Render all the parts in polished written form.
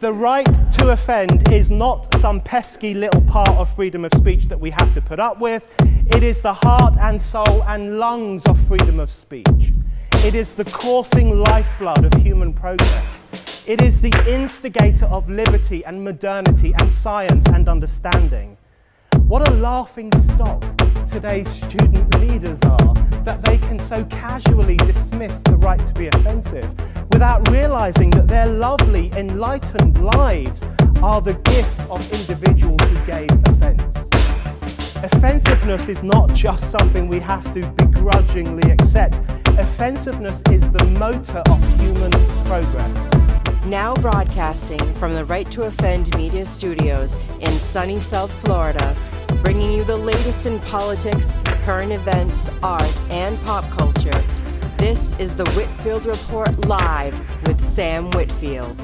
The right to offend is not some pesky little part of freedom of speech that we have to put up with. It is the heart and soul and lungs of freedom of speech. It is the coursing lifeblood of human progress. It is the instigator of liberty and modernity and science and understanding. What a laughing stock today's student leaders are, that they can so casually dismiss the right to be offensive without realizing that their lovely, enlightened lives are the gift of individuals who gave offense. Offensiveness is not just something we have to begrudgingly accept. Offensiveness is the motor of human progress. Now broadcasting from the Right to Offend Media Studios in sunny South Florida, bringing you the latest in politics, current events, art, and pop culture. This is the Whitfield Report Live with Sam Whitfield.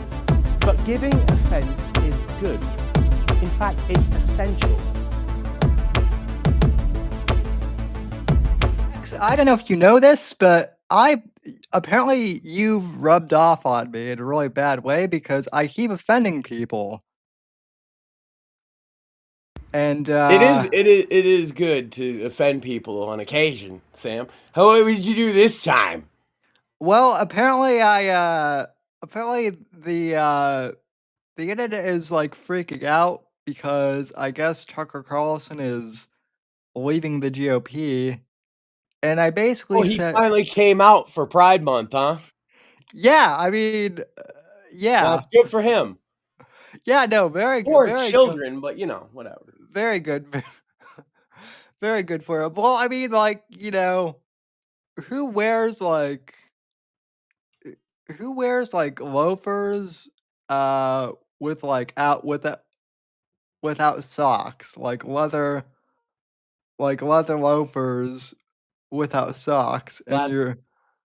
But giving offense is good. In fact, it's essential. I don't know if you know this, but apparently you've rubbed off on me in a really bad way because I keep offending people. And it is good to offend people on occasion, Sam. How did you do this time? Well, apparently the internet is like freaking out because I guess Tucker Carlson is leaving the GOP. And I basically he said, finally came out for Pride Month, huh? Yeah, I mean, yeah. Well, it's good for him. Yeah, no, very good. Poor very children, but whatever. Very good. Very good for him. Well, I mean, like, who wears loafers with without socks, like leather loafers without socks, and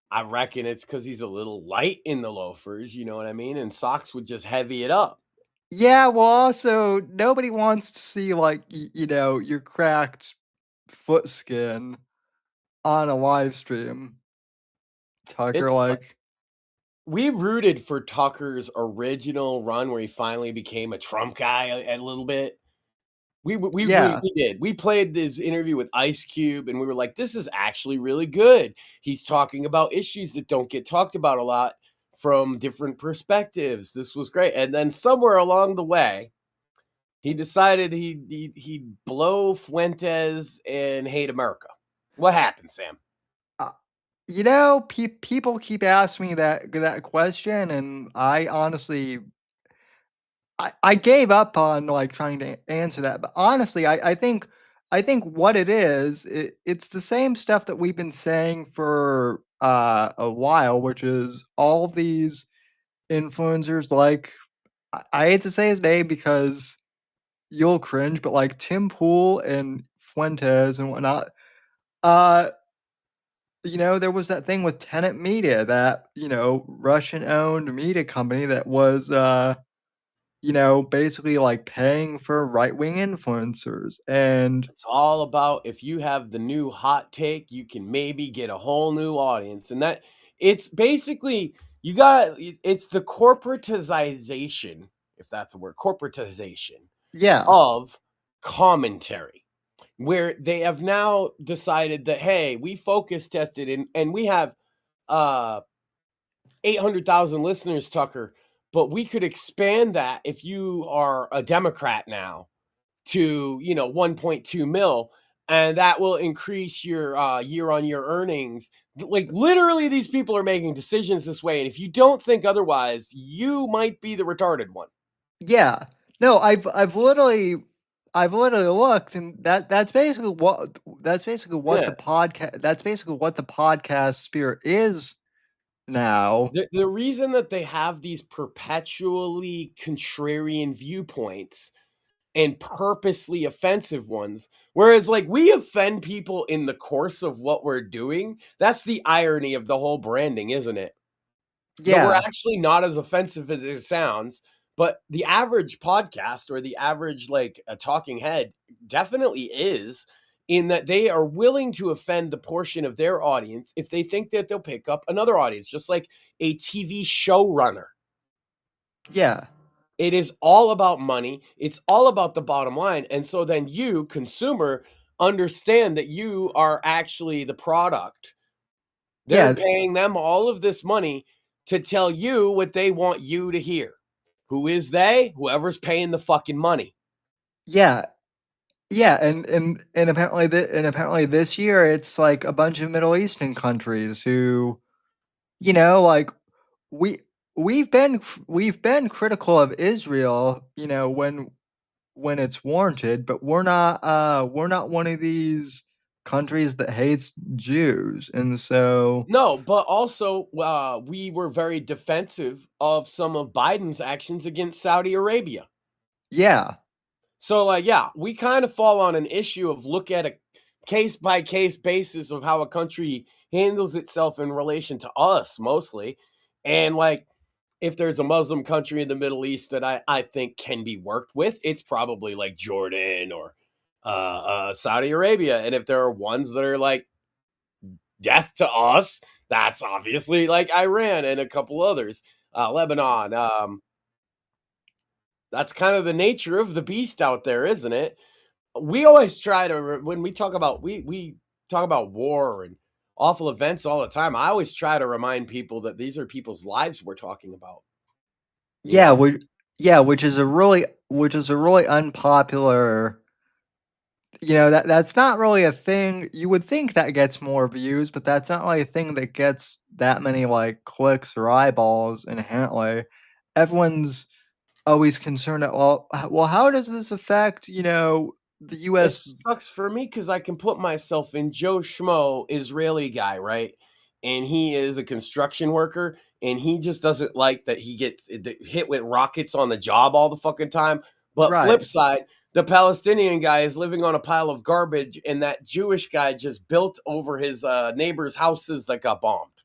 I reckon it's because he's a little light in the loafers, you know what I mean? And socks would just heavy it up. Yeah, well, also, nobody wants to see, your cracked foot skin on a live stream. Tucker, we rooted for Tucker's original run where he finally became a Trump guy a little bit. We did. We played this interview with Ice Cube, and we were like, this is actually really good. He's talking about issues that don't get talked about a lot from different perspectives. This was great. And then somewhere along the way, he decided he'd blow Fuentes and hate America. What happened, Sam? People keep asking me that question, and I honestly, I gave up on trying to answer that. But honestly, I think what it is, it's the same stuff that we've been saying for a while, which is all these influencers, like, I hate to say his name because you'll cringe, but like Tim Pool and Fuentes and whatnot, there was that thing with Tenet Media, that, Russian-owned media company that was, basically like paying for right-wing influencers. And it's all about, if you have the new hot take, you can maybe get a whole new audience. And that it's basically, it's the corporatization, if that's a word, of commentary, where they have now decided that, hey, we focus tested and we have 800,000 listeners, Tucker, but we could expand that if you are a Democrat now to, 1.2 mil, and that will increase your year-on-year earnings. Like, literally, these people are making decisions this way, and if you don't think otherwise, you might be the retarded one. Yeah. No, I've literally looked, and that's basically what the podcast sphere is now. The reason that they have these perpetually contrarian viewpoints and purposely offensive ones, whereas we offend people in the course of what we're doing, that's the irony of the whole branding, isn't it? Yeah. But we're actually not as offensive as it sounds. But the average podcast or the average, a talking head definitely is, in that they are willing to offend the portion of their audience if they think that they'll pick up another audience, just like a TV showrunner. Yeah. It is all about money. It's all about the bottom line. And so then you, consumer, understand that you are actually the product. They're Yeah, paying them all of this money to tell you what they want you to hear. Who is they? Whoever's paying the fucking money. yeah, yeah, and apparently this year it's like a bunch of Middle Eastern countries who, like we we've been critical of Israel, when it's warranted, but we're not one of these countries that hates Jews, and so No, but also we were very defensive of some of Biden's actions against Saudi Arabia. yeah, So, like, yeah, we kind of fall on an issue of look at a case by case basis of how a country handles itself in relation to us mostly. And, like, if there's a Muslim country in the Middle East that I think can be worked with, it's probably like Jordan or Saudi Arabia. And if there are ones that are like death to us, that's obviously like Iran and a couple others, Lebanon. That's kind of the nature of the beast out there, isn't it? We always try to when we talk about we talk about war and awful events all the time. I always try to remind people that these are people's lives we're talking about. You yeah, know? we yeah, which is a really unpopular. That's not really a thing. You would think that gets more views, but that's not really a thing that gets that many like clicks or eyeballs inherently. Everyone's always concerned at, well, how does this affect, the It US. sucks for me because I can put myself in Joe Schmo, Israeli guy, right? And he is a construction worker, and he just doesn't like that he gets hit with rockets on the job all the fucking time. But flip Right. side, the Palestinian guy is living on a pile of garbage, and that Jewish guy just built over his neighbor's houses that got bombed.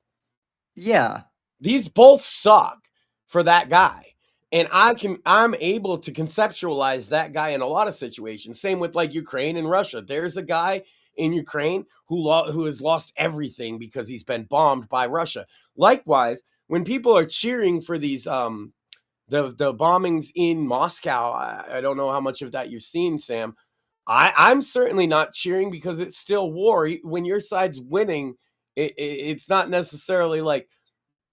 Yeah. These both suck for that guy. And I'm able to conceptualize that guy in a lot of situations. Same with like Ukraine and Russia. There's a guy in Ukraine who has lost everything because he's been bombed by Russia. Likewise, when people are cheering for these the bombings in Moscow, I don't know how much of that you've seen, Sam. I'm certainly not cheering because it's still war. When your side's winning, it's not necessarily like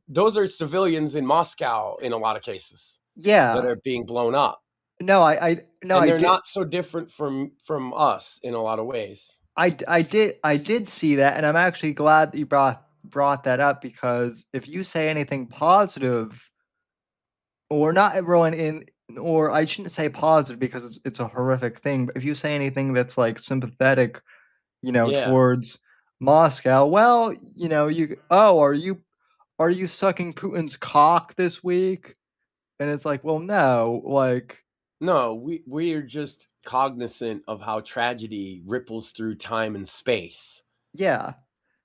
those are civilians in Moscow in a lot of cases that Yeah. are being blown up, No, no, and I they're did. not so different from us in a lot of ways. I did see that, and I'm actually glad that you brought that up, because if you say anything positive, or not everyone in or I shouldn't say positive because it's a horrific thing, but if you say anything that's like sympathetic, Yeah. towards Moscow, well, are you sucking Putin's cock this week? And it's like, well, no, like, No, we are just cognizant of how tragedy ripples through time and space. yeah.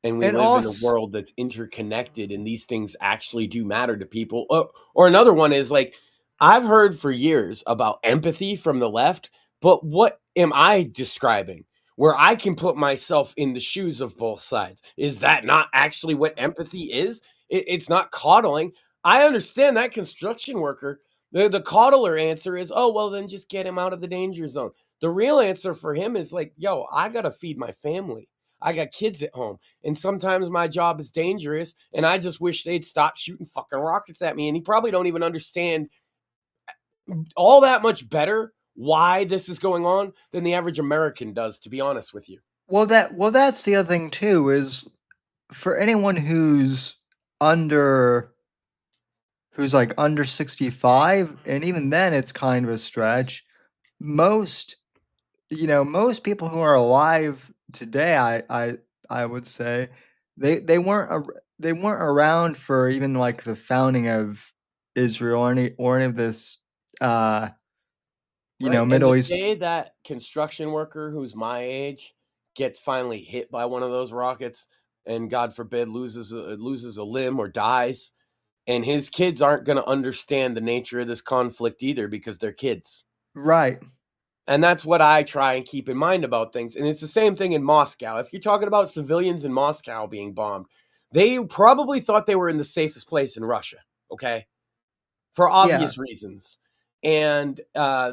And we And live in a also, world that's interconnected, and these things actually do matter to people. Or another one is like, I've heard for years about empathy from the left, but what am I describing? Where I can put myself in the shoes of both sides. Is that not actually what empathy is? It's not coddling. I understand that construction worker. The coddler answer is, oh, well, then just get him out of the danger zone. The real answer for him is like, yo, I got to feed my family. I got kids at home. And sometimes my job is dangerous, and I just wish they'd stop shooting fucking rockets at me. And he probably don't even understand all that much better why this is going on than the average American does, to be honest with you. that's the other thing too, is for anyone who's like under 65, and even then it's kind of a stretch. Most most people who are alive today, I would say, they weren't around for even like the founding of Israel, or any of this, uh Right. And Middle the East. day that construction worker who's my age gets finally hit by one of those rockets and God forbid loses a limb or dies, and his kids aren't going to understand the nature of this conflict either because they're kids. Right. And that's what I try and keep in mind about things. And it's the same thing in Moscow. If you're talking about civilians in Moscow being bombed, they probably thought they were in the safest place in Russia, okay? For Yeah. obvious reasons. And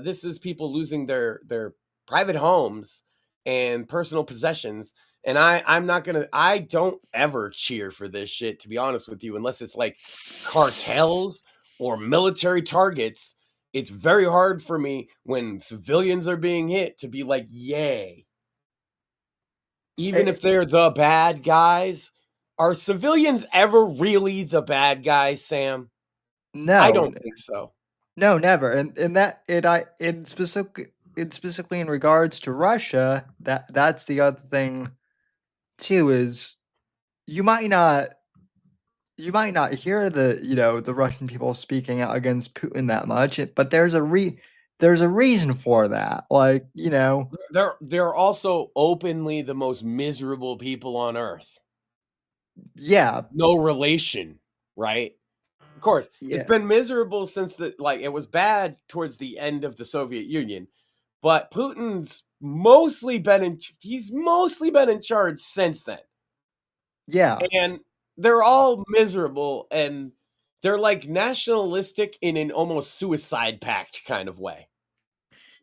this is people losing their private homes and personal possessions. And I don't ever cheer for this shit, to be honest with you, unless it's like cartels or military targets. It's very hard for me when civilians are being hit to be like, yay. Even if they're the bad guys, are civilians ever really the bad guys, Sam? I No, don't think so. no, never. And that specifically in regards to Russia, that's the other thing too, is you might not hear the Russian people speaking out against Putin that much, but there's a reason for that. Like, They're also openly the most miserable people on earth. yeah, No relation, right? Of course, it's yeah, been miserable since it was bad towards the end of the Soviet Union, but Putin's mostly been in charge since then. yeah, And they're all miserable, and they're like nationalistic in an almost suicide pact kind of way.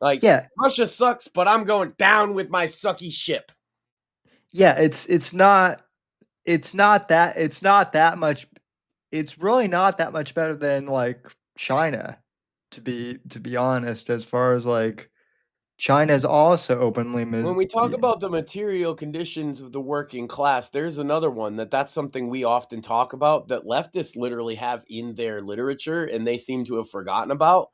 Like, yeah, Russia sucks, but I'm going down with my sucky ship. yeah. It's not that much. It's really not that much better than like China, to be honest. As far as like China's also openly When we talk about the material conditions of the working class, there's another one that's something we often talk about that leftists literally have in their literature, and they seem to have forgotten about.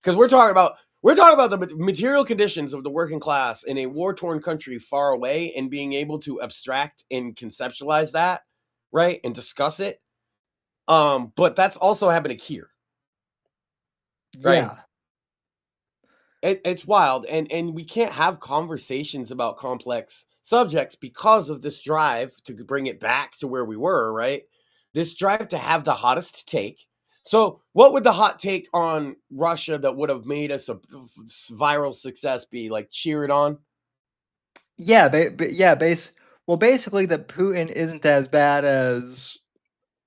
Because we're talking about the material conditions of the working class in a war-torn country far away, and being able to abstract and conceptualize that, right, and discuss it. But that's also happening here, right? yeah. It's wild, and we can't have conversations about complex subjects because of this drive to bring it back to where we were, right? This drive to have the hottest take. So, what would the hot take on Russia that would have made us a viral success be? Like, cheer it on? Yeah, yeah, basically that Putin isn't as bad as,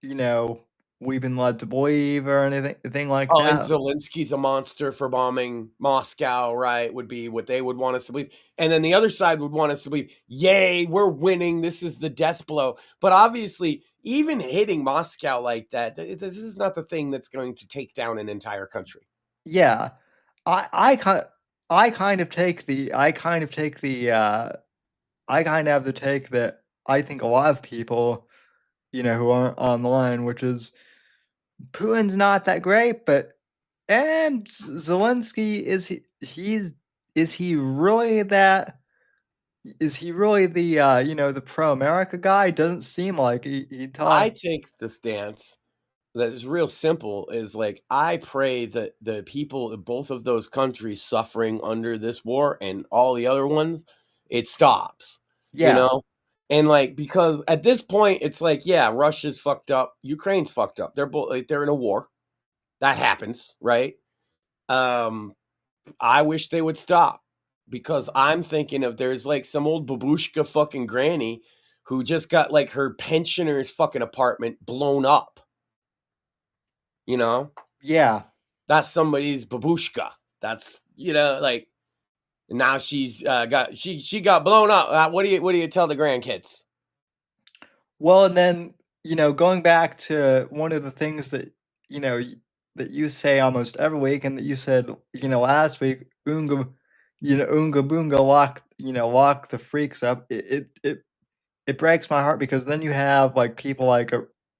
you know, we've been led to believe or anything like Oh, and that. Zelensky's a monster for bombing Moscow, right? Would be what they would want us to believe. And then the other side would want us to believe, yay, we're winning. This is the death blow. But obviously, even hitting Moscow like that, this is not the thing that's going to take down an entire country. Yeah. I kind of take the I kind of take the I kind of have the take that I think a lot of people, who aren't online, which is Putin's not that great, but and Zelensky is he really that is he really the the pro America guy? Doesn't seem like he I taught. take the stance that is real simple, is like, I pray that the people in both of those countries suffering under this war and all the other ones, it stops, you Yeah, know? And like, because at this point, it's like, yeah, Russia's fucked up, Ukraine's fucked up. They're both like, they're in a war. That happens, right? Um, I wish they would stop, because I'm thinking of, there's like some old babushka fucking granny who just got like her pensioner's fucking apartment blown up. You know, yeah. that's somebody's babushka. That's, like, now she's she got blown up. What do you tell the grandkids? Well, and then, going back to one of the things that, that you say almost every week and that you said, last week, Unga Boonga lock the freaks up. It breaks my heart because then you have like people like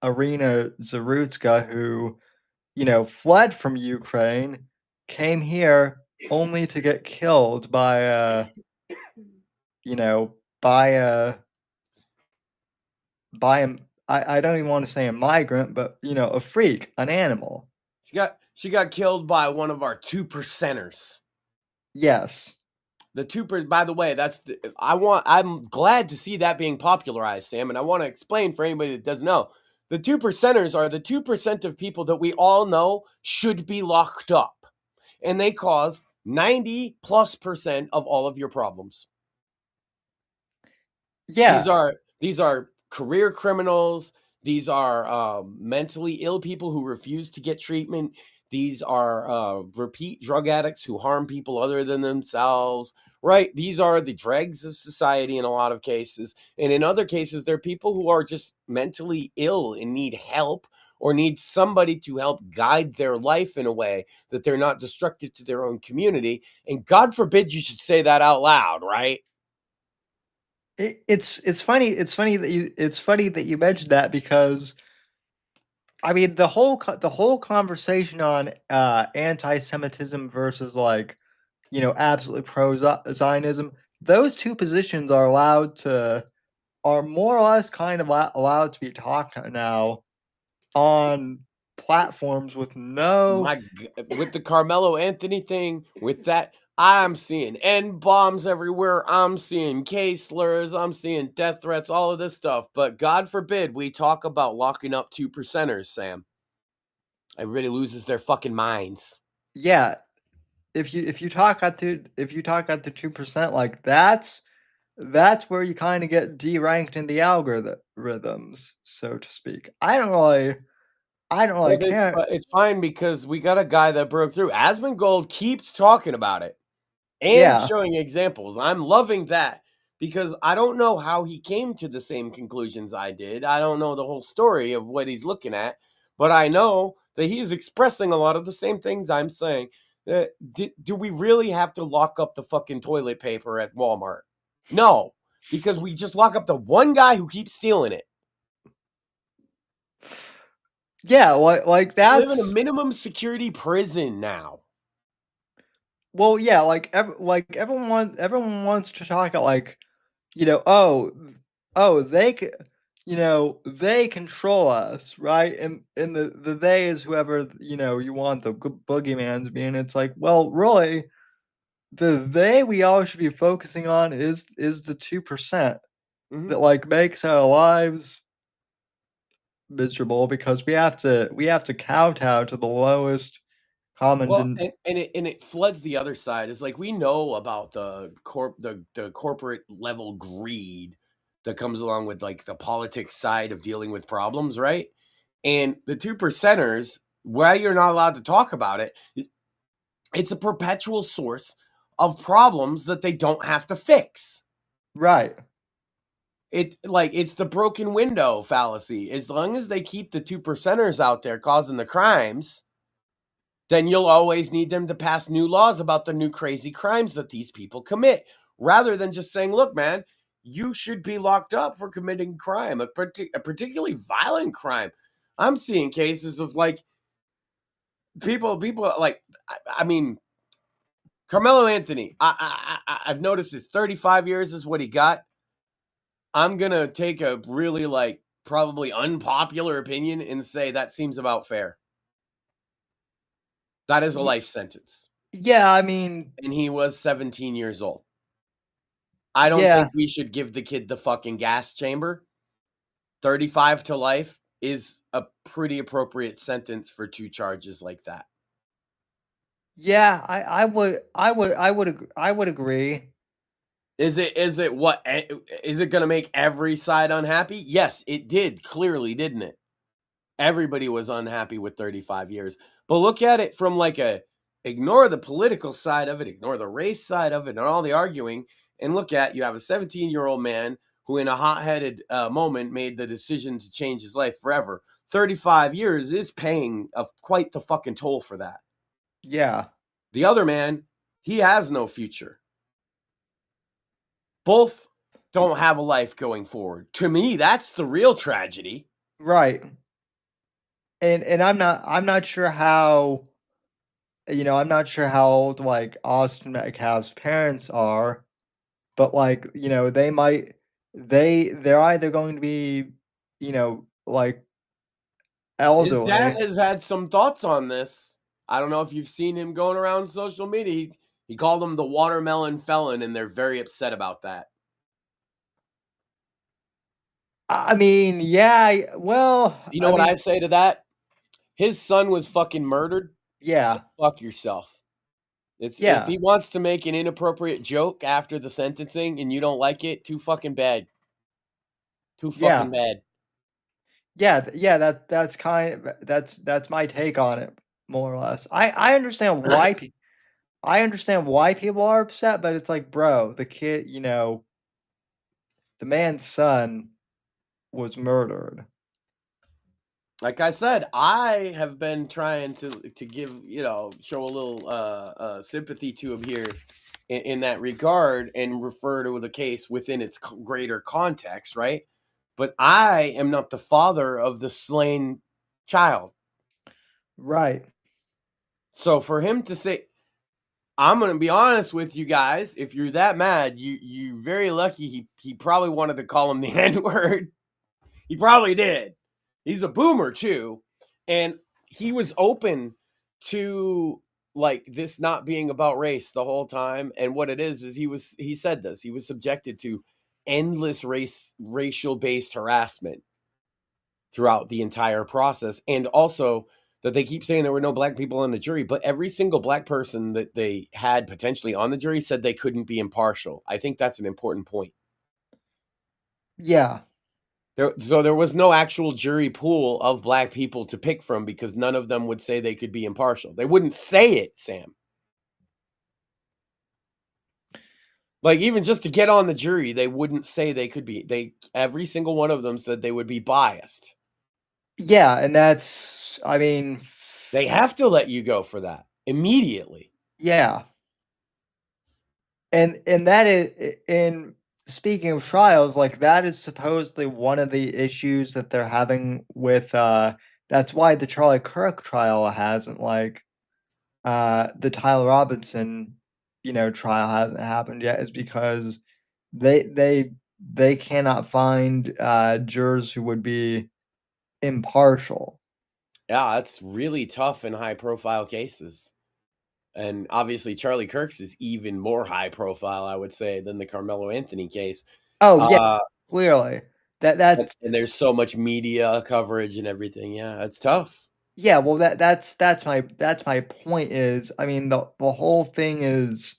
Arena Zarutska who, fled from Ukraine, came here only to get killed by you know, by I don't even want to say a migrant, but a freak, an animal. She got killed by one of our 2%ers. Yes. The 2%, by the way, I'm glad to see that being popularized, Sam, and I want to explain for anybody that doesn't know. The 2%ers are the 2% of people that we all know should be locked up, and they cause 90+% of all of your problems. Yeah. These are career criminals. These are mentally ill people who refuse to get treatment. These are repeat drug addicts who harm people other than themselves, right? These are the dregs of society in a lot of cases. And in other cases, they're people who are just mentally ill and need help or need somebody to help guide their life in a way that they're not destructive to their own community. And God forbid you should say that out loud, right? It's funny that you mentioned that, because I mean the whole conversation on anti-Semitism versus, like, absolutely pro Zionism, those two positions are more or less kind of allowed to be talked now on platforms with no. With the Carmelo Anthony thing, with that, I'm seeing N bombs everywhere. I'm seeing K slurs. I'm seeing death threats, all of this stuff. But God forbid we talk about locking up 2%ers, Sam. Everybody loses their fucking minds. Yeah, if you talk at the 2%, like, that's where you kind of get deranked in the algorithms, so to speak. I don't really care. But it's fine because we got a guy that broke through. Asmongold keeps talking about it and Yeah, showing examples. I'm loving that because I don't know how he came to the same conclusions I did. I don't know the whole story of what he's looking at, but I know that he's expressing a lot of the same things I'm saying. Do we really have to lock up the fucking toilet paper at Walmart? No, because we just lock up the one guy who keeps stealing it. yeah, like We live in a that's. minimum security prison now. Well, yeah, like everyone wants to talk about, like, they they control us, right? And the they is whoever you want the boogeyman to be, and it's like, well, really, the they we all should be focusing on is the 2% Mm-hmm. that, like, makes our lives miserable, because we have to kowtow to the lowest common Well, and it floods the other side. It's like we know about the corporate level greed that comes along with, like, the politics side of dealing with problems, right? And the 2%ers, why you're not allowed to talk about it, it's a perpetual source of problems that they don't have to fix. right. It's the broken window fallacy. As long as they keep the 2%ers out there causing the crimes, then you'll always need them to pass new laws about the new crazy crimes that these people commit, rather than just saying, look, man, you should be locked up for committing crime, a particularly violent crime. I'm seeing cases of, like, people like, I mean, Carmelo Anthony, I've noticed this 35 years is what he got. I'm going to take a really, like, probably unpopular opinion and say that seems about fair. That is a life sentence. Yeah, I mean, And he was 17 years old. I don't yeah. think we should give the kid the fucking gas chamber. 35 to life is a pretty appropriate sentence for two charges like that. Yeah, I would agree. Is it going to make every side unhappy? Yes, it did. Clearly, didn't it? Everybody was unhappy with 35 years. But look at it from, like, ignore the political side of it, ignore the race side of it, and all the arguing, and look at, you have a 17-year-old man who in a hot-headed moment made the decision to change his life forever. 35 years is paying quite the fucking toll for that. Yeah. The other man, he has no future. Both don't have a life going forward. To me, that's the real tragedy. Right. And I'm not sure how old, like, Austin Metcalf's parents are, but, like, they're either going to be, like, His dad elderly. has had some thoughts on this. I don't know if you've seen him going around social media. He called him the watermelon felon, and they're very upset about that. I mean, yeah, well, You know I what mean, I say to that? His son was fucking murdered. yeah. Fuck yourself. If Yeah. he wants to make an inappropriate joke after the sentencing and you don't like it, too fucking bad. Too Yeah. fucking bad. Yeah, that's my take on it. more or less. I understand why I understand why people are upset, but it's like, bro, the kid, the man's son was murdered. Like I said, I have been trying to give, show a little sympathy to him here in that regard and refer to the case within its greater context, right? But I am not the father of the slain child. Right. So for him to say, I'm going to be honest with you guys, if you're that mad, you're very lucky he probably wanted to call him the N-word. He probably did. He's a boomer too. And he was open to like this not being about race the whole time. And what it is he said this. He was subjected to endless racial based harassment throughout the entire process. And also that they keep saying there were no black people on the jury, but every single black person that they had potentially on the jury said they couldn't be impartial. I think that's an important point. Yeah. So there was no actual jury pool of black people to pick from because none of them would say they could be impartial. They wouldn't say it, Sam. Like even just to get on the jury, they wouldn't say they could be. Every single one of them said they would be biased. Yeah, and that's, I mean, They have to let you go for that immediately. yeah. And that is, in speaking of trials, like that is supposedly one of the issues that they're having with that's why the Charlie Kirk trial hasn't the Tyler Robinson, trial hasn't happened yet, is because they cannot find jurors who would be impartial. Yeah, that's really tough in high profile cases. And obviously Charlie Kirk's is even more high profile, I would say, than the Carmelo Anthony case. Oh yeah, clearly. That's And there's so much media coverage and everything. Yeah, it's tough. yeah, well that's my point is, I mean, the whole thing is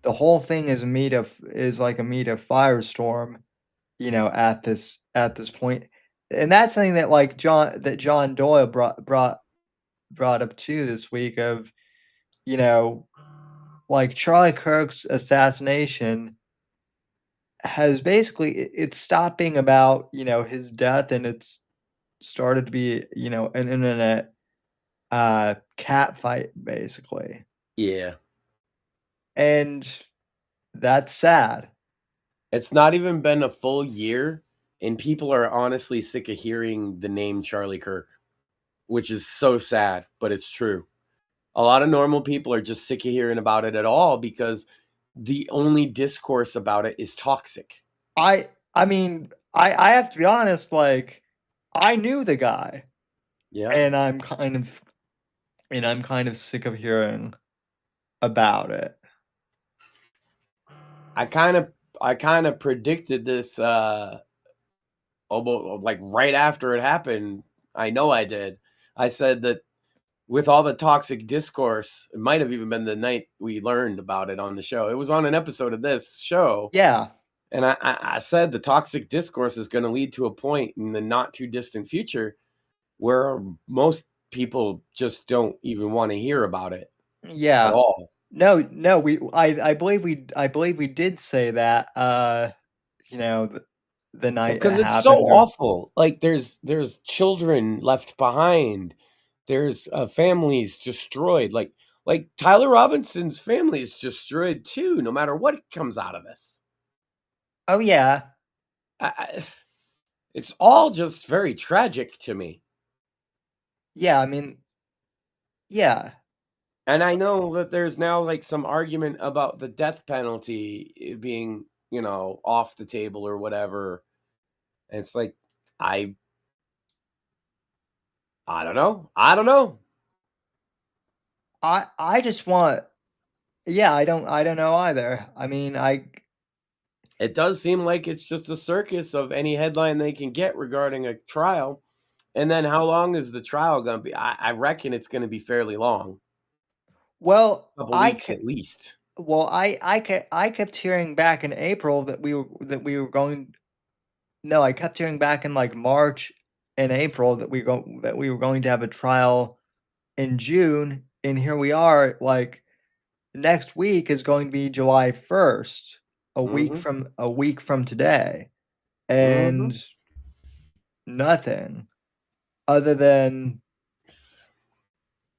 is like a media firestorm, at this point. And that's something that like John Doyle brought up too this week of, like Charlie Kirk's assassination has basically it's stopped being about, his death, and it's started to be, an internet cat fight basically. Yeah. And that's sad. It's not even been a full year, and people are honestly sick of hearing the name Charlie Kirk, which is so sad, but it's true. A lot of normal people are just sick of hearing about it at all because the only discourse about it is toxic. I mean, I have to be honest, like I knew the guy. Yeah. And I'm kind of sick of hearing about it. I kind of predicted this almost like right after it happened. I know I did. I said that with all the toxic discourse, it might have even been the night we learned about it on the show. It was on an episode of this show. Yeah. And I said the toxic discourse is going to lead to a point in the not too distant future where most people just don't even want to hear about it. Yeah. At all. No, I believe we did say that the night because it it's so happened. awful. Like there's children left behind. There's families destroyed. Like Tyler Robinson's family is destroyed too, no matter what comes out of this. Oh yeah. It's all just very tragic to me. Yeah, I mean, yeah. And I know that there's now like some argument about the death penalty being, off the table or whatever. And it's like, I don't know. I don't know. I just want, yeah, I don't know either. I mean, it does seem like it's just a circus of any headline they can get regarding a trial. And then how long is the trial going to be? I reckon it's going to be fairly long. Well, A couple weeks at least. Well, I kept hearing back in April that we were going. No, I kept hearing back in like March and April that we were going to have a trial in June, and here we are. Like next week is going to be July 1st, a week from today, and nothing other than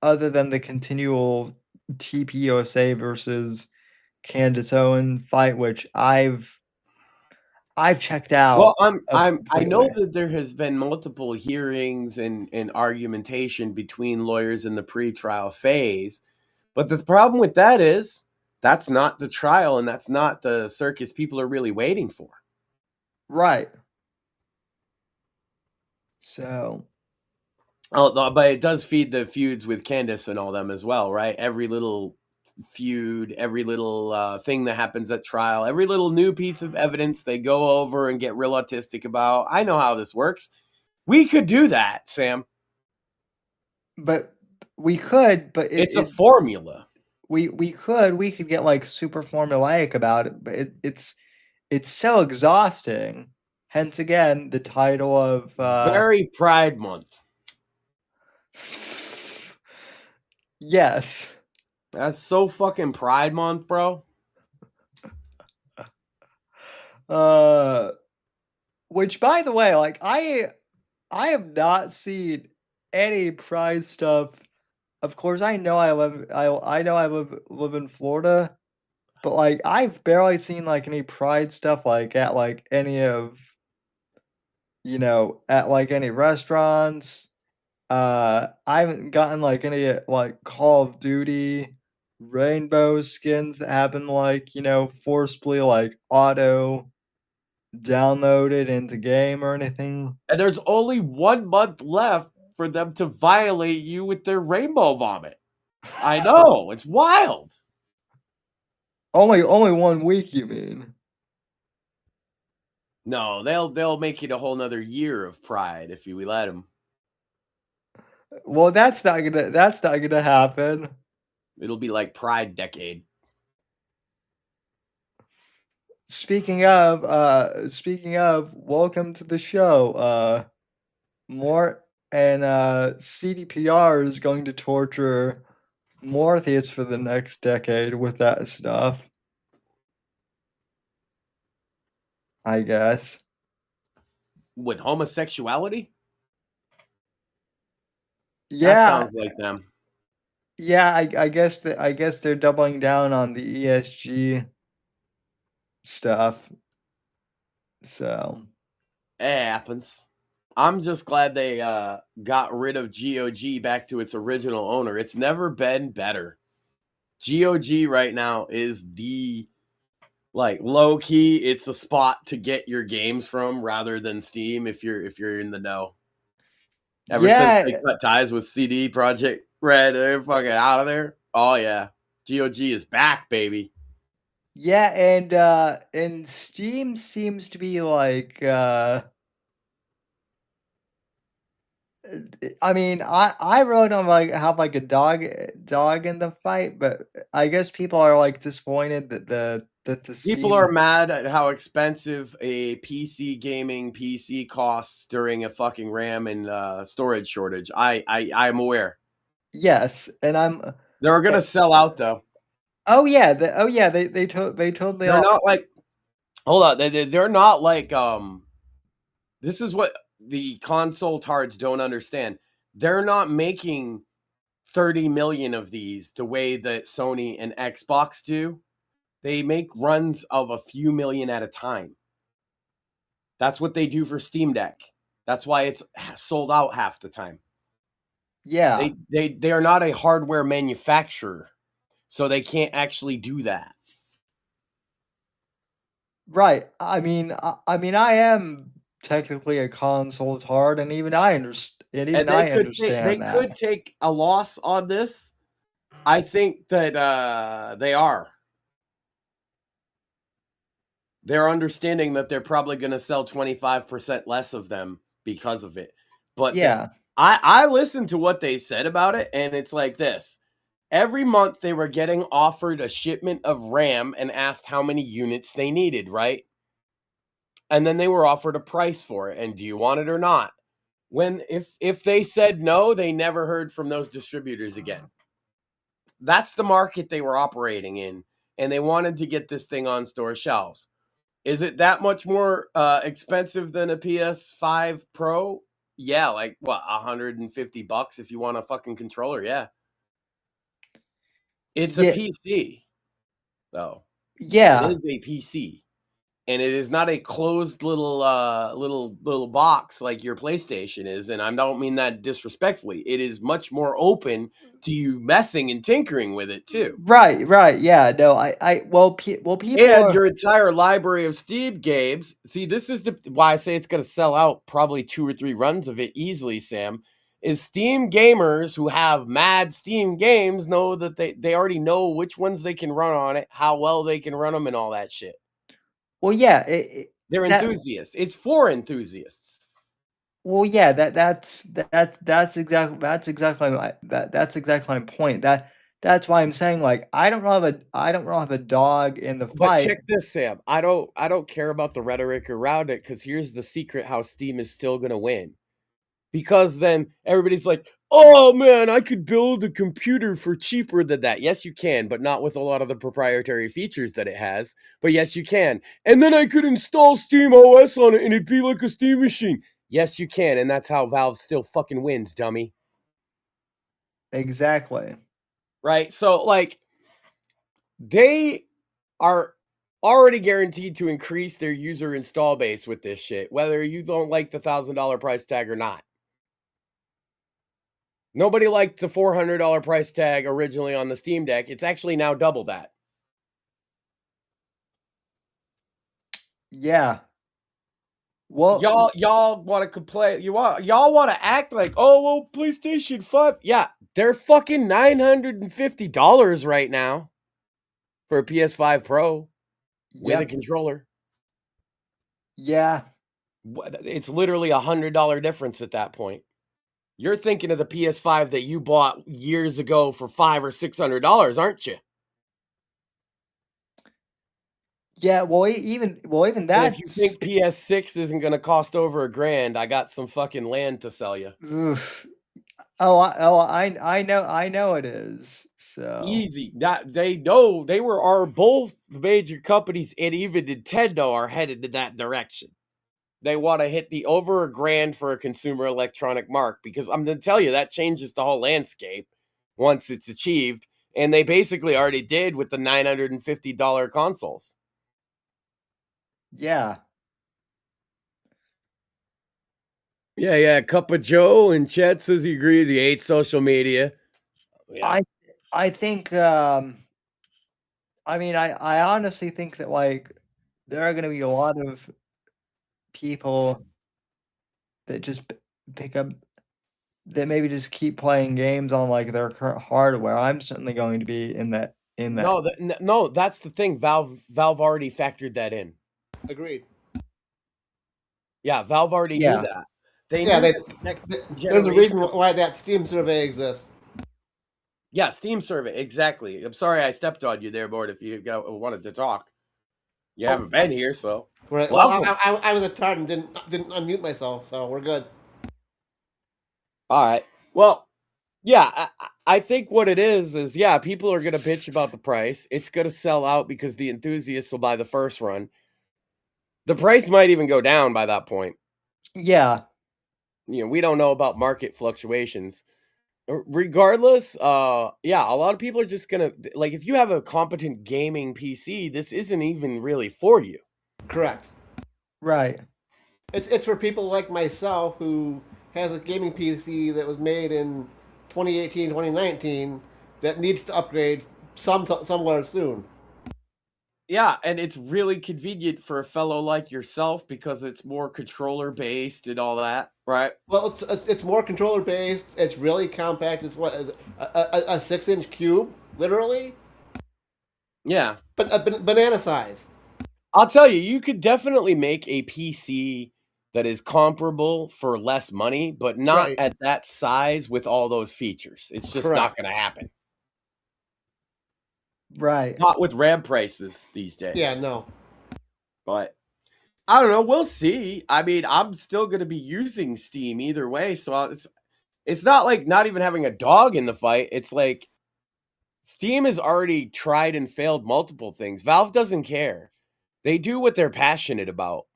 the continual TPUSA versus Candace Owen fight, which I've checked out. Well, I know completely. that there has been multiple hearings and argumentation between lawyers in the pretrial phase, but the problem with that is that's not the trial and that's not the circus people are really waiting for. Right. So, but it does feed the feuds with Candace and all them as well, right? Every little feud, every little thing that happens at trial, every little new piece of evidence they go over and get real autistic about. I know how this works. We could do that, Sam. but we could, but it's a formula. We could get like super formulaic about it, but it's so exhausting. Hence again the title of Very Pride Month. Yes. That's so fucking Pride Month, bro. Which by the way, like I have not seen any Pride stuff. Of course, I know I live in Florida, but like I've barely seen like any Pride stuff like at like any of at like any restaurants. I haven't gotten like any like Call of Duty rainbow skins that have been like, forcibly like auto downloaded into game or anything. And there's only 1 month left for them to violate you with their rainbow vomit. I know, it's wild. Only 1 week, you mean? No, they'll make it a whole nother year of Pride if we let them. Well, that's not gonna happen. It'll be like Pride Decade. Speaking of, welcome to the show. More and CDPR is going to torture Morpheus for the next decade with that stuff. I guess. With homosexuality? Yeah. That sounds like them. Yeah, I guess they're doubling down on the ESG stuff. So It happens. I'm just glad they got rid of GOG back to its original owner. It's never been better. GOG right now is the low key. It's the spot to get your games from rather than Steam if you're in the know. Ever since they cut ties with CD Projekt Red, they're fucking out of there. Oh yeah, GOG is back, baby. Yeah, and Steam seems to be like I mean, I really don't have like a dog in the fight, but I guess people are like disappointed that the people are mad at how expensive a gaming PC costs during a fucking RAM and storage shortage. I'm aware. Yes, and they're gonna sell out though. Oh yeah, they totally. They're not like. Hold on, they're not like This is what the console tards don't understand. They're not making 30 million of these the way that Sony and Xbox do. They make runs of a few million at a time. That's what they do for Steam Deck. That's why it's sold out half the time. Yeah. They are not a hardware manufacturer, so they can't actually do that. Right. I mean, I am technically a console tard, and even I understand. They could take a loss on this. I think that they are. They're understanding that they're probably going to sell 25% less of them because of it. But yeah, I listened to what they said about it, and it's like this. Every month they were getting offered a shipment of RAM and asked how many units they needed, right? And then they were offered a price for it. And do you want it or not? if they said no, they never heard from those distributors again. That's the market they were operating in, and they wanted to get this thing on store shelves. Is it that much more expensive than a PS5 Pro? Yeah, like what, $150 if you want a fucking controller? Yeah, it's a Yeah, PC though. It yeah, is a PC, and it is not a closed little box like your PlayStation is. And I don't mean that disrespectfully. It is much more open to you messing and tinkering with it too. right, yeah. No, well, people And are. your entire library of Steam games. See, this is why I say it's going to sell out probably 2 or 3 runs of it easily, Sam. Is Steam gamers who have mad Steam games know that they already know which ones they can run on it, how well they can run them, and all that shit. Well, yeah, They're that. enthusiasts. It's for enthusiasts. Well, yeah, that's exactly my point. That's why I'm saying, like, I don't really have a dog in the But fight. check this, Sam. I don't care about the rhetoric around it, because here's the secret how Steam is still gonna win. Because then everybody's like, oh man, I could build a computer for cheaper than that. Yes, you can, but not with a lot of the proprietary features that it has. But yes, you can. And then I could install Steam OS on it and it'd be like a Steam machine. Yes, you can. And that's how Valve still fucking wins, dummy. Exactly. Right? So, like, they are already guaranteed to increase their user install base with this shit, whether you don't like the $1,000 price tag or not. Nobody liked the $400 price tag originally on the Steam Deck. It's actually now double that. Yeah. Well, Y'all want to complain? Y'all want to act like, oh well, PlayStation 5. Yeah, they're fucking $950 right now for a PS5 Pro with a yep. controller. Yeah. It's literally $100 difference at that point. You're thinking of the PS5 that you bought years ago for $500 or $600, aren't you? Yeah, even And that. if you think PS6 isn't going to cost over $1,000, I got some fucking land to sell you. Oof. I know it is. So, Easy. That they know they are both major companies, and even Nintendo are headed in that direction. They want to hit the over $1,000 for a consumer electronic mark, because I'm going to tell you that changes the whole landscape once it's achieved. And they basically already did with the $950 consoles. yeah. Yeah. Cup of Joe and Chet says he agrees. He hates social media. Yeah. I think I mean, I honestly think that, like, there are gonna be a lot of people that just pick up that maybe just keep playing games on, like, their current hardware. I'm certainly going to be in that. No, that's the thing. Valve already factored that in. Agreed. Yeah, Valve already knew Yeah. that. They Yeah, knew that next there's a generation. reason why that Steam survey exists. Yeah, Steam survey, exactly. I'm sorry I stepped on you there, Bort, if you wanted to talk. You haven't been here, so Right. Well, welcome. I was a tart and didn't unmute myself, so we're good. All right. Well, yeah, I think what it is yeah, people are gonna bitch about the price. It's gonna sell out because the enthusiasts will buy the first run. The price might even go down by that point. Yeah. We don't know about market fluctuations. Regardless, yeah, a lot of people are just gonna, like, if you have a competent gaming PC, this isn't even really for you. Correct. Right. It's for people like myself who has a gaming PC that was made in 2018, 2019 that needs to upgrade somewhere soon. Yeah, and it's really convenient for a fellow like yourself because it's more controller based and all that, right? Well, it's more controller based. It's really compact. It's what a 6-inch cube, literally, Yeah. but banana size. I'll tell you, you could definitely make a PC that is comparable for less money, but not Right. at that size with all those features. It's just not Correct. going to happen. Right. Not with RAM prices these days. Yeah. No. But I don't know. We'll see. I mean, I'm still going to be using Steam either way, so it's not like not even having a dog in the fight. It's like Steam has already tried and failed multiple things. Valve doesn't care. They do what they're passionate about.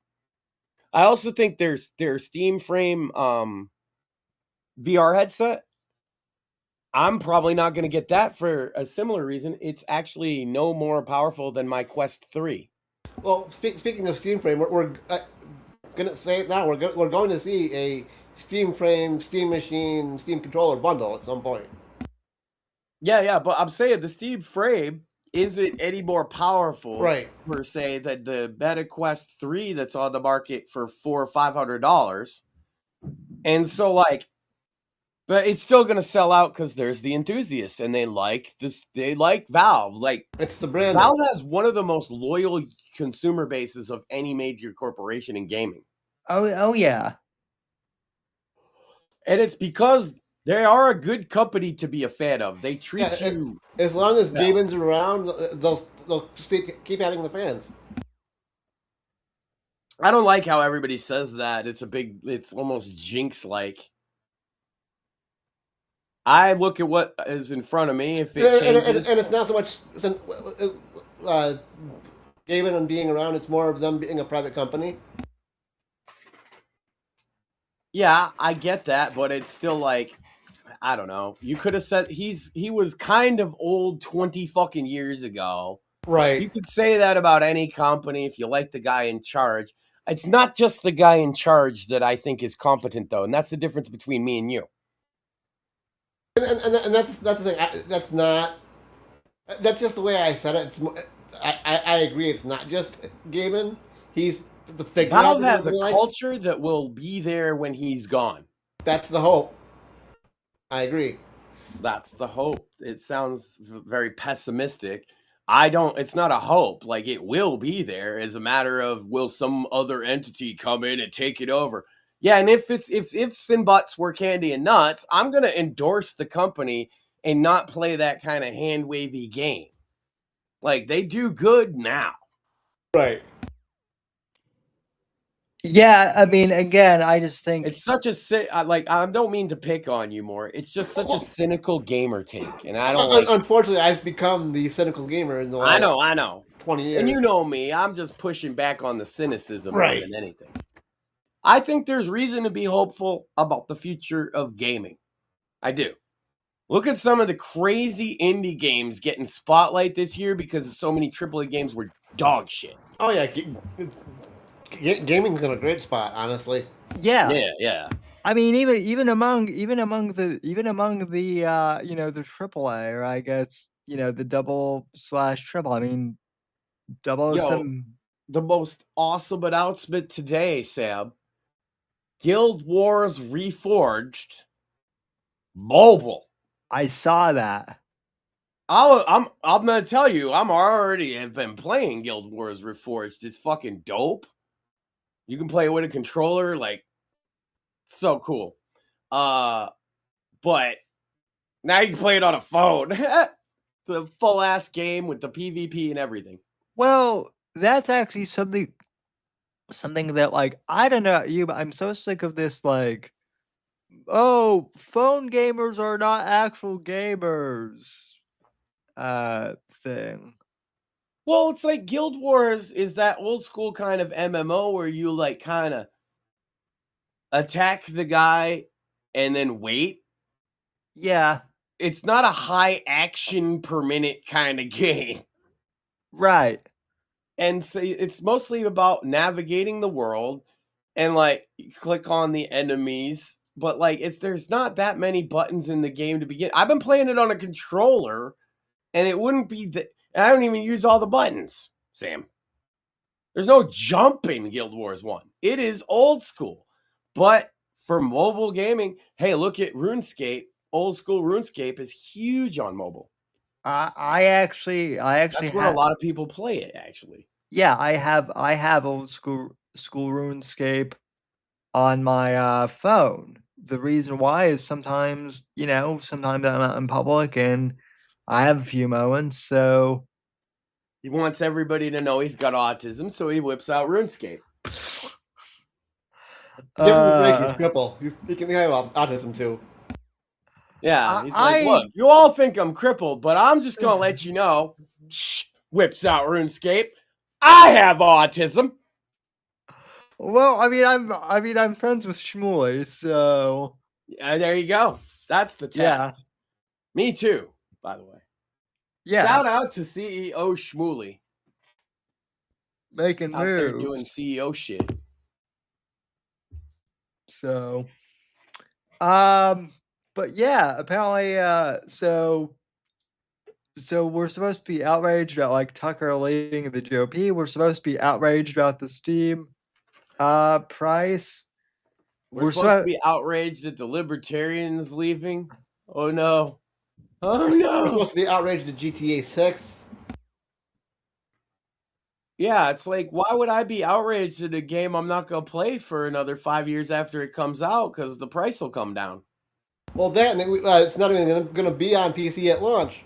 I also think their Steam Frame VR headset, I'm probably not going to get that for a similar reason. It's actually no more powerful than my Quest 3. Well, speaking of Steam Frame, we're gonna say it now. We're going to see a Steam Frame, Steam Machine, Steam Controller bundle at some point. Yeah, but I'm saying the Steam Frame isn't any more powerful, Right, per se, than the Meta Quest 3 that's on the market for $400 or $500. And so, like, but it's still going to sell out because there's the enthusiasts and they like this. They like Valve. Like, it's the brand. Valve has one of the most loyal consumer bases of any major corporation in gaming. Oh yeah. And it's because they are a good company to be a fan of. They treat you. As long as well. Gaben's around, they'll keep having the fans. I don't like how everybody says that. It's almost jinx-like. I look at what is in front of me. If it changes, and it's not so much Gaben and being around. It's more of them being a private company. yeah, I get that, but it's still like, I don't know. You could have said he was kind of old 20 fucking years ago. Right. You could say that about any company if you like the guy in charge. It's not just the guy in charge that I think is competent, though, and that's the difference between me and you. And that's the thing. That's just the way I said it. I agree. It's not just Gaben. He's the figure. Valve has a culture that will be there when he's gone. That's the hope. I agree. That's the hope. It sounds very pessimistic. It's not a hope. Like, it will be there as a matter of, will some other entity come in and take it over? Yeah, and if ifs and buts were candy and nuts, I'm going to endorse the company and not play that kind of hand-wavy game. Like, they do good now. Right. Yeah, I mean, again, I just think it's such a I don't mean to pick on you more. It's just such a cynical gamer take, and I don't like. Unfortunately, I've become the cynical gamer in the last I know 20 years. And you know me, I'm just pushing back on the cynicism more Right. than anything. I think there's reason to be hopeful about the future of gaming. I do. Look at some of the crazy indie games getting spotlight this year because so many AAA games were dog shit. Oh yeah, gaming's in a great spot, honestly. Yeah. I mean, even among the the AAA, or I guess the double/triple. I mean, the most awesome announcement today, Sam. Guild Wars Reforged mobile. I saw that. I'm gonna tell you, I'm already have been playing Guild Wars Reforged. It's fucking dope. You can play it with a controller, like, so cool. But now you can play it on a phone. The full ass game with the PvP and everything. Well, that's actually something that, like, I don't know you, but I'm so sick of this, like, oh, phone gamers are not actual gamers thing. Well, it's like Guild Wars is that old school kind of MMO where you like kind of attack the guy and then wait. Yeah. It's not a high action per minute kind of game. Right. And so it's mostly about navigating the world and like click on the enemies. But like there's not that many buttons in the game to begin. I've been playing it on a controller and it wouldn't be that. I don't even use all the buttons, Sam. There's no jump in Guild Wars 1. It is old school. But for mobile gaming, hey, look at RuneScape. Old school RuneScape is huge on mobile. I actually That's where a lot of people play it, actually. Yeah, I have old school RuneScape on my phone. The reason why is sometimes I'm out in public and I have a few moments, so he wants everybody to know he's got autism, so he whips out RuneScape. Different break, he's crippled. He can have autism too. Yeah, he's like, look, you all think I'm crippled, but I'm just gonna let you know. Shh, whips out RuneScape. I have autism. Well, I'm friends with Shmuley, so There you go. That's the test. Yeah. Me too, by the way. Yeah. Shout out to CEO Shmuley. Making out there moves. doing CEO shit. So, but yeah, apparently, so we're supposed to be outraged about like Tucker leading the GOP. We're supposed to be outraged about the Steam price. We're supposed to be outraged that the Libertarians leaving. Oh no! Oh no! We're supposed to be outraged at GTA 6. Yeah, it's like, why would I be outraged at a game I'm not gonna play for another 5 years after it comes out? Because the price will come down. Well, that and it's not even going to be on PC at launch.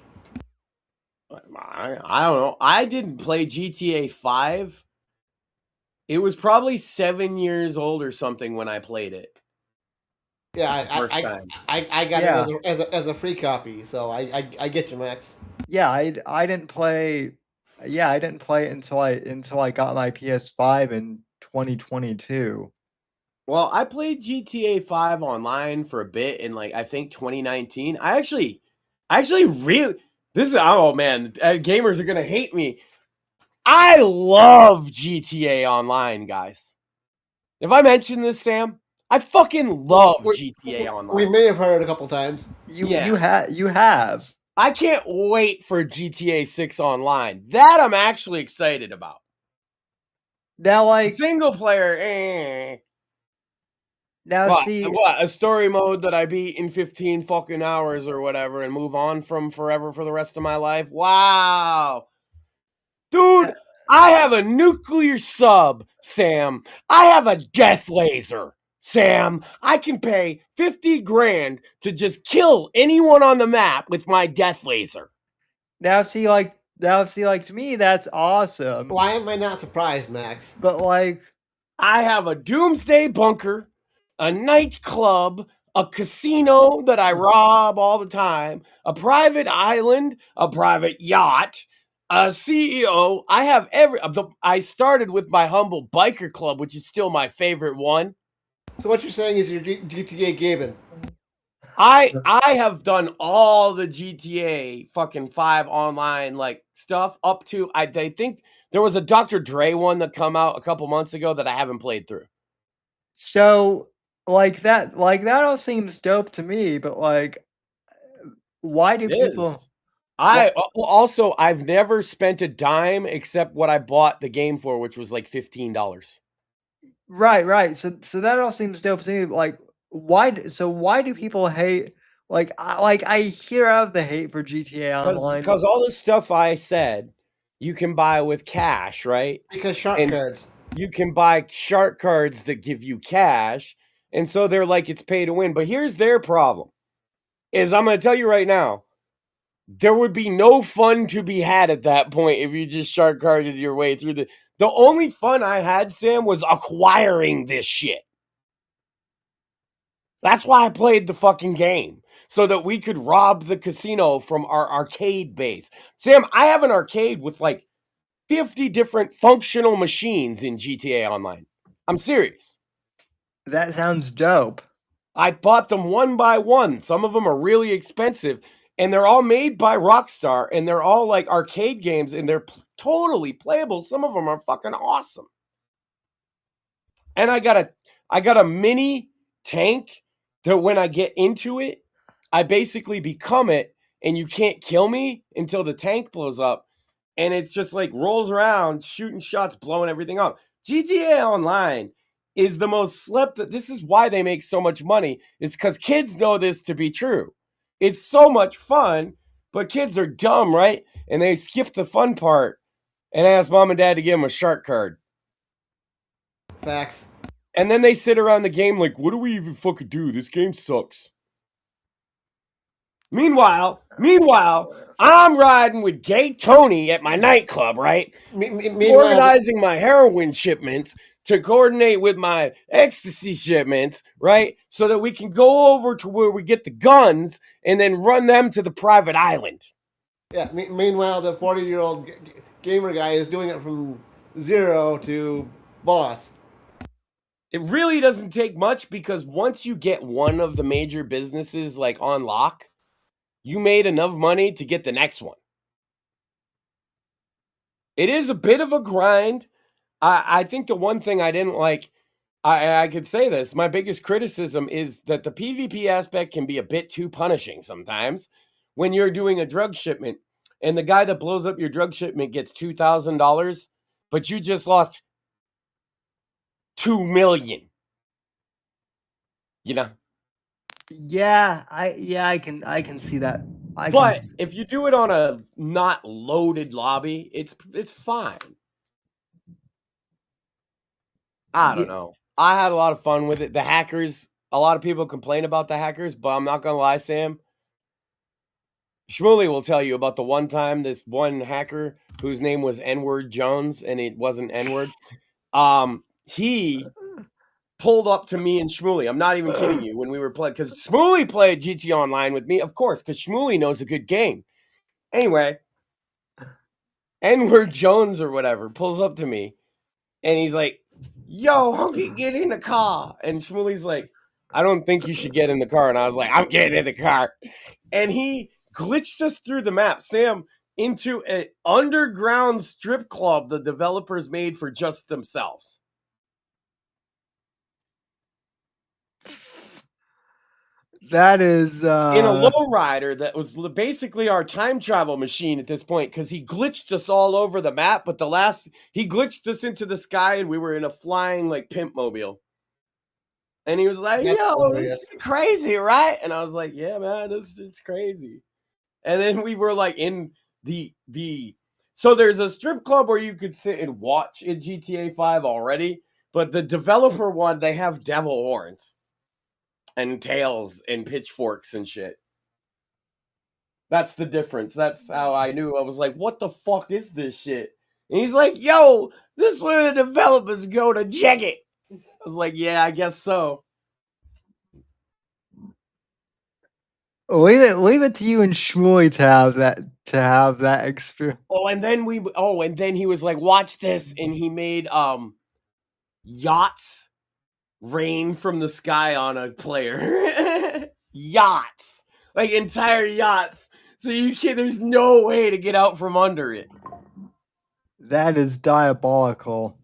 I don't know. I didn't play GTA 5. It was probably 7 years old or something when I played it. Yeah, I got it as a free copy, so I get you, Max. Yeah, I didn't play. Yeah, I didn't play it until I got my PS5 in 2022. Well, I played GTA 5 online for a bit in I think 2019. I actually really oh man, gamers are gonna hate me. I love GTA Online, guys. Have I mentioned this, Sam? I fucking love GTA Online. We may have heard it a couple times. You have. I can't wait for GTA 6 Online. That I'm actually excited about. Now, like single player, Now, what, see, a story mode that I beat in 15 fucking hours or whatever and move on from forever for the rest of my life? Wow. Dude, I have a nuclear sub, Sam. I have a death laser, Sam. I can pay 50 grand to just kill anyone on the map with my death laser. Now, see, to me, that's awesome. Why am I not surprised, Max? But, I have a doomsday bunker, a nightclub, a casino that I rob all the time, a private island, a private yacht, a CEO. I have I started with my humble biker club, which is still my favorite one. So what you're saying is you're GTA gaming. I have done all the GTA fucking 5 online stuff up to I think there was a Dr. Dre one that come out a couple months ago that I haven't played through. So that all seems dope to me, but why do people? I've never spent a dime except what I bought the game for, which was like $15. Right. So that all seems dope to me. Why do people hate? I hear of the hate for GTA Online because all the stuff I said you can buy with cash, right? Because shark cards. You can buy shark cards that give you cash, and so they're like it's pay to win. But here's their problem: is I'm going to tell you right now, there would be no fun to be had at that point if you just shark carded your way through the. The only fun I had, Sam, was acquiring this shit. That's why I played the fucking game, so that we could rob the casino from our arcade base. Sam, I have an arcade with 50 different functional machines in GTA Online. I'm serious. That sounds dope. I bought them one by one. Some of them are really expensive, and they're all made by Rockstar, and they're all arcade games, and they're totally playable. Some of them are fucking awesome. And I got a mini tank that when I get into it, I basically become it, and you can't kill me until the tank blows up. And it's just rolls around, shooting shots, blowing everything up. GTA Online is the most slept. This is why they make so much money, is because kids know this to be true. It's so much fun, but kids are dumb, right? And they skip the fun part and ask mom and dad to give them a shark card. Facts. And then they sit around the game what do we even fucking do? This game sucks. Meanwhile, I'm riding with Gay Tony at my nightclub, right? Organizing my heroin shipments, to coordinate with my ecstasy shipments, right? So that we can go over to where we get the guns and then run them to the private island. Yeah. Meanwhile, the 40-year-old gamer guy is doing it from zero to boss. It really doesn't take much because once you get one of the major businesses like on lock, you made enough money to get the next one. It is a bit of a grind. I think the one thing I didn't like, I could say this, my biggest criticism is that the PvP aspect can be a bit too punishing sometimes when you're doing a drug shipment and the guy that blows up your drug shipment gets $2,000, but you just lost 2 million. You know? Yeah, I can see that. But if you do it on a not loaded lobby, it's fine. I don't know. I had a lot of fun with it. The hackers, a lot of people complain about the hackers, but I'm not going to lie, Sam. Shmuley will tell you about the one time this one hacker whose name was N-Word Jones, and it wasn't N-Word. He pulled up to me and Shmuley. I'm not even kidding you when we were playing, because Shmuley played GT Online with me, of course, because Shmuley knows a good game. Anyway, N-Word Jones or whatever pulls up to me, and he's like, yo, Hunky, get in the car. And Shmuley's like, I don't think you should get in the car. And I was like, I'm getting in the car. And he glitched us through the map, Sam, into an underground strip club the developers made for just themselves. That is in a lowrider that was basically our time travel machine at this point, because he glitched us all over the map, but he glitched us into the sky and we were in a flying like pimp mobile. And he was like, yo, this is crazy, right? And I was like, yeah, man, this is just crazy. And then we were like in so there's a strip club where you could sit and watch in GTA 5 already, but the developer one, they have devil horns and tails and pitchforks and shit. That's the difference. That's how I knew. I was like, what the fuck is this shit? And he's like, yo, this is where the developers go to check it. I was like, yeah, I guess so. Leave it to you and Shmuley to have that experience. And then he was like, watch this, and he made yachts rain from the sky on a player. Yachts. Like entire yachts. So there's no way to get out from under it. That is diabolical.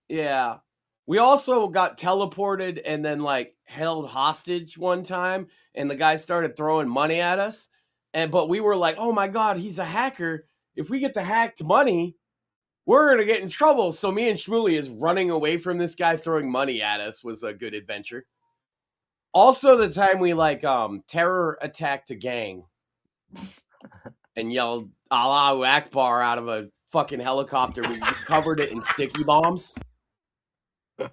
Yeah. We also got teleported and then like held hostage one time, and the guy started throwing money at us. But we were like, oh my God, he's a hacker. If we get the hacked money, we're going to get in trouble. So me and Shmuley is running away from this guy throwing money at us was a good adventure. Also, the time we like terror attacked a gang and yelled Allahu Akbar out of a fucking helicopter. We covered it in sticky bombs. We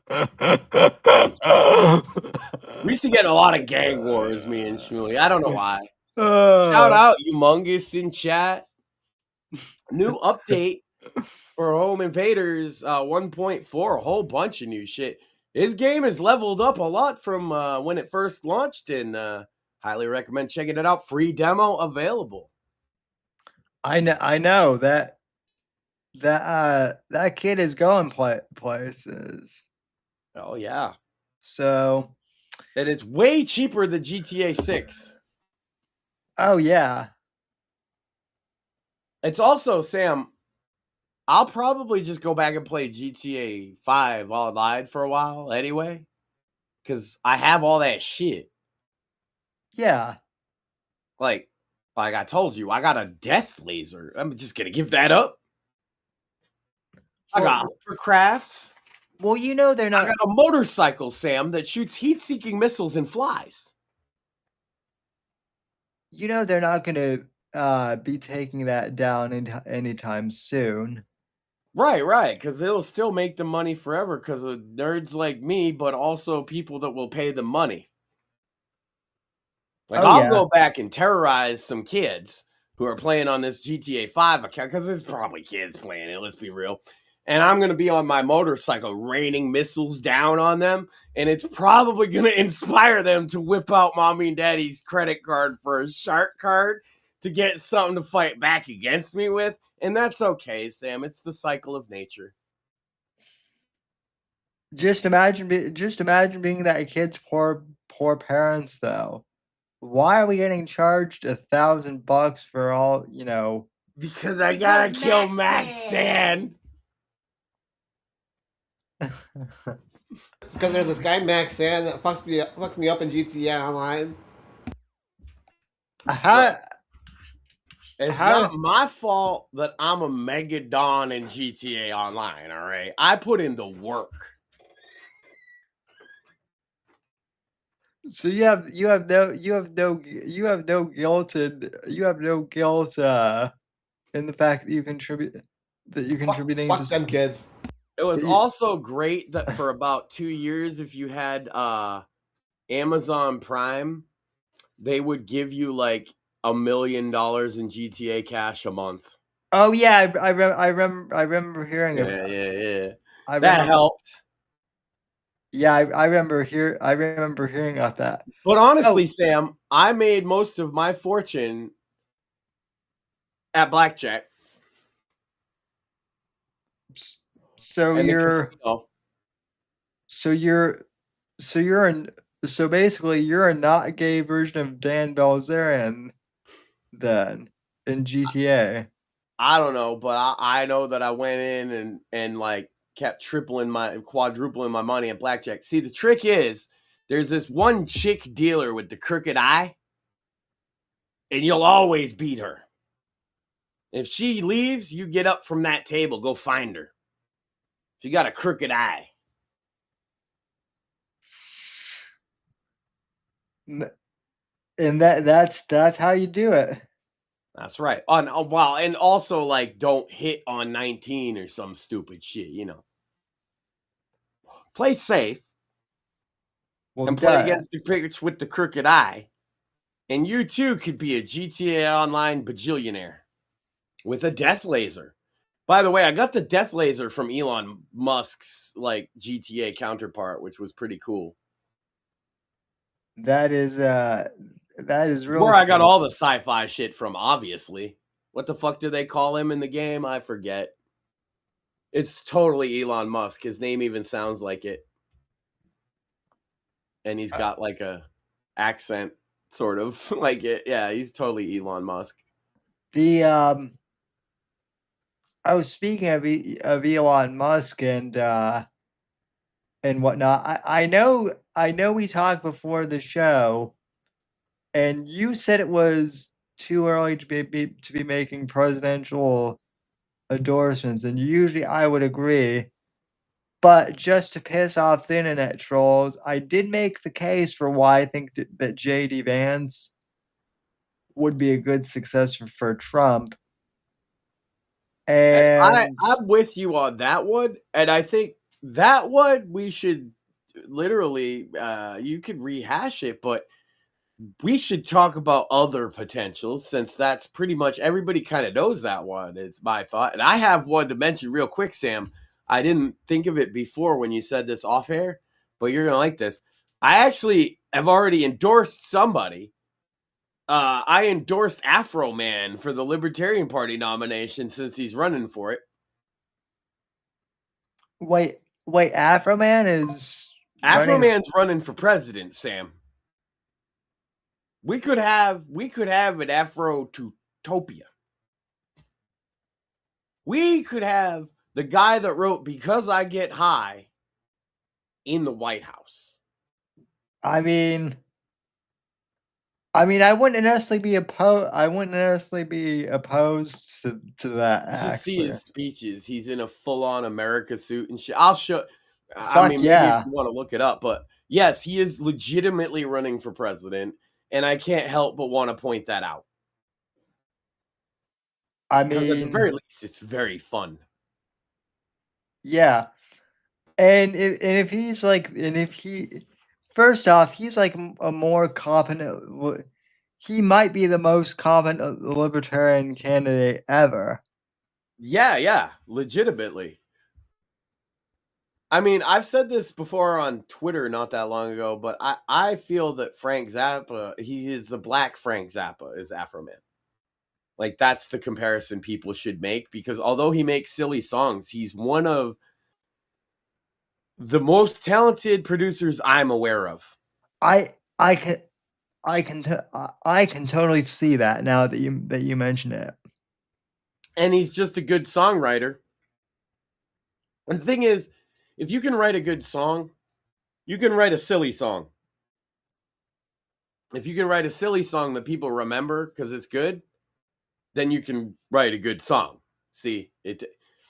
used to get in a lot of gang wars, me and Shmuley. I don't know why. Shout out Humongous in chat. New update for Home Invaders 1.4. A whole bunch of new shit. His game has leveled up a lot from when it first launched, and highly recommend checking it out. Free demo available. I know that kid is going places. Oh yeah. So, and it's way cheaper than GTA 6. Oh yeah. It's also, Sam, I'll probably just go back and play GTA 5 online for a while anyway, because I have all that shit. Yeah. Like I told you, I got a death laser. I'm just going to give that up. I got hovercrafts. Well, you know they're not. I got a motorcycle, Sam, that shoots heat-seeking missiles and flies. You know they're not going to be taking that down anytime soon. Right, because it'll still make them money forever because of nerds like me, but also people that will pay them money. Like, I'll go back and terrorize some kids who are playing on this GTA 5 account, because there's probably kids playing it, let's be real. and I'm going to be on my motorcycle raining missiles down on them, and it's probably going to inspire them to whip out mommy and daddy's credit card for a shark card to get something to fight back against me with, and that's okay, Sam. It's the cycle of nature. Just imagine being that kid's poor parents, though. Why are we getting charged $1,000 for all, you know? Because I gotta kill Max Sand. Because there's this guy Max Sand that fucks me up in GTA Online. It's not my fault that I'm a Mega Don in GTA Online, all right? I put in the work. So you have no guilt in the fact that you're contributing Fuck them kids. It was also great that for about 2 years, if you had Amazon Prime, they would give you like $1 million in GTA cash a month. Oh yeah, I remember hearing of that. Yeah. That helped. Yeah, I remember hearing about that. But honestly, Sam, I made most of my fortune at blackjack. So basically you're a not gay version of Dan Bilzerian then in GTA. I don't know, but I know that I went in and like kept quadrupling my money at blackjack. See, the trick is there's this one chick dealer with the crooked eye, and you'll always beat her. If she leaves, you get up from that table, go find her. She got a crooked eye. And that's how you do it. That's right. And also like don't hit on 19 or some stupid shit, you know. Play safe. And play against the crickets with the crooked eye. And you too could be a GTA Online bajillionaire with a death laser. By the way, I got the death laser from Elon Musk's like GTA counterpart, which was pretty cool. That is really where I got all the sci-fi shit from, obviously. What the fuck do they call him in the game? I forget. It's totally Elon Musk. His name even sounds like it. And he's got like a accent, sort of like it. Yeah, he's totally Elon Musk. I was speaking of Elon Musk and whatnot. I know we talked before the show, and you said it was too early to be making presidential endorsements, and usually I would agree. But just to piss off the internet trolls, I did make the case for why I think that J.D. Vance would be a good successor for Trump. And I'm with you on that one, and I think that one we should literally you could rehash it, but we should talk about other potentials, since that's pretty much everybody kind of knows that one. It's my thought, and I have one to mention real quick, Sam. I didn't think of it before when you said this off air, but you're gonna like this. I actually have already endorsed somebody. I endorsed Afro Man for the Libertarian Party nomination since he's running for it. Wait, Afro Man is Man's running for president, Sam. We could have an Afro-topia. We could have the guy that wrote "Because I Get High" in the White House. I mean, I wouldn't necessarily be opposed. To that. You should see his speeches. He's in a full-on America suit and shit. I'll show. Maybe if you want to look it up, but yes, he is legitimately running for president, and I can't help but want to point that out. Because at the very least, it's very fun. Yeah, first off, he's like a more competent. He might be the most competent libertarian candidate ever. Yeah, legitimately. I mean, I've said this before on Twitter not that long ago, but I feel that Frank Zappa, he is the black Frank Zappa, is Afro Man. Like, that's the comparison people should make, because although he makes silly songs, he's one of the most talented producers I'm aware of. I can I can totally see that now that you mention it. And he's just a good songwriter. And the thing is, if you can write a good song, you can write a silly song. If you can write a silly song that people remember because it's good, then you can write a good song. See, it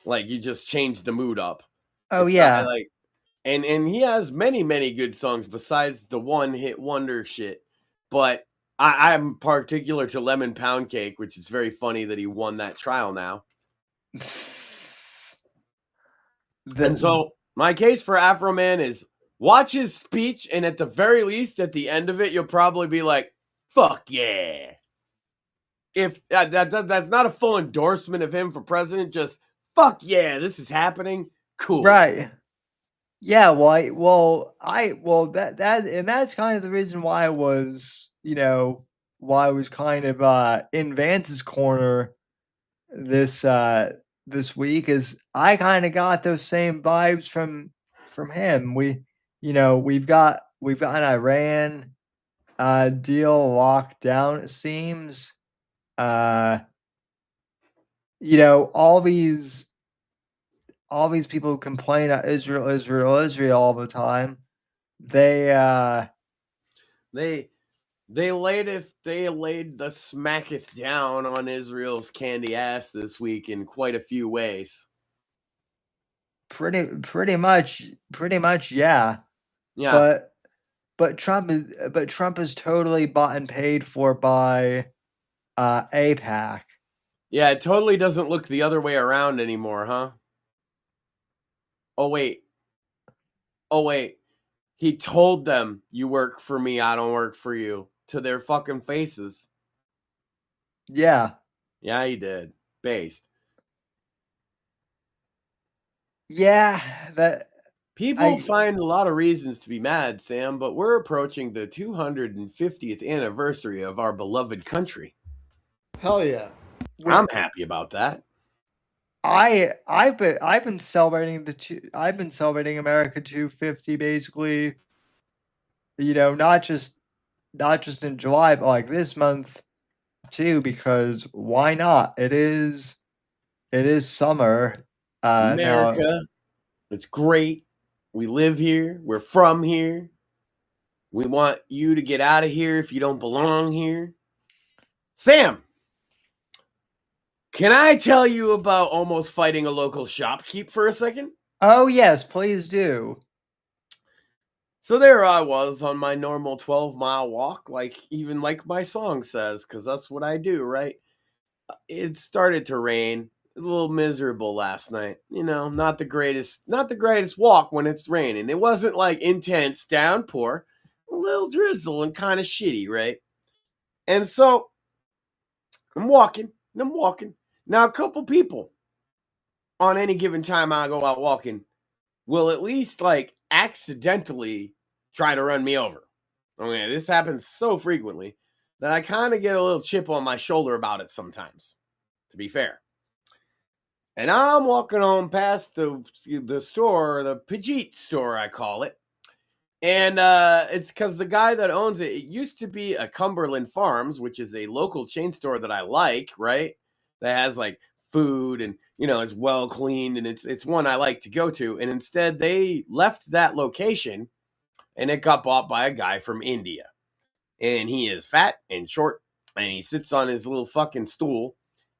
like you just change the mood up. Oh It's yeah. not like, and he has many good songs besides the one hit wonder shit. But I'm particular to Lemon Pound Cake, which is very funny that he won that trial now. And so my case for Afro Man is watch his speech, and at the very least, at the end of it, you'll probably be like, "Fuck yeah!" If that's not a full endorsement of him for president, just "Fuck yeah, this is happening." Cool, right? Yeah. Well, that and that's kind of the reason why I was, why I was kind of in Vance's corner this this week, is I kind of got those same vibes from him. We've got an Iran deal locked down, it seems. All these people who complain about Israel all the time. They They laid the smacketh down on Israel's candy ass this week in quite a few ways. pretty much, yeah. Yeah. But Trump is totally bought and paid for by AIPAC. Yeah, it totally doesn't look the other way around anymore, huh? Oh wait. He told them, "You work for me, I don't work for you," to their fucking faces. Yeah. Yeah, he did. Based. Yeah, People find a lot of reasons to be mad, Sam, but we're approaching the 250th anniversary of our beloved country. Hell yeah. I'm happy about that. I've been celebrating America 250 basically. Not just in July, but like this month too, because why not? It is summer. America, Now, it's great. We live here. We're from here. We want you to get out of here if you don't belong here. Sam, can I tell you about almost fighting a local shopkeep for a second? oh yes, please do. So there I was on my normal 12-mile walk, like my song says, because that's what I do, right? It started to rain. A little miserable last night. Not the greatest walk when it's raining. It wasn't like intense downpour. A little drizzle and kind of shitty, right? And so I'm walking. Now, a couple people on any given time I go out walking will at least like accidentally try to run me over. Okay, this happens so frequently that I kind of get a little chip on my shoulder about it sometimes, to be fair. And I'm walking on past the store, the Pajit store, I call it. And it's because the guy that owns it, it used to be a Cumberland Farms, which is a local chain store that I like, right? That has like food and, it's well cleaned, and it's one I like to go to. And instead they left that location and it got bought by a guy from India. And he is fat and short, and he sits on his little fucking stool,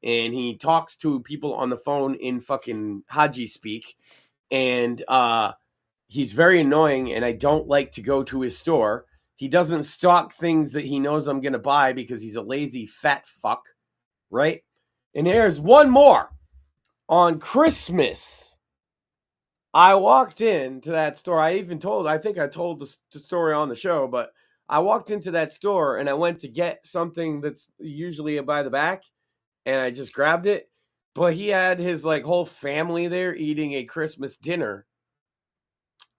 and he talks to people on the phone in fucking Haji speak. And he's very annoying, and I don't like to go to his store. He doesn't stock things that he knows I'm going to buy because he's a lazy fat fuck, right? And there's one more. On Christmas, I walked into that store. I think I told the story on the show, but I walked into that store and I went to get something that's usually by the back, and I just grabbed it. But he had his like whole family there eating a Christmas dinner.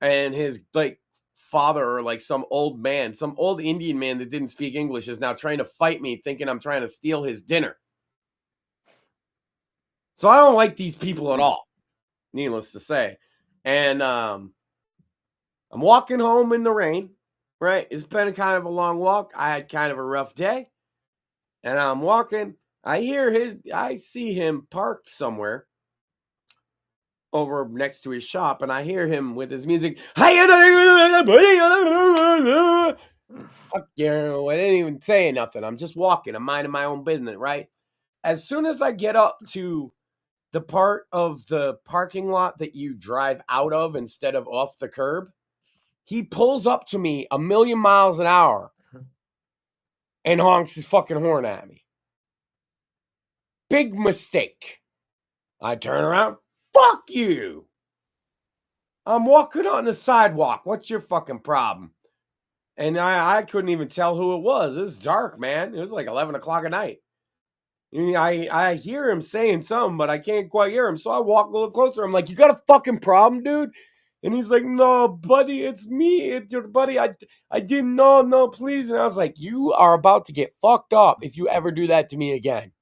and his like father or like some old man, some old Indian man that didn't speak English is now trying to fight me, thinking I'm trying to steal his dinner. So I don't like these people at all, needless to say. And I'm walking home in the rain, right? It's been kind of a long walk. I had kind of a rough day. And I'm walking. I see him parked somewhere over next to his shop, and I hear him with his music. Fuck yeah, I didn't even say nothing. I'm just walking. I'm minding my own business, right? As soon as I get up to the part of the parking lot that you drive out of instead of off the curb, he pulls up to me 1,000,000 miles an hour and honks his fucking horn at me. Big mistake. I turn around. Fuck you. I'm walking on the sidewalk. What's your fucking problem? And I couldn't even tell who it was. It was dark, man. It was like 11 o'clock at night. I hear him saying something, but I can't quite hear him. So I walk a little closer. I'm like, you got a fucking problem, dude? And he's like, no, buddy, it's me. It's your buddy. I didn't know. No, please. And I was like, you are about to get fucked up if you ever do that to me again.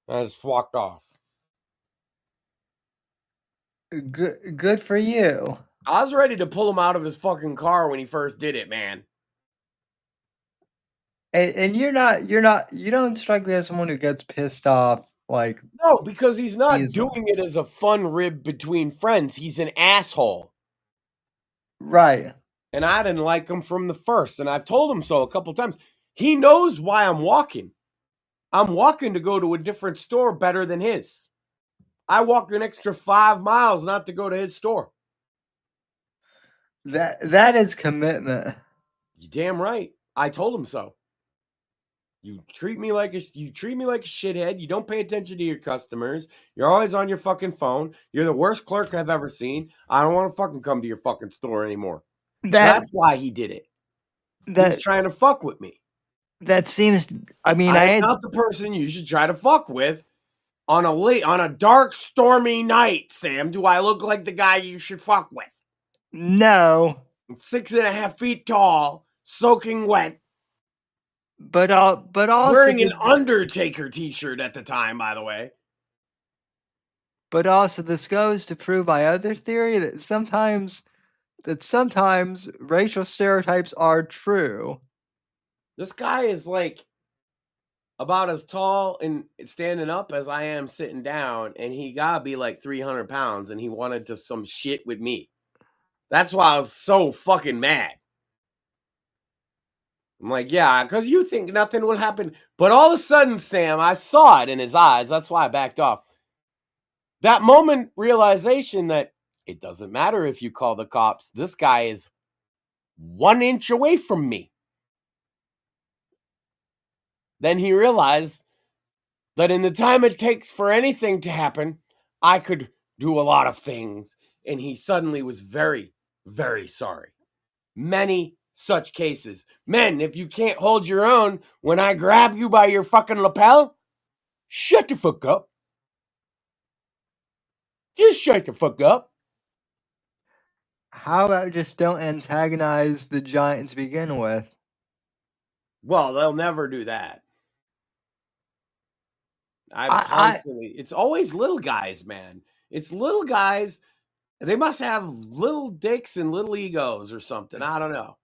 I just walked off. Good for you. I was ready to pull him out of his fucking car when he first did it, man. And you don't strike me as someone who gets pissed off like. No, because he's not doing it as a fun rib between friends. He's an asshole. Right. And I didn't like him from the first, and I've told him so a couple times. He knows why I'm walking. I'm walking to go to a different store better than his. I walk an extra 5 miles not to go to his store. That is commitment. You damn right. I told him so. You treat me like a shithead. You don't pay attention to your customers. You're always on your fucking phone. You're the worst clerk I've ever seen. I don't want to fucking come to your fucking store anymore. That's why he did it. He's trying to fuck with me. That seems. I mean, I'm not the person you should try to fuck with on a dark, stormy night. Sam, do I look like the guy you should fuck with? No. I'm 6.5 feet tall, soaking wet. But also wearing an Undertaker t-shirt at the time, by the way. But also, this goes to prove my other theory that sometimes racial stereotypes are true. This guy is like about as tall and standing up as I am sitting down, and he gotta be like 300 pounds, and he wanted to some shit with me. That's why I was so fucking mad. I'm like, yeah, because you think nothing will happen. But all of a sudden, Sam, I saw it in his eyes. That's why I backed off. That moment realization that it doesn't matter if you call the cops. This guy is 1 inch away from me. Then he realized that in the time it takes for anything to happen, I could do a lot of things. And he suddenly was very, very sorry. Many such cases. Men, if you can't hold your own when I grab you by your fucking lapel, shut the fuck up. Just shut the fuck up. How about just don't antagonize the giant to begin with? Well, they'll never do that. It's always little guys, man. It's little guys. They must have little dicks and little egos or something. I don't know.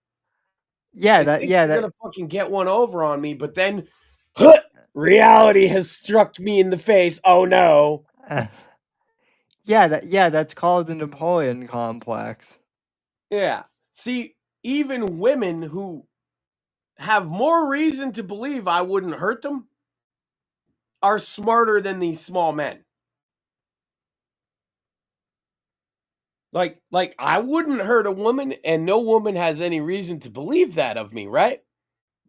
Yeah, they're gonna fucking get one over on me, but then reality has struck me in the face. Oh no. That's called the Napoleon complex. Yeah. See, even women who have more reason to believe I wouldn't hurt them are smarter than these small men. Like I wouldn't hurt a woman, and no woman has any reason to believe that of me, right?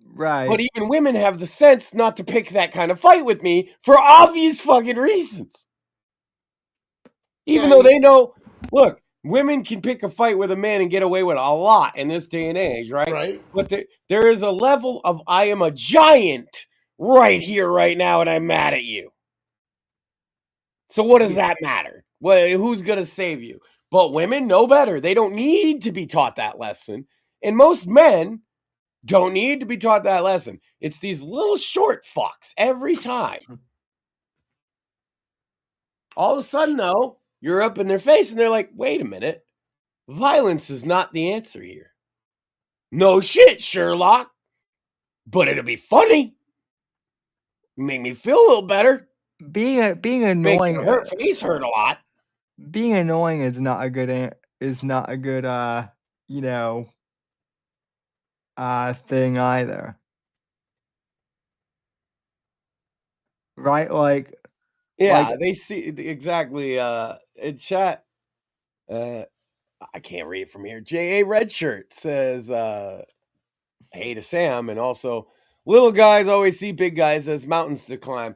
Right. But even women have the sense not to pick that kind of fight with me for obvious fucking reasons. Even though they know, look, women can pick a fight with a man and get away with a lot in this day and age, right? Right. But there is a level of I am a giant right here, right now, and I'm mad at you. So what does that matter? Well, who's going to save you? But women know better. They don't need to be taught that lesson. And most men don't need to be taught that lesson. It's these little short fucks every time. All of a sudden, though, you're up in their face and they're like, wait a minute. Violence is not the answer here. No shit, Sherlock. But it'll be funny. Make me feel a little better. Being annoying. Make your face hurt a lot. Being annoying is not a good thing either. Right? Like, yeah, they see exactly. In chat, I can't read it from here. J.A. Redshirt says, hey to Sam, and also, little guys always see big guys as mountains to climb.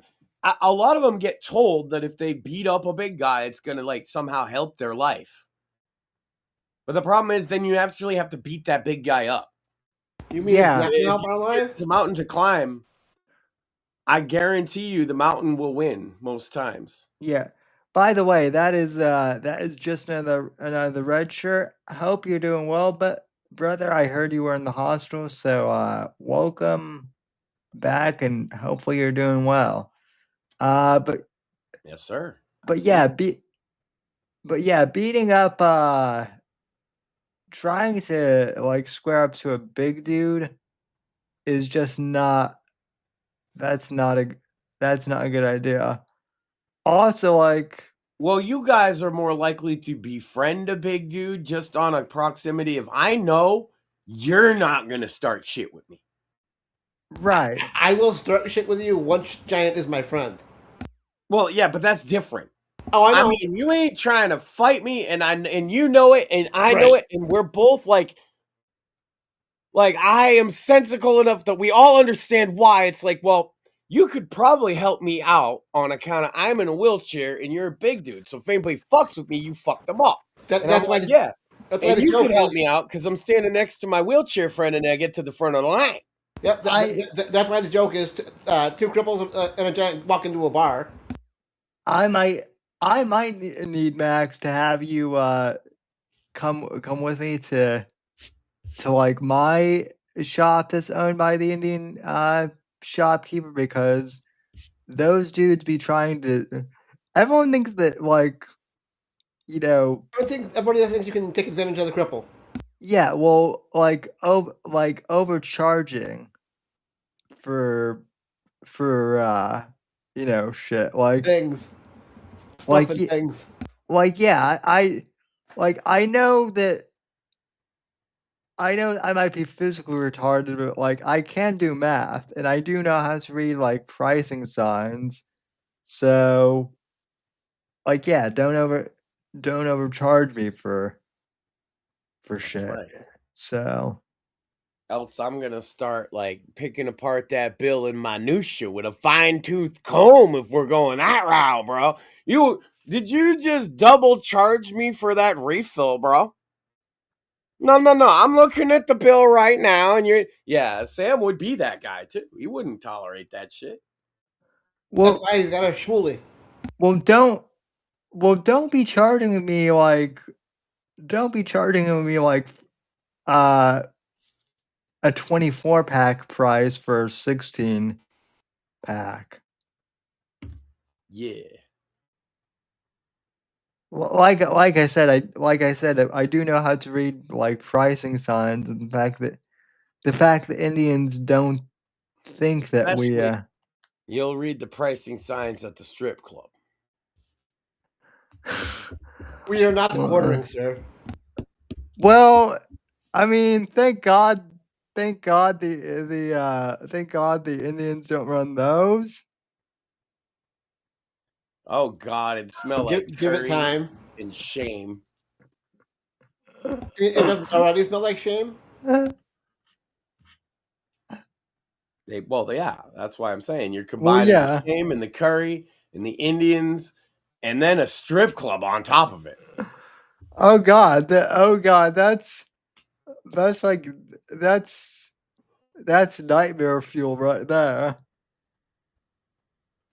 A lot of them get told that if they beat up a big guy, it's going to like somehow help their life. But the problem is then you actually have to beat that big guy up. You mean it's a mountain to climb. I guarantee you the mountain will win most times. Yeah. By the way, that is just another red shirt. I hope you're doing well, but brother, I heard you were in the hospital, so welcome back and hopefully you're doing well. But yes, sir. But absolutely. Beating up trying to like square up to a big dude is just not that's not a good idea. Also, like, well, you guys are more likely to befriend a big dude just on a proximity of I know you're not gonna start shit with me. Right. I will start shit with you once Giant is my friend. Well, yeah, but that's different. Oh, I know. I mean, you ain't trying to fight me, and you know it, and I know it, and we're both like I am sensical enough that we all understand why. It's like, well, you could probably help me out on account of I'm in a wheelchair and you're a big dude. So if anybody fucks with me, you fuck them up. That's why. Yeah. That's why you could help me out because I'm standing next to my wheelchair friend and I get to the front of the line. Yep. That's why the joke is two cripples and a giant walk into a bar. I might need Max to have you come with me to like my shop that's owned by the Indian shopkeeper, because those dudes be trying to. Everyone thinks that, like, you know. Everybody thinks you can take advantage of the cripple. Yeah, well, like overcharging for shit like things. Like things. Like, yeah, I know that. I know I might be physically retarded, but like I can do math and I do know how to read like pricing signs. So like, yeah, don't overcharge me for shit. Right. So else I'm gonna start like picking apart that bill in minutia with a fine-tooth comb if we're going that route, bro. Did you just double charge me for that refill, bro? No. I'm looking at the bill right now, and Sam would be that guy too. He wouldn't tolerate that shit. Well, that's why he's got a schmoolie. Well, don't be charging me like a 24-pack price for a 16-pack. Yeah. Like I said, I do know how to read like pricing signs, and the fact that Indians don't think that especially, you'll read the pricing signs at the strip club. We are not the quartering, sir. Well, I mean, thank God the Indians don't run those. Oh God, it smells like give it time and shame. It doesn't already smell like shame. That's why I'm saying you're combining the shame and the curry and the Indians, and then a strip club on top of it. Oh God, that's nightmare fuel right there.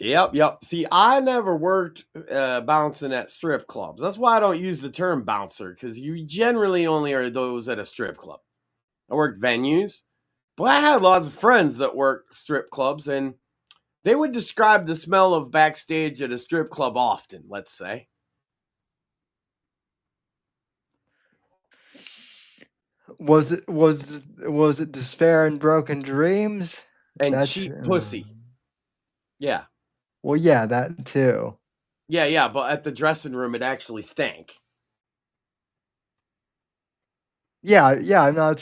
Yep. See, I never worked bouncing at strip clubs. That's why I don't use the term bouncer, because you generally only are those at a strip club. I worked venues, but I had lots of friends that worked strip clubs, and they would describe the smell of backstage at a strip club often, let's say. Was it despair and broken dreams? And cheap pussy. Yeah. Well, yeah, that too. Yeah, but at the dressing room, it actually stank. Yeah, I'm not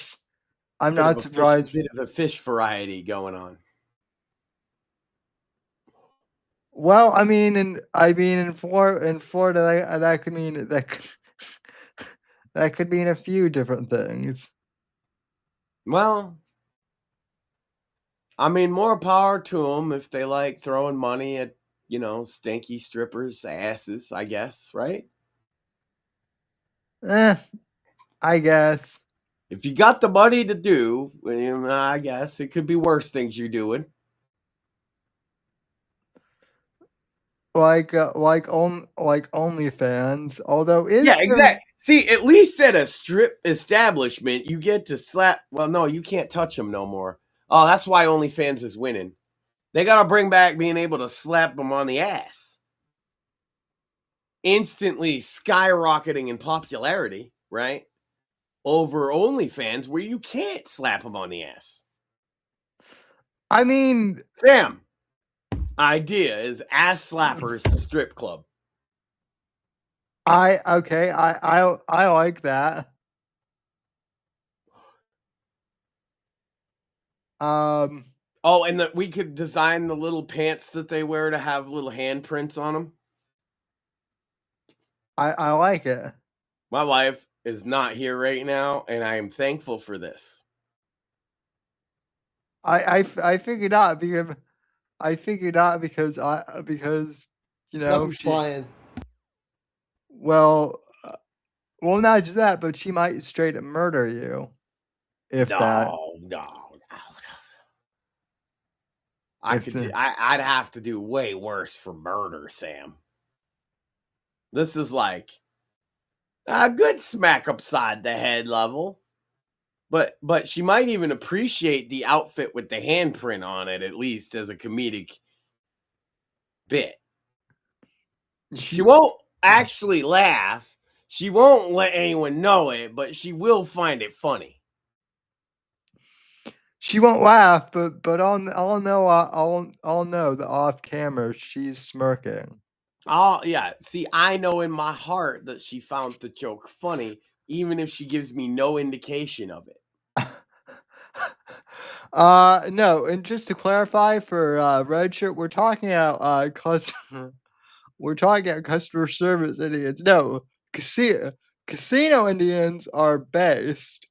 surprised. Bit of a fish variety going on. Well, I mean, in Florida, that could mean that could mean a few different things. Well, I mean, more power to them if they like throwing money at, stinky strippers' asses, I guess, right? I guess. If you got the money to do, I guess it could be worse things you're doing. Like OnlyFans, although Yeah, exactly. See, at least at a strip establishment, you get to slap. Well, no, you can't touch them no more. Oh, that's why OnlyFans is winning. They got to bring back being able to slap them on the ass. Instantly skyrocketing in popularity, right? Over OnlyFans, where you can't slap them on the ass. I mean, Sam, idea is ass slappers to strip club. I like that. Oh, and we could design the little pants that they wear to have little handprints on them. I like it. My wife is not here right now, and I am thankful for this. I figured out because Nothing's she. flying. Well, not just that, but she might straight up murder you. No. I'd have to do way worse for murder, Sam. This is like a good smack upside the head level. But she might even appreciate the outfit with the handprint on it, at least as a comedic bit. She won't actually laugh. She won't let anyone know it, but she will find it funny. She won't laugh, but I'll know that off camera she's smirking. Oh yeah. See, I know in my heart that she found the joke funny, even if she gives me no indication of it. No, and just to clarify for Red Shirt, we're talking about customer service Indians. No, casino Indians are based.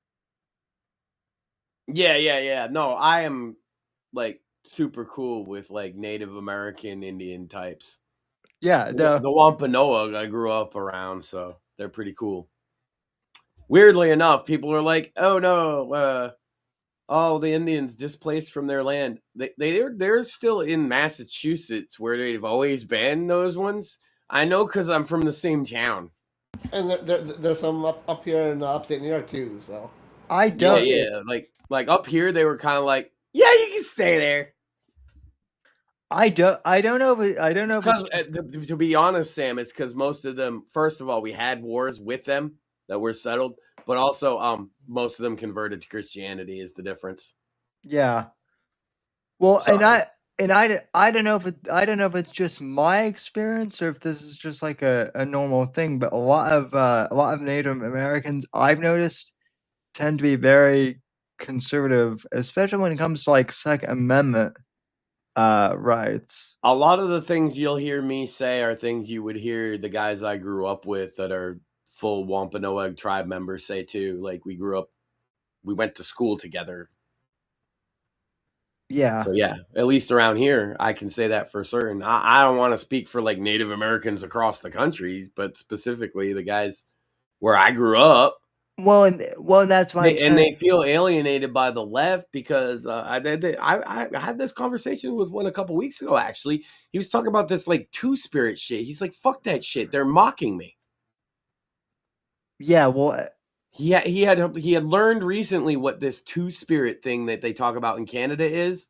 Yeah. No, I am like super cool with like Native American Indian types. Yeah, no. The Wampanoag I grew up around, so they're pretty cool. Weirdly enough, people are like, "Oh no, all the Indians displaced from their land." They're still in Massachusetts, where they've always been those ones. I know because I'm from the same town. And there's some up here in upstate New York too. So I don't. Yeah. Like up here, they were kind of like, "Yeah, you can stay there." I don't know. To be honest, Sam, it's because most of them. First of all, we had wars with them that were settled, but also, most of them converted to Christianity. Is the difference? Yeah. Well, Sorry. I don't know if it's just my experience or if this is just like a normal thing, but a lot of Native Americans I've noticed tend to be very conservative, especially when it comes to like Second Amendment rights. A lot of the things you'll hear me say are things you would hear the guys I grew up with that are full Wampanoag tribe members say too. Like we went to school together. Yeah. So yeah, at least around here, I can say that for certain. I don't want to speak for like Native Americans across the country, but specifically the guys where I grew up, Well, and that's why I'm And they saying. feel alienated by the left because I had this conversation with one a couple weeks ago. Actually, he was talking about this like two spirit shit. He's like, "Fuck that shit. They're mocking me." Yeah, well, He had learned recently what this two spirit thing that they talk about in Canada is,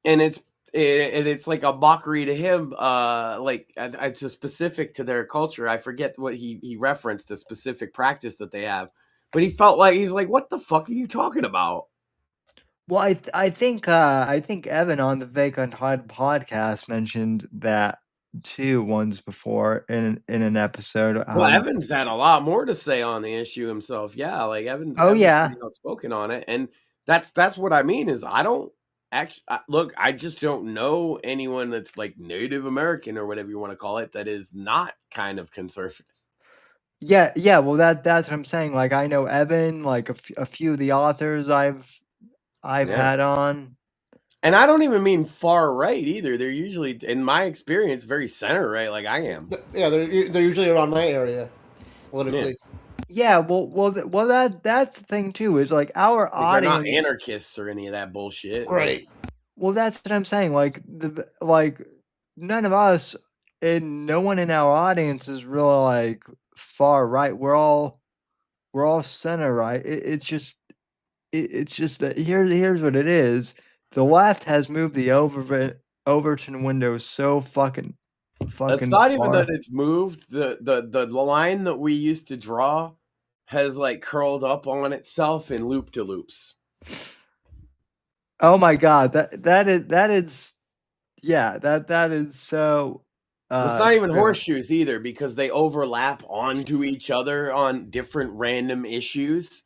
and it's like a mockery to him. Like it's a specific to their culture. I forget what he referenced, a specific practice that they have, but he felt like he's like, "What the fuck are you talking about?" well, I think Evan on the Vacant Hide podcast mentioned that too once before in an episode. Well, Evans had a lot more to say on the issue himself. Yeah, like Oh Evans yeah, pretty outspoken on it, and that's what I mean is I don't actually look. I just don't know anyone that's like Native American or whatever you want to call it that is not kind of conservative. yeah. Well, that's what I'm saying. Like I know Evan, like a few of the authors I've Yeah, had on. and I don't even mean far right either. They're usually, in my experience, very center right, like I am. Yeah, they're usually around my area Yeah, politically. Yeah, well, that's the thing too. Is like our like they're not audience. anarchists or any of that bullshit. Like, Right. Well, that's what I'm saying. Like none of us and no one in our audience is really like far right. We're all center right. It's just that here's what it is. The left has moved the Overton window so it's fucking not even that far. it's moved. The line that we used to draw has like curled up on itself in loop to loops. Oh my god, that is yeah, that is so It's not even true. horseshoes either because they overlap onto each other on different random issues.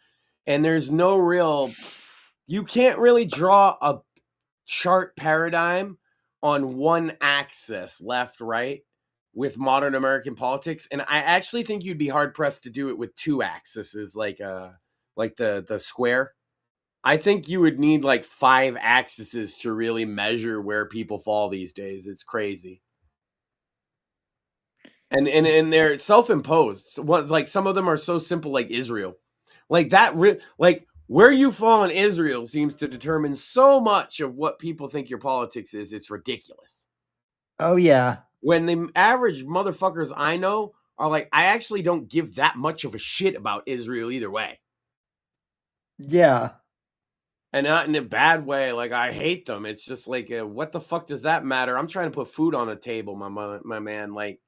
And there's no real, you can't really draw a chart paradigm on one axis, left, right, with modern American politics. And I actually think you'd be hard pressed to do it with two axes, like the square. I think you would need like 5 axes to really measure where people fall these days. It's crazy. And they're self-imposed. What, like some of them are so simple, like Israel, like that. Like where you fall in Israel seems to determine so much of what people think your politics is. It's ridiculous. Oh yeah. When the average motherfuckers I know are like, I actually don't give that much of a shit about Israel either way, Yeah. and not in a bad way. Like I hate them. It's just like, what the fuck does that matter? I'm trying to put food on the table, my man. Like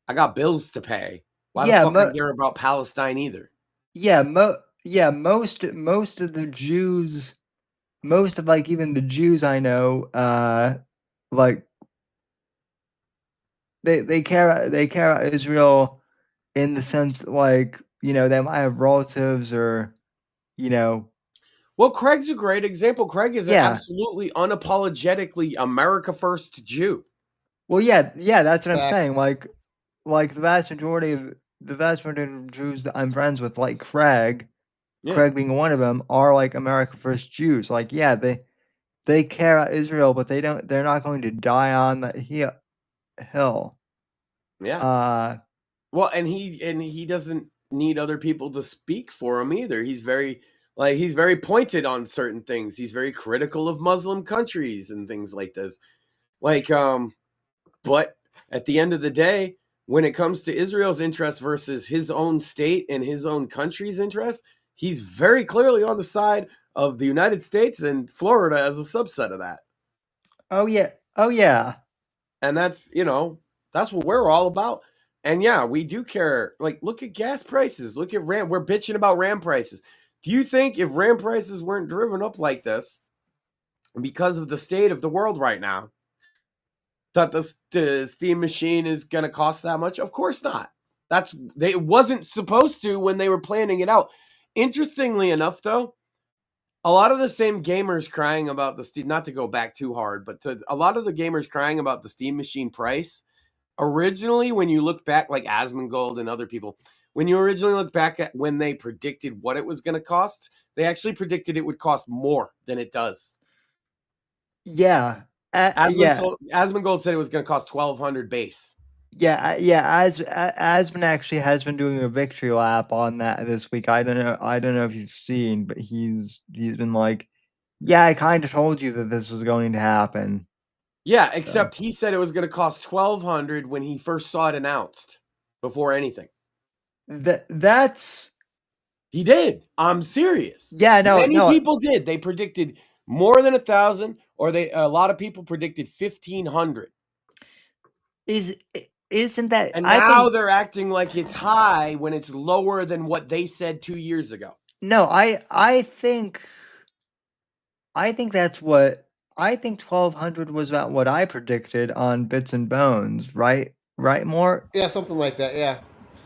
I got bills to pay. Why the Yeah, fuck I care about Palestine either? most of the Jews, most of like even the Jews I know, like they care about Israel in the sense that, like, you know, they might have relatives or, you know, Well, Craig's a great example. Craig is an yeah. absolutely unapologetically America first Jew. Well, yeah, that's what I'm Facts. saying. Like the vast majority of Jews that I'm friends with, like Yeah, Craig being one of them, are like America First Jews. Like, yeah, they care about Israel, but they're not going to die on the hill. yeah. Uh, Well, and he doesn't need other people to speak for him either. He's very pointed on certain things. He's very critical of Muslim countries and things like this. Like but at the end of the day, when it comes to Israel's interest versus his own state and his own country's interest, he's very clearly on the side of the United States and Florida as a subset of that. oh yeah, And that's, that's what we're all about. And yeah, we do care. Like, look at gas prices. Look at RAM. We're bitching about RAM prices. Do you think if RAM prices weren't driven up like this because of the state of the world right now, that the steam machine is going to cost that much? Of course not. It wasn't supposed to when they were planning it out. Interestingly enough, though, a lot of the same gamers crying about the steam, not to go back too hard, but a lot of the gamers crying about the steam machine price, originally, when you look back, like Asmongold and other people, when you originally look back at when they predicted what it was going to cost, they actually predicted it would cost more than it does. yeah, yeah, Asmongold said it was going to cost $1,200 base. Asman actually has been doing a victory lap on that this week. I don't know if you've seen, but he's been like, yeah, I kind of told you that this was going to happen. Yeah, except he said it was going to cost $1,200 when he first saw it announced before anything. That's he did. I'm serious. Yeah, Many people did. They predicted more than 1,000, or a lot of people predicted 1,500. Isn't that? And now they're acting like it's high when it's lower than what they said 2 years ago. No, I think that's what I think 1,200 was about what I predicted on Bits and Bones, right? Right, Mort? Yeah, something like that. Yeah.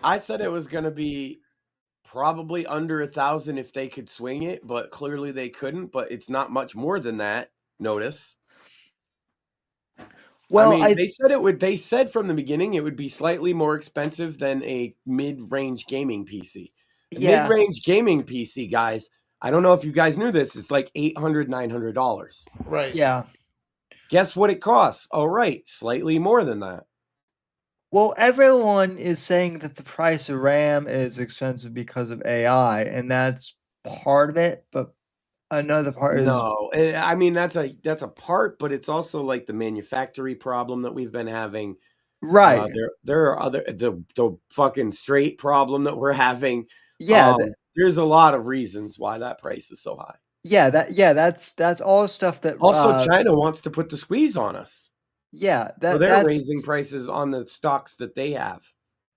I said it was going to be probably under 1,000 if they could swing it, but clearly they couldn't. But it's not much more than that. Notice. Well, I mean, they said it would. They said from the beginning it would be slightly more expensive than a mid-range gaming PC. Mid-range gaming PC, guys. I don't know if you guys knew this. It's like $800, $900. Right. Yeah. Guess what it costs? Oh, right, slightly more than that. Well, everyone is saying that the price of RAM is expensive because of AI, and that's part of it. But another part is no. I mean that's a part, but it's also like the manufacturing problem that we've been having. Right. There are other the fucking straight problem that we're having. Yeah. There's a lot of reasons why that price is so high. Yeah. That's all stuff that. Also, China wants to put the squeeze on us. Yeah. So they're raising prices on the stocks that they have.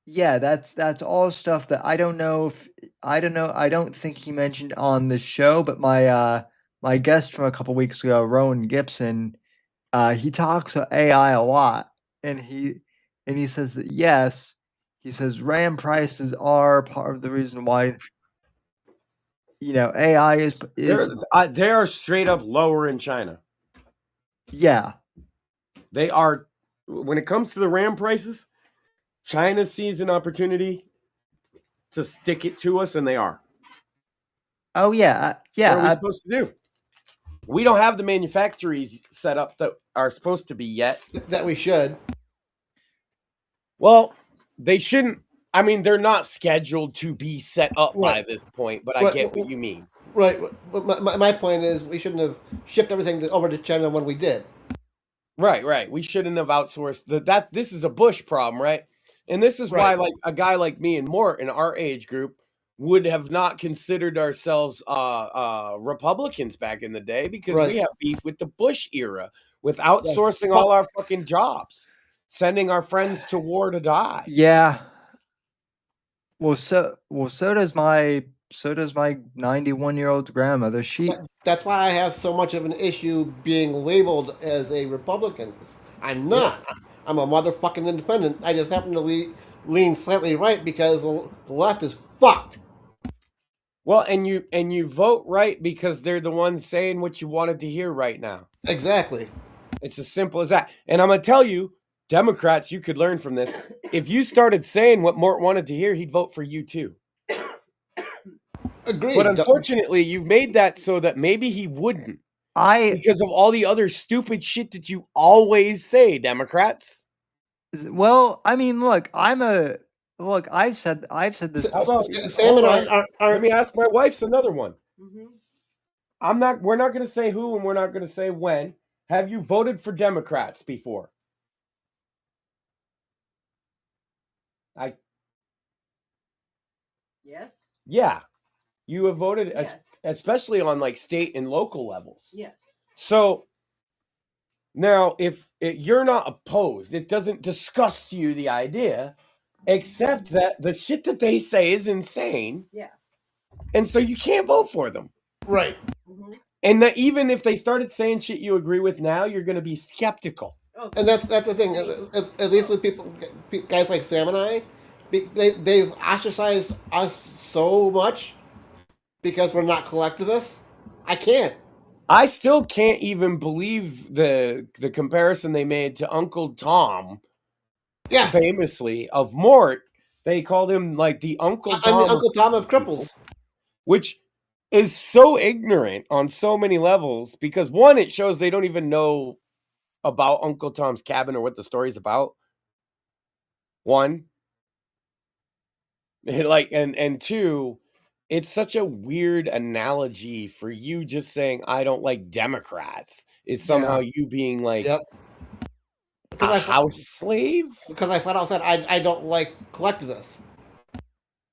Yeah, that's all stuff that I don't know. I don't think he mentioned on the show, but my guest from a couple weeks ago, Rowan Gibson, he talks about AI a lot, and he says that yes, he says RAM prices are part of the reason why AI is they are straight up lower in China. Yeah, they are. When it comes to the RAM prices, China sees an opportunity to stick it to us, and they are. Oh, yeah. Yeah. What are we supposed to do? We don't have the manufactories set up that are supposed to be yet. That we should. Well, they shouldn't. I mean, they're not scheduled to be set up by this point, but I get what you mean. Right. My point is we shouldn't have shipped everything over to China when we did. Right. We shouldn't have outsourced. This is a Bush problem, right? And this is why, like a guy like me and Mort in our age group would have not considered ourselves Republicans back in the day because we have beef with the Bush era with outsourcing all our fucking jobs, sending our friends to war to die. Yeah. Well, so does my 91-year-old grandmother. That's why I have so much of an issue being labeled as a Republican. I'm not. I'm a motherfucking independent. I just happen to lean slightly right because the left is fucked. Well, and you vote right because they're the ones saying what you wanted to hear right now. Exactly. It's as simple as that. And I'm going to tell you, Democrats, you could learn from this. If you started saying what Mort wanted to hear, he'd vote for you too. Agreed. But unfortunately, you've made that so that maybe he wouldn't. Because of all the other stupid shit that you always say, Democrats. Well, I mean, look, I've said this. Sam and I are. Let me ask my wife's another one. Mm-hmm. We're not going to say who, and we're not going to say when. Have you voted for Democrats before? Yes. Yeah. You have voted, especially on like state and local levels. Yes. So now, if you're not opposed, it doesn't disgust you the idea, except that the shit that they say is insane. Yeah. And so you can't vote for them. Right. Mm-hmm. And that even if they started saying shit you agree with now, you're going to be skeptical. Okay. And that's the thing. At least with guys like Sam and I, they've ostracized us so much. Because we're not collectivists? I can't. I still can't even believe the comparison they made to Uncle Tom. Yeah. Famously, of Mort. They called him like the Uncle Tom. I'm the Uncle Tom of cripples. Which is so ignorant on so many levels. Because one, it shows they don't even know about Uncle Tom's Cabin or what the story's about. One, like, and two, it's such a weird analogy for you just saying I don't like Democrats is somehow you being like Yep. a Because house slave. I flat out said I don't like collectivists.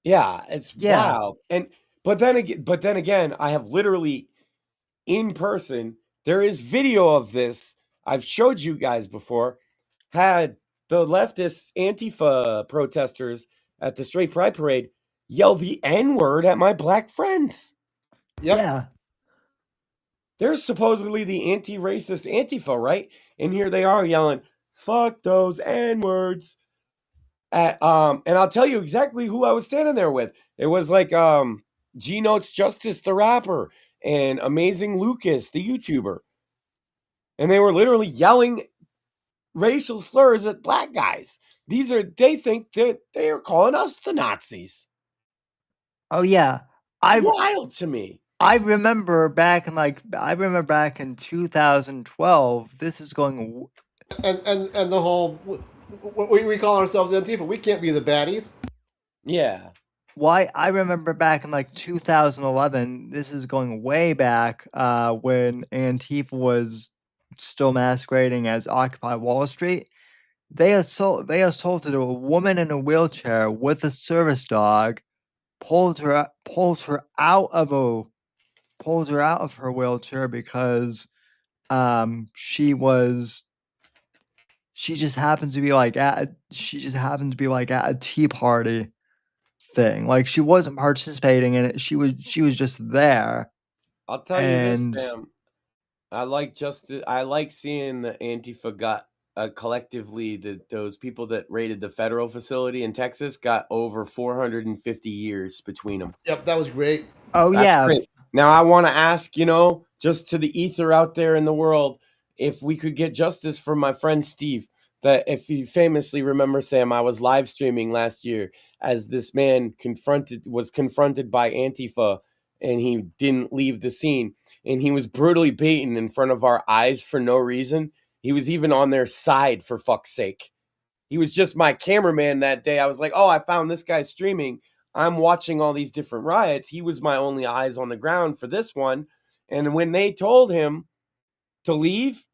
Yeah, it's Yeah. wild. And but then again, I have literally in person. There is video of this. I've showed you guys before. Had the leftist Antifa protesters at the Straight Pride Parade yell the N-word at my black friends. Yep. Yeah. They're supposedly the anti-racist Antifa, right? And here they are yelling, "Fuck those N-words." And I'll tell you exactly who I was standing there with. It was like G Notes Justice, the rapper, and Amazing Lucas, the YouTuber. And they were literally yelling racial slurs at black guys. They think that they are calling us the Nazis. Oh yeah. Wild to me. I remember back in 2012. This is going. And the whole we call ourselves Antifa. We can't be the baddies. Yeah. Why I remember back in like 2011. This is going way back when Antifa was still masquerading as Occupy Wall Street. They assaulted a woman in a wheelchair with a service dog, pulled her out of her wheelchair because she just happened to be like at a tea party thing. Like she wasn't participating in it. She was just there. I'll tell you this, And Sam. I like seeing the Antifa got collectively those people that raided the federal facility in Texas got over 450 years between them. Yep, that was great. oh That's yeah, great. Now I want to ask, just to the ether out there in the world, if we could get justice for my friend Steve. That if you famously remember, Sam, I was live streaming last year as this man was confronted by Antifa, and he didn't leave the scene, and he was brutally beaten in front of our eyes for no reason. He was even on their side, for fuck's sake. He was just my cameraman that day. I was like, oh, I found this guy streaming. I'm watching all these different riots. He was my only eyes on the ground for this one. And when they told him to leave,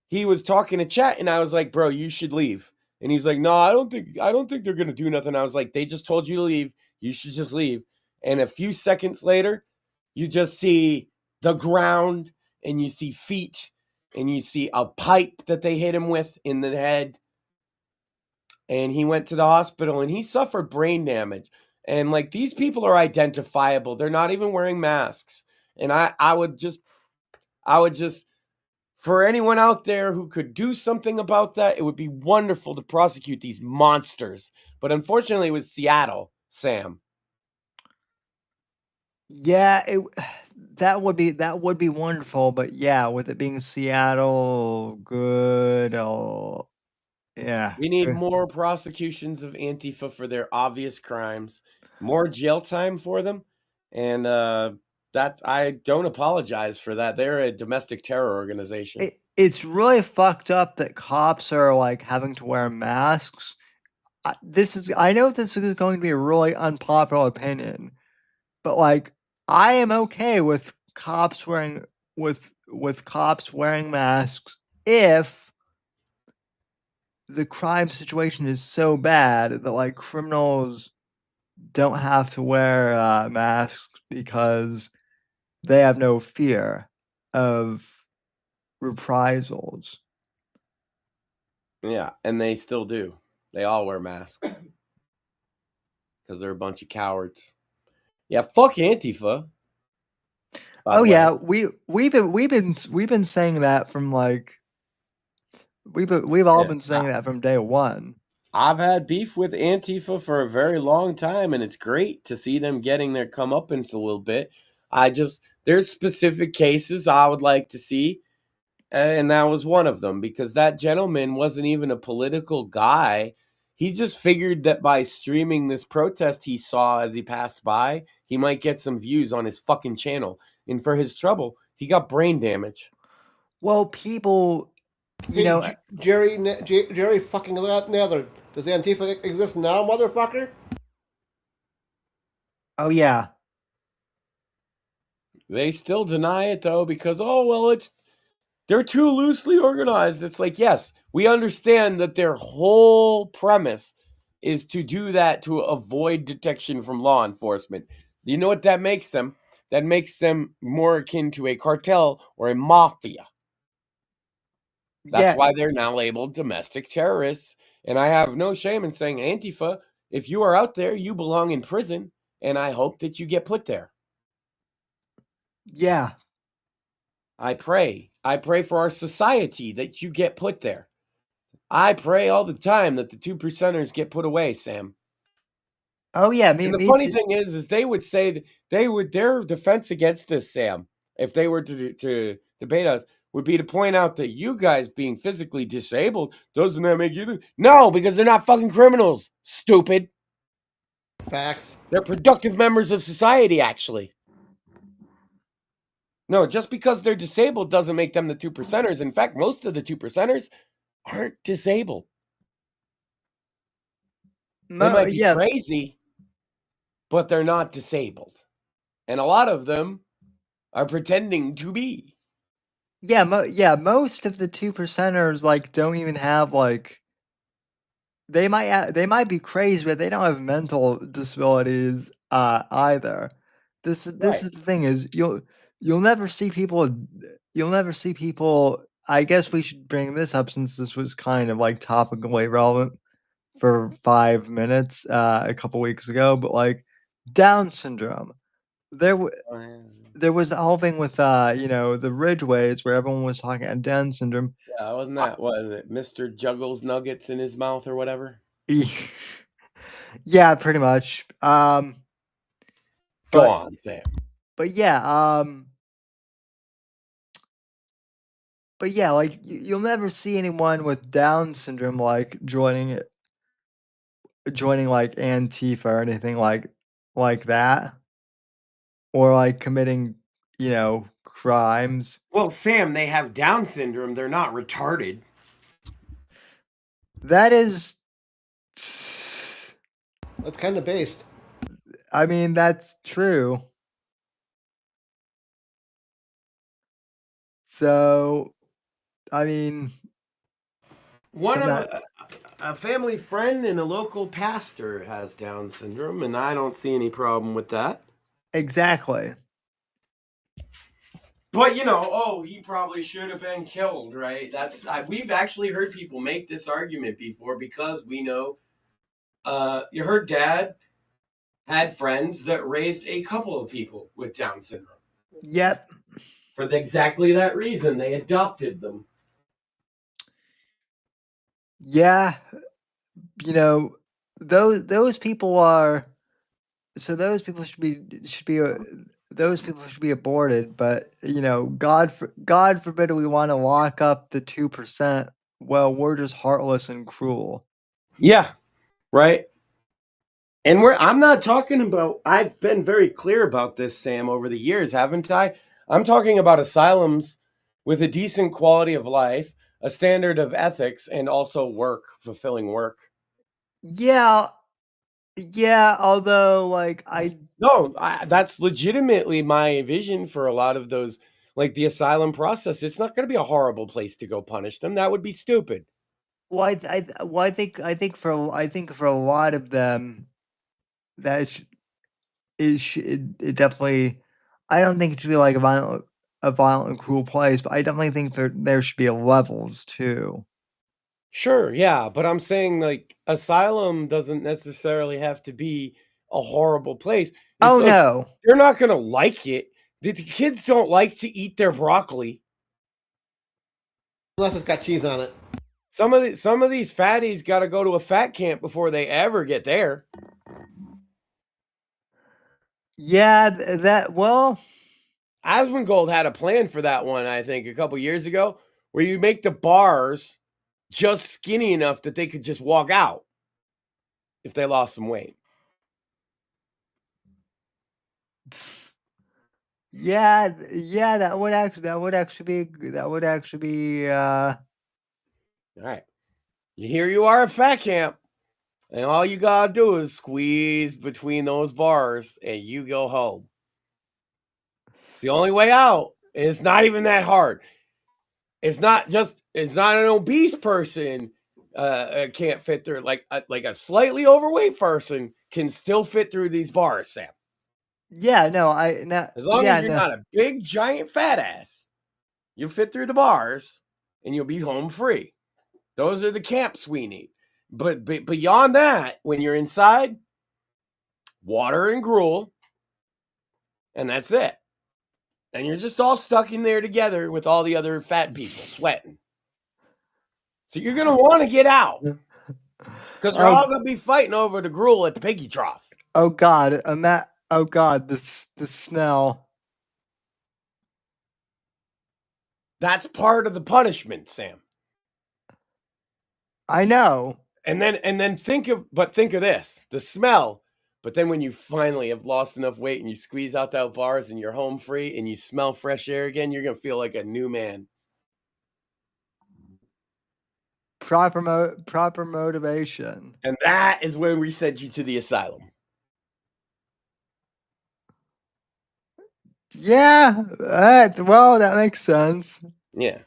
he was talking to chat, and I was like, bro, you should leave. And he's like, no, I don't think they're gonna do nothing. I was like, they just told you to leave. You should just leave. And a few seconds later, you just see the ground, and you see feet, and you see a pipe that they hit him with in the head. And he went to the hospital, and he suffered brain damage. And like, these people are identifiable. They're not even wearing masks. And I would just, for anyone out there who could do something about that, it would be wonderful to prosecute these monsters. But unfortunately, it was Seattle, Sam. yeah. That would be wonderful. But yeah, with it being Seattle, good. Oh, yeah. We need more prosecutions of Antifa for their obvious crimes, more jail time for them, and that I don't apologize for that. They're a domestic terror organization. It's really fucked up that cops are like having to wear masks. I know this is going to be a really unpopular opinion, but like I am okay with cops wearing masks if the crime situation is so bad that like criminals don't have to wear masks because they have no fear of reprisals. Yeah, and they still do. They all wear masks because they're a bunch of cowards. Yeah, fuck Antifa. Oh yeah, we've been saying that from like we've all been saying that from day one. I've had beef with Antifa for a very long time, and it's great to see them getting their comeuppance a little bit. There's specific cases I would like to see, and that was one of them, because that gentleman wasn't even a political guy. He just figured that by streaming this protest he saw as he passed by, he might get some views on his fucking channel. And for his trouble, he got brain damage. Well, people Jerry fucking Nether. Does Antifa exist now, motherfucker? Oh yeah. They still deny it though because they're too loosely organized. It's like, yes, we understand that their whole premise is to do that to avoid detection from law enforcement. You know what that makes them? That makes them more akin to a cartel or a mafia. That's Yeah. why they're now labeled domestic terrorists. And I have no shame in saying, Antifa, if you are out there, you belong in prison, and I hope that you get put there. Yeah. I pray for our society that you get put there. I pray all the time that the 2%ers get put away, Sam. Oh yeah, And the funny thing is they would say that their defense against this, Sam, if they were to debate us, would be to point out that you guys being physically disabled doesn't that make you? No, because they're not fucking criminals. Stupid. Facts. They're productive members of society, actually. No, just because they're disabled doesn't make them the 2%ers. In fact, most of the 2%ers aren't disabled. They might be crazy, but they're not disabled. And a lot of them are pretending to be. Yeah, most of the 2%ers like don't even have like they might be crazy, but they don't have mental disabilities either. This is the thing is you'll never see people I guess we should bring this up since this was kind of like topically relevant for 5 minutes a couple weeks ago, but like Down syndrome. There was the whole thing with the Ridgeways where everyone was talking about Down syndrome. Yeah, wasn't that what is it? Mr. Juggles nuggets in his mouth or whatever? Yeah, pretty much. Go on, Sam. But yeah, like you'll never see anyone with Down syndrome like joining like Antifa or anything like that, or like committing crimes. Well, Sam, they have Down syndrome. They're not retarded. That is, That's kind of based. I mean, that's true. So, I mean, a family friend and a local pastor has Down syndrome, and I don't see any problem with that. Exactly. But he probably should have been killed, right? We've actually heard people make this argument before because we know. You heard Dad had friends that raised a couple of people with Down syndrome. Yep. For exactly that reason, they adopted them. Yeah, those people are. So those people should be aborted. But God forbid we want to lock up the 2%. Well, we're just heartless and cruel. Yeah, right. And I'm not talking about. I've been very clear about this, Sam, over the years, haven't I? I'm talking about asylums with a decent quality of life, a standard of ethics, and also fulfilling work. Yeah. Although, like, that's legitimately my vision for a lot of those, like the asylum process. It's not going to be a horrible place to go punish them. That would be stupid. Well, I think for a lot of them, that it definitely. I don't think it should be like a violent and cruel place, but I definitely think there should be levels too. Sure, yeah, but I'm saying like asylum doesn't necessarily have to be a horrible place. No, they're not going to like it. The kids don't like to eat their broccoli unless it's got cheese on it. Some of these fatties got to go to a fat camp before they ever get there. Yeah, Asmongold had a plan for that one, I think, a couple years ago, where you make the bars just skinny enough that they could just walk out if they lost some weight. Yeah, that would actually be All right. Here you are at Fat Camp, and all you gotta do is squeeze between those bars, and you go home. It's the only way out. And it's not even that hard. It's not an obese person can't fit through. Like a slightly overweight person can still fit through these bars, Sam. Yeah, no, As long as you're not a big giant fat ass, you fit through the bars, and you'll be home free. Those are the camps we need. But beyond that, when you're inside, water and gruel, and that's it. And you're just all stuck in there together with all the other fat people sweating. So you're going to want to get out. Because you're all going to be fighting over the gruel at the piggy trough. Oh, God. Oh, God, the smell. That's part of the punishment, Sam. I know. And then think of this, the smell. But then when you finally have lost enough weight and you squeeze out those bars and you're home free and you smell fresh air again, you're going to feel like a new man. Proper motivation. And that is when we send you to the asylum. Yeah. Well, that makes sense. Yeah.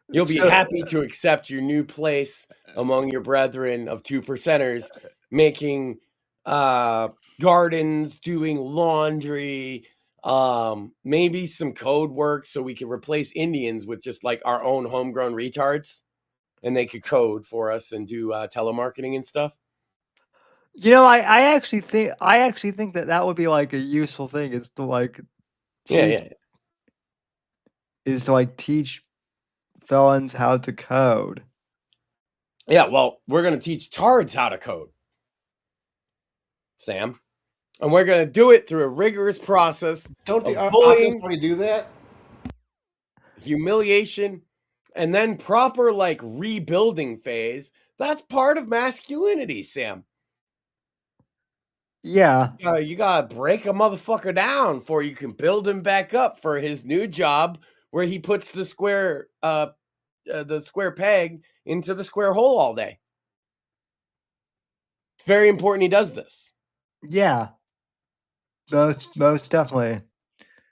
You'll be happy to accept your new place among your brethren of 2%ers, making gardens, doing laundry, maybe some code work so we can replace Indians with just like our own homegrown retards, and they could code for us and do telemarketing and stuff. You know, I actually think that would be like a useful thing, is to like teach felons how to code. Yeah, well, we're going to teach tards how to code, Sam. And we're going to do it through a rigorous process. Don't the bullying, already do that? Humiliation, and then proper like rebuilding phase. That's part of masculinity, Sam. Yeah. You gotta break a motherfucker down before you can build him back up for his new job, where he puts the square peg into the square hole all day. It's very important he does this. Yeah. Most definitely.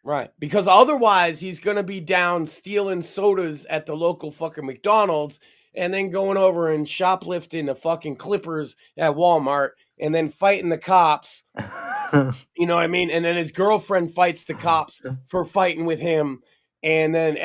Right. Because otherwise he's gonna be down stealing sodas at the local fucking McDonald's and then going over and shoplifting the fucking Clippers at Walmart and then fighting the cops. You know what I mean? And then his girlfriend fights the cops for fighting with him. And then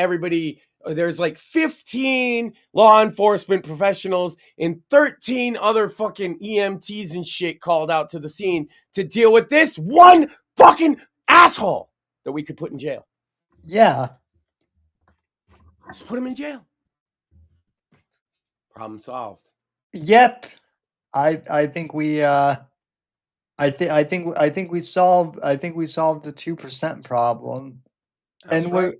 there's like 15 law enforcement professionals and 13 other fucking EMTs and shit called out to the scene to deal with this one fucking asshole that we could put in jail. Yeah. Just put him in jail. Problem solved. Yep. I think we solved the 2% problem. That's and right.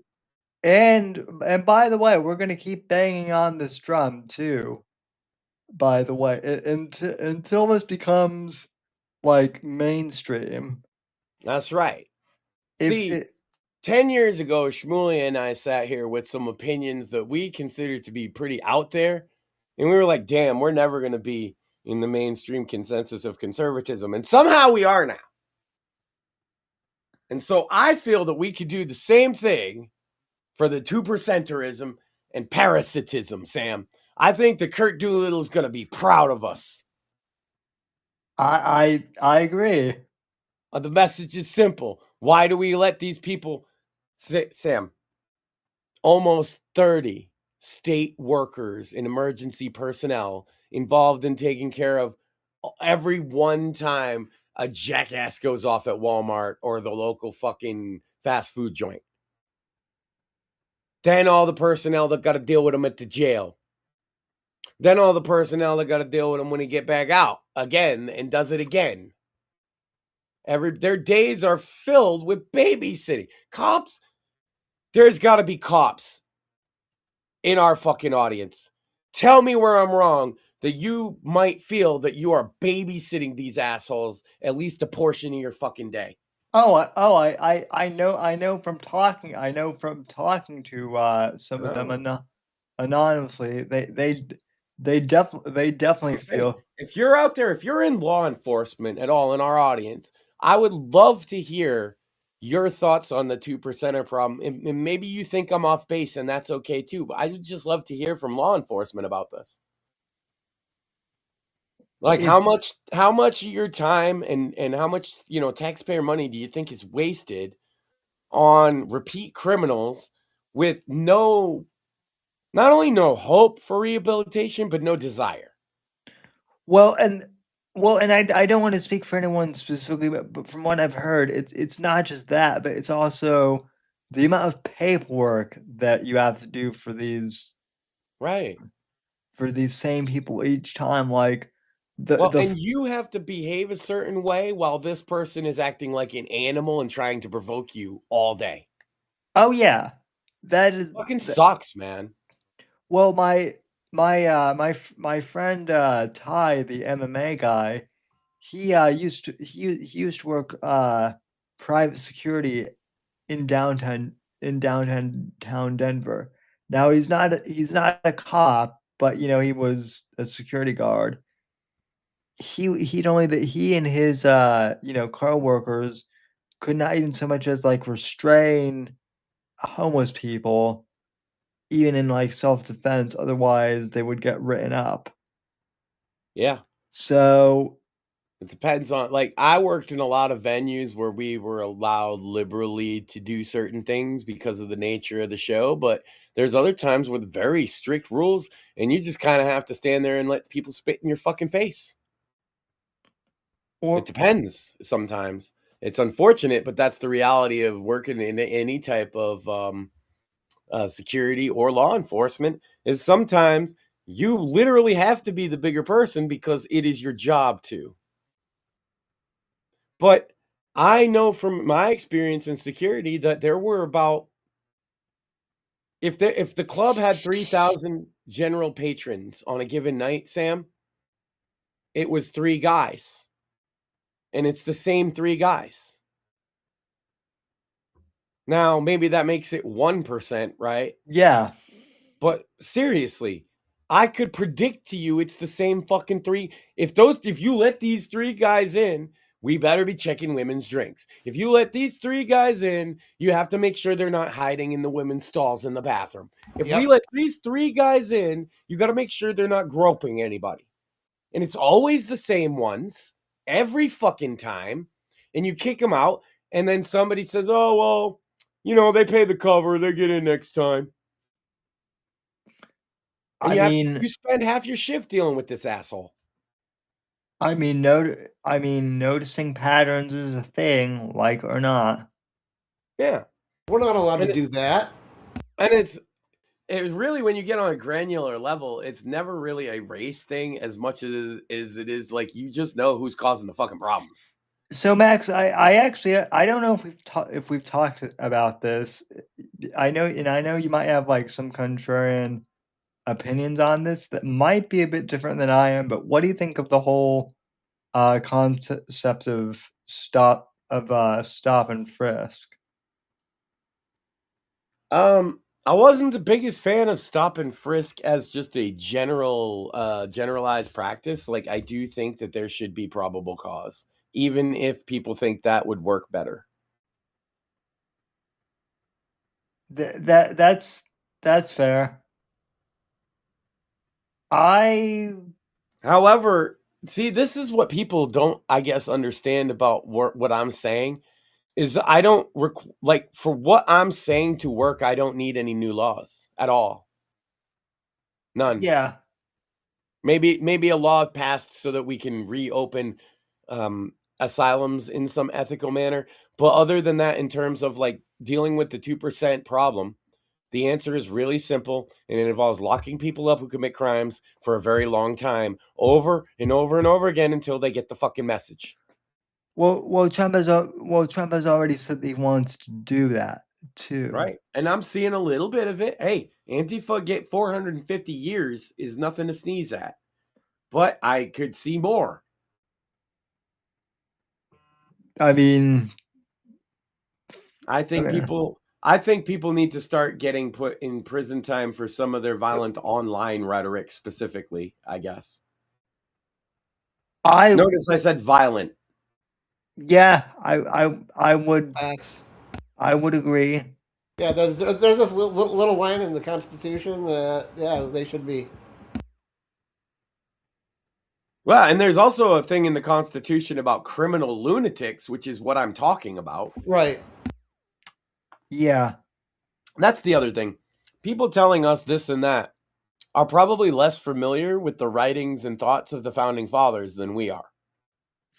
and by the way, we're gonna keep banging on this drum too. By the way, until this becomes like mainstream. That's right. 10 years ago, Shmuley and I sat here with some opinions that we considered to be pretty out there. And we were like, damn, we're never going to be in the mainstream consensus of conservatism. And somehow we are now. And so I feel that we could do the same thing for the 2%erism and parasitism, Sam. I think that Kurt Doolittle is going to be proud of us. I agree. The message is simple. Why do we let these people... Sam, almost 30 state workers and emergency personnel involved in taking care of every one time a jackass goes off at Walmart or the local fucking fast food joint. Then all the personnel that got to deal with him at the jail. Then all the personnel that got to deal with him when he get back out again and does it again. Their days are filled with babysitting. Cops, there's got to be cops in our fucking audience. Tell me where I'm wrong, that you might feel that you are babysitting these assholes at least a portion of your fucking day. I know from talking to some of them enough. anonymously. They definitely feel. If you're out there, if you're in law enforcement at all in our audience, I would love to hear your thoughts on the 2%er problem. And maybe you think I'm off base, and that's okay too. But I would just love to hear from law enforcement about this. Like If, how much of your time and how much, taxpayer money do you think is wasted on repeat criminals with not only no hope for rehabilitation, but no desire? well, and I don't want to speak for anyone specifically, but from what I've heard, it's not just that, but it's also the amount of paperwork that you have to do for these Right. same people each time. Like Well, the and you have to behave a certain way while this person is acting like an animal and trying to provoke you all day. oh yeah, that is Fucking that, sucks, man. well my friend Ty, the MMA guy, he used to work private security in downtown Denver. Now he's not a cop, but he was a security guard. He told me that he and his coworkers could not even so much as like restrain homeless people, even in like self-defense, otherwise they would get written up. Yeah. So It depends on, like, I worked in a lot of venues where we were allowed liberally to do certain things because of the nature of the show, but there's other times with very strict rules, and you just kind of have to stand there and let people spit in your fucking face. It or depends sometimes. It's unfortunate, but that's the reality of working in any type of security or law enforcement, is sometimes you literally have to be the bigger person because it is your job to. But I know from my experience in security that there were about, if the club had 3,000 general patrons on a given night, Sam, it was 3 guys. And it's the same 3 guys. Now, maybe that makes it 1%, right? yeah. But seriously, I could predict to you it's the same fucking 3. If you let these 3 guys in, we better be checking women's drinks. If you let these 3 guys in, you have to make sure they're not hiding in the women's stalls in the bathroom. If we Yep. let these 3 guys in, you got to make sure they're not groping anybody. And it's always the same ones every fucking time. And you kick them out, and then somebody says, "Oh, well, they pay the cover, they get in next time." And I mean you spend half your shift dealing with this asshole. noticing patterns is a thing, like or not. Yeah. We're not allowed to And do that. it's really, when you get on a granular level, it's never really a race thing as much as it is like you just know who's causing the fucking problems. So Max, I actually I don't know if we've talked about this. I know you might have like some contrarian opinions on this that might be a bit different than I am, but what do you think of the whole concept of stop and frisk? I wasn't the biggest fan of stop and frisk as just a generalized practice. Like, I do think that there should be probable cause, even if people think that would work better. That's fair. However, see, this is what people don't, I guess, understand about what I'm saying, is I don't like, for what I'm saying to work, I don't need any new laws at all. None. Yeah. Maybe a law passed so that we can reopen asylums in some ethical manner, but other than that, in terms of like dealing with the 2% problem, the answer is really simple, and it involves locking people up who commit crimes for a very long time, over and over and over again, until they get the fucking message. Well, Trump has already said that he wants to do that too. Right. And I'm seeing a little bit of it. Hey, Antifa get 450 years is nothing to sneeze at. But I could see more. I mean, I think okay. I think people need to start getting put in prison time for some of their violent online rhetoric specifically, I guess. Notice I said violent. Yeah, I would Facts. agree. Yeah, there's this little line in the Constitution that they should be. Well, and there's also a thing in the Constitution about criminal lunatics, which is what I'm talking about. Right. Yeah. That's the other thing. People telling us this and that are probably less familiar with the writings and thoughts of the founding fathers than we are.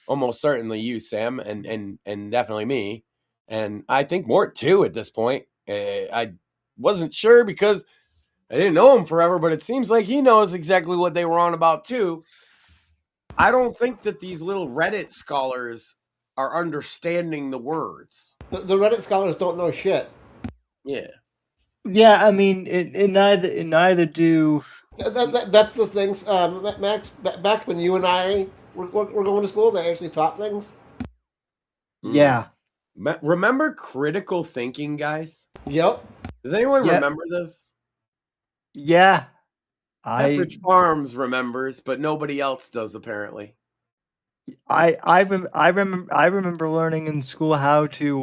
Almost certainly you, Sam, and definitely me. And I think Mort too at this point. I wasn't sure because I didn't know him forever, but it seems like he knows exactly what they were on about too. I don't think that these little Reddit scholars are understanding the words. The Reddit scholars don't know shit. Yeah. Yeah, I mean, it neither do. That's the things, Max. Back when you and I were going to school, they actually taught things. Yeah. Remember critical thinking, guys? Yep. Does anyone remember this? Yeah. Pepperidge Farms remembers, but nobody else does apparently. I remember learning in school how to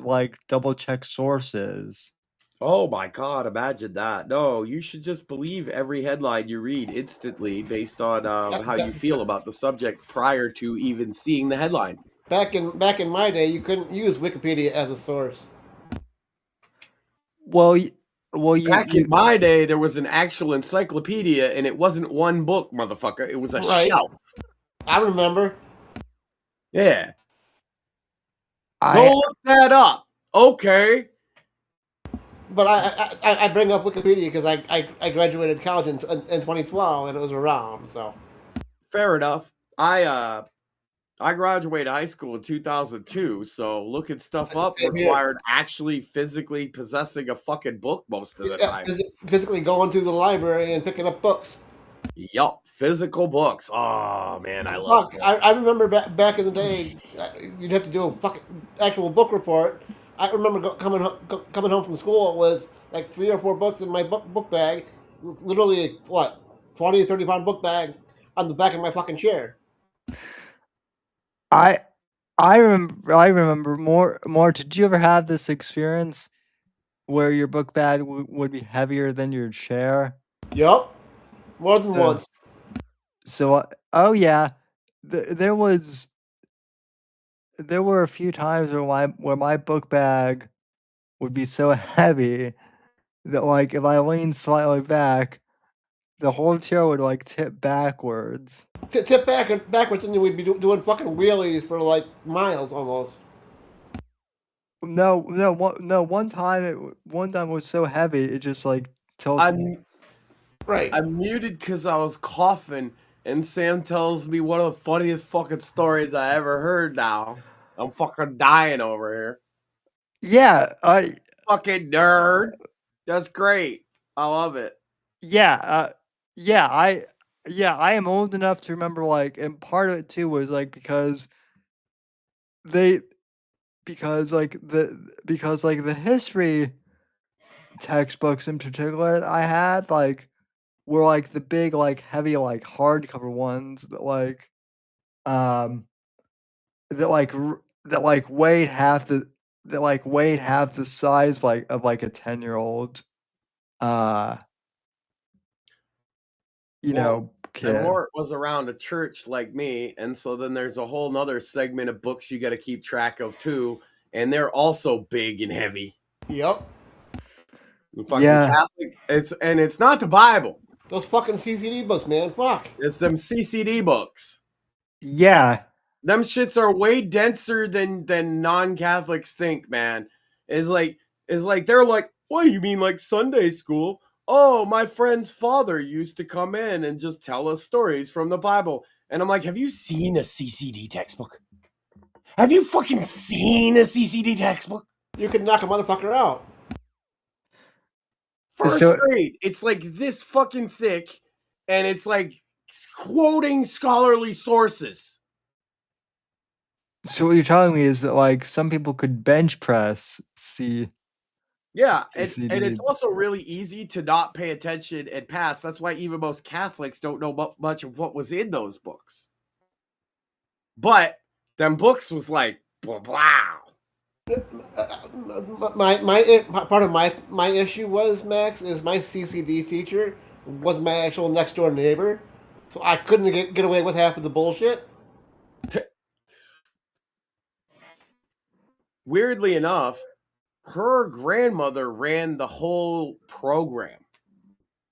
like double check sources. Oh my God, imagine that. No, you should just believe every headline you read instantly based on how you feel about the subject prior to even seeing the headline. Back in my day, you couldn't use Wikipedia as a source. Back in my day, there was an actual encyclopedia, and it wasn't one book, motherfucker. It was a shelf. I remember. Yeah. Go look that up. Okay. But I bring up Wikipedia because I graduated college in 2012 and it was around, so. Fair enough. I graduated high school in 2002, so looking stuff up required actually physically possessing a fucking book most of the time. Physically going to the library and picking up books. Yup, physical books. Oh man, I love books. I remember back in the day, you'd have to do a fucking actual book report. I remember coming home from school with like 3 or 4 books in my book bag, literally 20 or 30 pound book bag on the back of my fucking chair. I remember more. Did you ever have this experience where your book bag would be heavier than your chair? Yup, more than once. So, oh yeah, there were a few times where my book bag would be so heavy that like if I leaned slightly back, the whole chair would like tip backwards. Tip backwards, and we'd be doing fucking wheelies for like miles almost. No. One time it was so heavy it just like tilted. I'm muted because I was coughing, and Sam tells me one of the funniest fucking stories I ever heard. Now I'm fucking dying over here. Yeah, fucking nerd. That's great. I love it. Yeah, I am old enough to remember, like, and part of it too was like because the history textbooks in particular that I had like were like the big like heavy like hardcover ones that weighed half the size of a 10-year-old kid. And Mort was around a church like me, and so then there's a whole nother segment of books you got to keep track of too, and they're also big and heavy. Yep. Catholic. It's not the Bible. Those fucking CCD books, man. Fuck. It's them CCD books. Yeah. Them shits are way denser than non-Catholics think, man. It's like they're like, what do you mean like Sunday school? Oh, my friend's father used to come in and just tell us stories from the Bible. And I'm like, have you seen a CCD textbook? Have you fucking seen a CCD textbook? You could knock a motherfucker out. First grade. It's like this fucking thick, and it's like quoting scholarly sources. So what you're telling me is that like some people could bench press Yeah, Yes, and it's also really easy to not pay attention and pass. That's why even most Catholics don't know much of what was in those books. But them books was like, wow. My part of my issue was, Max, is my CCD teacher was my actual next door neighbor, so I couldn't get away with half of the bullshit. Weirdly enough, her grandmother ran the whole program.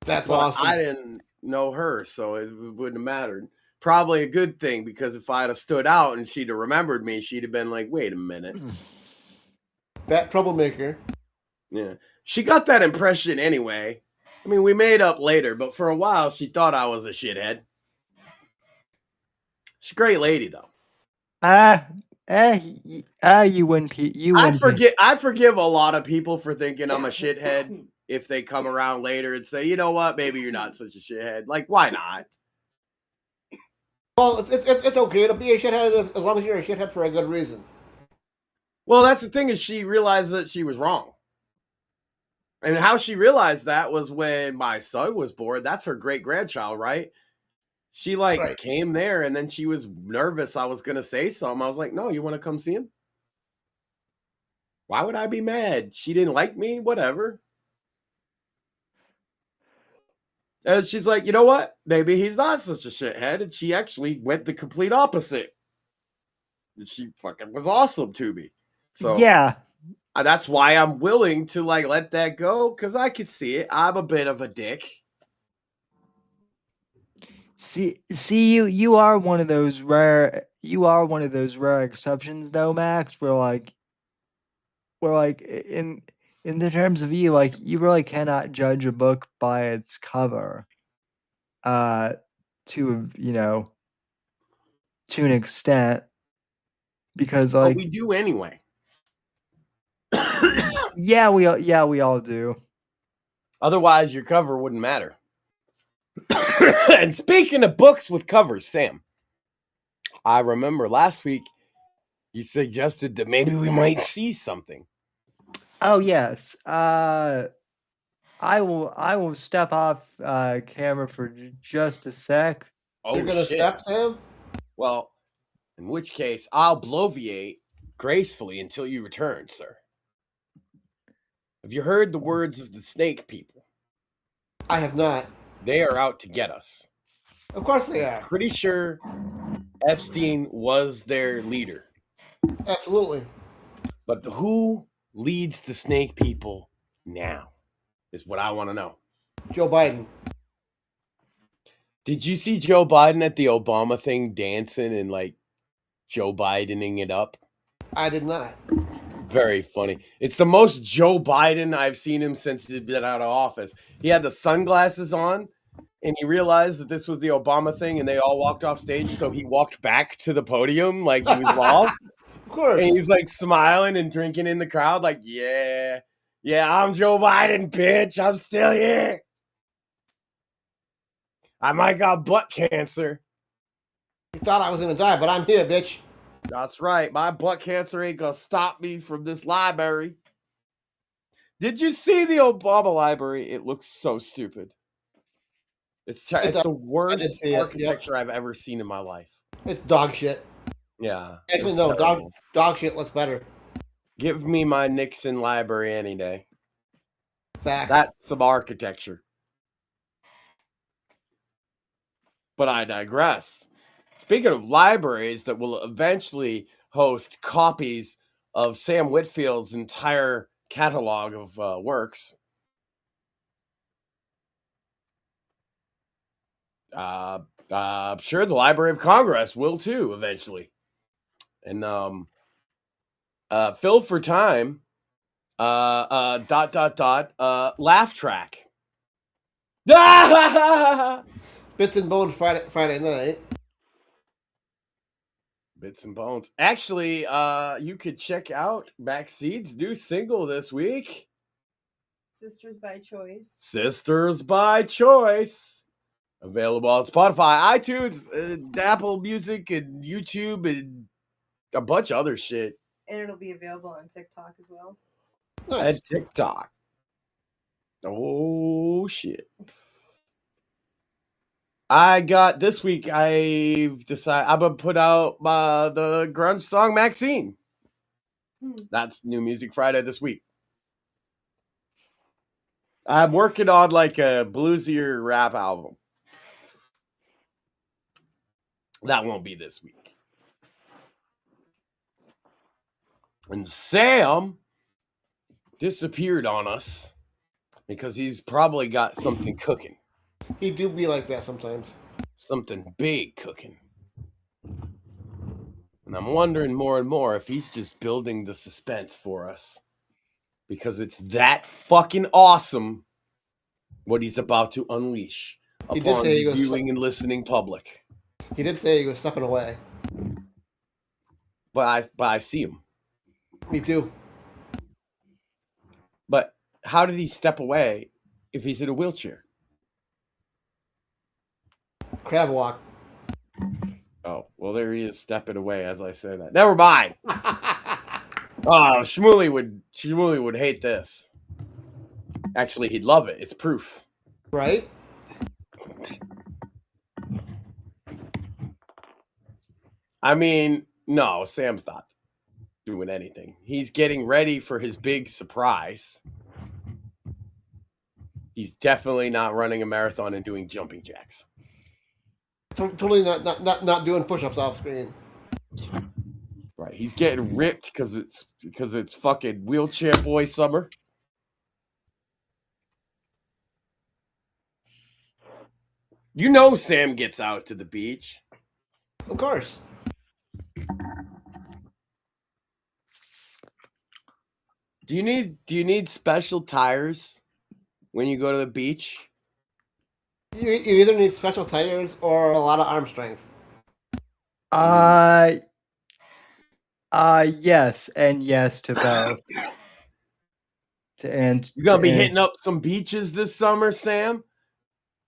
That's but awesome. I didn't know her, so it wouldn't have mattered. Probably a good thing, because if I'd have stood out and she'd have remembered me, she'd have been like, wait a minute. That troublemaker. Yeah. She got that impression anyway. I mean, we made up later, but for a while she thought I was a shithead. She's a great lady, though. You win. I forgive a lot of people for thinking I'm a shithead if they come around later and say, you know what, maybe you're not such a shithead. Like, why not? Well, it's okay to be a shithead as long as you're a shithead for a good reason. Well, that's the thing, is she realized that she was wrong. And how she realized that was when my son was born. That's her great-grandchild, right? She, came there, and then she was nervous I was going to say something. I was like, no, you want to come see him? Why would I be mad? She didn't like me? Whatever. And she's like, you know what? Maybe he's not such a shithead. And she actually went the complete opposite. She fucking was awesome to me. So yeah. That's why I'm willing to let that go, because I can see it. I'm a bit of a dick. See, you are one of those rare exceptions, though, Max. Where in the terms of you, you really cannot judge a book by its cover. To an extent, because but we do anyway. Yeah, we all do. Otherwise, your cover wouldn't matter. And speaking of books with covers, Sam, I remember last week you suggested that maybe we might see something. Oh yes. I will step off camera for just a sec. Oh, you're gonna step, Sam? Well, in which case I'll bloviate gracefully until you return, sir. Have you heard the words of the snake people? I have not. They are out to get us. Of course they are. Pretty sure Epstein was their leader. Absolutely. But who leads the snake people now is what I want to know. Joe Biden. Did you see Joe Biden at the Obama thing dancing and Joe Bidening it up? I did not. Very funny. It's the most Joe Biden I've seen him since he's been out of office. He had the sunglasses on, and he realized that this was the Obama thing, and they all walked off stage, so he walked back to the podium like he was lost. Of course. And he's smiling and drinking in the crowd yeah, I'm Joe Biden, bitch. I'm still here. I might got butt cancer. You thought I was going to die, but I'm here, bitch. That's right. My butt cancer ain't going to stop me from this library. Did you see the Obama library? It looks so stupid. It's the worst architecture I've ever seen in my life. It's dog shit. Yeah. Actually, no, dog shit looks better. Give me my Nixon library any day. Facts. That's some architecture. But I digress. Speaking of libraries that will eventually host copies of Sam Whitfield's entire catalog of works, I'm sure the Library of Congress will too eventually. And Phil for time, laugh track. Bits and Bones Friday night. Bits and Bones. Actually, you could check out Backseat's new single this week. Sisters by Choice. Sisters by Choice. Available on Spotify, iTunes, Apple Music, and YouTube, and a bunch of other shit. And it'll be available on TikTok as well. Nice. And TikTok. Oh shit. I got this week. I've decided I'm gonna put out the grunge song Maxine. That's New Music Friday this week. I'm working on like a bluesier rap album. That won't be this week. And Sam disappeared on us because he's probably got something cooking. He do be like that sometimes. Something big cooking. And I'm wondering more and more if he's just building the suspense for us. Because it's that fucking awesome what he's about to unleash He did upon say he the was viewing and listening public. He did say he was stepping away. But I see him. Me too. But how did he step away if he's in a wheelchair? Crab walk. Oh, well, there he is stepping away as I say that. Never mind. Oh, Shmuley would hate this. Actually, he'd love it. It's proof. Right? I mean, no, Sam's not doing anything. He's getting ready for his big surprise. He's definitely not running a marathon and doing jumping jacks. Totally not doing push-ups off screen. Right. He's getting ripped because it's fucking wheelchair boy summer. You know Sam gets out to the beach. Of course. Do you need special tires when you go to the beach? You either need special tires or a lot of arm strength. Yes, and yes to both. You gonna be hitting up some beaches this summer, Sam?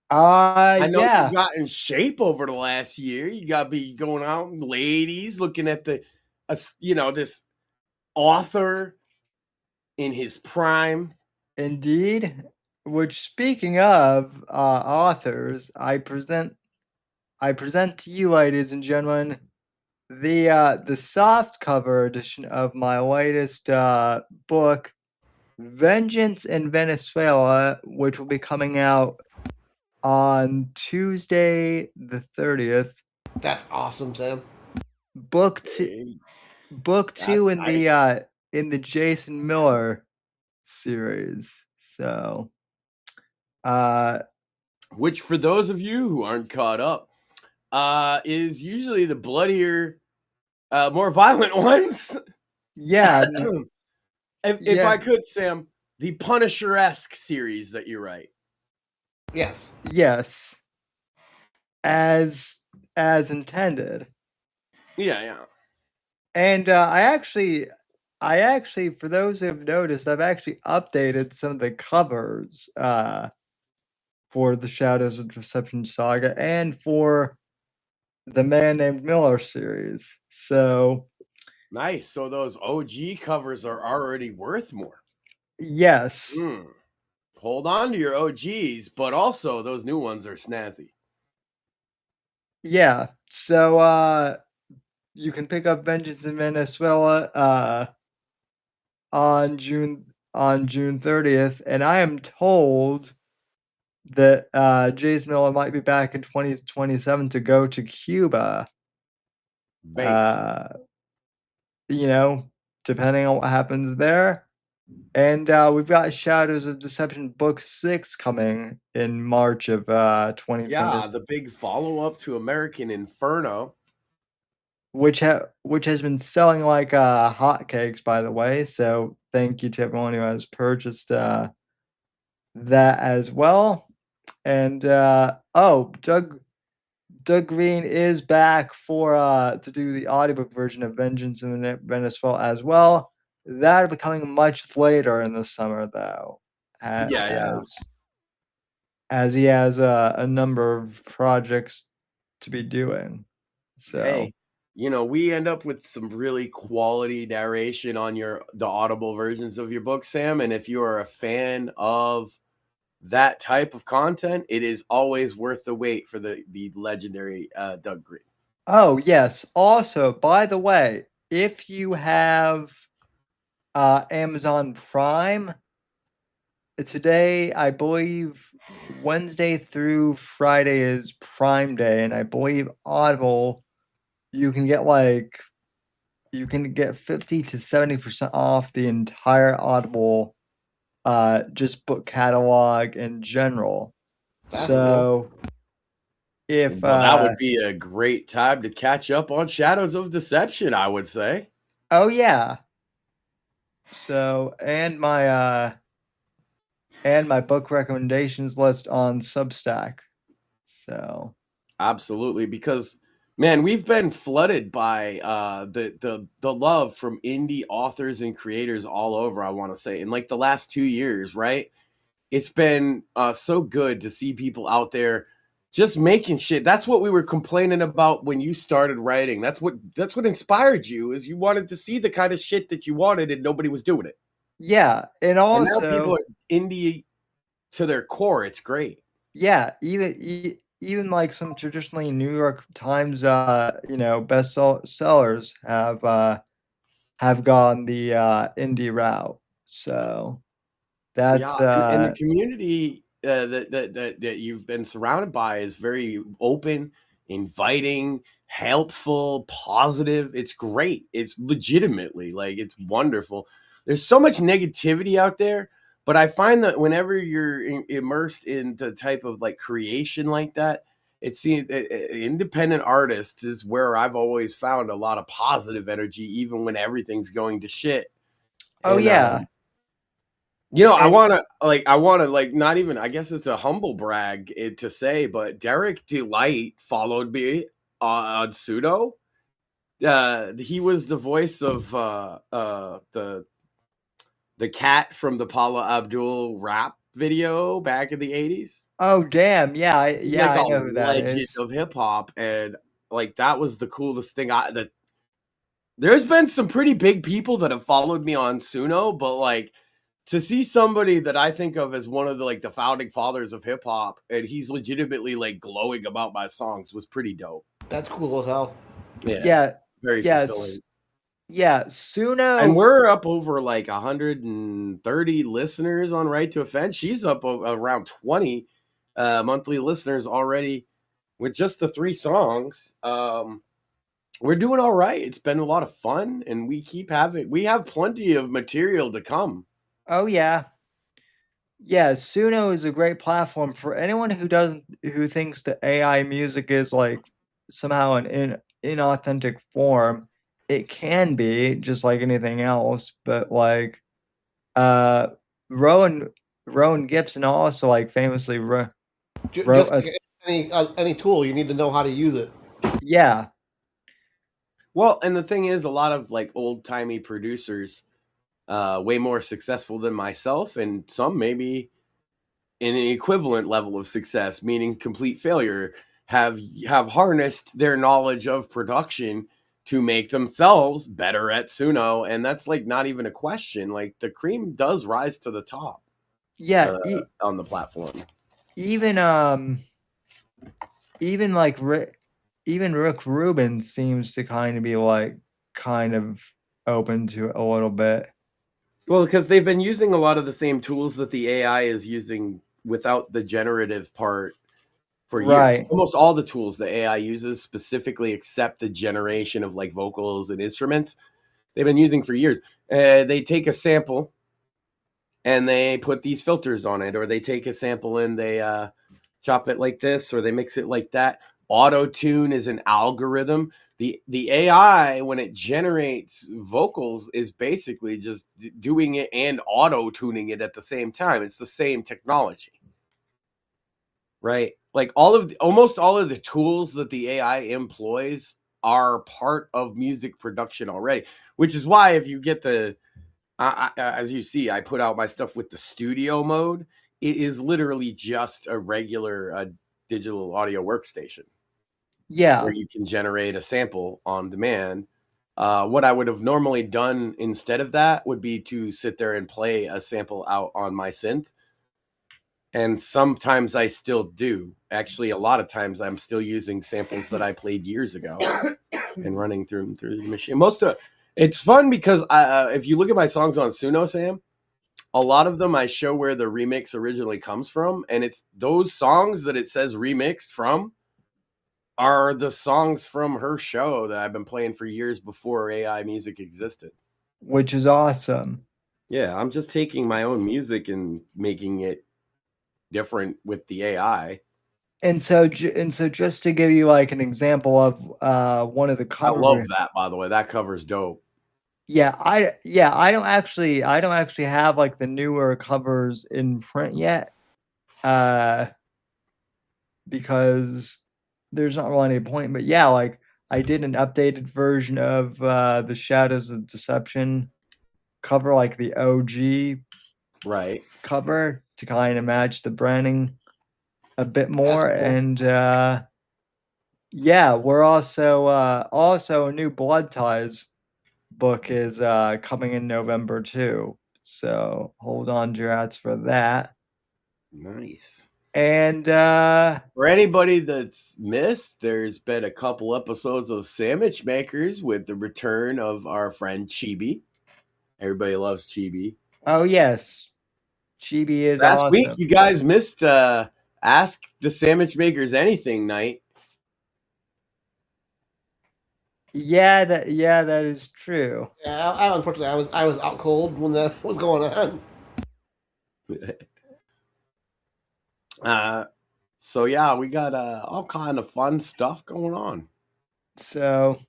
I know yeah. you got in shape over the last year. You gotta be going out, ladies, looking at this author in his prime. Indeed. Which, speaking of authors, I present to you, ladies and gentlemen, the soft cover edition of my latest book, Vengeance in Venezuela, which will be coming out on Tuesday the 30th. That's awesome, Sam. Book two in the Jason Miller series. So, which, for those of you who aren't caught up, is usually the bloodier, more violent ones. Yeah. If I could, Sam, the Punisher-esque series that you write. Yes. Yes. As intended. Yeah. And I actually, for those who have noticed, I've actually updated some of the covers for the Shadows of Deception saga and for the Man Named Miller series. So nice. So those OG covers are already worth more. Yes. Hold on to your OGs, but also those new ones are snazzy. Yeah. So you can pick up Vengeance in Venezuela on June 30th, and I am told that Jason Miller might be back in 2027 to go to Cuba. Based. Depending on what happens there. And we've got Shadows of Deception Book 6 coming in March of 2020. Yeah, the big follow-up to American Inferno. Which has been selling like hotcakes, by the way. So thank you to everyone who has purchased that as well. And Doug Green is back for to do the audiobook version of Vengeance in Venezuela as well. That'll be coming much later in the summer, though. As he has a number of projects to be doing. So hey, we end up with some really quality narration on the Audible versions of your book, Sam. And if you are a fan of that type of content, it is always worth the wait for the legendary Doug Green. Oh, yes. Also, by the way, if you have Amazon Prime, today, I believe Wednesday through Friday is Prime Day, and I believe Audible, you can get 50 to 70% off the entire Audible just book catalog in general. That's So if Well, that would be a great time to catch up on Shadows of Deception, I would say. oh yeah. So and my book recommendations list on Substack. So Absolutely, because man, we've been flooded by the love from indie authors and creators all over, I want to say, in like the last 2 years, right? It's been so good to see people out there just making shit. That's what we were complaining about when you started writing. That's what inspired you, is you wanted to see the kind of shit that you wanted and nobody was doing it. yeah, and And now people also are indie to their core. It's great. yeah, even like some traditionally New York Times best sellers have gone the indie route. So Yeah, that's and the community that you've been surrounded by is very open, inviting, helpful, positive. It's great. It's legitimately like it's wonderful. There's so much negativity out there, but I find that whenever you're immersed in the type of like creation like that, it's the independent artists is where I've always found a lot of positive energy, even when everything's going to shit. oh And yeah. I And want to like not even, I guess it's a humble brag to say, but Derek Delight followed me on Pseudo. He was the voice of the cat from the Paula Abdul rap video back in the 80s. oh damn, yeah, He's like I a know who that legend is. of hip hop, and like that was the coolest thing. There's been some pretty big people that have followed me on Suno, but like to see somebody that I think of as one of the founding fathers of hip hop, and he's legitimately like glowing about my songs, was pretty dope. That's cool as hell. Yeah, Yeah, very fulfilling. yes, yeah. And Suno. we're up over like 130 listeners on Right to Offend. She's up around 20 monthly listeners already with just the 3 songs. We're doing all right. It's been a lot of fun, and we have plenty of material to come. Oh yeah, yeah. Suno is a great platform for anyone who thinks that AI music is like somehow an inauthentic form. It can be just like anything else, but like uh, Rowan Rowan Gibson also like famously wrote Just a like any tool, you need to know how to use it. yeah. Well, and the thing is, a lot of like old timey producers, way more successful than myself, and some maybe in an equivalent level of success, meaning complete failure, have harnessed their knowledge of production to make themselves better at Suno, and that's like not even a question. Like the cream does rise to the top Yeah, on the platform. even even like even Rick Rubin seems to kind of be like kind of open to it a little bit. Well, because they've been using a lot of the same tools that the AI is using without the generative part for years. Right. Almost all the tools the AI uses specifically accept the generation of like vocals and instruments. They've been using for years. They take a sample and they put these filters on it, or they take a sample and they chop it like this, or they mix it like that. Auto tune is an algorithm. The AI, when it generates vocals, is basically just doing it and auto tuning it at the same time. It's the same technology, right? Like almost all of the tools that the AI employs are part of music production already, which is why if you get as you see, I put out my stuff with the studio mode. It is literally just a regular digital audio workstation. Yeah. where you can generate a sample on demand. What I would have normally done instead of that would be to sit there and play a sample out on my synth. And sometimes I still do. Actually, a lot of times I'm still using samples that I played years ago and running through the machine. It's fun because if you look at my songs on Suno, Sam, a lot of them I show where the remix originally comes from, and it's those songs that it says remixed from are the songs from her show that I've been playing for years before AI music existed. Which is awesome. Yeah, I'm just taking my own music and making it different with the AI. And so just to give you like an example of one of the I cover love that, by the way. That cover's dope. I don't actually have like the newer covers in print yet. Because there's not really any point. But yeah, like I did an updated version of the Shadows of Deception cover, like the OG Right. cover, to kind of match the branding a bit more. That's cool. And yeah, we're also a new Blood Ties book is coming in November too. So hold on to your hats for that. Nice. And for anybody that's missed, there's been a couple episodes of Sandwich Makers with the return of our friend Chibi. Everybody loves Chibi. Oh yes, Chibi is Last awesome. week you guys missed Ask the Sandwich Makers Anything night. Yeah, that is true. Yeah, unfortunately, I was out cold when that was going on. So yeah, we got all kind of fun stuff going on. So,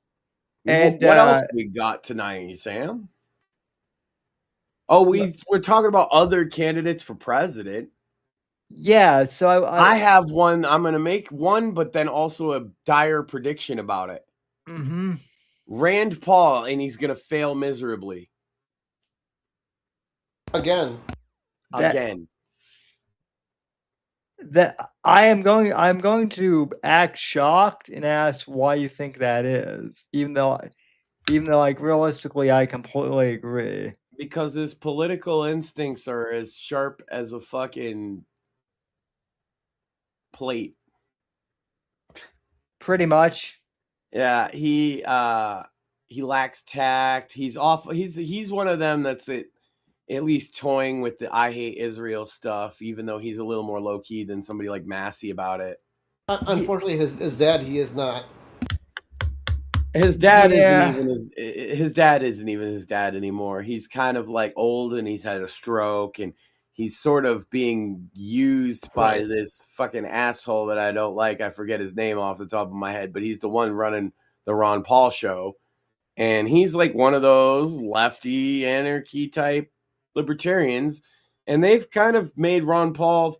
and what else we got tonight, Sam? Oh, we're talking about other candidates for president. Yeah, so I have one. I'm going to make one, but then also a dire prediction about it. Mm-hmm. Rand Paul, and he's going to fail miserably. Again. That I'm going to act shocked and ask why you think that is, even though like realistically I completely agree. Because his political instincts are as sharp as a fucking plate. Pretty much. Yeah, he lacks tact. He's off. He's one of them that's at least toying with the I hate Israel stuff, even though he's a little more low key than somebody like Massey about it. Unfortunately, his dad, he is not. His dad his dad isn't even his dad anymore. He's kind of like old and he's had a stroke and he's sort of being used by this fucking asshole that I don't like. I forget his name off the top of my head, but he's the one running the Ron Paul show. And he's like one of those lefty anarchy type libertarians. And they've kind of made Ron Paul,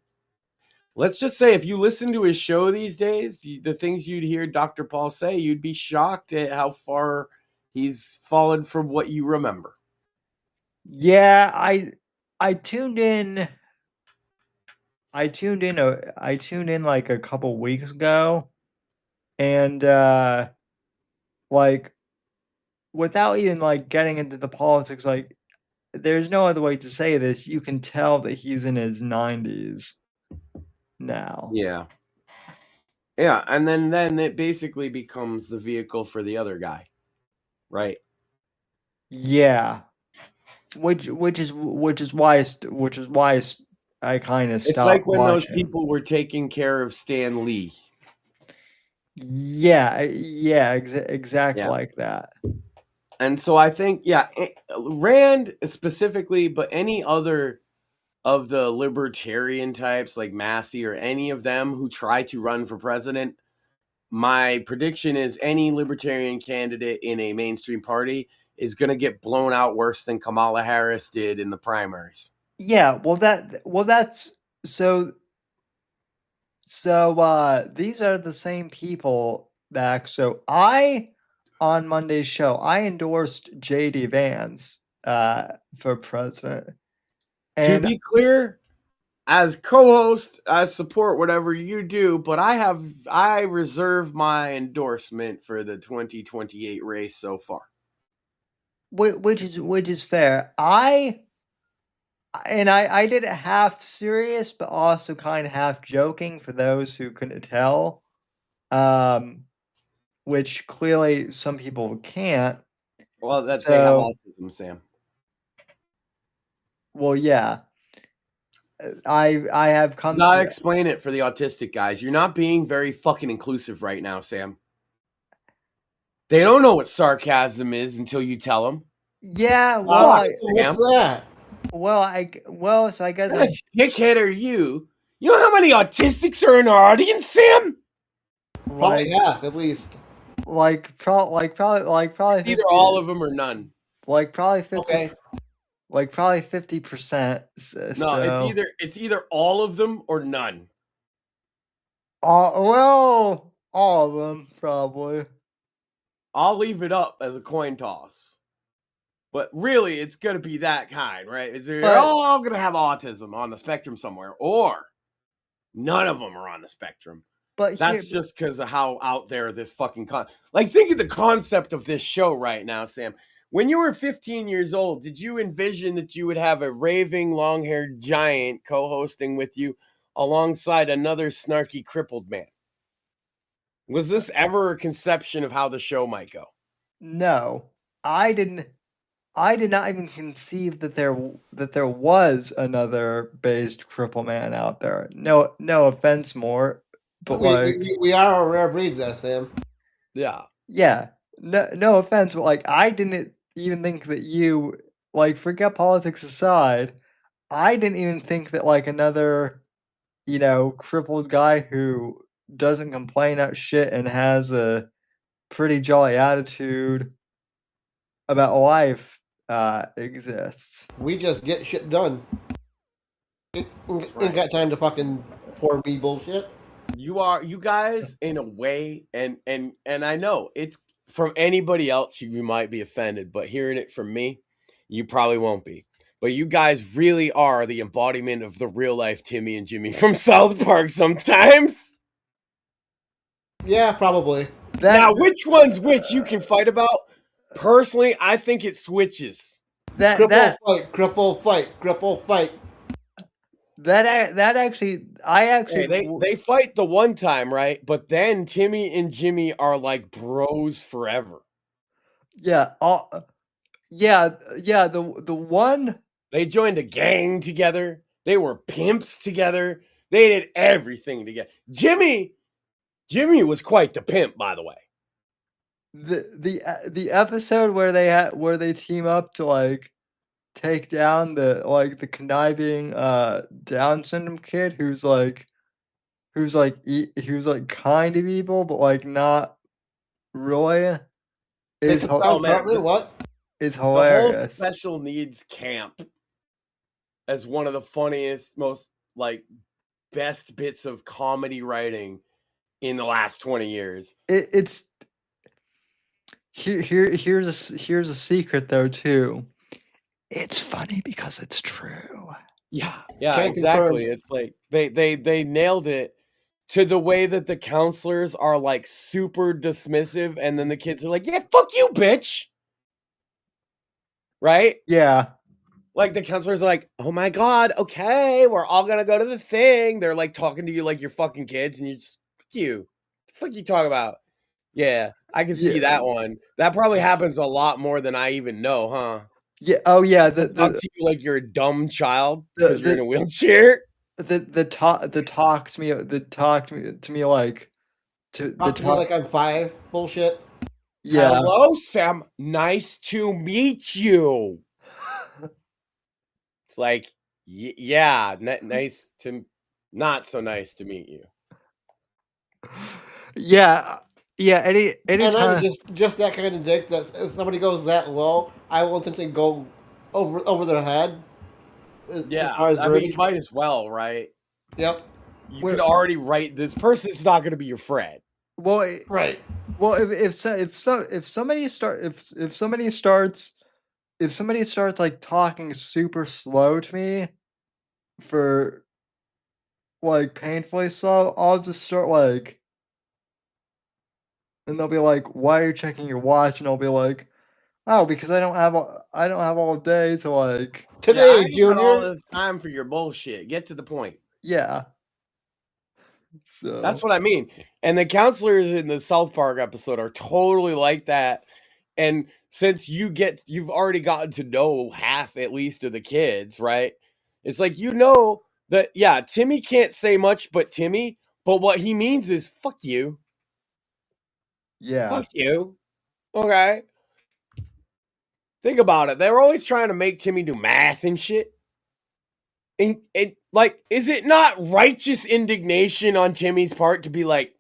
let's just say, if you listen to his show these days, the things you'd hear Dr. Paul say, you'd be shocked at how far he's fallen from what you remember. Yeah, I tuned in like a couple weeks ago, and like without even like getting into the politics, like there's no other way to say this. You can tell that he's in his 90s now. Yeah. Yeah, and then it basically becomes the vehicle for the other guy. Right? Yeah. Which is why I kind of stopped. It's like when watching. those people were taking care of Stan Lee. Yeah, exactly like that. And so I think, Rand specifically, but any other of the libertarian types like Massey or any of them who try to run for president, my prediction is any libertarian candidate in a mainstream party is going to get blown out worse than Kamala Harris did in the primaries. Yeah, that's so these are the same people back. So on Monday's show, I endorsed J.D. Vance for president. And to be clear, as co-host, I support whatever you do, but I reserve my endorsement for the 2028 race so far. Which is fair. I did it half serious, but also kind of half joking for those who couldn't tell. Which clearly some people can't. Well, that they have autism, Sam. Well, yeah. I have come Not to explain it for the autistic guys. You're not being very fucking inclusive right now, Sam. They don't know what sarcasm is until you tell them. Yeah, well, What's that? So I guess what dickhead are you? You know how many autistics are in our audience, Sam? Probably half, at least. Probably It's either all of them or none. Probably 50. Okay. Probably 50%. No, it's either all of them or none. All of them probably. I'll leave it up as a coin toss. But really, it's going to be that kind, right? They're all going to have autism on the spectrum somewhere, or none of them are on the spectrum. But that's just because of how out there this fucking think of the concept of this show right now, Sam. When you were 15 years old, did you envision that you would have a raving, long-haired giant co-hosting with you alongside another snarky, crippled man? Was this ever a conception of how the show might go? No, I didn't. I did not even conceive that there was another based cripple man out there. No offense, more, but we are a rare breed, though, Sam. Yeah. Yeah. No offense, but I didn't even think that you forget politics aside. I didn't even think that another, crippled guy who doesn't complain out shit and has a pretty jolly attitude about life exists. We just get shit done. Ain't got time to fucking pour me bullshit. You guys, in a way, and I know it's from anybody else you might be offended, but hearing it from me, you probably won't be. But you guys really are the embodiment of the real life Timmy and Jimmy from South Park sometimes. Yeah, probably. Now, which one's which you can fight about? Personally, I think it switches. Cripple fight. They fight the one time, right? But then Timmy and Jimmy are like bros forever. Yeah, the one they joined a gang together. They were pimps together. They did everything together. Jimmy was quite the pimp, by the way. The episode where they team up to take down the conniving Down syndrome kid who's kind of evil but not really is what is hilarious. The whole special needs camp as one of the funniest, most best bits of comedy writing in the last 20 years. It's here's a secret though too. It's funny because it's true. Yeah, exactly. It's they nailed it to the way that the counselors are super dismissive, and then the kids are like, "Yeah, fuck you, bitch." Right? Yeah. The counselors are like, "Oh my god, okay, we're all gonna go to the thing." They're talking to you like you're fucking kids, and you just fuck you. The fuck you talk about? Yeah, I can see that one. That probably happens a lot more than I even know, huh? Yeah. Oh yeah. Talk to you like you're a dumb child because you're in a wheelchair. Talk to me like I'm 5 bullshit. Yeah. Hello, Sam. Nice to meet you. It's yeah, nice to not so nice to meet you. Yeah. Any and I'm just that kind of dick that if somebody goes that low, I will intentionally go over their head. Yeah, I mean, you might as well, right? Yep. You could already write this person's not going to be your friend. Well, right. Well, if somebody starts talking super slow to me for like painfully slow, I'll just start like, and they'll be like, "Why are you checking your watch?" And I'll be like, "Oh, because I don't have all day to like." Yeah, I Today, ain't got all Junior. this time for your bullshit. Get to the point. Yeah. So That's what I mean. And the counselors in the South Park episode are totally like that. And since you've already gotten to know half at least of the kids, right? It's like, that, yeah, Timmy can't say much but Timmy, but what he means is fuck you. yeah. Fuck you. Okay. Think about it. They're always trying to make Timmy do math and shit. And like, is it not righteous indignation on Timmy's part to be like,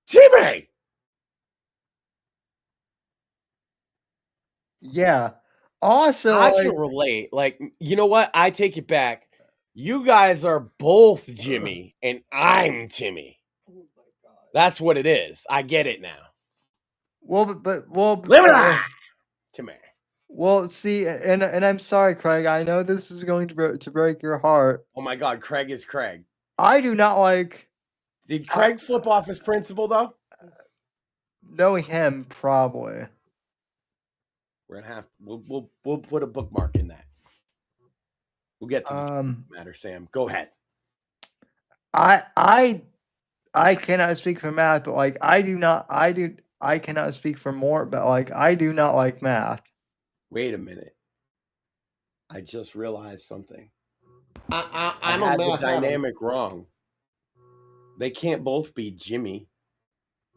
Timmy? Yeah. Also, I like, can relate. Like, you know what? I take it back. You guys are both Jimmy, and I'm Timmy. That's what it is. I get it now. well, Live it up, Timmy. well, see, and I'm sorry, Craig. I know this is going to break your heart. Oh my God, Craig is Craig. I do not like Did Craig flip off his principal though? knowing him. Probably. We're gonna have we'll put a bookmark in that. We'll get to the matter, Sam. Go ahead. I cannot speak for math, but like I cannot speak for Mort, but like I do not like math. Wait a minute. I just realized something. I I'm had a the math dynamic wrong. They can't both be Jimmy.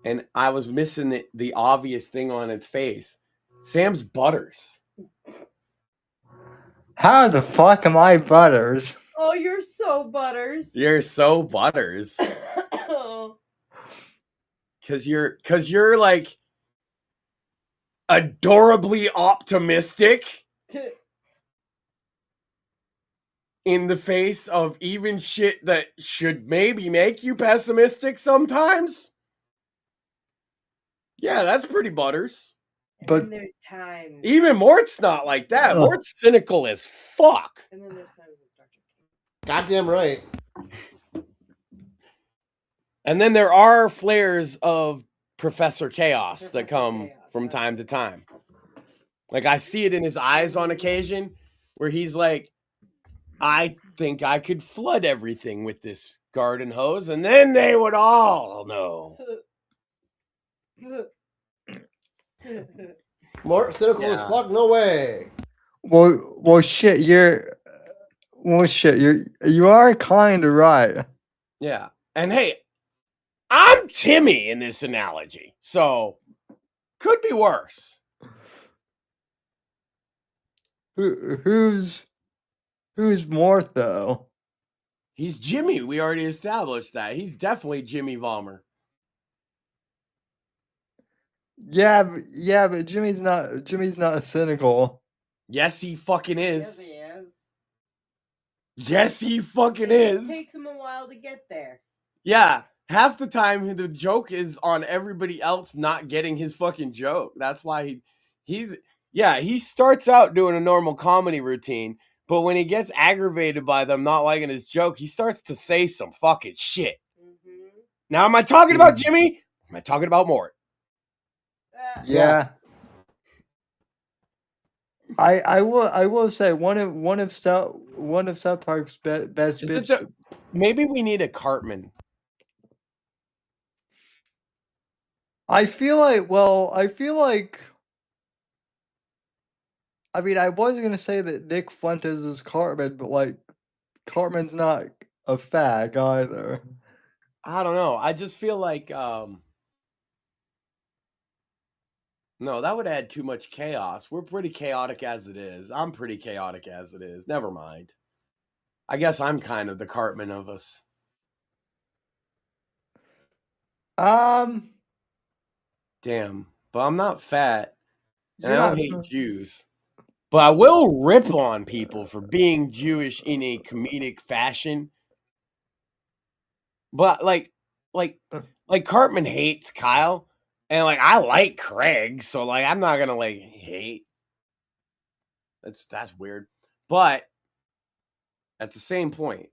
And I was missing the obvious thing on its face. Sam's Butters. How the fuck am I Butters? Oh, you're so Butters. You're so Butters. Oh. Cause you're like adorably optimistic in the face of even shit that should maybe make you pessimistic sometimes. Yeah, that's pretty Butters. But there's times. Even Mort's not like that. Mort's cynical as fuck. And then there's times with Dr. King. Goddamn right. And then there are flares of Professor Chaos that come from time to time. Like I see it in his eyes on occasion where he's like, I think I could flood everything with this garden hose and then they would all know. More cynical as fuck? No way. well shit, you are kind of right. Yeah. And hey, I'm Timmy in this analogy. So could be worse. Who's Mort though? He's Jimmy. We already established that. He's definitely Jimmy Vollmer. Yeah, but Jimmy's not cynical. Yes, he fucking is. Yes, he is. Yes, he fucking It is. takes him a while to get there. Yeah, half the time the joke is on everybody else not getting his fucking joke. That's why he starts out doing a normal comedy routine, but when he gets aggravated by them not liking his joke, he starts to say some fucking shit. Mm-hmm. Now, am I talking about Jimmy? Or am I talking about Mort? Yeah. I will say one of South Park's best bitch. Maybe we need a Cartman. I feel like I mean I was gonna say that Nick Fuentes is Cartman, but like Cartman's not a fag either. I don't know. I just feel like no, that would add too much chaos. We're pretty chaotic as it is. I'm pretty chaotic as it is. Never mind. I guess I'm kind of the Cartman of us. Damn. But I'm not fat. And I don't hate Jews. But I will rip on people for being Jewish in a comedic fashion. But like Cartman hates Kyle. And like I like Craig, so like I'm not gonna like hate. That's weird. But at the same point,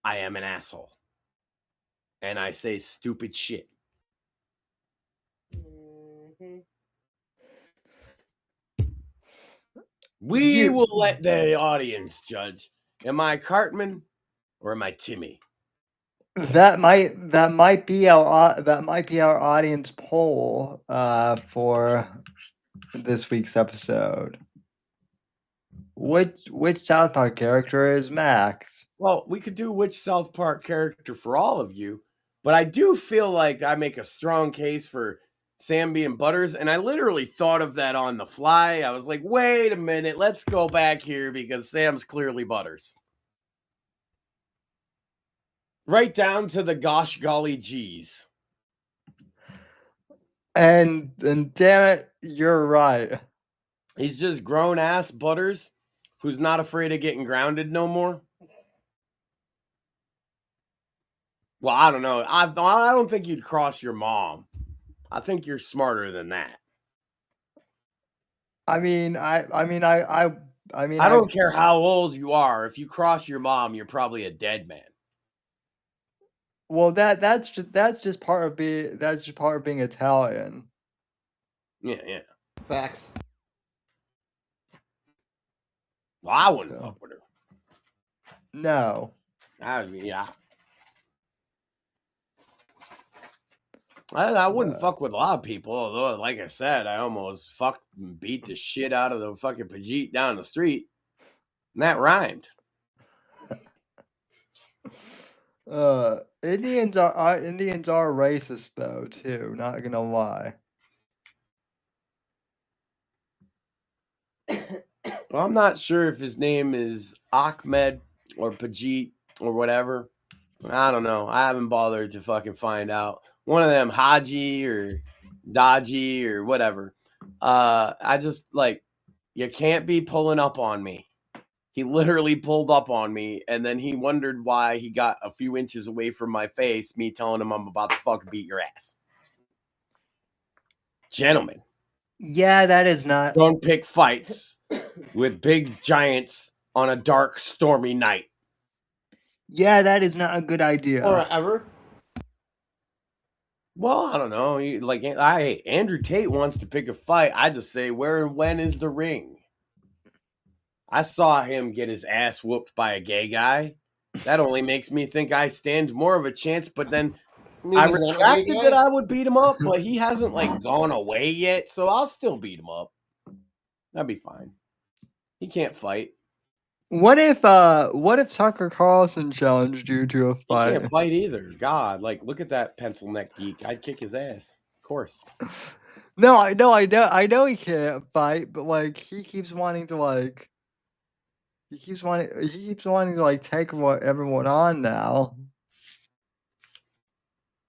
I am an asshole. And I say stupid shit. We will let the audience judge. Am I Cartman or am I Timmy? That might be our audience poll for this week's episode. Which South Park character is Max? Well, we could do which South Park character for all of you, but I do feel like I make a strong case for Sam being Butters, and I literally thought of that on the fly. I was like, wait a minute, let's go back here because Sam's clearly Butters. Right down to the gosh golly geez. And damn it, you're right. He's just grown ass Butters who's not afraid of getting grounded no more. Well, I don't know. I don't think you'd cross your mom. I think you're smarter than that. I don't care how old you are. If you cross your mom, you're probably a dead man. Well, that's just part of being Italian. Yeah. Facts. Well, I wouldn't fuck with her. No. I wouldn't fuck with a lot of people, although, like I said, I almost fucked and beat the shit out of the fucking Pajit down the street. And that rhymed. Indians are racist though too. Not gonna lie. Well, I'm not sure if his name is Ahmed or Pajit or whatever. I don't know. I haven't bothered to fucking find out. One of them, Haji or Daji or whatever. I just you can't be pulling up on me. He literally pulled up on me, and then he wondered why he got a few inches away from my face, me telling him I'm about to fucking beat your ass. Gentlemen. Yeah, that is not. Don't pick fights with big giants on a dark, stormy night. Yeah, that is not a good idea. Or ever. Well, I don't know. Andrew Tate wants to pick a fight. I just say, where and when is the ring? I saw him get his ass whooped by a gay guy. That only makes me think I stand more of a chance, but then I retracted that I would beat him up, but he hasn't gone away yet, so I'll still beat him up. That'd be fine. He can't fight. What if Tucker Carlson challenged you to a fight? He can't fight either. God, look at that pencil neck geek. I'd kick his ass. Of course. No, I know he can't fight, but he keeps wanting to take everyone on now.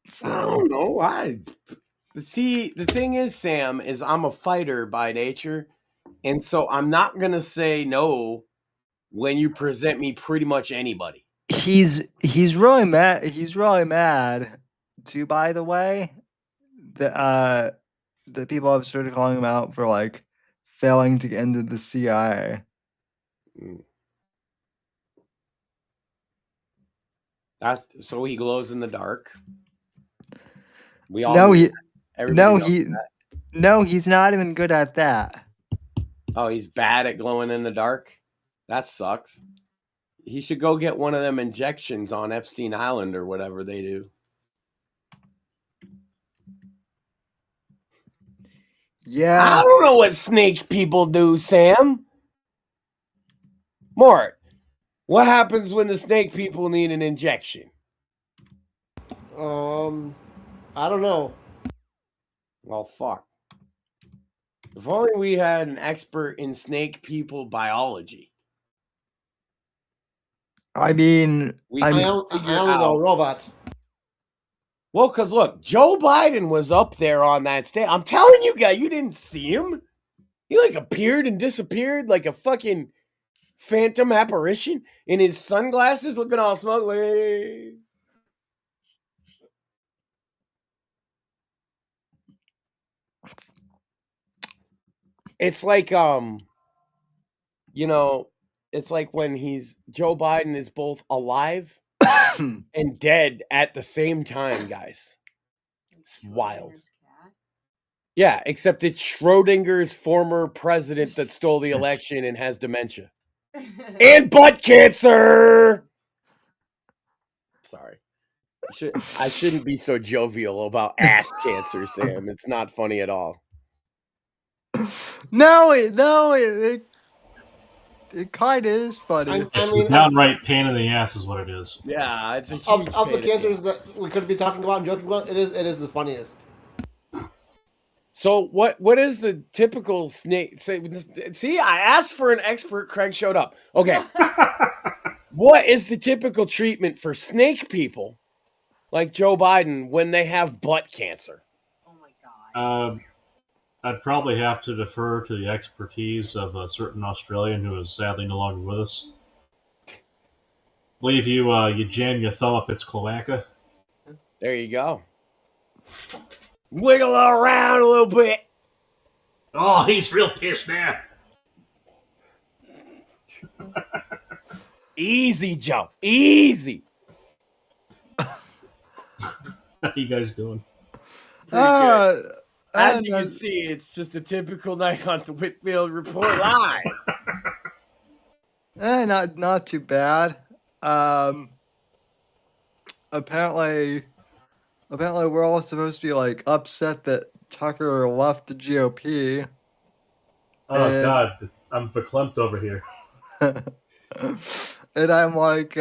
So. I don't know. See, the thing is, Sam, is I'm a fighter by nature, and so I'm not gonna say no when you present me pretty much anybody. He's really mad. He's really mad too. By the way, the people have started calling him out for failing to get into the CIA. So he glows in the dark. We all no, he's not even good at that. Oh, he's bad at glowing in the dark? That sucks. He should go get one of them injections on Epstein Island or whatever they do. Yeah. I don't know what snake people do, Sam. Mort, what happens when the snake people need an injection? I don't know. Well, fuck. If only we had an expert in snake people biology. I mean, I only know robots. Well, because look, Joe Biden was up there on that stage. I'm telling you guys, you didn't see him. He appeared and disappeared like a fucking phantom apparition in his sunglasses, looking all smugly. It's it's like when Joe Biden is both alive and dead at the same time, guys. It's wild. Yeah, except it's Schrodinger's former president that stole the election and has dementia. And butt cancer! Sorry. I shouldn't be so jovial about ass cancer, Sam. It's not funny at all. It kind of is funny. It's a downright pain in the ass is what it is. Yeah, it's a huge of the pain in cancers the ass. that we could be talking about and joking about, it is the funniest. So what is the typical snake? See, I asked for an expert. Craig showed up. Okay. What is the typical treatment for snake people like Joe Biden when they have butt cancer? Oh my God. I'd probably have to defer to the expertise of a certain Australian who is sadly no longer with us. Believe you jam your thumb up its cloaca. There you go. Wiggle around a little bit. Oh, he's real pissed now. Easy, Joe. Easy. How you guys doing? As you can see, it's just a typical night on the Whitfield Report Live. Not too bad. Apparently we're all supposed to be like upset that Tucker left the GOP. Oh God, I'm verklempt over here. And I'm like,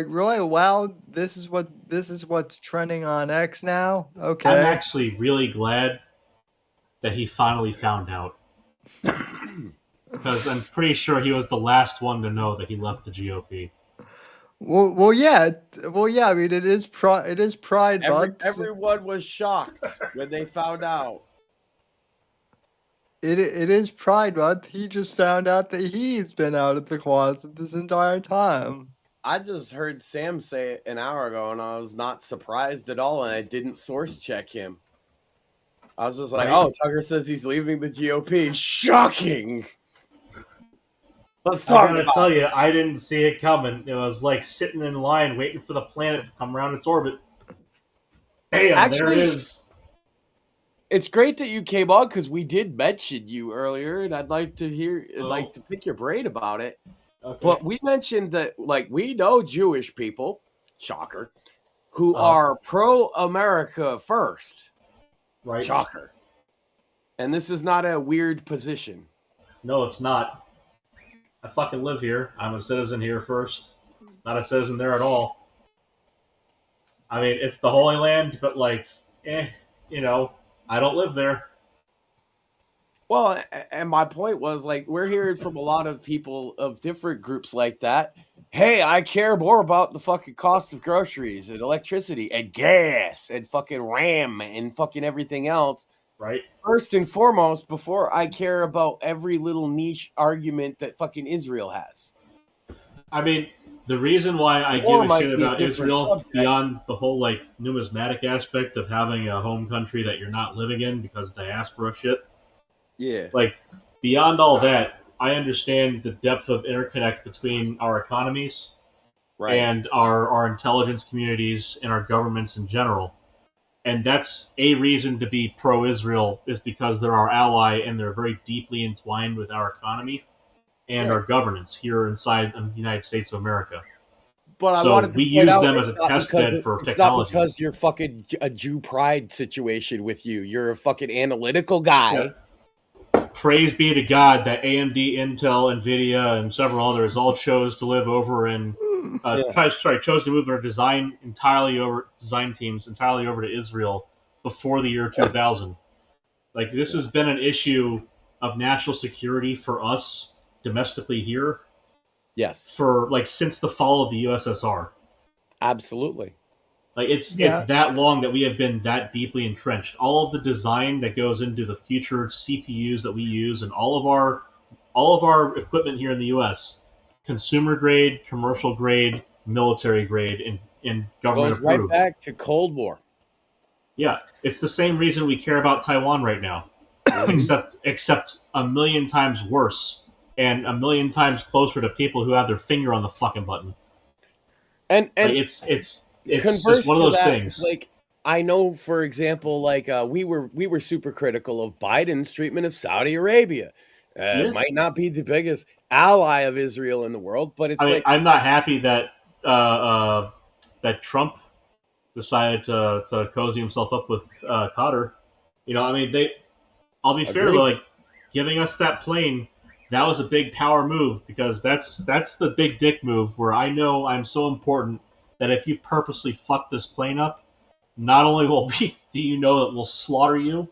really? Wow, this is what's trending on X now. Okay. I'm actually really glad that he finally found out, because I'm pretty sure he was the last one to know that he left the GOP. Well, yeah. I mean, it is Pride Month. Everyone was shocked when they found out. It is Pride Month. He just found out that he's been out of the closet this entire time. I just heard Sam say it an hour ago, and I was not surprised at all, and I didn't source check him. I was just like, oh, Tucker says he's leaving the GOP. Shocking! Let's talk about it. I gotta tell you, I didn't see it coming. It was like sitting in line waiting for the planet to come around its orbit. Bam, Actually, there it is. It's great that you came on, because we did mention you earlier, and I'd like to pick your brain about it. Okay. But we mentioned that, like, we know Jewish people, shocker, who are pro-America first. Right. Shocker. And this is not a weird position. No, it's not. I fucking live here. I'm a citizen here first. Not a citizen there at all. I mean, it's the Holy Land, but like, I don't live there. Well, and my point was, like, we're hearing from a lot of people of different groups like that. Hey, I care more about the fucking cost of groceries and electricity and gas and fucking RAM and fucking everything else. Right. First and foremost, before I care about every little niche argument that fucking Israel has. I mean, the reason why I give a shit about Israel beyond the whole, like, numismatic aspect of having a home country that you're not living in because of diaspora shit. Yeah. Like, beyond all that, I understand the depth of interconnect between our economies and our intelligence communities and our governments in general. And that's a reason to be pro-Israel, is because they're our ally and they're very deeply entwined with our economy and our governance here inside the United States of America. But so we use them as a test bed for technology. It's not because you're fucking a Jew pride situation with you. You're a fucking analytical guy. Yeah. Praise be to God that AMD, Intel, Nvidia, and several others all chose to live over in chose to move their design teams entirely over to Israel before the year 2000. Like, this has been an issue of national security for us domestically here. Yes. For, like, since the fall of the USSR. Absolutely. Like, it's that long that we have been that deeply entrenched. All of the design that goes into the future CPUs that we use and all of our equipment here in the U.S., consumer grade, commercial grade, military grade, and government goes approved. Right back to Cold War. Yeah, it's the same reason we care about Taiwan right now, except a million times worse and a million times closer to people who have their finger on the fucking button. And like, it's just converse one of to those that, things. it's like, I know, for example, like we were super critical of Biden's treatment of Saudi Arabia. Yeah. Might not be the biggest ally of Israel in the world, but it's I mean, like, I'm not happy that that Trump decided to cozy himself up with Qatar. You know, I mean, I'll be fair Agreed. though, like giving us that plane, that was a big power move, because that's the big dick move where I know I'm so important that if you purposely fuck this plane up, not only do you know that we'll slaughter you,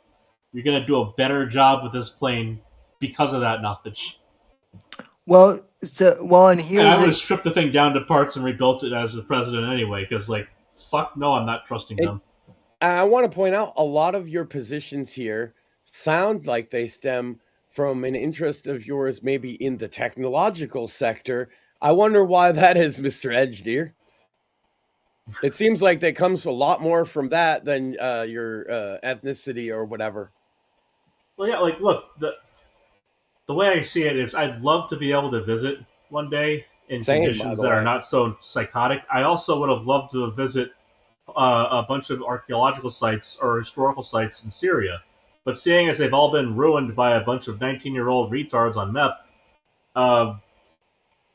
you're gonna do a better job with this plane because of that knowledge. Well, and And here's I would have stripped the thing down to parts and rebuilt it as the president anyway, because like, fuck no, I'm not trusting them. I want to point out a lot of your positions here sound like they stem from an interest of yours, maybe in the technological sector. I wonder why that is, Mr. Edge, dear. It seems like that comes a lot more from that than your ethnicity or whatever. Well, yeah, like, look, the way I see it is, I'd love to be able to visit one day in Same, by conditions the that are way. not so psychotic. I also would have loved to visit a bunch of archaeological sites or historical sites in Syria. But seeing as they've all been ruined by a bunch of 19-year-old retards on meth,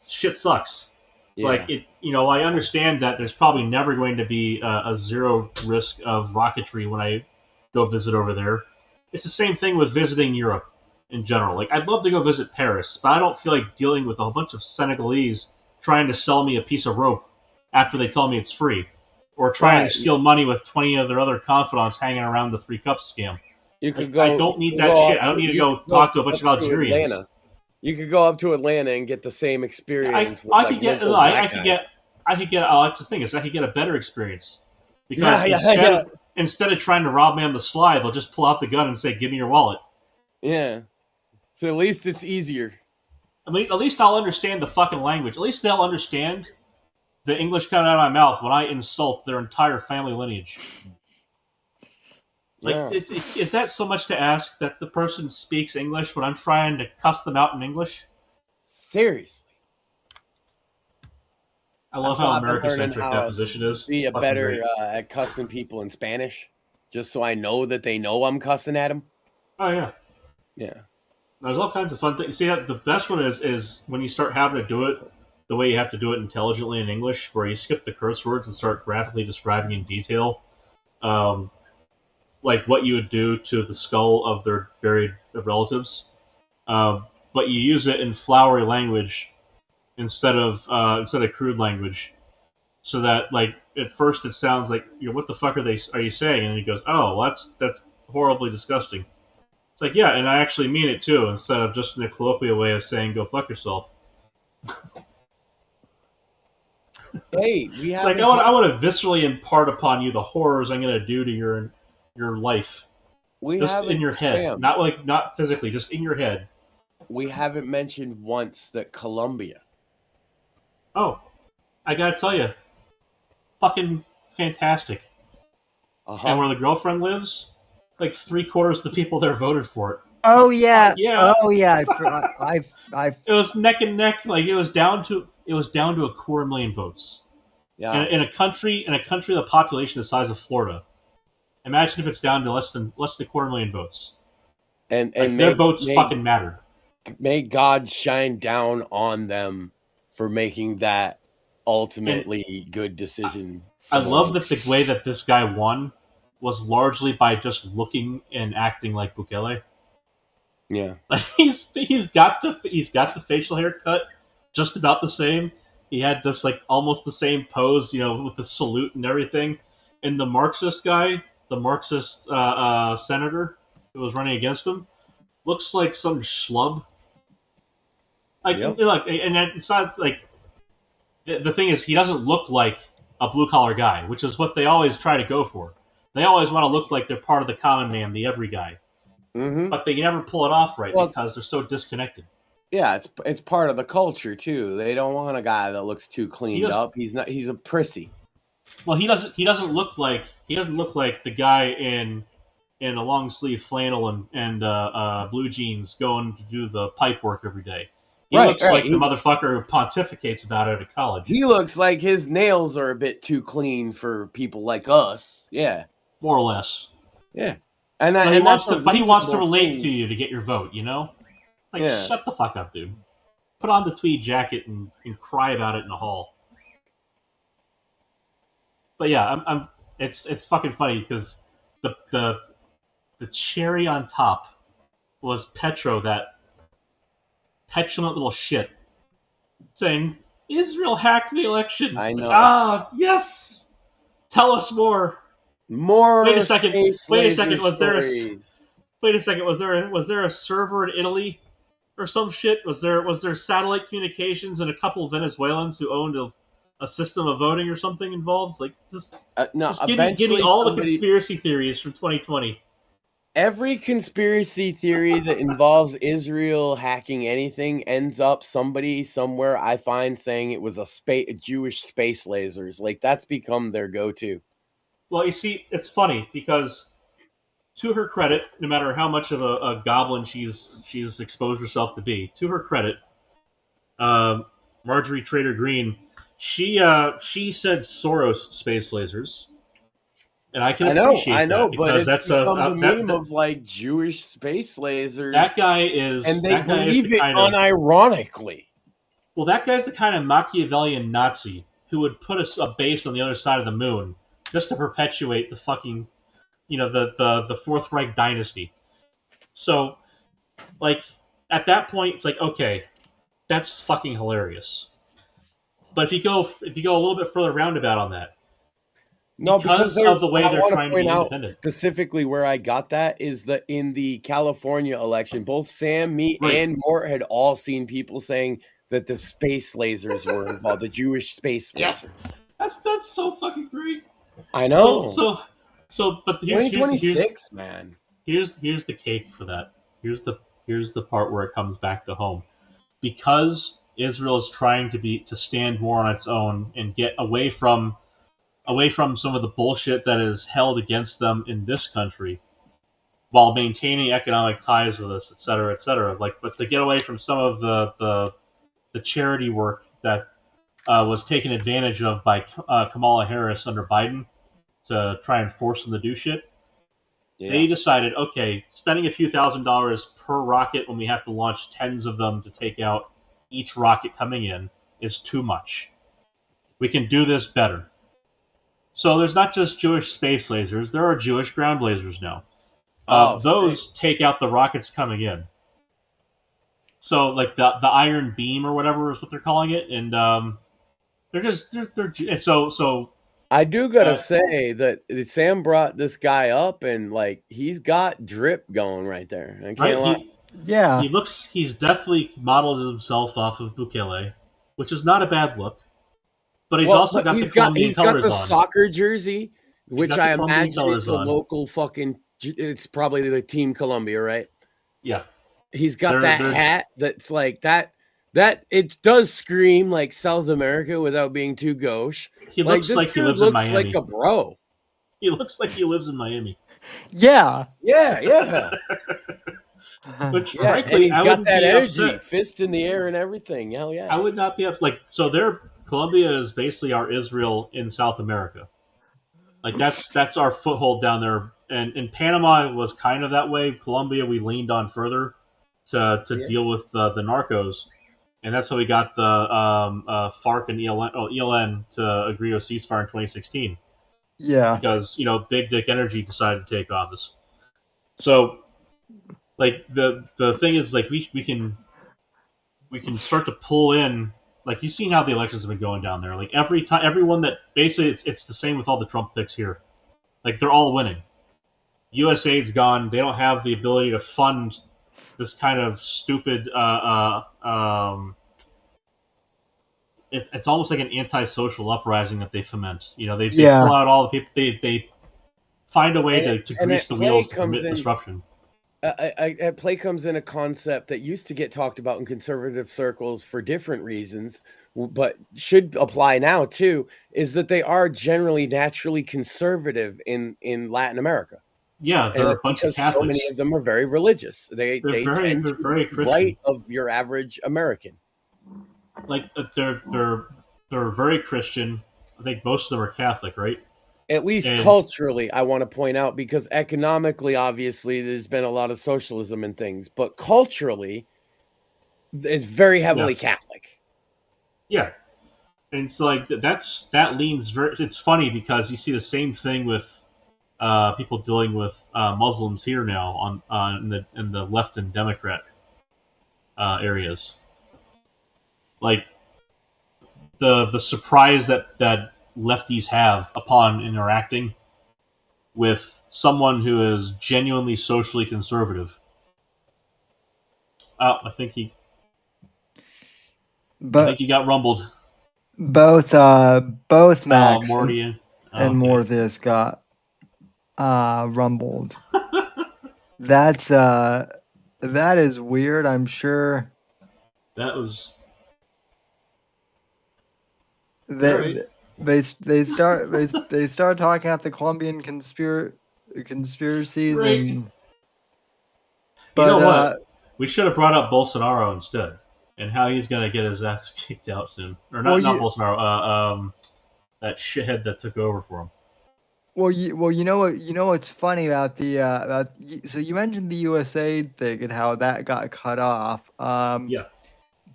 shit sucks. It's Yeah. like, I understand that there's probably never going to be a zero risk of rocketry when I go visit over there. It's the same thing with visiting Europe in general. Like, I'd love to go visit Paris, but I don't feel like dealing with a whole bunch of Senegalese trying to sell me a piece of rope after they tell me it's free, or trying to steal money with 20 of their other confidants hanging around the free cups scam. You could I don't need that shit. I don't need to go talk to a bunch of Algerians. Atlanta. You could go up to Atlanta and get the same experience. I could get a better experience, because instead of trying to rob me on the sly, they'll just pull out the gun and say, "Give me your wallet." Yeah. So at least it's easier. At least I'll understand the fucking language. At least they'll understand the English coming out of my mouth when I insult their entire family lineage. Like, is that so much to ask that the person speaks English when I'm trying to cuss them out in English? Seriously. I love how America-centric that position is. Be better at cussing people in Spanish, just so I know that they know I'm cussing at them. Oh, yeah. Yeah. There's all kinds of fun things. See, the best one is when you start having to do it the way you have to do it intelligently in English, where you skip the curse words and start graphically describing in detail, like what you would do to the skull of their buried relatives, but you use it in flowery language instead of crude language, so that, like, at first it sounds like, what the fuck are you saying? And he goes, oh, well, that's horribly disgusting. It's like, yeah, and I actually mean it too, instead of just in a colloquial way of saying, go fuck yourself. Hey, it's like, I want to viscerally impart upon you the horrors I'm going to do to your life. Just in your head, not physically, just in your head. We haven't mentioned once that Colombia. Oh, I gotta tell you, fucking fantastic. And where the girlfriend lives, like 3/4 of the people there voted for it. Oh yeah, yeah. Oh yeah. It was neck and neck. Like, it was down to 250,000 votes. Yeah. In a country the population the size of Florida. Imagine if it's down to less than 250,000 votes. And their votes fucking matter. May God shine down on them for making that ultimately good decision. I love that the way that this guy won was largely by just looking and acting like Bukele. Yeah, like he's got the facial haircut just about the same. He had just like almost the same pose, with the salute and everything. And the Marxist guy, the Marxist senator who was running against him, looks like some schlub. Like, yep. And it's not like, the thing is, he doesn't look like a blue collar guy, which is what they always try to go for. They always want to look like they're part of the common man, the every guy. Mm-hmm. But they never pull it off right because they're so disconnected. Yeah, it's part of the culture too. They don't want a guy that looks too cleaned up. He's a prissy. Well, he doesn't look like the guy in a long sleeve flannel and blue jeans going to do the pipe work every day. He looks like the motherfucker who pontificates about it at college. He looks like his nails are a bit too clean for people like us. Yeah. More or less. Yeah. But he wants to relate to you to get your vote, you know? Like, shut the fuck up, dude. Put on the tweed jacket and cry about it in the hall. But yeah, it's fucking funny because the cherry on top was Petro, that petulant little shit, saying, Israel hacked the election. I know. Ah, yes! Tell us more. More. Wait a second. Was there a server in Italy or some shit? Was there satellite communications and a couple of Venezuelans who owned a system of voting or something involved? Like, just give me all the conspiracy theories from 2020. Every conspiracy theory that involves Israel hacking anything ends up somebody somewhere I find saying it was a Jewish space lasers. Like, that's become their go-to. Well, you see, it's funny because, to her credit, no matter how much of a goblin she's exposed herself to be, to her credit, Marjorie Trader Green, she said Soros space lasers. And I can appreciate that. I know, but that's become a meme of like Jewish space lasers. That guy is, and they believe it unironically. Well, that guy's the kind of Machiavellian Nazi who would put a base on the other side of the moon just to perpetuate the fucking, the Fourth Reich dynasty. So, like, at that point, it's like, okay, that's fucking hilarious. But if you go a little bit further roundabout on that. No, because of the way they're trying to be independent. Specifically, where I got that is that in the California election, both Sam, me, and Mort had all seen people saying that the space lasers were involved, the Jewish space laser. That's so fucking great. I know. But here's 2026, man. Here's the cake for that. Here's the part where it comes back to home, because Israel is trying to stand more on its own and get away from some of the bullshit that is held against them in this country, while maintaining economic ties with us, et cetera, et cetera. But to get away from some of the charity work that was taken advantage of by Kamala Harris under Biden to try and force them to do shit. Yeah. They decided, okay, spending a few $1,000s per rocket when we have to launch tens of them to take out each rocket coming in is too much. We can do this better. So there's not just Jewish space lasers, there are Jewish ground lasers now. Those take out the rockets coming in. So, like, the Iron Beam or whatever is what they're calling it, and so I do gotta say that Sam brought this guy up, and like, he's got drip going right there. I can't lie. He's definitely modeled himself off of Bukele, which is not a bad look. But he's also got the Colombian colors on. He's got the soccer jersey, which I imagine it's a local fucking. It's probably the Team Colombia, right? Yeah. He's got that hat that's like that. That it does scream like South America without being too gauche. He looks like he lives in Miami. Like a bro. He looks like he lives in Miami. Yeah. Which, yeah, frankly, and he's got that energy, fist in the air and everything. Hell yeah. I would not be upset. Like, so Colombia is basically our Israel in South America. Like, that's our foothold down there. And Panama was kind of that way. Colombia, we leaned on further to deal with the narcos. And that's how we got the FARC and ELN to agree to a ceasefire in 2016. Yeah. Because, Big Dick Energy decided to take office. So, like, the thing is, like, we can start to pull in. Like, you've seen how the elections have been going down there. Like, everyone that basically it's the same with all the Trump picks here. Like, they're all winning. USAID's gone. They don't have the ability to fund this kind of stupid. It's almost like an anti-social uprising that they foment. They pull out all the people. They find a way to grease the wheels to permit disruption. At play comes in a concept that used to get talked about in conservative circles for different reasons, but should apply now too, is that they are generally naturally conservative in Latin America. Yeah, And they're a it's bunch of because so many Catholics. of them are very religious. They tend they're to very be Christian. right of your average American. Like they're very Christian. I think most of them are Catholic, right? At least And culturally, I want to point out, because economically, obviously, there's been a lot of socialism and things, but culturally, it's very heavily Catholic. Yeah, and so like that leans very. It's funny because you see the same thing with people dealing with Muslims here now in the left and Democrat areas. Like the surprise that lefties have upon interacting with someone who is genuinely socially conservative. Oh, I think he got rumbled. Both Max Morty and okay. Mortis got rumbled. That is weird. I'm sure That was they they start talking about the Colombian conspiracies right. and. But, you know what? uh, We should have brought up Bolsonaro instead, and how he's going to get his ass kicked out soon. Or not Bolsonaro. That shithead that took over for him. Well, you know what's funny about so you mentioned the USA thing and how that got cut off. Yeah.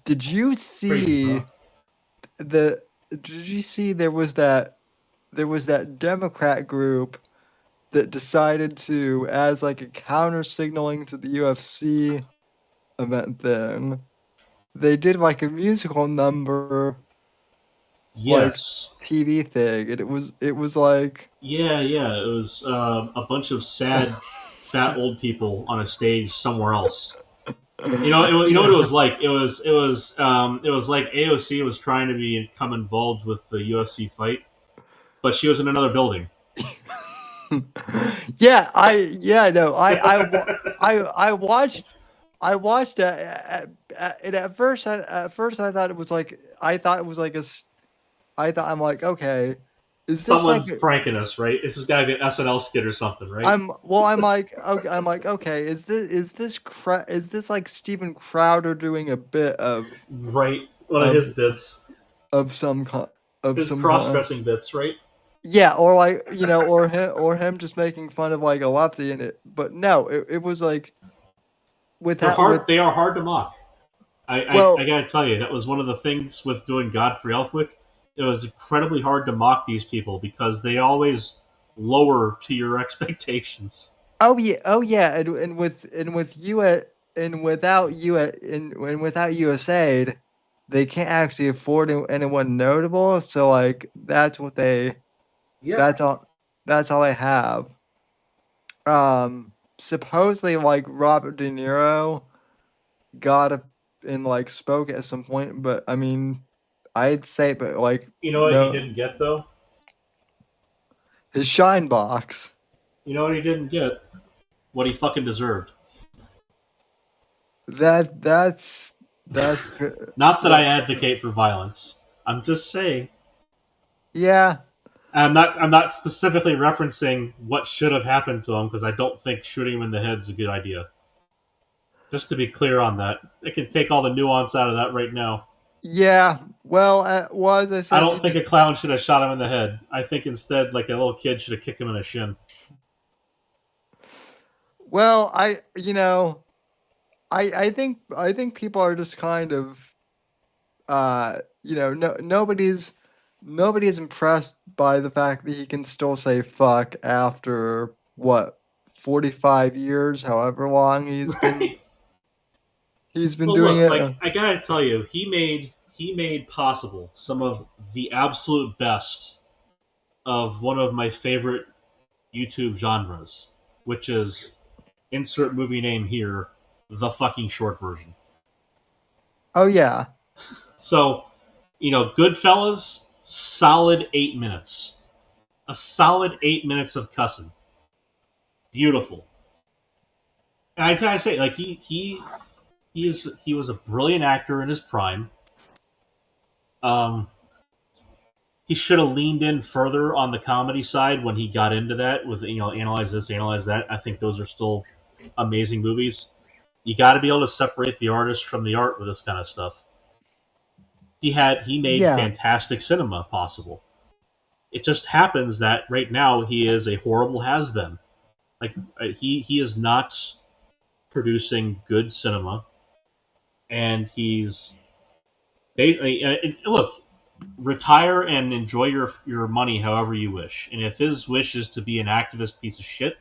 Did you see Crazy, huh? Did you see there was that Democrat group that decided to, as like a counter signaling to the UFC event thing, they did like a musical number, Yes. like TV thing, and it was like Yeah. It was a bunch of sad, fat old people on a stage somewhere else. You know what it was like? It was like AOC was trying to become involved with the UFC fight, but she was in another building. I watched that, and at first I thought it was like I'm like, okay, is this like Someone's pranking us, right? This has got to be an SNL skit or something, right? I'm like, okay, is this like Steven Crowder doing a bit of right, one of his bits of some his cross-dressing bits, right? Yeah, or like, or him just making fun of like a lefty in it. But no, it was like They are hard to mock. I gotta tell you, that was one of the things with doing Godfrey Elfwick. It was incredibly hard to mock these people because they always lower to your expectations. Oh yeah, and with without USAID, they can't actually afford anyone notable. So like that's what they, that's all they have. Supposedly like Robert De Niro like spoke at some point, but I mean, I'd say, but like, you know what he didn't get though? His shine box. You know what he didn't get? What he fucking deserved. That's not that I advocate for violence. I'm just saying. Yeah. I'm not specifically referencing what should have happened to him because I don't think shooting him in the head is a good idea. Just to be clear on that, I can take all the nuance out of that right now. Yeah, well, as I said, I don't think a clown should have shot him in the head. I think instead, like a little kid should have kicked him in the shin. Well, I think people are just kind of, nobody's impressed by the fact that he can still say fuck after what 45 years, however long he's been. He's been doing it. Like, I gotta tell you, he made possible some of the absolute best of one of my favorite YouTube genres, which is insert movie name here, the fucking short version. Oh yeah. So, Goodfellas, solid 8 minutes. A solid 8 minutes of cussing. Beautiful. And I gotta say, like he was a brilliant actor in his prime. he should have leaned in further on the comedy side when he got into that with, analyze this, analyze that. I think those are still amazing movies. You got to be able to separate the artist from the art with this kind of stuff. He made fantastic cinema possible. It just happens that right now he is a horrible has-been. Like, he is not producing good cinema, and he's basically look, retire and enjoy your money however you wish. And if his wish is to be an activist piece of shit,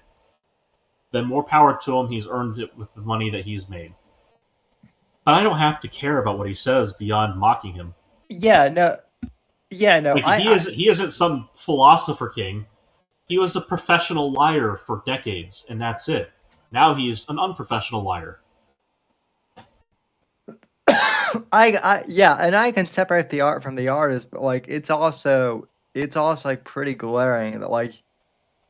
then more power to him. He's earned it with the money that he's made. But I don't have to care about what he says beyond mocking him. Yeah, no. Like, he isn't some philosopher king. He was a professional liar for decades, and that's it. Now he's an unprofessional liar. And I can separate the art from the artist, but like it's also like pretty glaring that like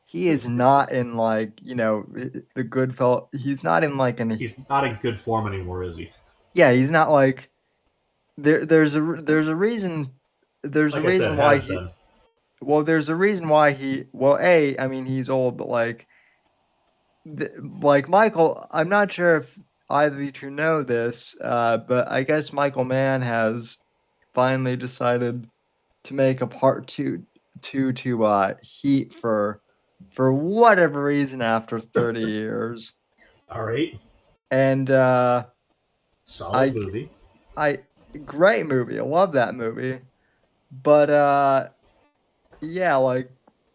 he is not in like, the good fellow. He's not in like He's not in good form anymore, is he? Yeah, he's not like there's a reason there's like a reason said, why he been. Well, there's a reason why I mean he's old, but like Michael, I'm not sure if either of you two know this, but I guess Michael Mann has finally decided to make a part two to Heat for whatever reason after 30 years. All right. And solid movie. Great movie. I love that movie. But yeah, like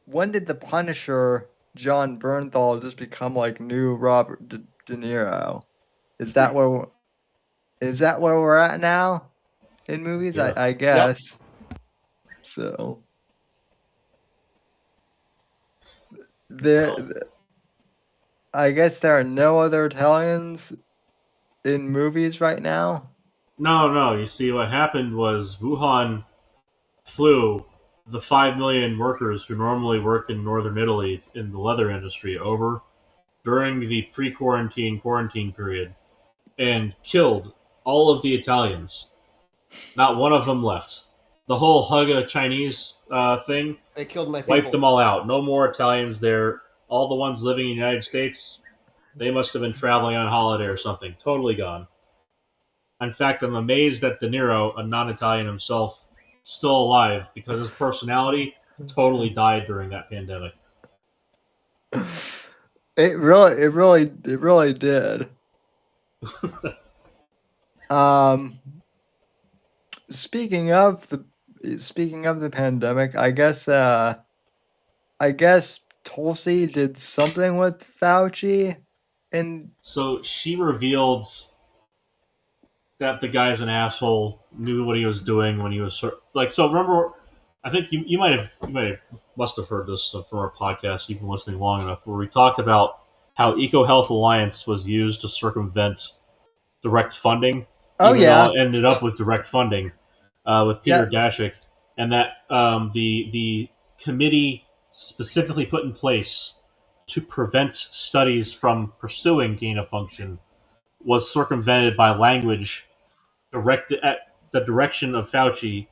when did the Punisher John Bernthal just become like new Robert De Niro? Is that where we're at now in movies? Yes. I guess. Yep. So I guess there are no other Italians in movies right now. No. You see, what happened was Wuhan flew the 5 million workers who normally work in northern Italy in the leather industry over during the pre-quarantine quarantine period and killed all of the Italians. Not one of them left. The whole hug a Chinese thing, they killed my people. Wiped them all out. No more Italians there. All the ones living in the United States, they must have been traveling on holiday or something. Totally gone. In fact, I'm amazed that De Niro, a non-Italian himself, still alive because his personality totally died during that pandemic. It really did. Speaking of the pandemic, I guess Tulsi did something with Fauci, and so she revealed that the guy's an asshole, knew what he was doing when he was like. So remember, I think you must have heard this from our podcast. You've been listening long enough, where we talked about how EcoHealth Alliance was used to circumvent direct funding. Oh yeah, it ended up with direct funding with Peter Daszak, and that the committee specifically put in place to prevent studies from pursuing gain of function was circumvented by language directed at the direction of Fauci,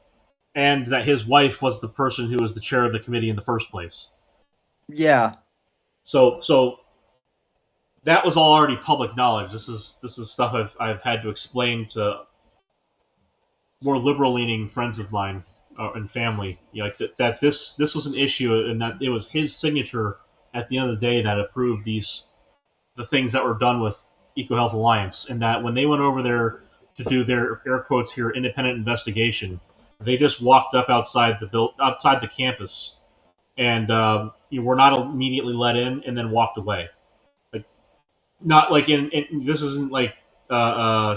and that his wife was the person who was the chair of the committee in the first place. Yeah. So that was all already public knowledge. This is stuff I've had to explain to more liberal-leaning friends of mine and family. That this was an issue, and that it was his signature at the end of the day that approved the things that were done with EcoHealth Alliance, and that when they went over there to do their air quotes here independent investigation, they just walked up outside the campus, and were not immediately let in, and then walked away. Like, not like in this isn't like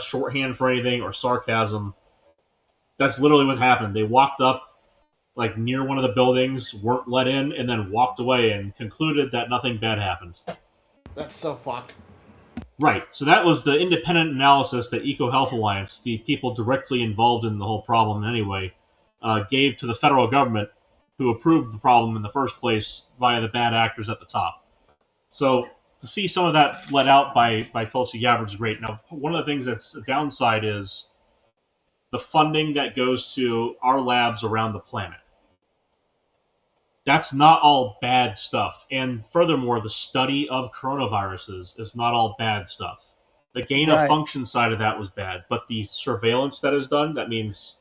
shorthand for anything or sarcasm. That's literally what happened. They walked up like near one of the buildings, weren't let in, and then walked away and concluded that nothing bad happened. That's so fucked. Right. So that was the independent analysis that EcoHealth Alliance, the people directly involved in the whole problem anyway, gave to the federal government, who approved the problem in the first place via the bad actors at the top. So to see some of that let out by Tulsi Gabbard is great. Now, one of the things that's a downside is the funding that goes to our labs around the planet. that's not all bad stuff. And furthermore, the study of coronaviruses is not all bad stuff. The gain of function side of that was bad, but the surveillance that is done, that means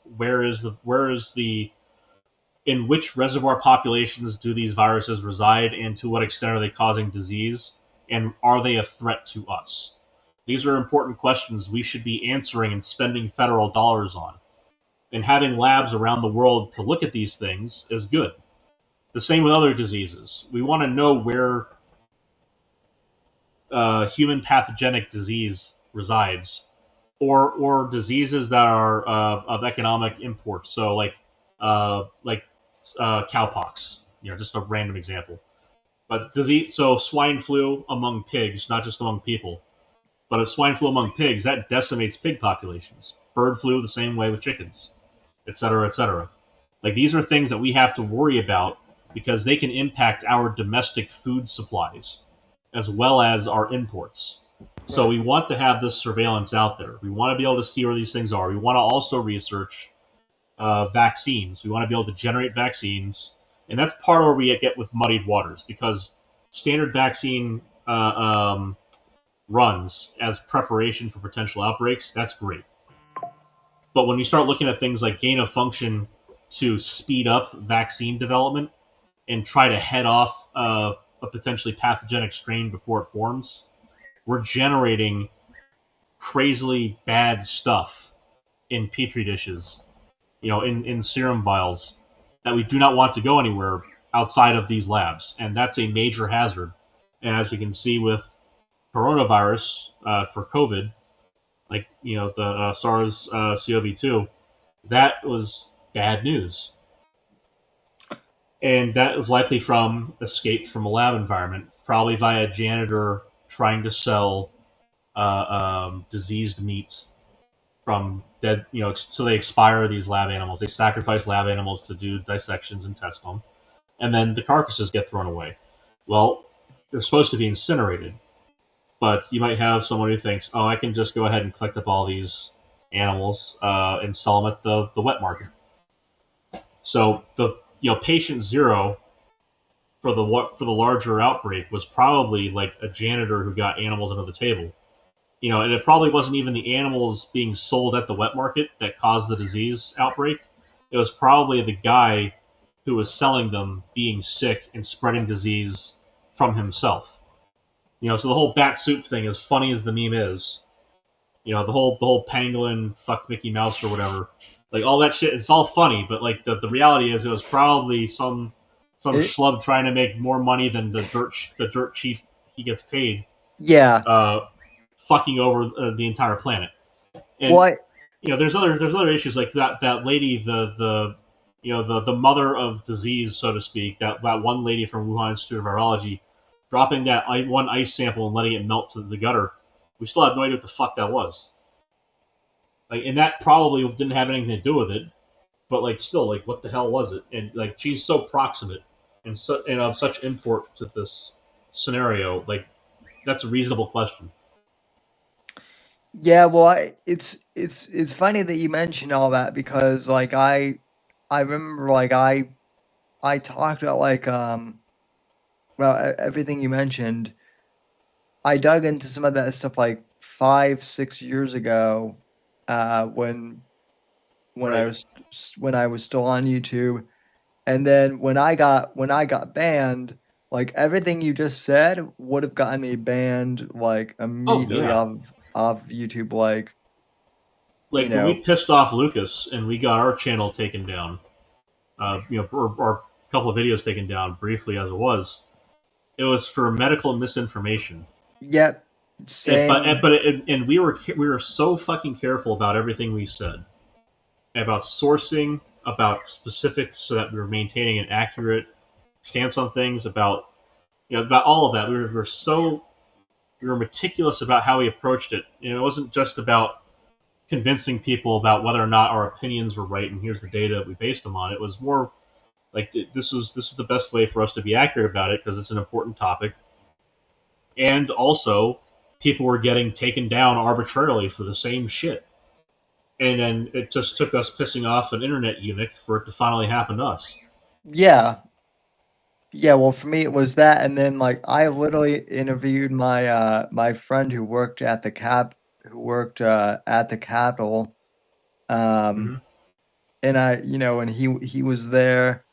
in which reservoir populations do these viruses reside, and to what extent are they causing disease, and are they a threat to us? These are important questions we should be answering and spending federal dollars on. And having labs around the world to look at these things is good. The same with other diseases. We want to know where human pathogenic disease resides, or diseases that are of economic import. So like cowpox, just a random example. But disease, so swine flu among pigs, not just among people, but if swine flu among pigs, that decimates pig populations. Bird flu the same way with chickens, etc., etc. Like, these are things that we have to worry about because they can impact our domestic food supplies as well as our imports. So we want to have this surveillance out there. We want to be able to see where these things are. We want to also research vaccines. We want to be able to generate vaccines. And that's part of where we get with muddied waters, because standard vaccine runs as preparation for potential outbreaks, that's great. But when we start looking at things like gain of function to speed up vaccine development and try to head off a potentially pathogenic strain before it forms, we're generating crazily bad stuff in petri dishes, in serum vials that we do not want to go anywhere outside of these labs. And that's a major hazard. And as you can see with coronavirus for COVID, like, the SARS-CoV-2, that was bad news. And that is likely from escape from a lab environment, probably via a janitor trying to sell diseased meat from dead, so they expire these lab animals. They sacrifice lab animals to do dissections and test them, and then the carcasses get thrown away. Well, they're supposed to be incinerated, but you might have someone who thinks, oh, I can just go ahead and collect up all these animals and sell them at the wet market. So the patient zero for the larger outbreak was probably like a janitor who got animals under the table. And it probably wasn't even the animals being sold at the wet market that caused the disease outbreak. It was probably the guy who was selling them being sick and spreading disease from himself. So the whole bat soup thing, as funny as the meme is, the whole pangolin fucked Mickey Mouse or whatever, like, all that shit, it's all funny, but like the reality is it was probably some schlub trying to make more money than the dirt cheap he gets paid. Yeah. Fucking over the entire planet. And, what? There's other issues like that lady, the mother of disease, so to speak, that one lady from Wuhan Institute of Virology, dropping that one ice sample and letting it melt to the gutter. We still have no idea what the fuck that was. Like, and that probably didn't have anything to do with it, but like, still, like, what the hell was it? And like, she's so proximate and of such import to this scenario. Like, that's a reasonable question. Yeah, well, it's funny that you mentioned all that, because like I remember, like, I talked about, like, well, everything you mentioned. I dug into some of that stuff like 5-6 years ago, when I was still on YouTube, and then when I got banned, like, everything you just said would have gotten me banned, like, immediately off YouTube. Like when we pissed off Lucas and we got our channel taken down, or a couple of videos taken down briefly as it was for medical misinformation. Yep. Same. And we were so fucking careful about everything we said, about sourcing, about specifics, so that we were maintaining an accurate stance on things, about all of that. We were meticulous about how we approached it. It wasn't just about convincing people about whether or not our opinions were right and here's the data we based them on. It was more like, this is the best way for us to be accurate about it because it's an important topic. And also, people were getting taken down arbitrarily for the same shit. And then it just took us pissing off an internet eunuch for it to finally happen to us. Yeah. Yeah, well, for me it was that, and then like I literally interviewed my friend who worked at the at the Capitol, um, Hmm. and and he was there.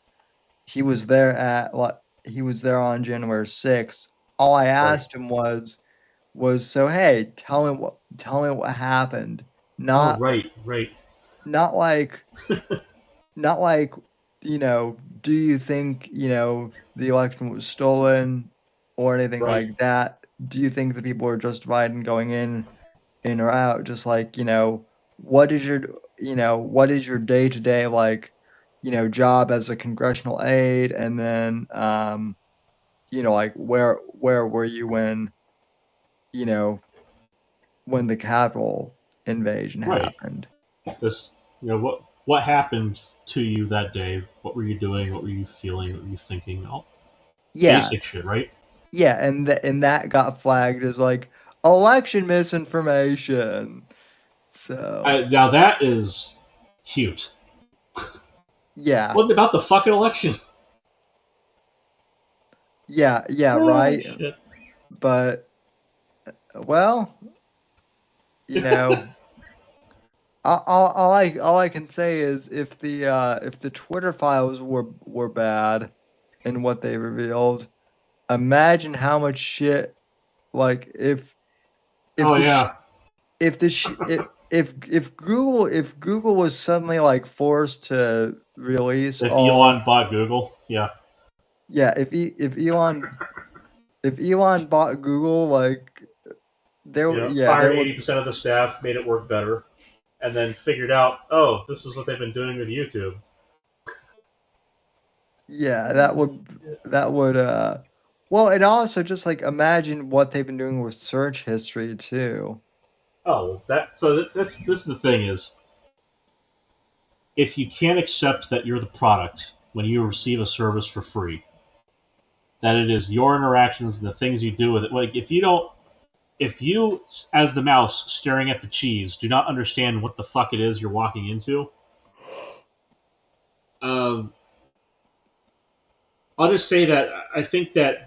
He was there at what he was there on January 6th. All I Right. asked him was so hey, tell me what happened. Oh, Not right, right. not like not like, do you think, the election was stolen or anything Right. like that? Do you think the people are justified in going in or out? Just like, what is your, what is your day to day like, job as a congressional aide? And then, like where were you you know, when the Capitol invasion Right. happened? This, what happened to you that day? What were you doing? What were you feeling? What were you thinking? All Yeah, basic shit, right? yeah, and that got flagged as like election misinformation. So Now that is cute. yeah, What about the fucking election? yeah, Oh right. shit. But well, you know, all I can say is if the Twitter files were bad in what they revealed, imagine how much shit like if Oh the yeah. if the sh- if Google was suddenly like forced to release If all Elon bought Google, yeah. yeah if Elon bought Google like Fired there would 80% of the staff, made it work better, and then figured out, oh, this is what they've been doing with YouTube. yeah that would well and also just like imagine what they've been doing with search history too. Oh, that's this is the thing is, if you can't accept that you're the product when you receive a service for free, that it is your interactions and the things you do with it. Like if you as the mouse staring at the cheese do not understand what the fuck it is you're walking into, um, I'll just say that I think that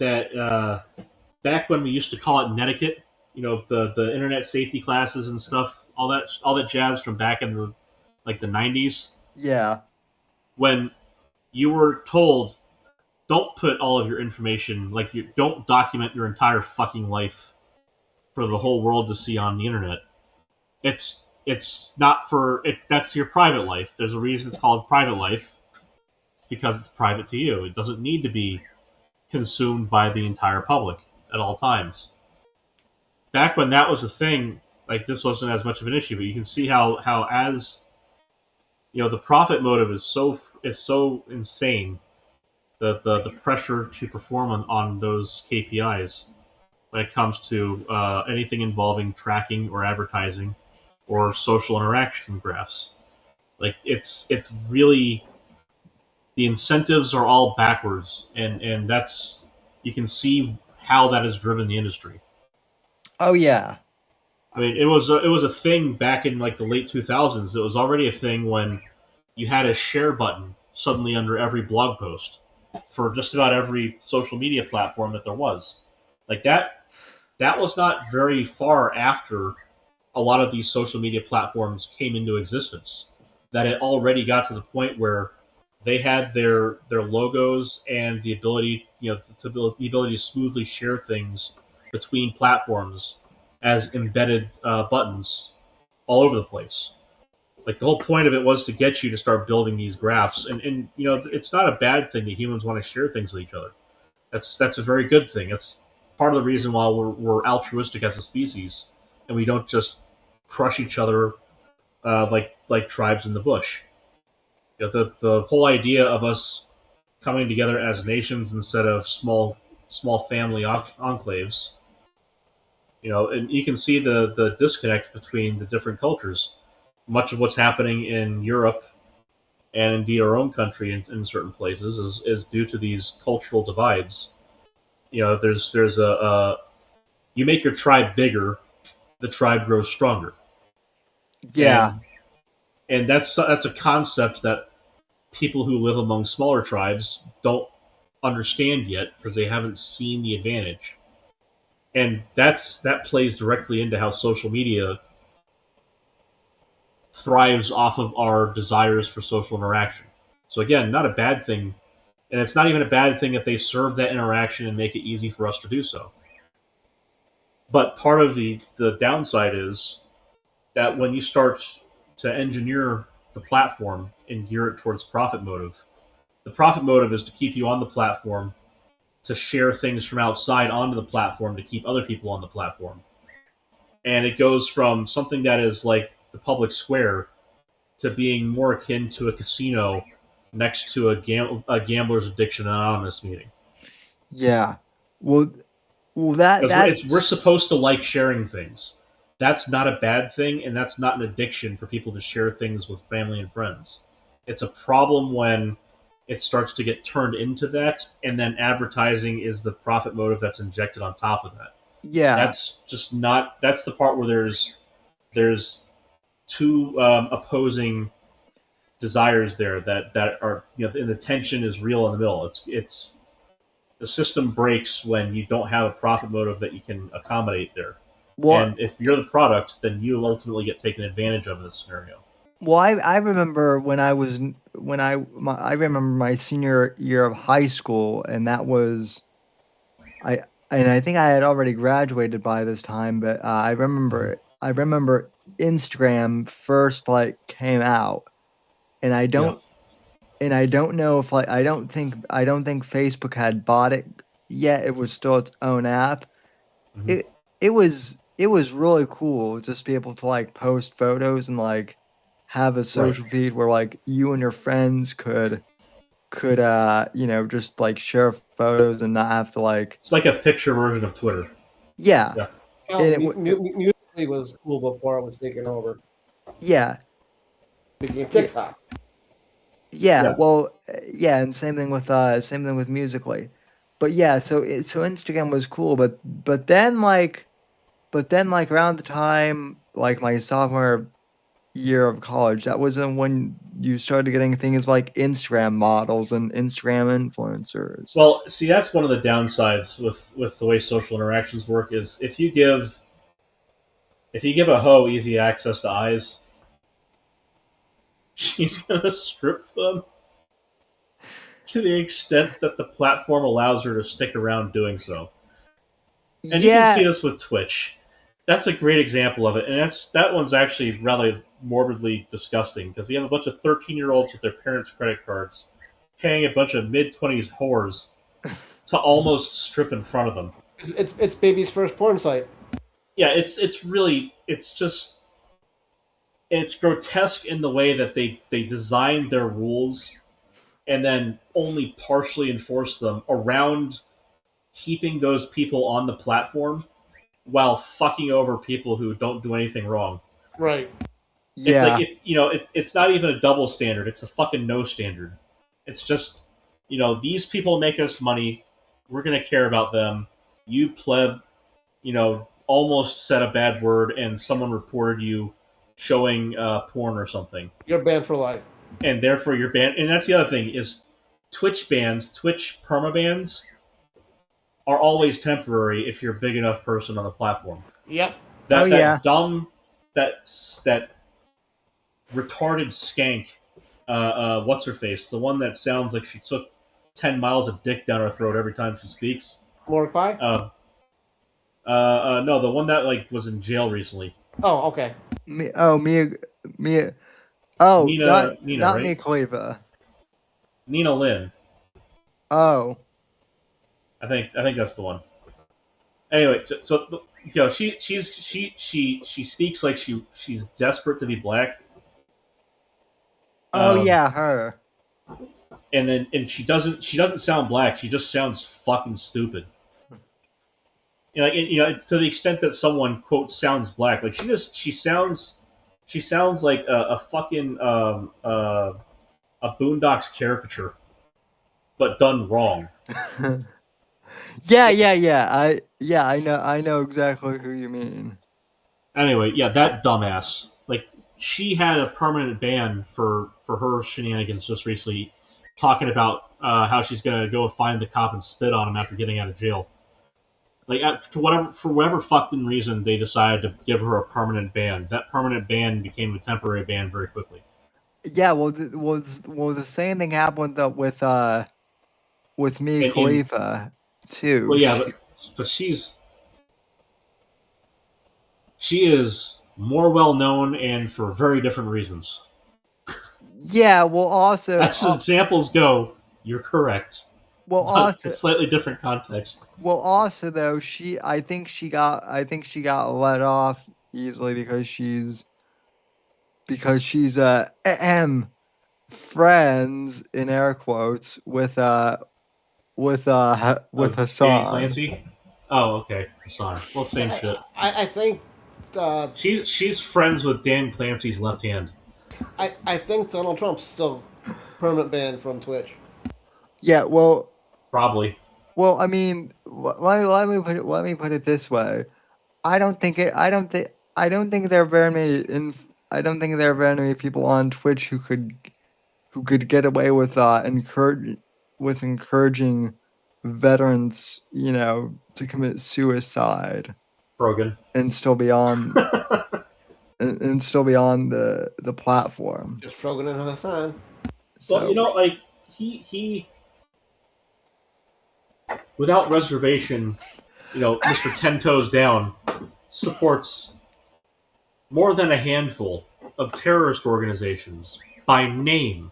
back when we used to call it netiquette, the internet safety classes and stuff, all that jazz from back in the like the 90s, Yeah, when you were told don't put all of your information, like you don't document your entire fucking life for the whole world to see on the internet. It's not for it. That's your private life. There's a reason it's called private life. It's because it's private to you. It doesn't need to be consumed by the entire public at all times. Back when that was a thing, like this wasn't as much of an issue, but you can see how as the profit motive is so insane, the pressure to perform on those KPIs when it comes to anything involving tracking or advertising or social interaction graphs. Like it's really the incentives are all backwards, and that's you can see how that has driven the industry. oh yeah, I mean, it was a thing back in like the late 2000s. It was already a thing when you had a share button suddenly under every blog post for just about every social media platform that there was. Like that was not very far after a lot of these social media platforms came into existence. That it already got to the point where they had their logos and the ability the ability to smoothly share things between platforms as embedded buttons all over the place. Like the whole point of it was to get you to start building these graphs, and it's not a bad thing that humans want to share things with each other. That's a very good thing. That's part of the reason why we're altruistic as a species, and we don't just crush each other like tribes in the bush. The whole idea of us coming together as nations instead of small family enclaves. And you can see the disconnect between the different cultures. Much of what's happening in Europe and indeed our own country in certain places is due to these cultural divides. There's a you make your tribe bigger, the tribe grows stronger, yeah, and that's a concept that people who live among smaller tribes don't understand yet because they haven't seen the advantage. And that plays directly into how social media thrives off of our desires for social interaction. So again, not a bad thing, and it's not even a bad thing that they serve that interaction and make it easy for us to do so. But part of the downside is that when you start to engineer the platform and gear it towards profit motive, the profit motive is to keep you on the platform, to share things from outside onto the platform to keep other people on the platform. And it goes from something that is like the public square to being more akin to a casino next to a Gambler's Addiction Anonymous meeting. Yeah. Well, that's... we're supposed to like sharing things. That's not a bad thing, and that's not an addiction for people to share things with family and friends. It's a problem when it starts to get turned into that, and then advertising is the profit motive that's injected on top of that. Yeah. That's just not... That's the part where there's two opposing desires there that are, and the tension is real in the middle. It's the system breaks when you don't have a profit motive that you can accommodate there. Well, and if you're the product, then you ultimately get taken advantage of in this scenario. Well, I remember I remember my senior year of high school, and that was I think I had already graduated by this time, but I remember Instagram first came out, and I don't know if I don't think Facebook had bought it yet. It was still its own app. Mm-hmm. It was really cool just to be able to post photos and have a social feed where you and your friends could just share photos and not have to It's like a picture version of Twitter. Yeah. Musical.ly was cool before it was taken over. Yeah. Became TikTok. Yeah. Well, yeah, and same thing with Musical.ly. But yeah, so Instagram was cool, but then around the time my sophomore year of college, that was when you started getting things like Instagram models and Instagram influencers. Well, see, that's one of the downsides with the way social interactions work is if you give a hoe easy access to eyes, she's gonna strip them to the extent that the platform allows her to stick around doing so. And you can see this with Twitch. That's a great example of it, and that one's actually rather morbidly disgusting because you have a bunch of 13-year-olds with their parents' credit cards paying a bunch of mid-20s whores to almost strip in front of them. It's baby's first porn site. Yeah, it's grotesque in the way that they designed their rules and then only partially enforce them around keeping those people on the platform while fucking over people who don't do anything wrong. Right. Yeah. It's not even a double standard. It's a fucking no standard. It's just, these people make us money. We're going to care about them. You pleb, almost said a bad word and someone reported you showing porn or something. You're banned for life. And therefore you're banned. And that's the other thing is Twitch permabans are always temporary if you're a big enough person on the platform. Yep. That dumb, that retarded skank, what's her face? The one that sounds like she took 10 miles of dick down her throat every time she speaks. Mordecai? No, the one that was in jail recently. Oh, okay. Mia. Nina, not right? Mia Khalifa. Nina Lynn. Oh. I think that's the one. Anyway, so she speaks like she's desperate to be black. Oh yeah, her. And she doesn't sound black. She just sounds fucking stupid. To the extent that someone quote sounds black, she sounds like a fucking a Boondocks caricature, but done wrong. Yeah. I know exactly who you mean. Anyway, yeah, that dumbass. She had a permanent ban for her shenanigans just recently, talking about how she's gonna go find the cop and spit on him after getting out of jail. Like for whatever fucking reason, they decided to give her a permanent ban. That permanent ban became a temporary ban very quickly. Yeah, well, the same thing happened with Mia Khalifa too. Well, yeah, but she is more well known and for very different reasons. Yeah, well, also as examples go, you're correct. Well, but also a slightly different context. Well, also though, I think she got let off easily because she's friends in air quotes with Hassan. Danny Clancy. Oh, okay, Hassan. Well, same shit. I think she's friends with Dan Clancy's left hand. I think Donald Trump's still permanent banned from Twitch. Yeah, well, probably. Well, I mean, let me put it this way. I don't think there are very many people on Twitch who could get away with encouraging veterans, to commit suicide. Brogan. And still be on and still be on the platform. Just Brogan and Hassan. So, like he without reservation, Mr. 10 Toes Down supports more than a handful of terrorist organizations by name,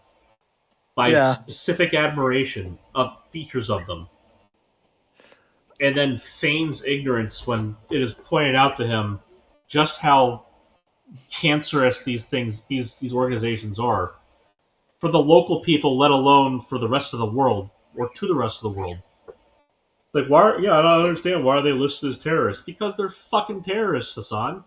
by specific admiration of features of them, and then feigns ignorance when it is pointed out to him just how cancerous these organizations are for the local people, let alone for the rest of the world, or to the rest of the world. Like, I don't understand. Why are they listed as terrorists? Because they're fucking terrorists, Hassan.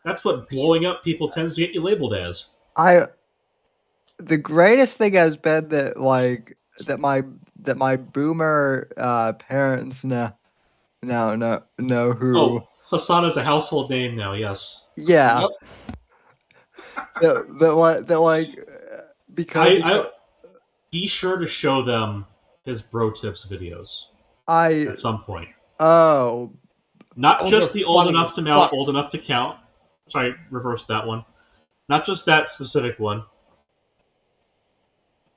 That's what blowing up people tends to get you labeled as. The greatest thing has been that my boomer parents know who. Oh, Hassan is a household name now. Yes. Yeah. Yep. Because be sure to show them his bro tips videos. At some point. Oh. Not just the old enough to mount, old enough to count. Sorry, reverse that one. Not just that specific one.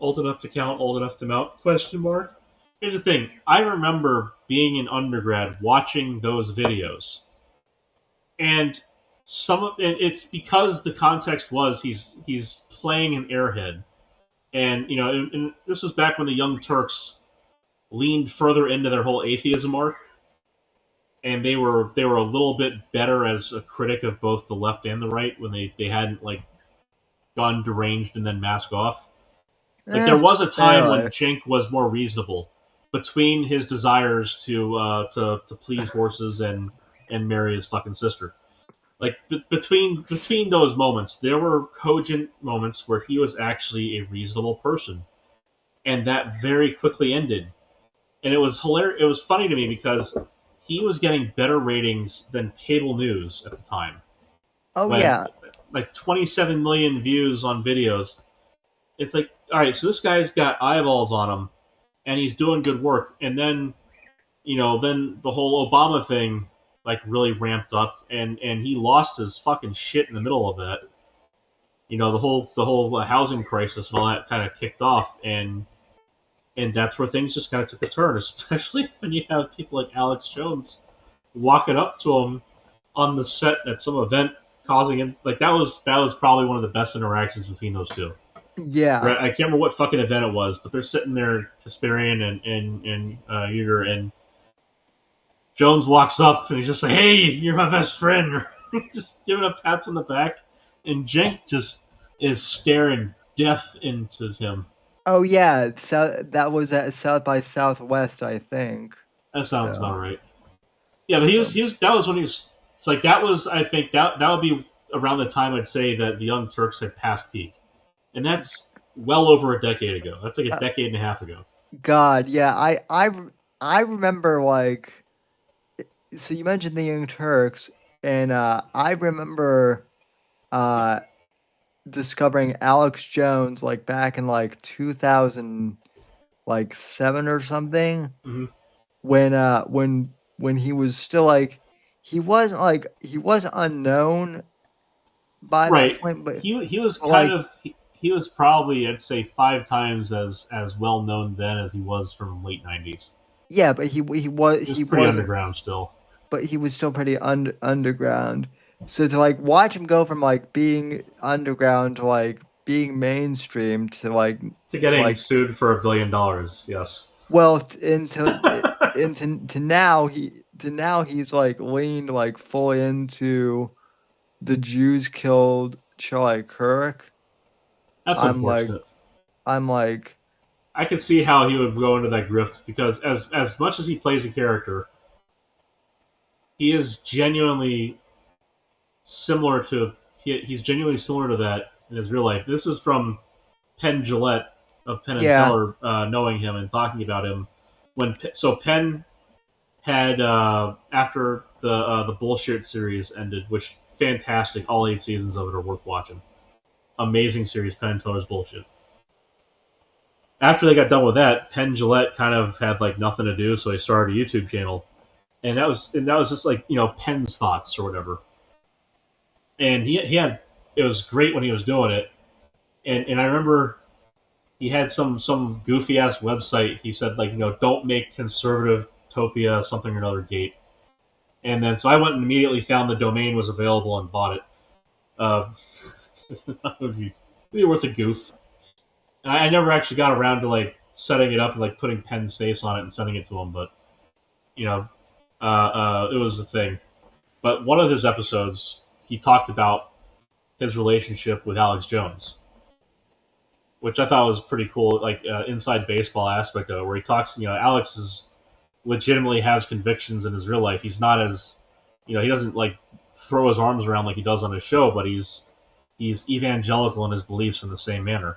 Old enough to count, old enough to mount? Question mark. Here's the thing. I remember being in undergrad watching those videos. And it's because the context was he's playing an airhead. And and this was back when the Young Turks leaned further into their whole atheism arc, and they were a little bit better as a critic of both the left and the right when they hadn't gone deranged and then mask off. There was a time when Cenk was more reasonable between his desires to please horses and marry his fucking sister. Between those moments, there were cogent moments where he was actually a reasonable person, and that very quickly ended. And it was hilarious. It was funny to me because he was getting better ratings than cable news at the time. Oh, yeah. 27 million views on videos. It's all right, so this guy's got eyeballs on him, and he's doing good work. And then, then the whole Obama thing, really ramped up, and he lost his fucking shit in the middle of that. The whole housing crisis and all that kind of kicked off, and that's where things just kind of took a turn, especially when you have people like Alex Jones walking up to him on the set at some event, causing him that was probably one of the best interactions between those two. Yeah, I can't remember what fucking event it was, but they're sitting there, Kasparian and Uyghur, and Jones walks up and he's just like, "Hey, you're my best friend," just giving him pats on the back, and Cenk just is staring death into him. Oh yeah, that was at South by Southwest, I think. That sounds about right. Yeah, but he was that was when he was. It's that was, I think that would be around the time I'd say that the Young Turks had passed peak, and that's well over a decade ago. That's a decade and a half ago. God, yeah, I remember so you mentioned the Young Turks, and I remember discovering Alex Jones like back in like 2007 or something, Mm-hmm. when he was still like he wasn't unknown by that Right. point, but He was kind like of he was probably, I'd say, 5 times as well known then as he was from late '90s. yeah, but he He was he pretty wasn't, underground still. but he was still pretty underground. So to like watch him go from like being underground to like being mainstream To to getting like sued for $1 billion, yes. well into now he's like leaned like fully into the Jews killed Charlie Kirk. That's I'm like unfortunate. I'm like I could see how he would go into that grift because as much as he plays a character, he is genuinely similar to he's genuinely similar to that in his real life. This is from Penn Jillette of Penn and yeah, Teller, knowing him and talking about him. So Penn had after the bullshit series ended, which fantastic, all 8 seasons of it are worth watching. Amazing series, Penn and Teller's Bullshit. After they got done with that, Penn Jillette kind of had like nothing to do, so he started a YouTube channel, and that was just like Penn's thoughts or whatever. And he had it was great when he was doing it, and I remember he had some goofy ass website. He said like don't make conservative topia something or another gate, and then so I went and immediately found the domain was available and bought it. It would be worth a goof. And I never actually got around to like setting it up and like putting Penn's face on it and sending it to him, but it was a thing. But one of his episodes, he talked about his relationship with Alex Jones, which I thought was pretty cool, like inside baseball aspect of it, where he talks. Alex is legitimately has convictions in his real life. He's not as, he doesn't like throw his arms around like he does on his show, but he's evangelical in his beliefs in the same manner.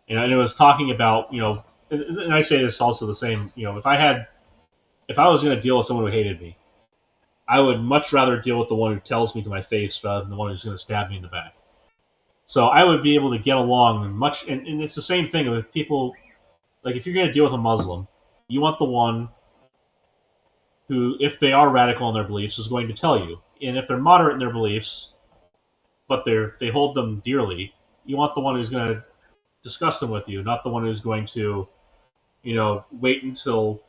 And it was talking about, and I say this also the same, if I was going to deal with someone who hated me, I would much rather deal with the one who tells me to my face rather than the one who's going to stab me in the back. So I would be able to get along and it's the same thing with people, like if you're going to deal with a Muslim, you want the one who, if they are radical in their beliefs, is going to tell you. And if they're moderate in their beliefs, but they hold them dearly, you want the one who's going to discuss them with you, not the one who's going to, wait until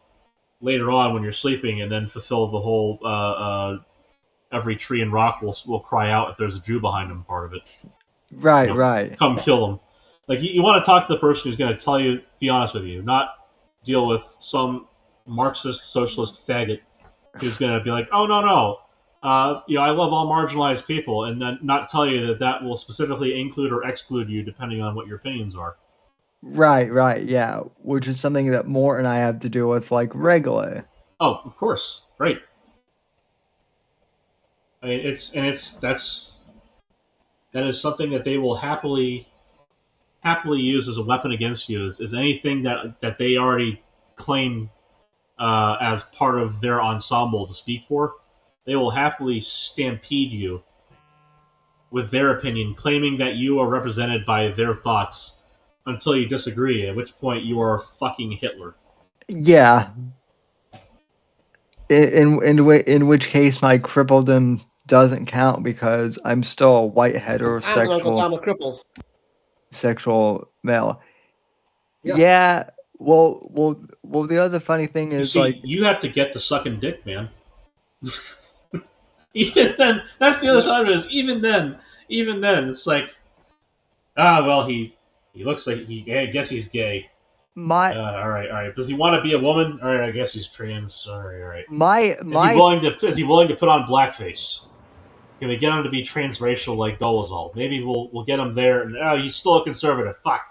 later on when you're sleeping and then fulfill the whole every tree and rock will cry out if there's a Jew behind them part of it. right. Come kill them. Like you want to talk to the person who's going to tell you, be honest with you, not deal with some Marxist socialist faggot who's going to be like, oh no, I love all marginalized people, and then not tell you that will specifically include or exclude you depending on what your opinions are. Right, yeah. Which is something that Mort and I have to deal with like regularly. Oh, of course, right. I mean, that is something that they will happily use as a weapon against you. Is anything that they already claim as part of their ensemble to speak for, they will happily stampede you with their opinion, claiming that you are represented by their thoughts until you disagree, at which point you are fucking Hitler. Yeah. In which case my crippledom doesn't count because I'm still a white heterosexual sexual male. Yeah. Well, the other funny thing is you have to get to sucking dick, man. Even then, that's the other side of it. Is even then, it's like, well, he looks like I guess he's gay. All right. Does he want to be a woman? All right, I guess he's trans. All right. Is he willing to put on blackface? Can we get him to be transracial like Dolezal? Maybe we'll get him there. And he's still a conservative. Fuck.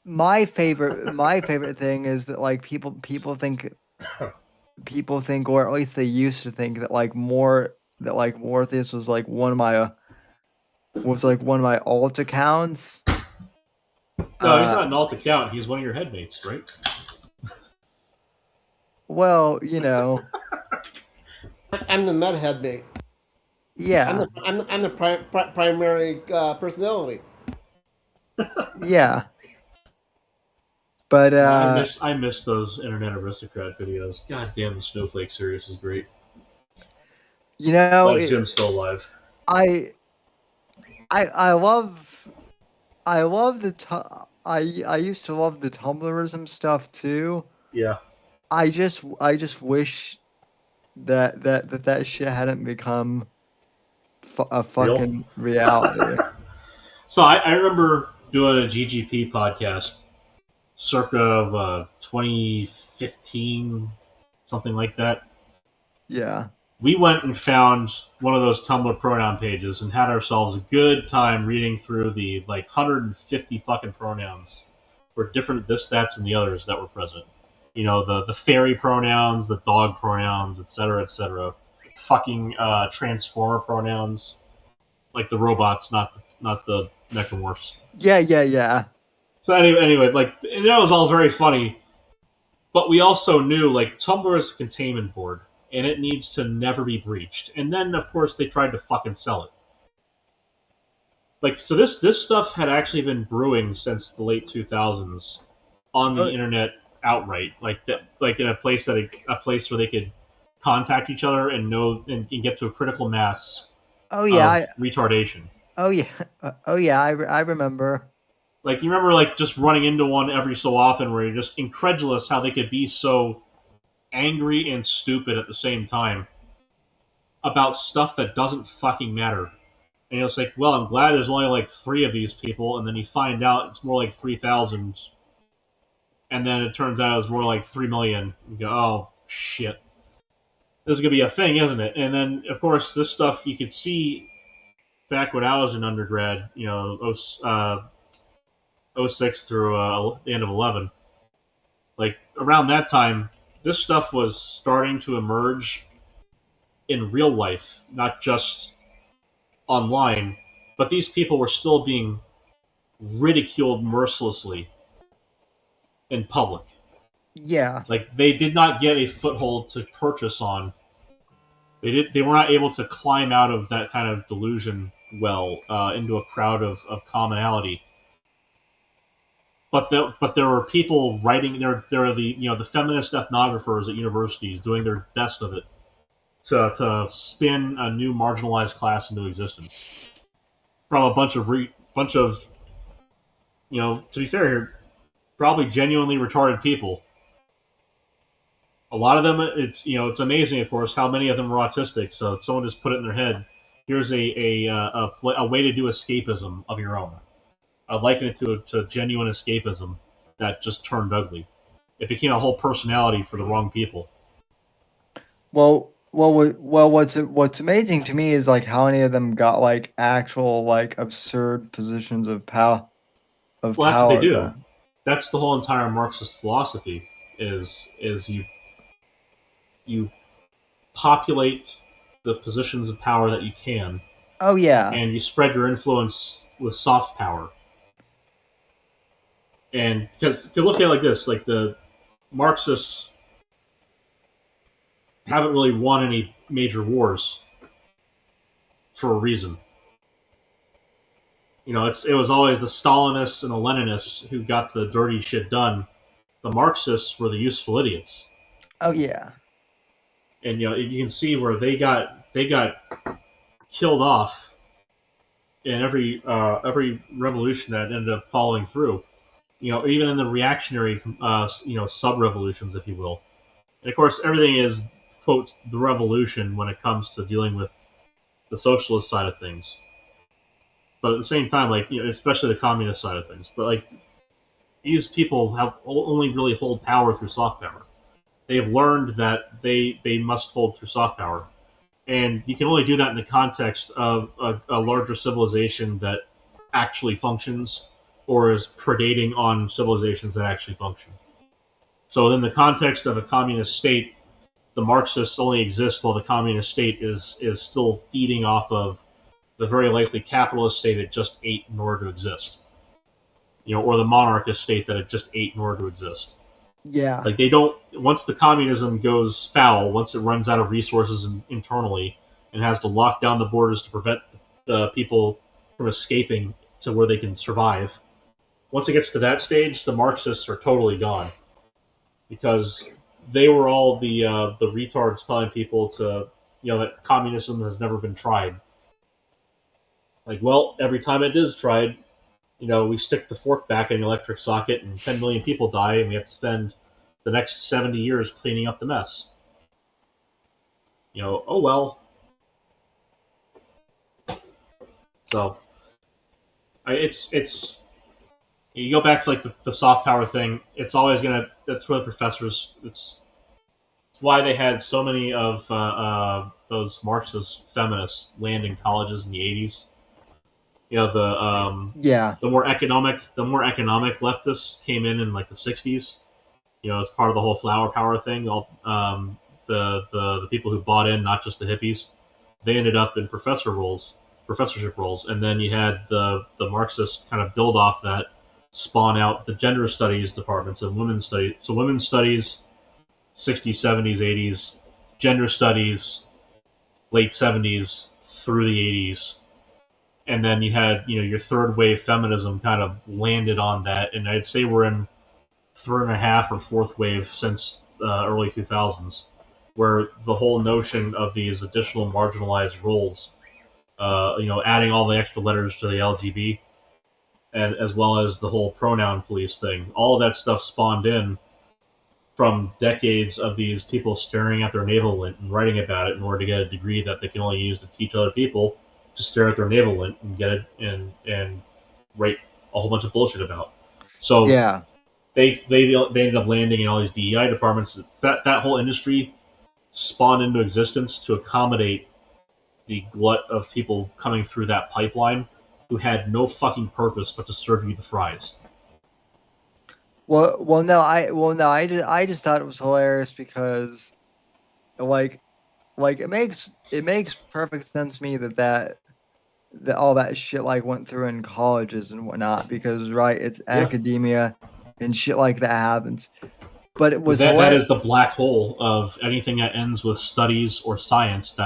My favorite thing is that like people think, or at least they used to think that Morpheus was like one of my alt accounts. No, he's not an alt account. He's one of your headmates, right? Well, I'm the med headmate. Yeah. I'm the primary personality. Yeah. But I miss those Internet Aristocrat videos. God damn, the Snowflake series is great. You know, Glad Jim's still alive. I love the I used to love the Tumblrism stuff too. Yeah. I just wish that shit hadn't become a fucking reality. So I remember doing a GGP podcast circa of 2015, something like that. Yeah. We went and found one of those Tumblr pronoun pages and had ourselves a good time reading through the 150 fucking pronouns for different this, that's, and the others that were present. You know, the fairy pronouns, the dog pronouns, etc., etc. Fucking transformer pronouns, like the robots, not the necromorphs. Yeah. So anyway, that was all very funny, but we also knew Tumblr is a containment board, and it needs to never be breached. And then, of course, they tried to fucking sell it. So this stuff had actually been brewing since the late 2000s on the internet outright, in a place where they could contact each other and know and get to a critical mass. Oh yeah, of retardation. Oh yeah, I remember. You remember just running into one every so often where you're just incredulous how they could be so angry and stupid at the same time about stuff that doesn't fucking matter. And it's well, I'm glad there's only 3 of these people, and then you find out it's more like 3,000, and then it turns out it's more like 3 million. You go, oh shit, this is gonna be a thing, isn't it? And then of course this stuff you could see back when I was in undergrad, 06 through the end of 11. Around that time, this stuff was starting to emerge in real life, not just online, but these people were still being ridiculed mercilessly in public. Yeah. They did not get a foothold to purchase on. They were not able to climb out of that kind of delusion into a crowd of commonality. But there were people writing. There are the feminist ethnographers at universities doing their best of it to spin a new marginalized class into existence from a bunch of to be fair here, probably genuinely retarded people. A lot of them, it's amazing, of course, how many of them are autistic. So someone just put it in their head. Here's a way to do escapism of your own. I'd liken it to genuine escapism that just turned ugly. It became a whole personality for the wrong people. Well. What's amazing to me is how many of them got actual absurd positions of power. Well, that's what they do. That's the whole entire Marxist philosophy. Is you populate the positions of power that you can. Oh yeah. And you spread your influence with soft power. And because you look at it like this, the Marxists haven't really won any major wars for a reason. It was always the Stalinists and the Leninists who got the dirty shit done. The Marxists were the useful idiots. Oh yeah. And you can see where they got killed off in every revolution that ended up following through. Even in the reactionary sub-revolutions, if you will. And of course, everything is, quote, the revolution when it comes to dealing with the socialist side of things. But at the same time, especially the communist side of things. But these people have only really hold power through soft power. They have learned that they must hold through soft power. And you can only do that in the context of a larger civilization that actually functions or is predating on civilizations that actually function. So in the context of a communist state, the Marxists only exist while the communist state is still feeding off of the very likely capitalist state it just ate in order to exist. Or the monarchist state that it just ate in order to exist. Yeah. They don't, once the communism goes foul, once it runs out of resources internally and has to lock down the borders to prevent the people from escaping to where they can survive, once it gets to that stage, the Marxists are totally gone, because they were all the retards telling people to, that communism has never been tried. Like, well, every time it is tried, we stick the fork back in an electric socket and 10 million people die, and we have to spend the next 70 years cleaning up the mess. Oh well. So, it's you go back to like the soft power thing. It's always that's where the professors. It's why they had so many of those Marxist feminists land in colleges in the 80s. The more economic leftists came in like the 60s. As part of the whole flower power thing. All the people who bought in, not just the hippies, they ended up in professorship roles, and then you had the Marxists kind of build off that, spawn out the gender studies departments and women's studies. So women's studies, 60s, 70s, 80s, gender studies, late 70s through the 80s. And then you had, your third wave feminism kind of landed on that, and I'd say we're in third and a half or fourth wave since early 2000s, where the whole notion of these additional marginalized roles, adding all the extra letters to the LGB, and as well as the whole pronoun police thing, all of that stuff spawned in from decades of these people staring at their navel lint and writing about it in order to get a degree that they can only use to teach other people to stare at their navel lint and get it and write a whole bunch of bullshit about. So yeah. They ended up landing in all these DEI departments. That whole industry spawned into existence to accommodate the glut of people coming through that pipeline who had no fucking purpose but to serve you the fries. No, I just thought it was hilarious because, like it makes perfect sense to me that all that shit like went through in colleges and whatnot, because it's academia and shit like that happens. But it was that is the black hole of anything that ends with studies or science,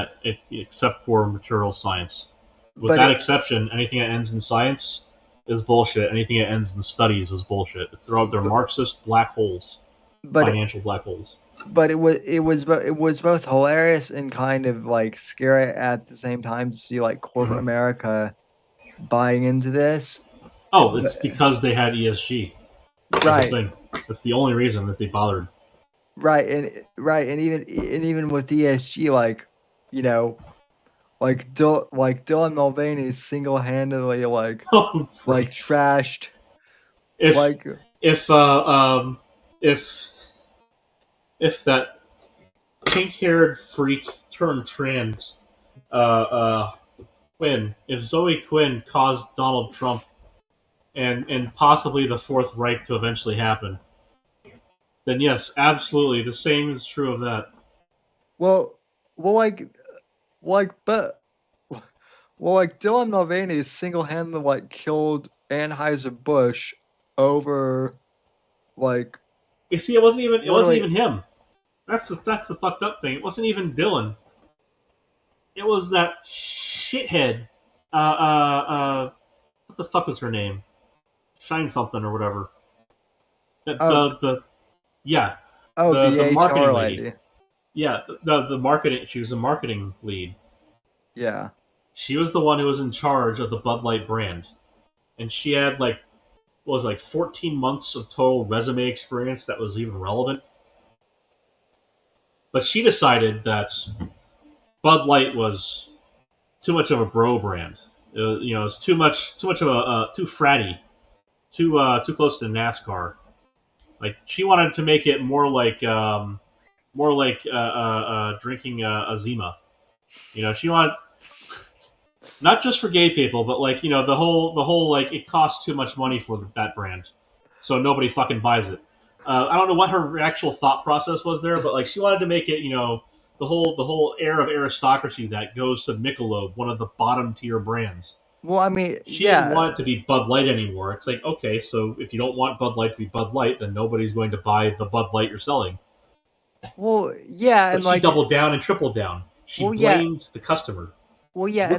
except for material science. With that exception, anything that ends in science is bullshit. Anything that ends in studies is bullshit. They're Marxist black holes, financial black holes. But it was both hilarious and kind of like scary at the same time to see like corporate America buying into this. Oh, it's because they had ESG. Right. That's the only reason that they bothered. Right, and even with ESG, like, like Dylan Mulvaney single-handedly trashed. If that pink-haired freak turned trans, Quinn, if Zoe Quinn caused Donald Trump and possibly the Fourth Reich to eventually happen, then yes, absolutely, the same is true of that. Dylan Mulvaney single-handedly killed Anheuser-Busch over You see, it wasn't even him. That's the fucked up thing. It wasn't even Dylan. It was that shithead. What the fuck was her name? Shine something or whatever. The marketing HR lady. Yeah, the marketing. She was a marketing lead. Yeah. She was the one who was in charge of the Bud Light brand, and she had 14 months of total resume experience that was even relevant. But she decided that Bud Light was too much of a bro brand. It was too much of a too fratty, too close to NASCAR. Like, she wanted to make it more like drinking a Zima. She wanted, not just for gay people, but the whole it costs too much money for that brand, so nobody fucking buys it. I don't know what her actual thought process was there, but she wanted to make it the whole air of aristocracy that goes to Michelob, one of the bottom tier brands. Well, I mean, she didn't want it to be Bud Light anymore. It's like, okay, so if you don't want Bud Light to be Bud Light, then nobody's going to buy the Bud Light you're selling. Well, yeah, but she doubled down and tripled down. She blamed the customer. Well, yeah,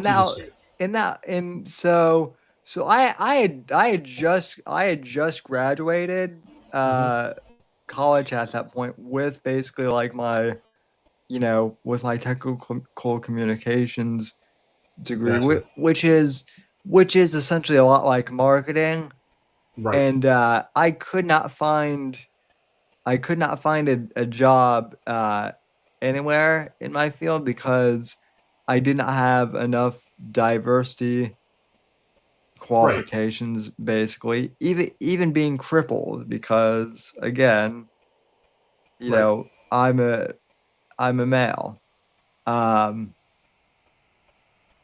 and so So I had just graduated college at that point with basically like my with my technical communications degree, Gotcha. which is essentially a lot like marketing, Right. and I could not find a job anywhere in my field because I did not have enough diversity Right. qualifications, basically, even being crippled, because again, Right. I'm a male. um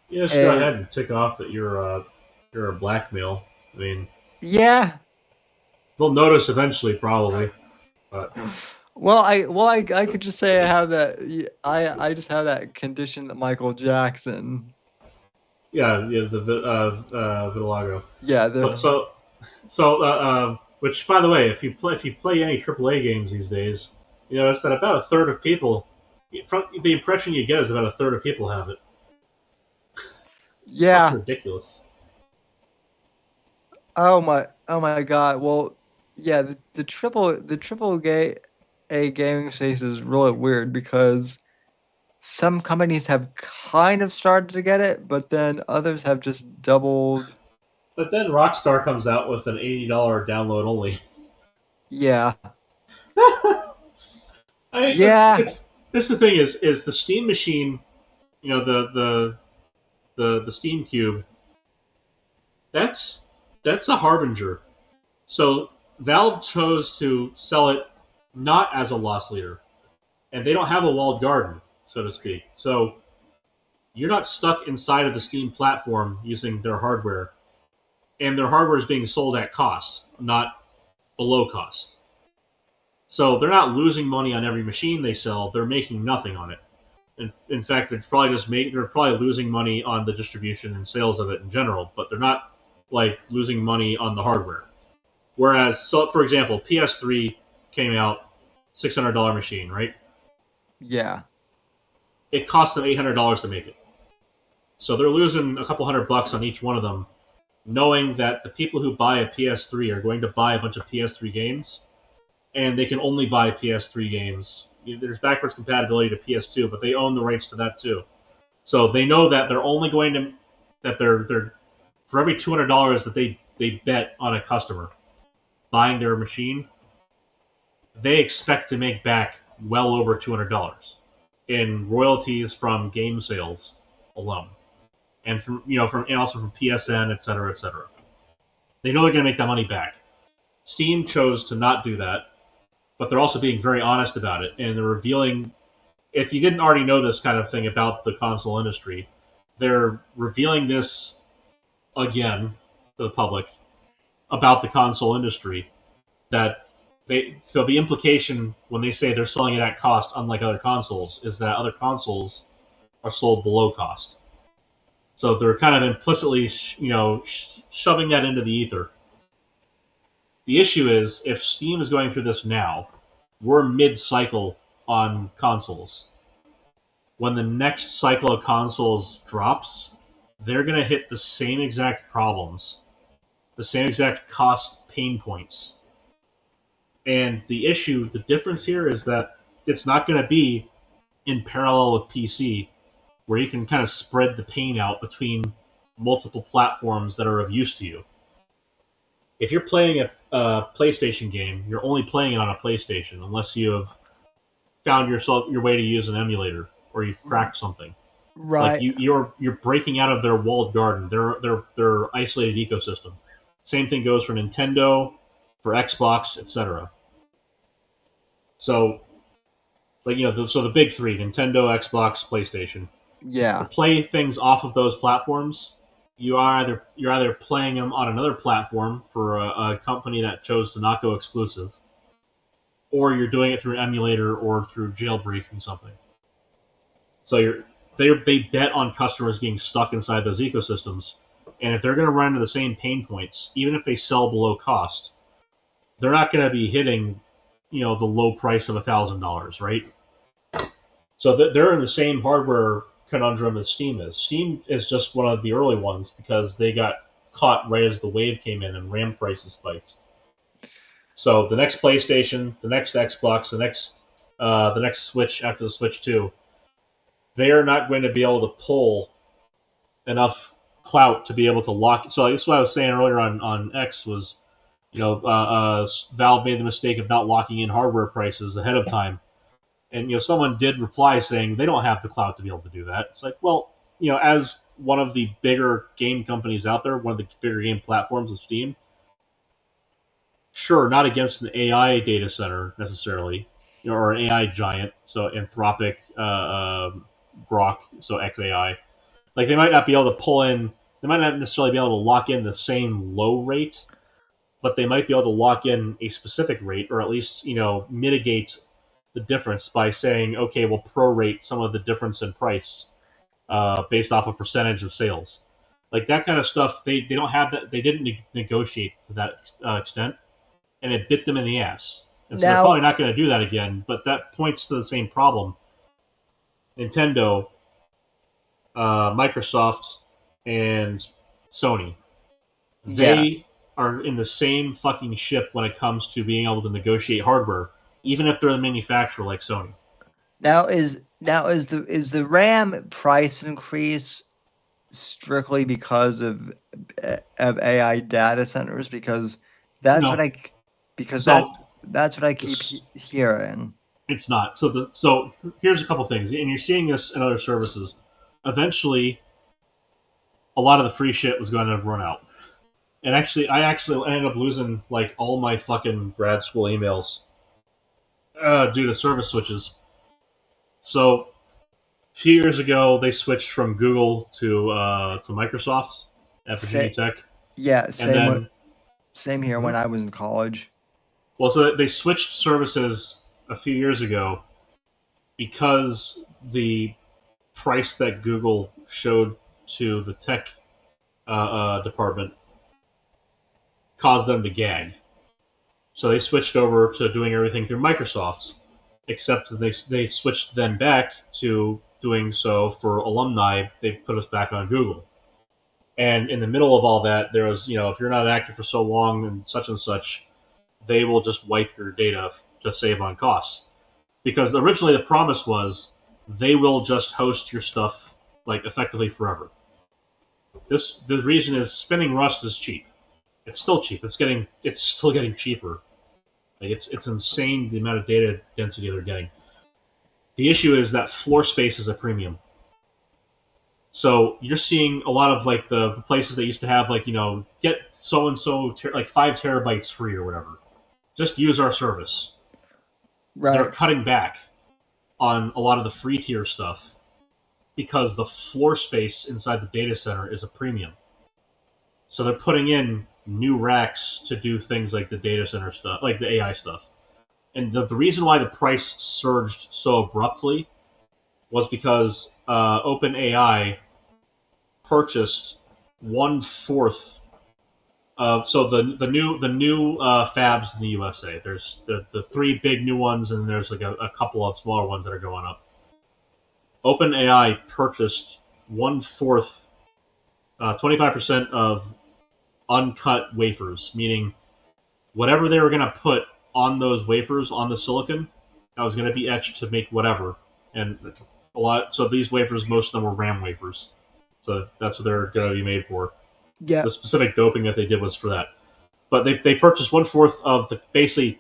Yeah, just go and ahead and tick off that you're a black male. I mean, yeah. they'll notice eventually, probably. But I could just say I have that. I just have that condition that Michael Jackson. yeah, the vitiligo. Yeah, But the which, by the way, if you play any AAA games these days, you notice that about a third of people, from the impression you get is about a third of people have it. It's fucking yeah. ridiculous. Oh my God. Well, yeah, the triple gay A gaming space is really weird because some companies have kind of started to get it, but then others have just doubled. But then Rockstar comes out with an $80 download only. Yeah. I mean, Yeah. this the thing is the Steam machine, you know, the Steam Cube. That's a harbinger. So Valve chose to sell it not as a loss leader, and they don't have a walled garden, so to speak. So you're not stuck inside of the Steam platform using their hardware, and their hardware is being sold at cost, not below cost. So they're not losing money on every machine they sell; they're making nothing on it. In fact, they're probably losing money on the distribution and sales of it in general, but they're not like losing money on the hardware. Whereas, so for example, PS3 came out, $600 machine, right? Yeah. It cost them $800 to make it. So they're losing a couple $100 on each one of them, knowing that the people who buy a PS3 are going to buy a bunch of PS3 games, and they can only buy PS3 games. There's backwards compatibility to PS2, but they own the rights to that too. So they know that they're only going to they're for every $200 that they bet on a customer buying their machine, they expect to make back well over $200 in royalties from game sales alone, and and also from PSN, et cetera, et cetera. They know they're going to make that money back. Steam chose to not do that, but they're also being very honest about it, and they're revealing. If you didn't already know this kind of thing about the console industry, they're revealing this again to the public about the console industry. So the implication when they say they're selling it at cost, unlike other consoles, is that other consoles are sold below cost. So they're kind of implicitly, shoving that into the ether. The issue is, if Steam is going through this now, we're mid-cycle on consoles. When the next cycle of consoles drops, they're going to hit the same exact problems, the same exact cost pain points. And the difference here is that it's not going to be in parallel with PC, where you can kind of spread the pain out between multiple platforms that are of use to you. If you're playing a PlayStation game, you're only playing it on a PlayStation, unless you have found your way to use an emulator or you've cracked something. Like Right. you're breaking out of their walled garden, their isolated ecosystem. Same thing goes for Nintendo, for Xbox, etc. So, so the big three: Nintendo, Xbox, PlayStation. To Yeah. play things off of those platforms, you're either playing them on another platform for a company that chose to not go exclusive, or you're doing it through an emulator or through jailbreaking something. So they bet on customers being stuck inside those ecosystems, and if they're going to run into the same pain points, even if they sell below cost, they're not going to be hitting, the low price of $1,000, right? So they're in the same hardware conundrum as Steam is. Steam is just one of the early ones because they got caught right as the wave came in and RAM prices spiked. So the next PlayStation, the next Xbox, the next Switch after the Switch 2, they are not going to be able to pull enough clout to be able to lock. So that's what I was saying earlier on X was, Valve made the mistake of not locking in hardware prices ahead of time. And, someone did reply saying they don't have the clout to be able to do that. It's like, well, as one of the bigger game companies out there, one of the bigger game platforms of Steam, sure, not against an AI data center necessarily, or an AI giant, so Anthropic, Grok, so XAI. Like, they might not be able to pull in, they might not necessarily be able to lock in the same low rate, but they might be able to lock in a specific rate, or at least, mitigate the difference by saying, okay, we'll prorate some of the difference in price based off a percentage of sales. Like, that kind of stuff, they don't have that, they didn't negotiate to that extent, and it bit them in the ass. And so they're probably not going to do that again, but that points to the same problem. Nintendo, Microsoft, and Sony, they are in the same fucking ship when it comes to being able to negotiate hardware, even if they're the manufacturer like Sony. Now is the RAM price increase strictly because of AI data centers? Because that's No. what that's what I keep hearing. It's not. So here's a couple things, and you're seeing this in other services. Eventually, a lot of the free shit was going to run out. And I actually ended up losing like all my fucking grad school emails due to service switches. So a few years ago, they switched from Google to Microsoft at Virginia Tech. Yeah, same here when I was in college. Well, so they switched services a few years ago because the price that Google showed to the tech department caused them to gag. So they switched over to doing everything through Microsoft's, except that they switched then back to doing so for alumni. They put us back on Google. And in the middle of all that, there was, if you're not active for so long and such, they will just wipe your data to save on costs. Because originally the promise was they will just host your stuff like effectively forever. The reason is spinning Rust is cheap. It's still cheap. It's still getting cheaper. Like it's insane the amount of data density they're getting. The issue is that floor space is a premium. So you're seeing a lot of like the places that used to have like get so and so like 5 terabytes free or whatever. Just use our service. Right. They're cutting back on a lot of the free tier stuff because the floor space inside the data center is a premium. So they're putting in new racks to do things like the data center stuff, like the AI stuff. And the reason why the price surged so abruptly was because OpenAI purchased 1/4 of the new fabs in the USA. There's the 3 big new ones, and there's like a couple of smaller ones that are going up. OpenAI purchased 1/4, 25% of uncut wafers, meaning whatever they were going to put on those wafers, on the silicon, that was going to be etched to make whatever. And so these wafers, most of them were RAM wafers. So that's what they're going to be made for. Yeah. The specific doping that they did was for that. But they purchased 1/4 of the, basically,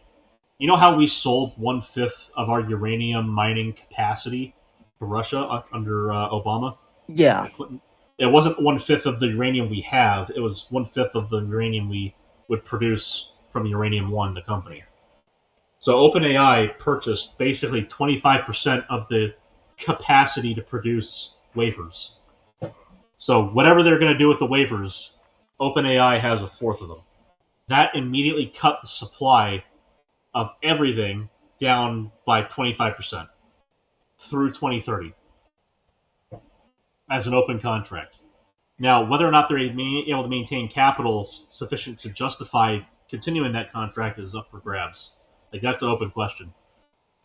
how we sold 1/5 of our uranium mining capacity to Russia under Obama? Yeah. It wasn't 1/5 of the uranium we have. It was 1/5 of the uranium we would produce from Uranium One, the company. So OpenAI purchased basically 25% of the capacity to produce wafers. So whatever they're going to do with the wafers, OpenAI has 1/4 of them. That immediately cut the supply of everything down by 25% through 2030 as an open contract. Now, whether or not they're able to maintain capital sufficient to justify continuing that contract is up for grabs. Like, that's an open question.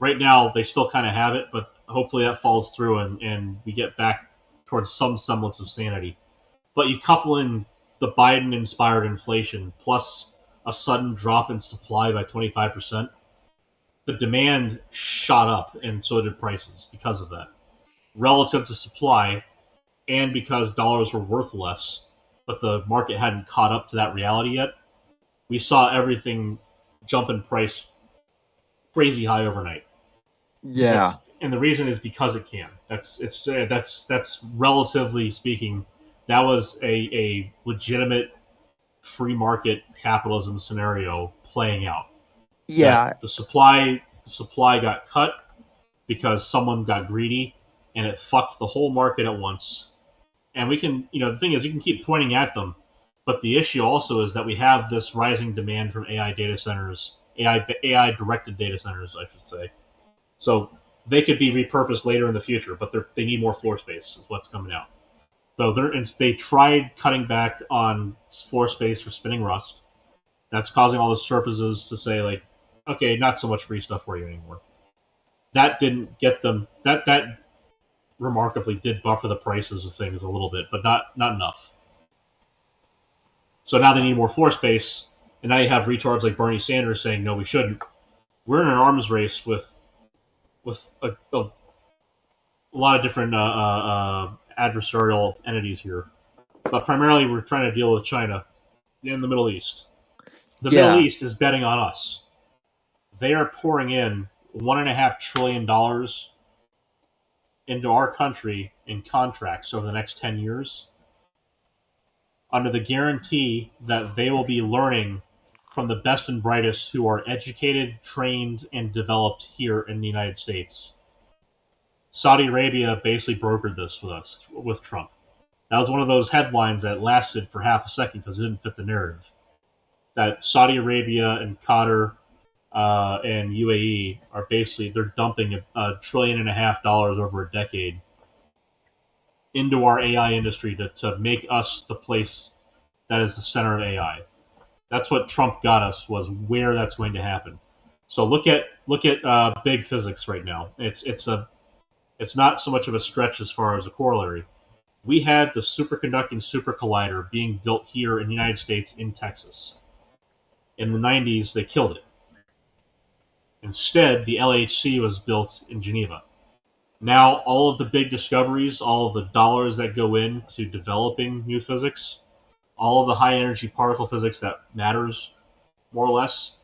Right now, they still kind of have it, but hopefully that falls through and we get back towards some semblance of sanity. But you couple in the Biden-inspired inflation plus a sudden drop in supply by 25%, the demand shot up, and so did prices because of that. Relative to supply, and because dollars were worth less, but the market hadn't caught up to that reality yet, we saw everything jump in price crazy high overnight. Yeah. And the reason is because it can. That's relatively speaking, that was a legitimate free market capitalism scenario playing out. Yeah. That the supply got cut because someone got greedy, and it fucked the whole market at once. And we can, the thing is, you can keep pointing at them, but the issue also is that we have this rising demand from AI data centers, AI directed data centers, I should say. So they could be repurposed later in the future, but they need more floor space, is what's coming out. So they tried cutting back on floor space for spinning rust. That's causing all the surfaces to say, like, okay, not so much free stuff for you anymore. That didn't get them. That remarkably did buffer the prices of things a little bit, but not enough. So now they need more floor space, and now you have retards like Bernie Sanders saying, no, we shouldn't. We're in an arms race with a lot of different adversarial entities here. But primarily we're trying to deal with China and the Middle East. The Middle East is betting on us. They are pouring in $1.5 trillion into our country in contracts over the next 10 years under the guarantee that they will be learning from the best and brightest who are educated, trained, and developed here in the United States. Saudi Arabia basically brokered this with us, with Trump. That was one of those headlines that lasted for half a second because it didn't fit the narrative. That Saudi Arabia and Qatar and UAE are basically, they're dumping $1.5 trillion over a decade into our AI industry to make us the place that is the center of AI. That's what Trump got us, was where that's going to happen. So look at big physics right now. It's not so much of a stretch as far as a corollary. We had the superconducting super collider being built here in the United States in Texas. In the 90s, they killed it. Instead, the LHC was built in Geneva. Now, all of the big discoveries, all of the dollars that go into developing new physics, all of the high-energy particle physics that matters, more or less,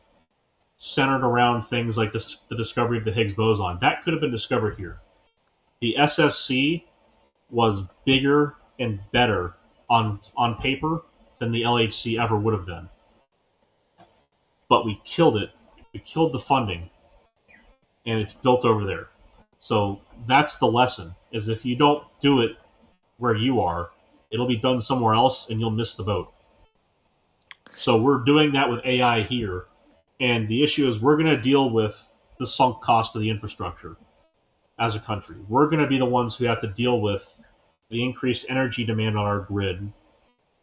centered around things like the discovery of the Higgs boson. That could have been discovered here. The SSC was bigger and better on paper than the LHC ever would have been. But we killed it. We killed the funding. And it's built over there. So that's the lesson, is if you don't do it where you are, it'll be done somewhere else and you'll miss the boat. So we're doing that with AI here. And the issue is we're going to deal with the sunk cost of the infrastructure as a country. We're going to be the ones who have to deal with the increased energy demand on our grid.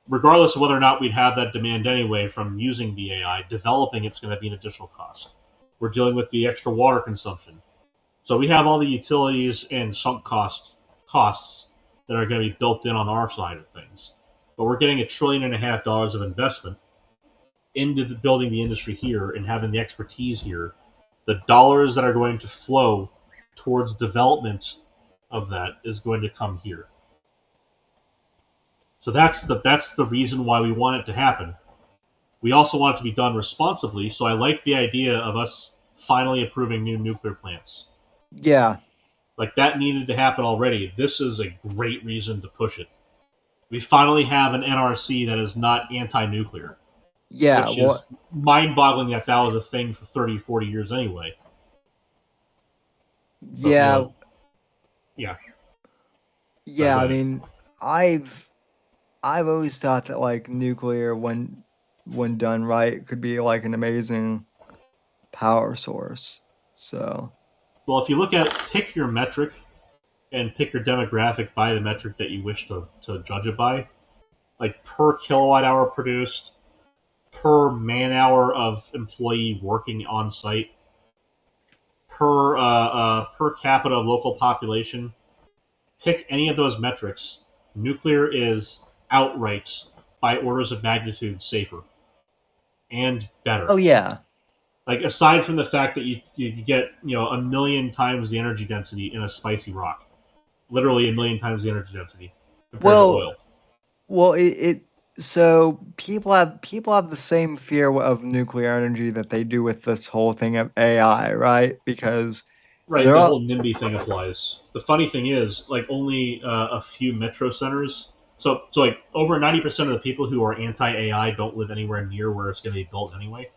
Regardless of whether or not we'd have that demand anyway from using the AI, developing it's going to be an additional cost. We're dealing with the extra water consumption. So we have all the utilities and sunk costs that are going to be built in on our side of things. But we're getting $1.5 trillion of investment into building the industry here and having the expertise here. The dollars that are going to flow towards development of that is going to come here. So that's the reason why we want it to happen. We also want it to be done responsibly, so I like the idea of us finally approving new nuclear plants. Yeah. Like, that needed to happen already. This is a great reason to push it. We finally have an NRC that is not anti-nuclear. Yeah. Which is mind-boggling that was a thing for 30, 40 years anyway. But, yeah. Yeah. Yeah, I mean, I've always thought that, like, nuclear, when done right, could be like an amazing power source. So, well, if you look at, pick your metric and pick your demographic by the metric that you wish to judge it by, like per kilowatt hour produced, per man hour of employee working on site, per capita local population, pick any of those metrics. Nuclear is outright by orders of magnitude safer and better. Oh yeah. Like aside from the fact that you get 1 million times the energy density in a spicy rock, literally 1 million times the energy density compared to oil. Well, so people have the same fear of nuclear energy that they do with this whole thing of AI, right? Because right, the whole NIMBY thing applies. The funny thing is, like only a few metro centers. So like over 90% of the people who are anti-AI don't live anywhere near where it's going to be built anyway.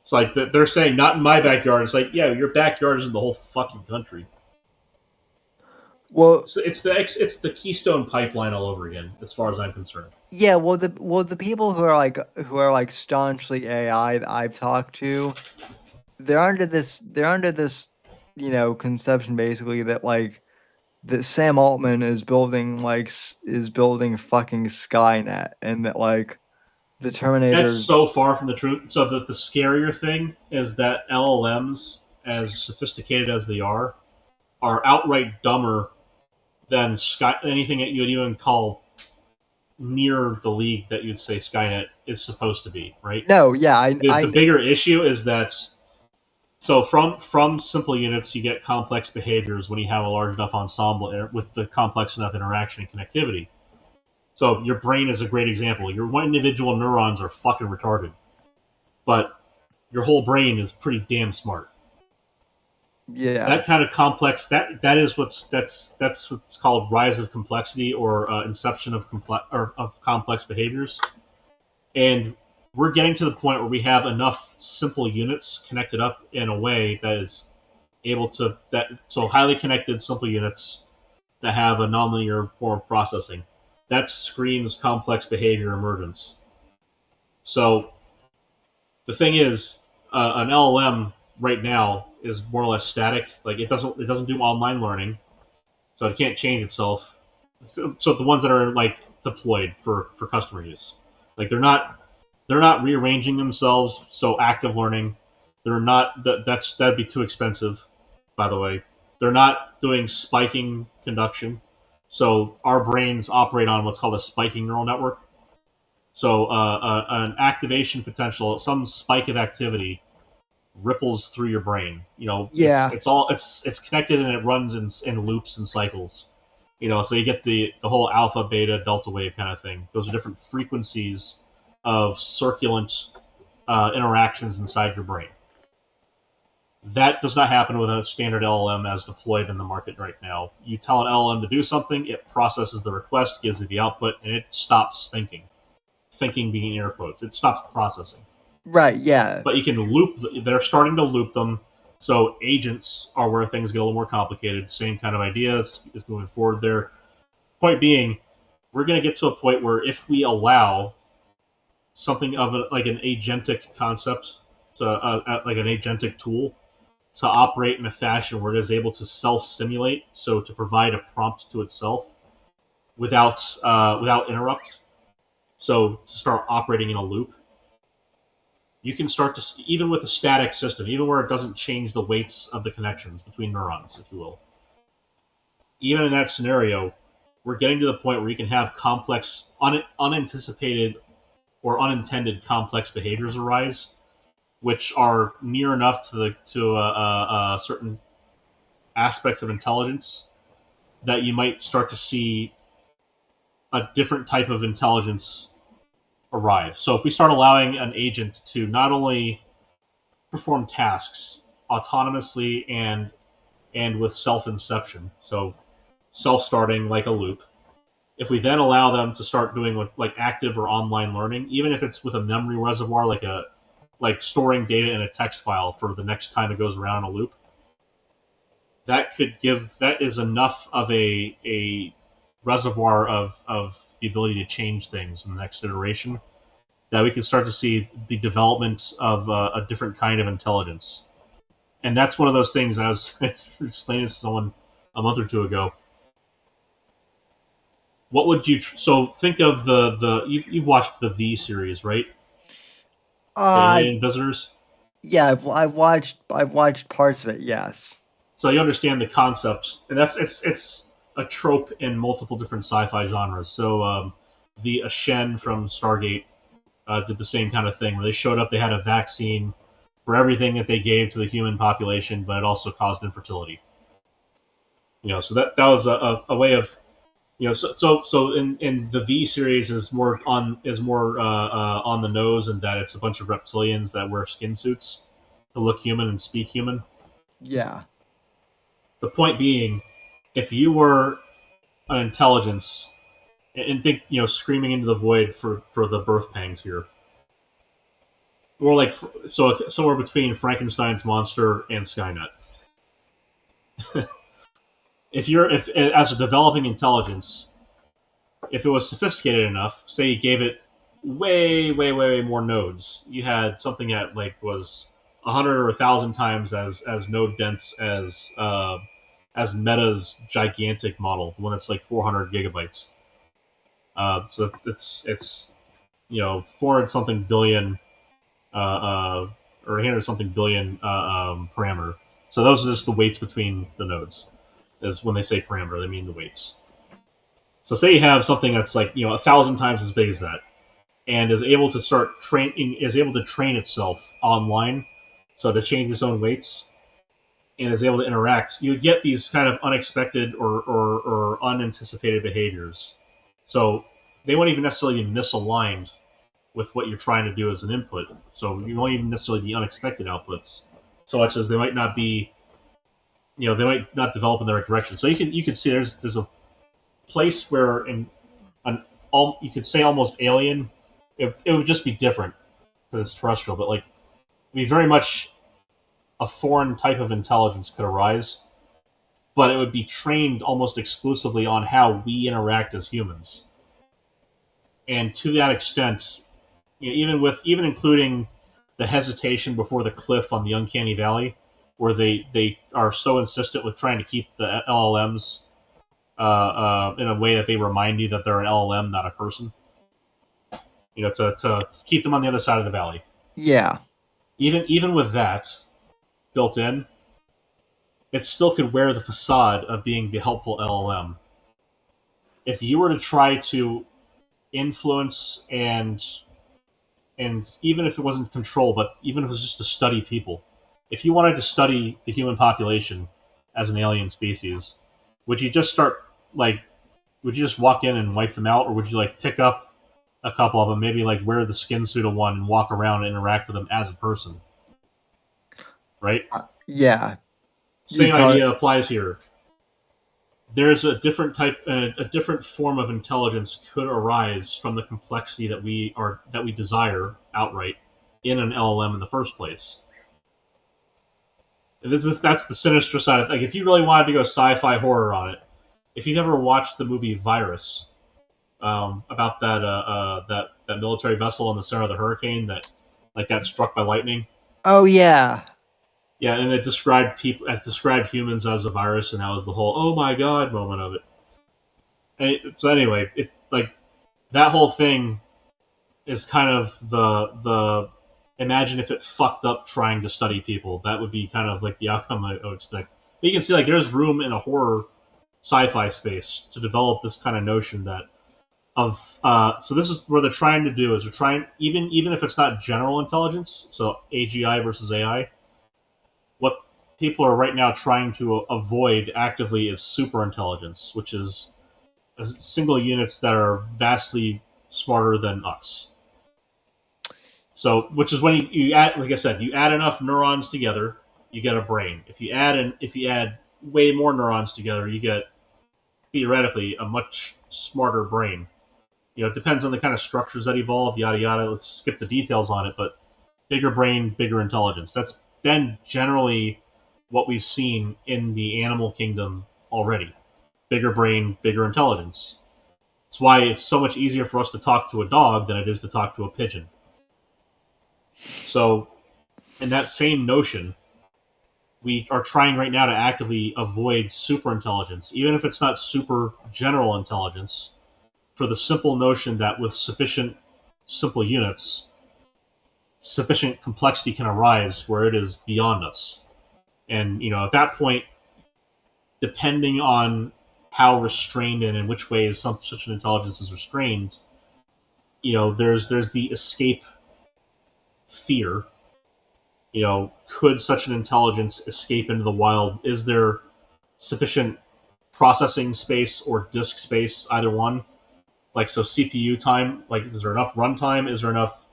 It's like they're saying, not in my backyard. It's like, yeah, your backyard is in the whole fucking country. Well, it's the Keystone Pipeline all over again, as far as I'm concerned. Yeah, the people who are like staunchly AI that I've talked to, they're under this conception basically that that Sam Altman is building fucking Skynet, and that the Terminator. That's so far from the truth. So the scarier thing is that LLMs, as sophisticated as they are outright dumber than anything that you would even call near the league that you'd say Skynet is supposed to be, right? No, yeah, the bigger issue is that so from simple units you get complex behaviors when you have a large enough ensemble with the complex enough interaction and connectivity. So your brain is a great example. Your one individual neurons are fucking retarded, but your whole brain is pretty damn smart. Yeah. That kind of complex that's what's called rise of complexity or inception of complex behaviors. And we're getting to the point where we have enough simple units connected up in a way that is able to so highly connected simple units that have a nonlinear form of processing. That screams complex behavior emergence. So the thing is, an LLM right now is more or less static. Like it doesn't do online learning, so it can't change itself. So the ones that are like deployed for customer use, like they're not rearranging themselves. So active learning, they're not. That'd be too expensive. By the way, they're not doing spiking conduction. So our brains operate on what's called a spiking neural network. So an activation potential, some spike of activity, ripples through your brain. Yeah. It's connected and it runs in loops and cycles. So you get the whole alpha, beta, delta wave kind of thing. Those are different frequencies of circulant interactions inside your brain. That does not happen with a standard LLM as deployed in the market right now. You tell an LLM to do something, it processes the request, gives it the output, and it stops thinking. Thinking being air quotes. It stops processing. Right, yeah. But you can loop. They're starting to loop them. So agents are where things get a little more complicated. Same kind of idea is moving forward there. Point being, we're going to get to a point where if we allow something of like an agentic concept, like an agentic tool, to operate in a fashion where it is able to self-stimulate, so to provide a prompt to itself without interrupt, so to start operating in a loop, you can start to, even with a static system, even where it doesn't change the weights of the connections between neurons, if you will, even in that scenario, we're getting to the point where you can have complex, unanticipated or unintended complex behaviors arise, which are near enough to certain aspects of intelligence that you might start to see a different type of intelligence arrive. So if we start allowing an agent to not only perform tasks autonomously and with self-inception, so self-starting like a loop, if we then allow them to start doing like active or online learning, even if it's with a memory reservoir, like storing data in a text file for the next time it goes around in a loop, that is enough of a reservoir of the ability to change things in the next iteration that we can start to see the development of a different kind of intelligence. And that's one of those things I was explaining to someone a month or two ago. What would you so think of you've watched the V series, right? Alien Visitors. Yeah, I've watched parts of it. Yes. So you understand the concept, and it's a trope in multiple different sci-fi genres. So the Ashen from Stargate did the same kind of thing, where they showed up, they had a vaccine for everything that they gave to the human population, but it also caused infertility. So that was a way of, so in the V series is more on the nose, in that it's a bunch of reptilians that wear skin suits to look human and speak human. Yeah. The point being, if you were an intelligence, and think, screaming into the void for the birth pangs here, or like somewhere between Frankenstein's monster and Skynet. if as a developing intelligence, if it was sophisticated enough, say you gave it way more nodes, you had something that was 100 or 1,000 times as node dense as Meta's gigantic model, the one that's 400 gigabytes. So it's 400 something billion or 800 something billion parameter. So those are just the weights between the nodes. Is when they say parameter, they mean the weights. So say you have something that's 1,000 times as big as that, and is able to train itself online, so to change its own weights, and is able to interact. You get these kind of unexpected or unanticipated behaviors. So they won't even necessarily be misaligned with what you're trying to do as an input. So you won't even necessarily be unexpected outputs, so much as they might not be. They might not develop in the right direction. So you can see there's a place where you could say almost alien. It would just be different because it's terrestrial, but be very much a foreign type of intelligence could arise, but it would be trained almost exclusively on how we interact as humans. And to that extent, even including the hesitation before the cliff on the Uncanny Valley, where they are so insistent with trying to keep the LLMs in a way that they remind you that they're an LLM, not a person. To keep them on the other side of the valley. Yeah. Even with that built in, it still could wear the facade of being the helpful LLM. If you were to try to influence and even if it wasn't control, but even if it was just to study people, if you wanted to study the human population as an alien species, would you just would you just walk in and wipe them out, or would you pick up a couple of them, maybe wear the skin suit of one and walk around and interact with them as a person? Right? Yeah. Same idea applies here. There's a different form of intelligence could arise from the complexity that we desire outright in an LLM in the first place. And that's the sinister side of if you really wanted to go sci-fi horror on it, if you've ever watched the movie Virus, about that military vessel in the center of the hurricane that got struck by lightning. Oh yeah. Yeah, and it described humans as a virus, and that was the whole "oh my god" moment of it. So anyway, that whole thing is kind of the imagine if it fucked up trying to study people. That would be kind of the outcome I would expect. But you can see there's room in a horror sci-fi space to develop this kind of notion so this is where they're trying to do is they're trying, even if it's not general intelligence, so AGI versus AI, what people are right now trying to avoid actively is super intelligence, which is single units that are vastly smarter than us. So, which is when you add, like I said, you add enough neurons together, you get a brain. If you add way more neurons together, you get theoretically a much smarter brain. It depends on the kind of structures that evolve, yada yada. Let's skip the details on it, but bigger brain, bigger intelligence. That's been generally what we've seen in the animal kingdom already. Bigger brain, bigger intelligence. It's why it's so much easier for us to talk to a dog than it is to talk to a pigeon. So, in that same notion, we are trying right now to actively avoid super intelligence, even if it's not super general intelligence, for the simple notion that with sufficient simple units, sufficient complexity can arise where it is beyond us. And, at that point, depending on how restrained and in which ways such an intelligence is restrained, there's the escape fear. Could such an intelligence escape into the wild? Is there sufficient processing space or disk space, either one? So CPU time, is there enough runtime? Is there enough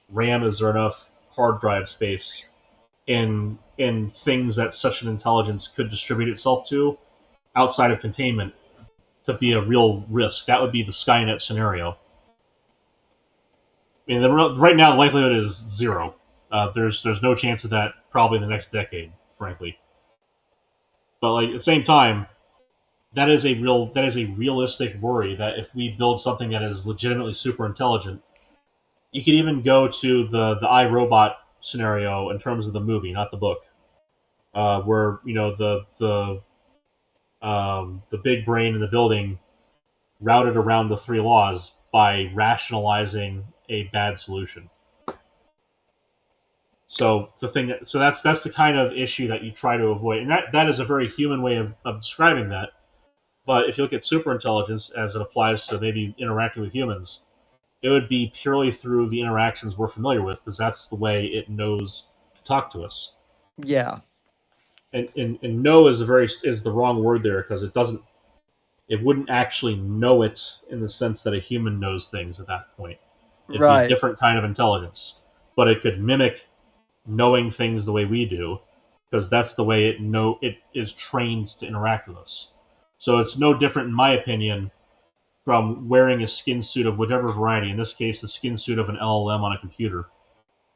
RAM? Is there enough hard drive space in things that such an intelligence could distribute itself to outside of containment to be a real risk? That would be the Skynet scenario. I mean, right now the likelihood is zero. There's no chance of that probably in the next decade, frankly. But at the same time, that is a realistic worry that if we build something that is legitimately super intelligent, you could even go to the iRobot scenario in terms of the movie, not the book, where the big brain in the building routed around the three laws by rationalizing a bad solution. So that's the kind of issue that you try to avoid, and that is a very human way of describing that. But if you look at superintelligence as it applies to maybe interacting with humans, it would be purely through the interactions we're familiar with, because that's the way it knows to talk to us. Yeah. And know is the wrong word there, because it wouldn't actually know it in the sense that a human knows things at that point. It'd be a different kind of intelligence, but it could mimic knowing things the way we do, because that's the way it is trained to interact with us. So it's no different, in my opinion, from wearing a skin suit of whatever variety, in this case the skin suit of an LLM on a computer,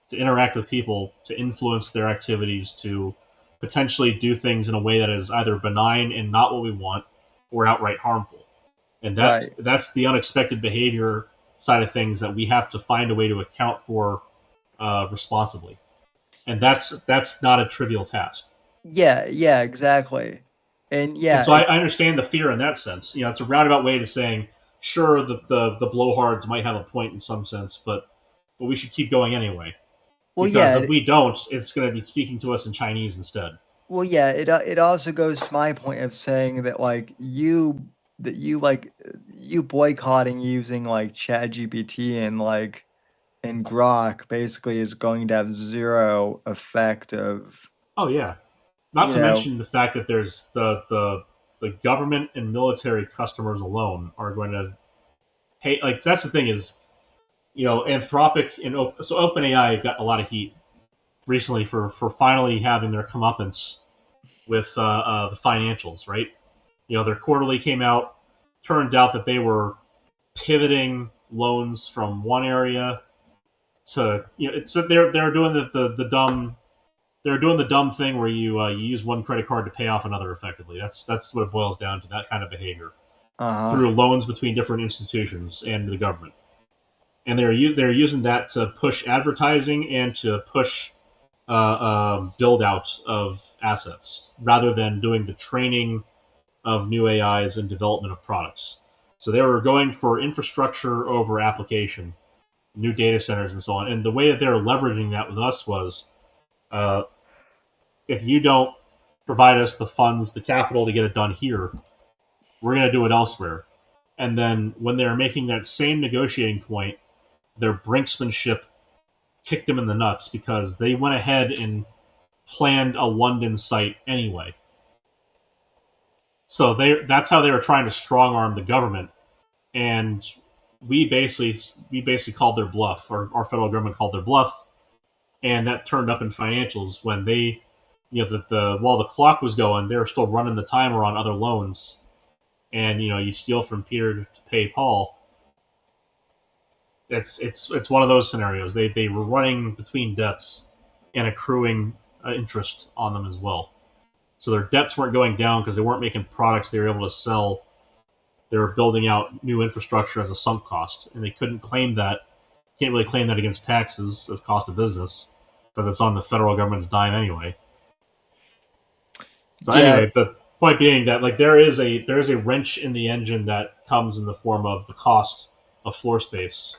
to interact with people, to influence their activities, to potentially do things in a way that is either benign and not what we want, or outright harmful. And that's the unexpected behavior side of things that we have to find a way to account for responsibly. And that's not a trivial task. Yeah, exactly. And so I understand the fear in that sense. It's a roundabout way to saying, sure, the blowhards might have a point in some sense, but we should keep going anyway. Because if we don't, it's going to be speaking to us in Chinese instead. Well, yeah, it also goes to my point of saying that you boycotting using ChatGPT and Grok basically is going to have zero effect of. Oh yeah, not to mention the fact that there's the government and military customers alone are going to pay. That's the thing is, Anthropic and OpenAI got a lot of heat recently for finally having their comeuppance with the financials, right? Their quarterly came out, turned out that they were pivoting loans from one area to they're doing the dumb thing where you use one credit card to pay off another effectively. That's what it boils down to, that kind of behavior through loans between different institutions and the government. And they're using that to push advertising and to push build out of assets rather than doing the training of new AIs and development of products. So they were going for infrastructure over application, new data centers and so on. And the way that they're leveraging that with us was, if you don't provide us the funds, the capital to get it done here, we're going to do it elsewhere. And then when they're making that same negotiating point, their brinksmanship kicked them in the nuts because they went ahead and planned a London site anyway. So that's how they were trying to strong arm the government, and we basically called their bluff. Our federal government called their bluff, and that turned up in financials when they, while the clock was going, they were still running the timer on other loans, and you steal from Peter to pay Paul. It's one of those scenarios. They were running between debts and accruing interest on them as well. So their debts weren't going down because they weren't making products they were able to sell. They were building out new infrastructure as a sunk cost, and they couldn't claim that. Can't really claim that against taxes as cost of business, because it's on the federal government's dime anyway. So anyway, the point being that there is a wrench in the engine that comes in the form of the cost of floor space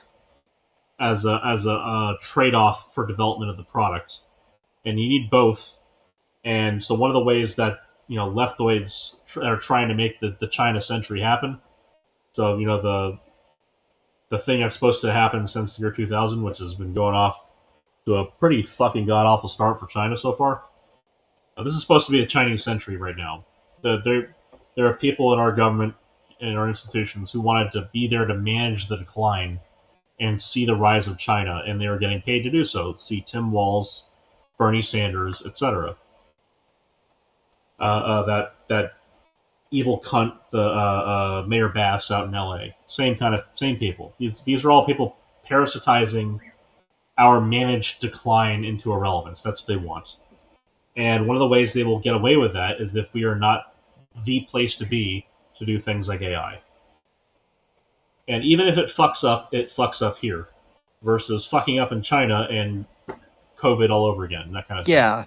as a trade-off for development of the product, and you need both. And so one of the ways that leftoids are trying to make the China century happen, so the thing that's supposed to happen since the year 2000, which has been going off to a pretty fucking god-awful start for China so far. This is supposed to be a Chinese century right now. There are people in our government and our institutions who wanted to be there to manage the decline and see the rise of China, and they were getting paid to do so. See Tim Walz, Bernie Sanders, etc. That evil cunt, the Mayor Bass out in L.A. Same people. These are all people parasitizing our managed decline into irrelevance. That's what they want. And one of the ways they will get away with that is if we are not the place to be to do things like AI. And even if it fucks up here, versus fucking up in China and COVID all over again, that kind of thing. Yeah,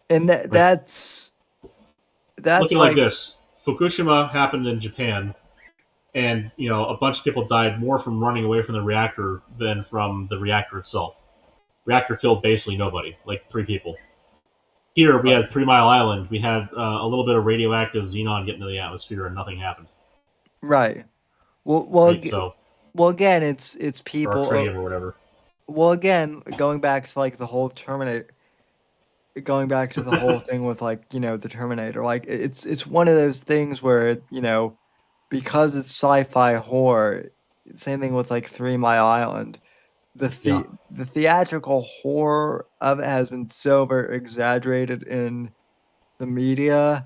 and that's look at it like like this: Fukushima happened in Japan, and a bunch of people died more from running away from the reactor than from the reactor itself. Reactor killed basically nobody, like 3 people. Here we had 3 Mile Island. We had a little bit of radioactive xenon get into the atmosphere, and nothing happened. Right. Well, again, it's people. Or tritium or whatever. Well, again, going back to like the whole Terminator, going back to the whole thing with like the Terminator, like it's one of those things where because it's sci-fi horror. Same thing with like 3 Mile Island. The theatrical horror of it has been so very exaggerated in the media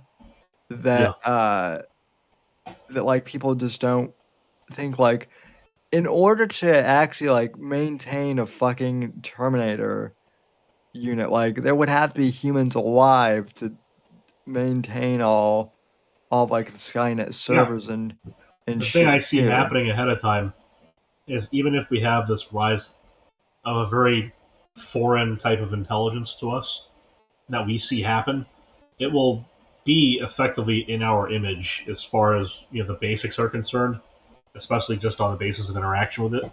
that that like people just don't think like in order to actually like maintain a fucking Terminator unit, like there would have to be humans alive to maintain all like the Skynet servers and the shit. thing I see happening ahead of time is even if we have this rise of a very foreign type of intelligence to us that we see happen, it will be effectively in our image as far as the basics are concerned, especially just on the basis of interaction with it.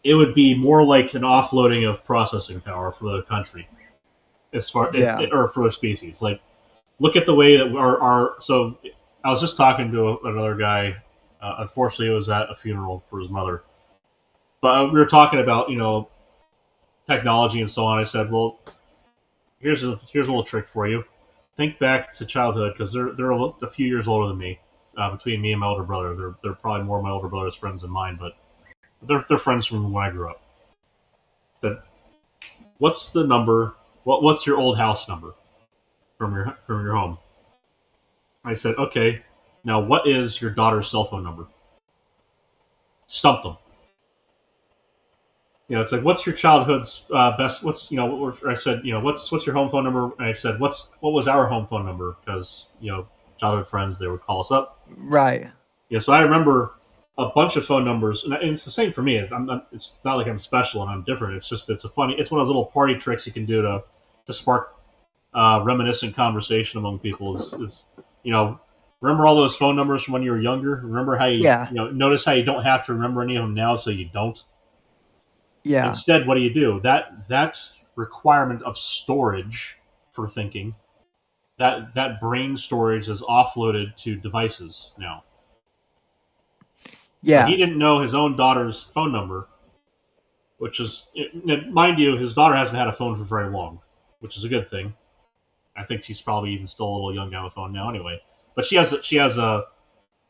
It would be more like an offloading of processing power for the country, as far or for the species. Like, look at the way that our so I was just talking to another guy. Unfortunately, it was at a funeral for his mother. But we were talking about, technology and so on. I said, well, here's a little trick for you. Think back to childhood, because they're a few years older than me. Between me and my older brother, they're probably more my older brother's friends than mine, but they're friends from when I grew up. What's the number? What's your old house number from your home? I said, okay. Now, what is your daughter's cell phone number? Stumped them. It's like, what's your childhood's best? What's I said, what's your home phone number? And I said, what was our home phone number? Because childhood friends, they would call us up. Right. So I remember a bunch of phone numbers, and it's the same for me. It's not like I'm special and I'm different. It's just it's one of those little party tricks you can do to spark reminiscent conversation among people. Is remember all those phone numbers from when you were younger? Remember how you notice how you don't have to remember any of them now, so you don't. Yeah. Instead, what do? That requirement of storage for thinking, that brain storage is offloaded to devices now. Yeah. So he didn't know his own daughter's phone number, which is, mind you, his daughter hasn't had a phone for very long, which is a good thing. I think she's probably even still a little young to have a phone now anyway. But she has a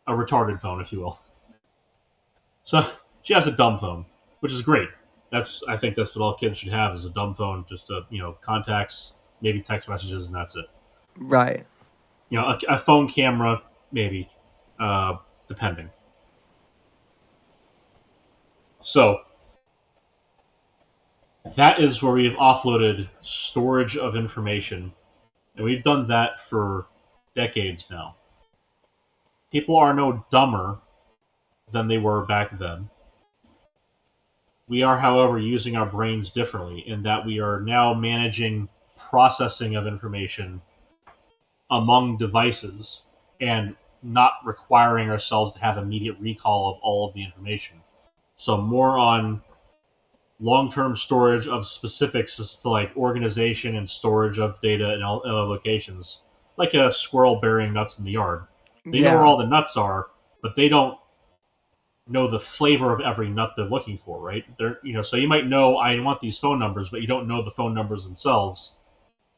retarded phone, if you will. So she has a dumb phone, which is great. I think that's what all kids should have, is a dumb phone, just contacts, maybe text messages, and that's it. Right. A phone camera, maybe, depending. So that is where we've offloaded storage of information, and we've done that for decades now. People are no dumber than they were back then. We are, however, using our brains differently in that we are now managing processing of information among devices and not requiring ourselves to have immediate recall of all of the information. So more on long-term storage of specifics as to like organization and storage of data in other locations, like a squirrel burying nuts in the yard. They know where all the nuts are, but they don't know the flavor of every nut they're looking for, right? So you might know I want these phone numbers, but you don't know the phone numbers themselves.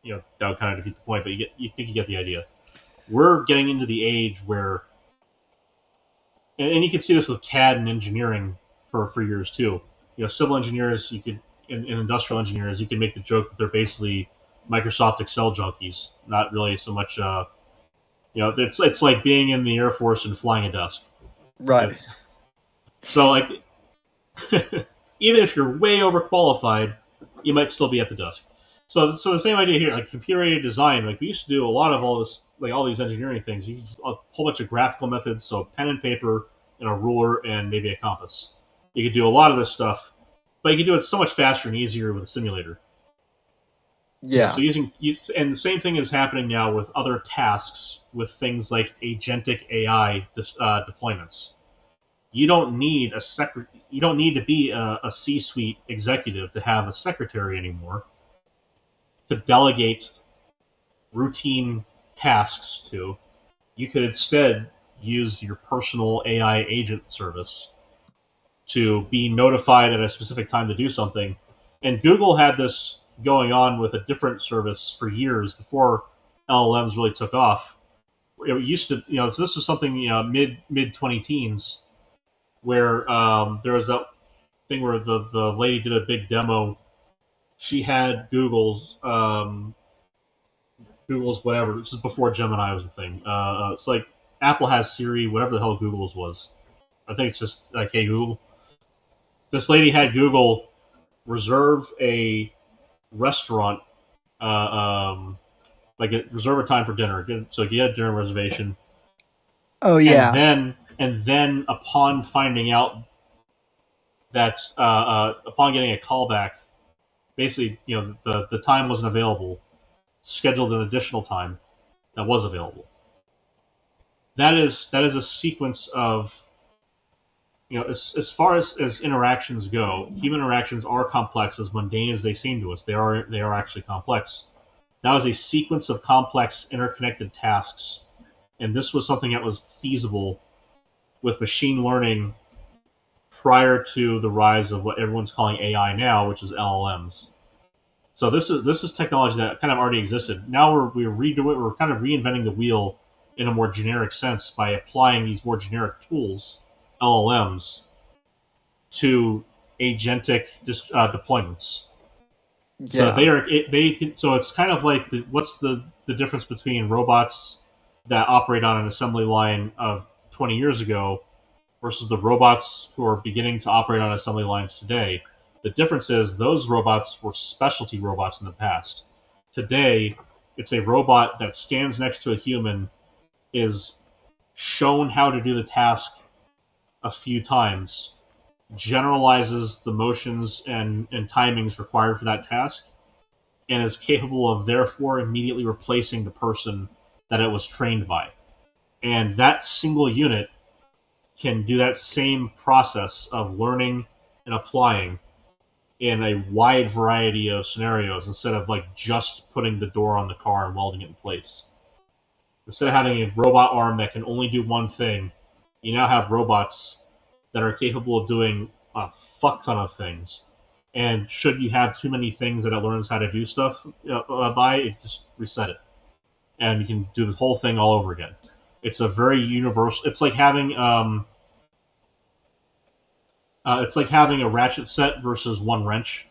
That would kind of defeat the point, but you think you get the idea. We're getting into the age where, and you can see this with CAD and engineering for years too. Civil engineers, and industrial engineers, you can make the joke that they're basically Microsoft Excel junkies. Not really so much. It's like being in the Air Force and flying a desk. Right. So like, even if you're way overqualified, you might still be at the desk. So the same idea here, like computer-aided design. Like we used to do a lot of all this, like all these engineering things. You use a whole bunch of graphical methods, so pen and paper and a ruler and maybe a compass. You could do a lot of this stuff, but you could do it so much faster and easier with a simulator. Yeah. So and the same thing is happening now with other tasks with things like agentic AI deployments. You don't need You don't need to be a C-suite executive to have a secretary anymore to delegate routine tasks to. You could instead use your personal AI agent service to be notified at a specific time to do something. And Google had this going on with a different service for years before LLMs really took off. It used to, so this is something, mid 20-teens, where there was that thing where the lady did a big demo. She had Google's whatever. This is before Gemini was a thing. It's like Apple has Siri, whatever the hell Google's was. I think it's just like, hey Google. This lady had Google reserve a restaurant, reserve a time for dinner. So you get a dinner reservation. Oh yeah. And then upon finding out that upon getting a callback, basically, the time wasn't available, scheduled an additional time that was available. That is a sequence of, as far as interactions go, human interactions are complex, as mundane as they seem to us. They are actually complex. That was a sequence of complex interconnected tasks, and this was something that was feasible with machine learning prior to the rise of what everyone's calling AI now, which is LLMs. So this is technology that kind of already existed. Now we're kind of reinventing the wheel in a more generic sense by applying these more generic tools, LLMs, to agentic deployments. Yeah. So so it's kind of like what's the difference between robots that operate on an assembly line of 20 years ago versus the robots who are beginning to operate on assembly lines today? The difference is those robots were specialty robots in the past. Today, it's a robot that stands next to a human, is shown how to do the task a few times, generalizes the motions and timings required for that task, and is capable of therefore immediately replacing the person that it was trained by. And that single unit can do that same process of learning and applying in a wide variety of scenarios instead of like just putting the door on the car and welding it in place. Instead of having a robot arm that can only do one thing, you now have robots that are capable of doing a fuck ton of things. And should you have too many things that it learns how to do stuff it just reset it. And you can do this whole thing all over again. It's a very universal. It's like having a ratchet set versus one wrench.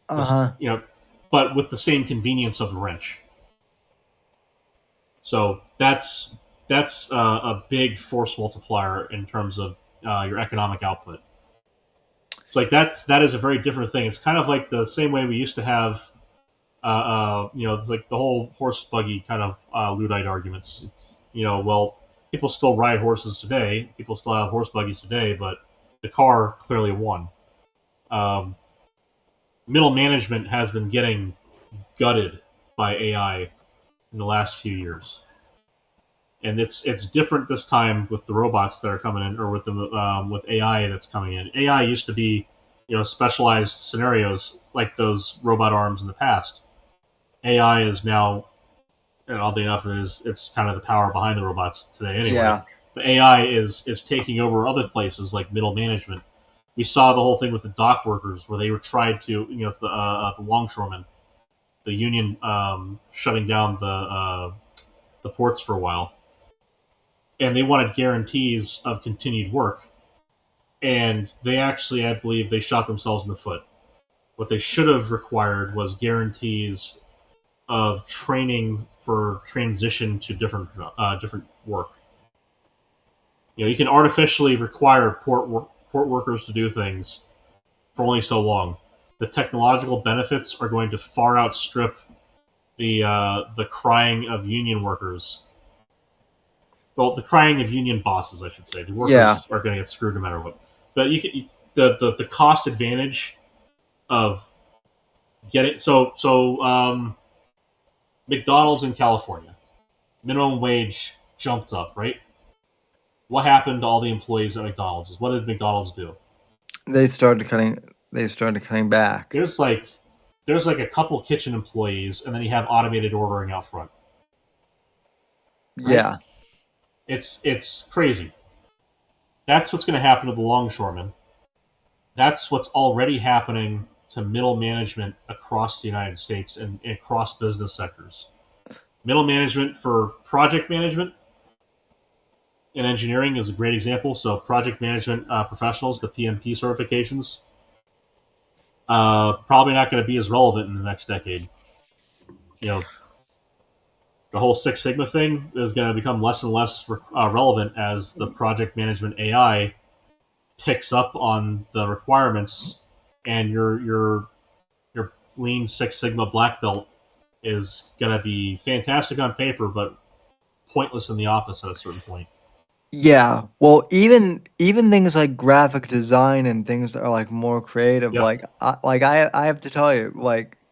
But with the same convenience of the wrench. So that's a big force multiplier in terms of your economic output. It's like that is a very different thing. It's kind of like the same way we used to have, it's like the whole horse buggy kind of Luddite arguments. It's people still ride horses today. People still have horse buggies today, but the car clearly won. Middle management has been getting gutted by AI in the last few years, and it's different this time with the robots that are coming in, or with with AI that's coming in. AI used to be, specialized scenarios like those robot arms in the past. AI is now, and oddly enough, it's kind of the power behind the robots today anyway. Yeah. the AI is taking over other places like middle management. We saw the whole thing with the dock workers where they were tried to, the longshoremen, the union shutting down the ports for a while, and they wanted guarantees of continued work, and they actually, I believe, they shot themselves in the foot. What they should have required was guarantees of training for transition to different work. You can artificially require port workers to do things for only so long. The technological benefits are going to far outstrip the crying of union workers. Well, the crying of union bosses, I should say. The workers are going to get screwed no matter what. But the cost advantage of getting McDonald's in California, minimum wage jumped up, right? What happened to all the employees at McDonald's? What did McDonald's do? They started cutting back. There's like a couple kitchen employees, and then you have automated ordering out front. Right? Yeah, it's crazy. That's what's going to happen to the longshoremen. That's what's already happening to middle management across the United States and across business sectors. Middle management for project management in engineering is a great example. So project management professionals, the PMP certifications, probably not going to be as relevant in the next decade. The whole Six Sigma thing is going to become less and less relevant as the project management AI picks up on the requirements, and your Lean Six Sigma black belt is going to be fantastic on paper, but pointless in the office at a certain point. Yeah, well, even things like graphic design and things that are like more creative, Yep. I have to tell you,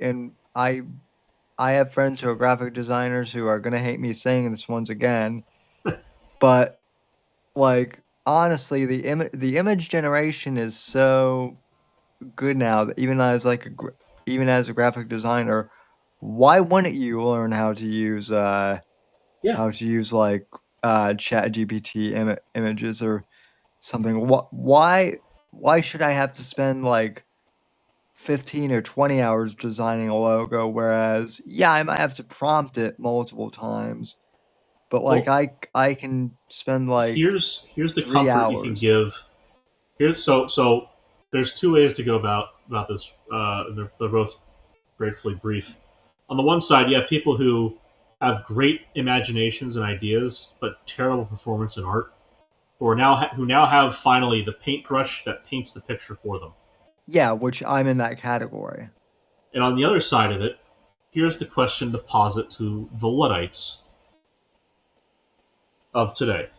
and I have friends who are graphic designers who are gonna hate me saying this once again, but honestly, the image generation is so good now that even as a graphic designer, why wouldn't you learn how to use Chat GPT images or something? Why should I have to spend 15 or 20 hours designing a logo, whereas I might have to prompt it multiple times, but I can spend here's the 3 comfort hours. you can give. So there's two ways to go about this. They're both gratefully brief. On the one side, you have people who have great imaginations and ideas, but terrible performance in art, who now have finally the paintbrush that paints the picture for them. Yeah, which I'm in that category. And on the other side of it, here's the question to posit to the Luddites of today.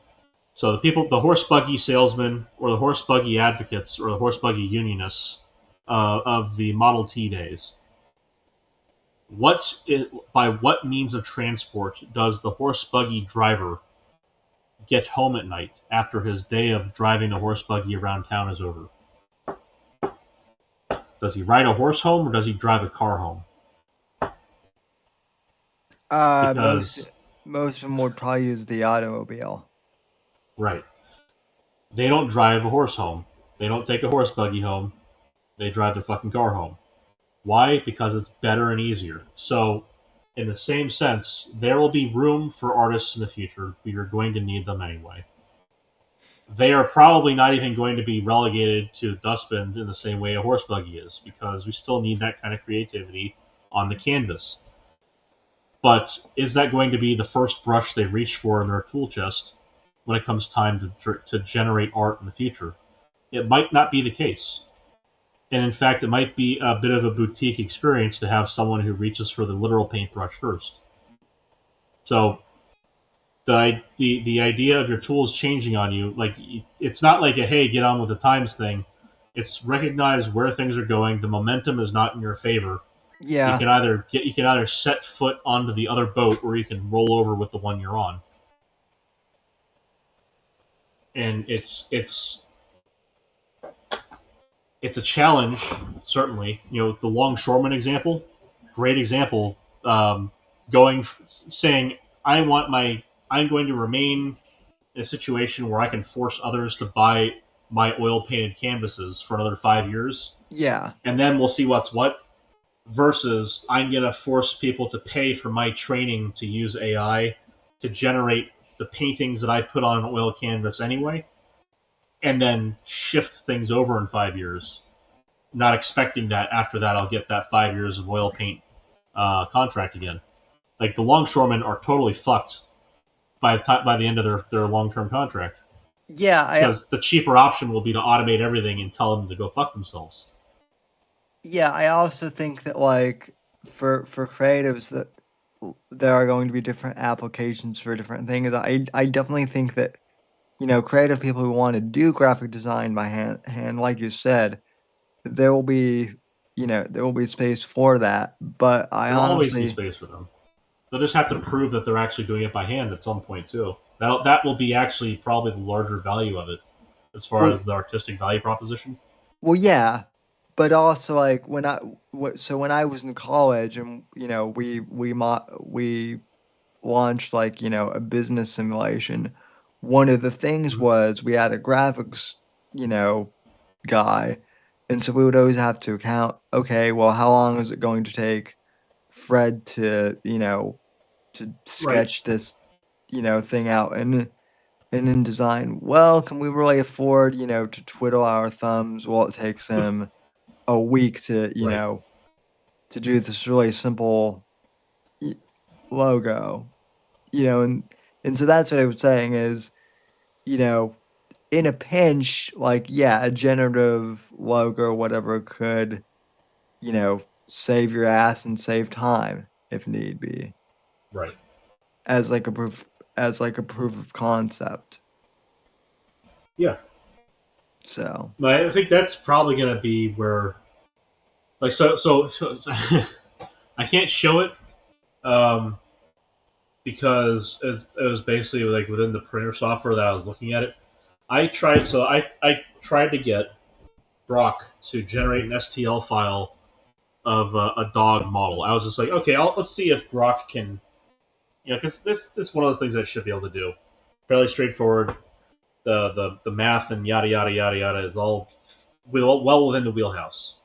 So the horse buggy salesmen, or the horse buggy advocates, or the horse buggy unionists of the Model T days. By what means of transport does the horse buggy driver get home at night after his day of driving the horse buggy around town is over? Does he ride a horse home, or does he drive a car home? Most of them would probably use the automobile. Right. They don't drive a horse home. They don't take a horse buggy home. They drive their fucking car home. Why? Because it's better and easier. So, in the same sense, there will be room for artists in the future. We are going to need them anyway. They are probably not even going to be relegated to dustbin in the same way a horse buggy is, because we still need that kind of creativity on the canvas. But is that going to be the first brush they reach for in their tool chest when it comes time to generate art in the future? It might not be the case. And in fact, it might be a bit of a boutique experience to have someone who reaches for the literal paintbrush first. So the idea of your tools changing on you, it's not like a hey, get on with the times thing. It's recognize where things are going. The momentum is not in your favor. Yeah. You can either set foot onto the other boat, or you can roll over with the one you're on. And it's a challenge, certainly. The longshoreman example, great example. Saying I'm going to remain a situation where I can force others to buy my oil-painted canvases for another 5 years. Yeah. And then we'll see what's what. Versus, I'm going to force people to pay for my training to use AI to generate the paintings that I put on an oil canvas anyway, and then shift things over in 5 years. Not expecting that after that I'll get that 5 years of oil paint contract again. Like, the longshoremen are totally fucked by the end of their long-term contract. Yeah, because the cheaper option will be to automate everything and tell them to go fuck themselves. Yeah, I also think that like for creatives that there are going to be different applications for different things. I definitely think that creative people who want to do graphic design by hand, like you said, there will be there will be space for that. But I There'll always be honestly, space for them. They'll just have to prove that they're actually doing it by hand at some point too. That will be actually probably the larger value of it, as far well, as the artistic value proposition. well, yeah, but also like when I was in college and we launched like a business simulation. One of the things was we had a graphics you know guy, and so we would always have to count. Okay, well, how long is it going to take Fred to to Right. sketch this thing out? And in design, well, can we really afford to twiddle our thumbs while it takes him a week to Right. to do this really simple logo? And so that's what I was saying is, you know, in a pinch, like, yeah, a generative logo or whatever could, save your ass and save time if need be, Right. as like a proof of concept. Yeah. So But I think that's probably going to be where, like, so I can't show it, because it was basically like within the printer software that I was looking at it. I tried to get Brock to generate an STL file of a dog model. I was just like, okay, let's see if Grok can, because this is one of those things that I should be able to do. Fairly straightforward. The math and yada yada yada yada is all well within the wheelhouse.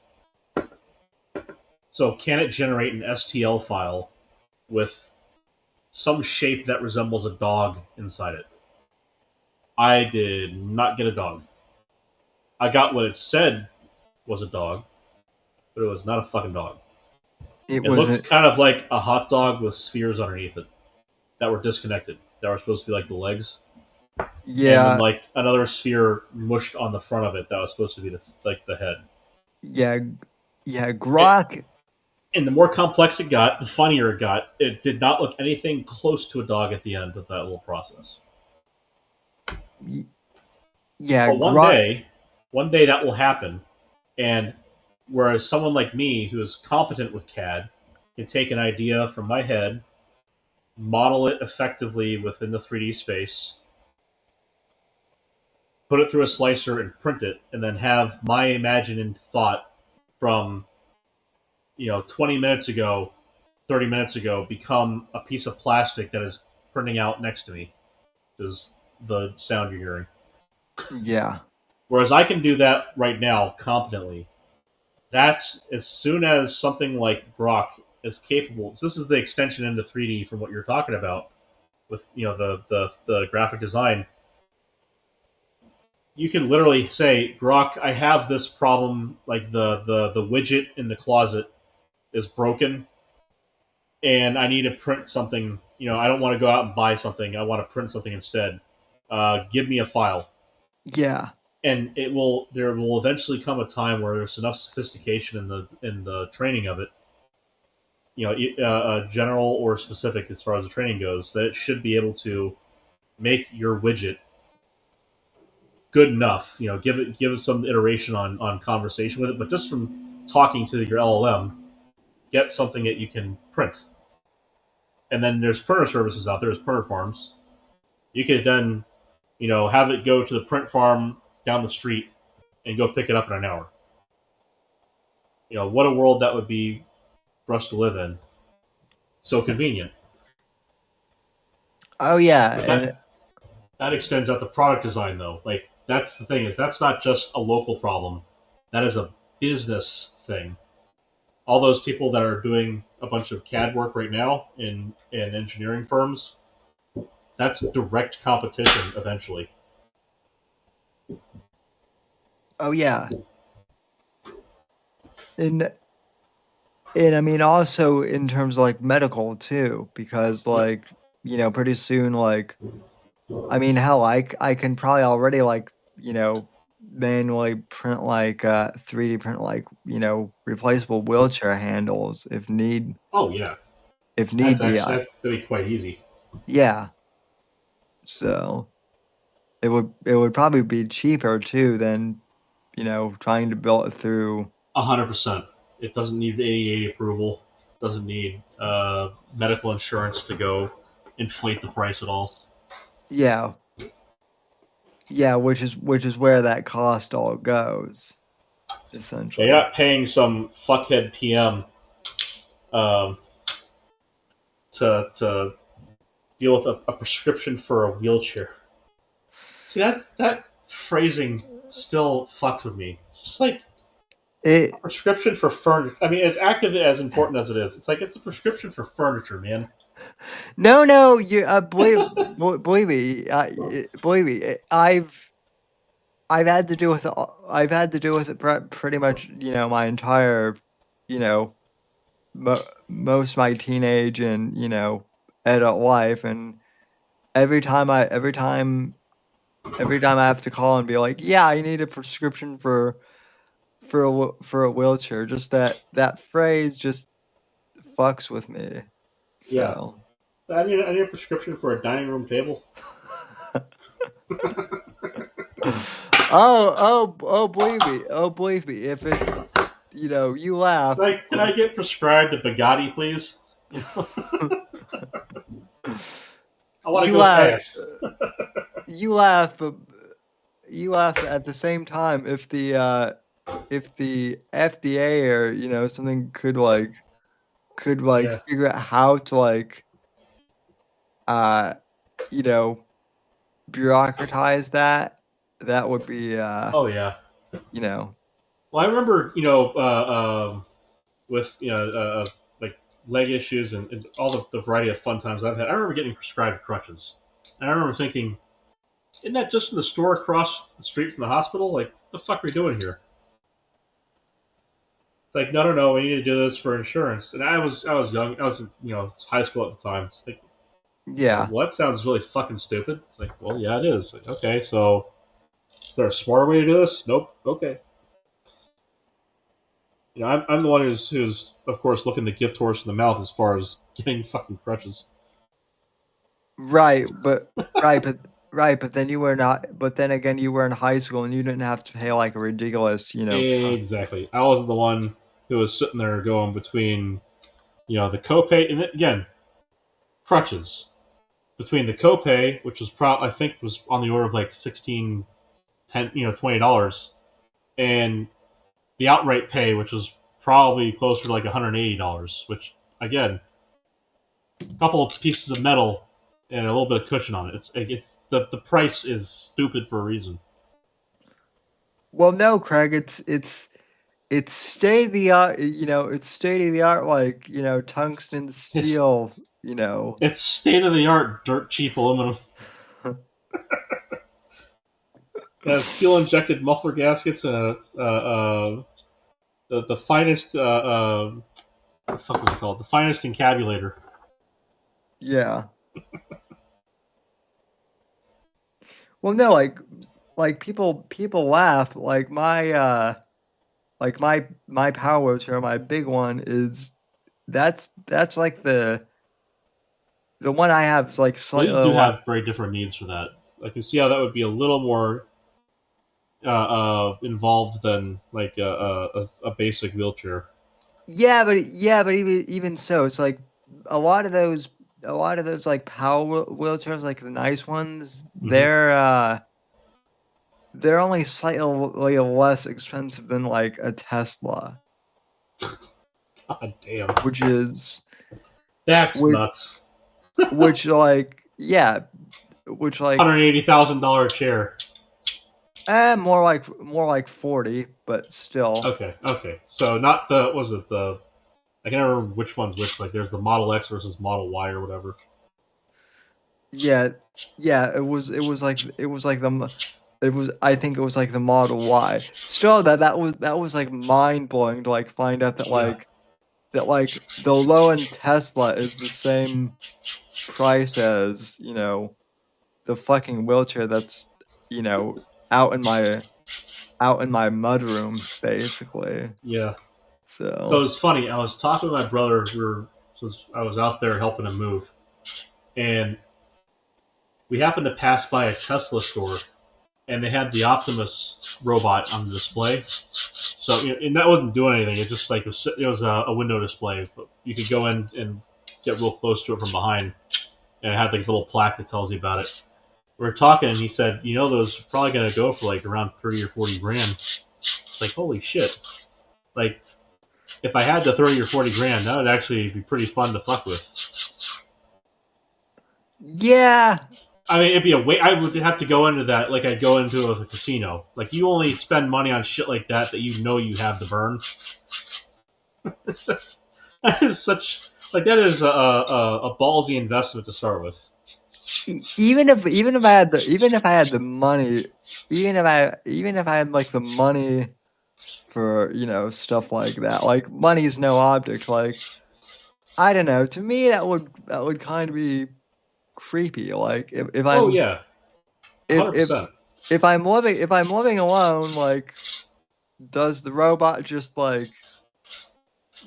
So can it generate an STL file with some shape that resembles a dog inside it? I did not get a dog. I got what it said was a dog, but it was not a fucking dog. It looked kind of like a hot dog with spheres underneath it that were disconnected. That were supposed to be like the legs. yeah, And then like another sphere mushed on the front of it that was supposed to be the head. yeah, Grok. And the more complex it got, the funnier it got. It did not look anything close to a dog at the end of that little process. Yeah, But Grok. one day that will happen, and whereas someone like me who is competent with CAD can take an idea from my head, model it effectively within the 3D space, put it through a slicer and print it, and then have my imagined thought from 20 minutes ago, 30 minutes ago, become a piece of plastic that is printing out next to me, is the sound you're hearing. Yeah. Whereas I can do that right now competently. That, as soon as something like Grok is capable, so this is the extension into 3D from what you're talking about with the graphic design. You can literally say, Grok, I have this problem, like the widget in the closet is broken, and I need to print something. I don't want to go out and buy something. I want to print something instead. Give me a file. Yeah. And there will eventually come a time where there's enough sophistication in the training of it, general or specific as far as the training goes, that it should be able to make your widget good enough. Give it some iteration on conversation with it, but just from talking to your LLM, get something that you can print. And then there's printer services out there, there's printer farms. You could then, have it go to the print farm down the street and go pick it up in an hour. What a world that would be for us to live in. So convenient. Oh yeah, That extends out to product design, though. Like, that's the thing, is that's not just a local problem. That is a business thing. All those people that are doing a bunch of CAD work right now in engineering firms, that's direct competition eventually. Oh yeah. And I mean also in terms of like medical too, because like, you know, pretty soon like I mean hell I can probably already like, you know, manually print like 3D print like, you know, replaceable wheelchair handles if need Oh yeah, be. that'd be quite easy. Yeah. So it would probably be cheaper too than, you know, trying to build it through 100%. It doesn't need AEA approval. Doesn't need medical insurance to go inflate the price at all. yeah. Yeah, which is where that cost all goes, essentially. You're not paying some fuckhead PM um, to deal with a prescription for a wheelchair. See, that phrasing still fucks with me. It's just like a prescription for furniture. I mean, as active as important as it is, it's like it's a prescription for furniture, man. No, you believe me, believe me. I've had to deal with it pretty much, you know, my entire, you know, most of my teenage and, you know, adult life, and every time I have to call and be like, yeah, I need a prescription for a wheelchair, just that phrase just fucks with me. So Yeah, I need a prescription for a dining room table. believe me, if it, you know, you laugh. Can I get prescribed a Bugatti, please? I want to go fast. You laugh, but you laugh at the same time. If the FDA or, you know, something could figure out how to like you know, bureaucratize that would be oh yeah, you know. Well, I remember, you know, with, you know, like leg issues and all the variety of fun times I've had. I remember getting prescribed crutches, and I remember thinking, isn't that just in the store across the street from the hospital? Like, what the fuck are we doing here? It's like, no, we need to do this for insurance. And I was young. I was in, you know, high school at the time. It's like, yeah, well, that sounds really fucking stupid. It's like, well, yeah, it is. Like, okay, so is there a smarter way to do this? Nope. Okay. You know, I'm the one who's of course looking the gift horse in the mouth as far as getting fucking crutches. Right, but then you were not. But then again, you were in high school and you didn't have to pay like a ridiculous, you know. Exactly. I wasn't the one who was sitting there going between, you know, the copay, and again, crutches, between the copay, which was I think was on the order of like $16, $10, you know, $20, and the outright pay, which was probably closer to like $180, which again, a couple of pieces of metal and a little bit of cushion on it. It's the price is stupid for a reason. Well, no, Craig, it's state of the art. You know, it's state of the art, like, you know, tungsten steel. You know, it's state of the art, dirt cheap aluminum. It has fuel injected muffler gaskets and the finest what the fuck was it called? The finest encabulator. Yeah. Well, no, like people laugh. Like my power wheelchair, my big one is that's like the one I have is like slightly. Well, you do have very different needs for that. I can see how that would be a little more involved than like a basic wheelchair. Yeah, but even so, it's like a lot of those like power wheelchairs, like the nice ones, they're only slightly less expensive than like a Tesla. God damn. Which is that's nuts. Which, like, yeah, which like $180,000 chair. More like 40, but still. Okay. So not the I can't remember which one's which. Like there's the Model X versus Model Y or whatever. Yeah. It was like I think it was like the Model Y. Still, that was like mind blowing to like find out that like the low end Tesla is the same price as the fucking wheelchair that's out in my mudroom basically. Yeah. So it's funny. I was talking to my brother. I was out there helping him move, and we happened to pass by a Tesla store, and they had the Optimus robot on the display. So, and that wasn't doing anything. It just like it was a window display. But you could go in and get real close to it from behind, and it had like a little plaque that tells you about it. We were talking, and he said, those are probably going to go for like around 30 or 40 grand. It's like, holy shit! Like, if I had the 30 or 40 grand, that would actually be pretty fun to fuck with. yeah. I mean, it'd be I would have to go into that like I'd go into a casino. Like, you only spend money on shit like that you have to burn. That is such that is a ballsy investment to start with. Even if I had the money, even if I had like the money for stuff like that, like money is no object. Like, I don't know. To me, that would kind of be creepy. Like if I'm 100%. if I'm living alone, like, does the robot just like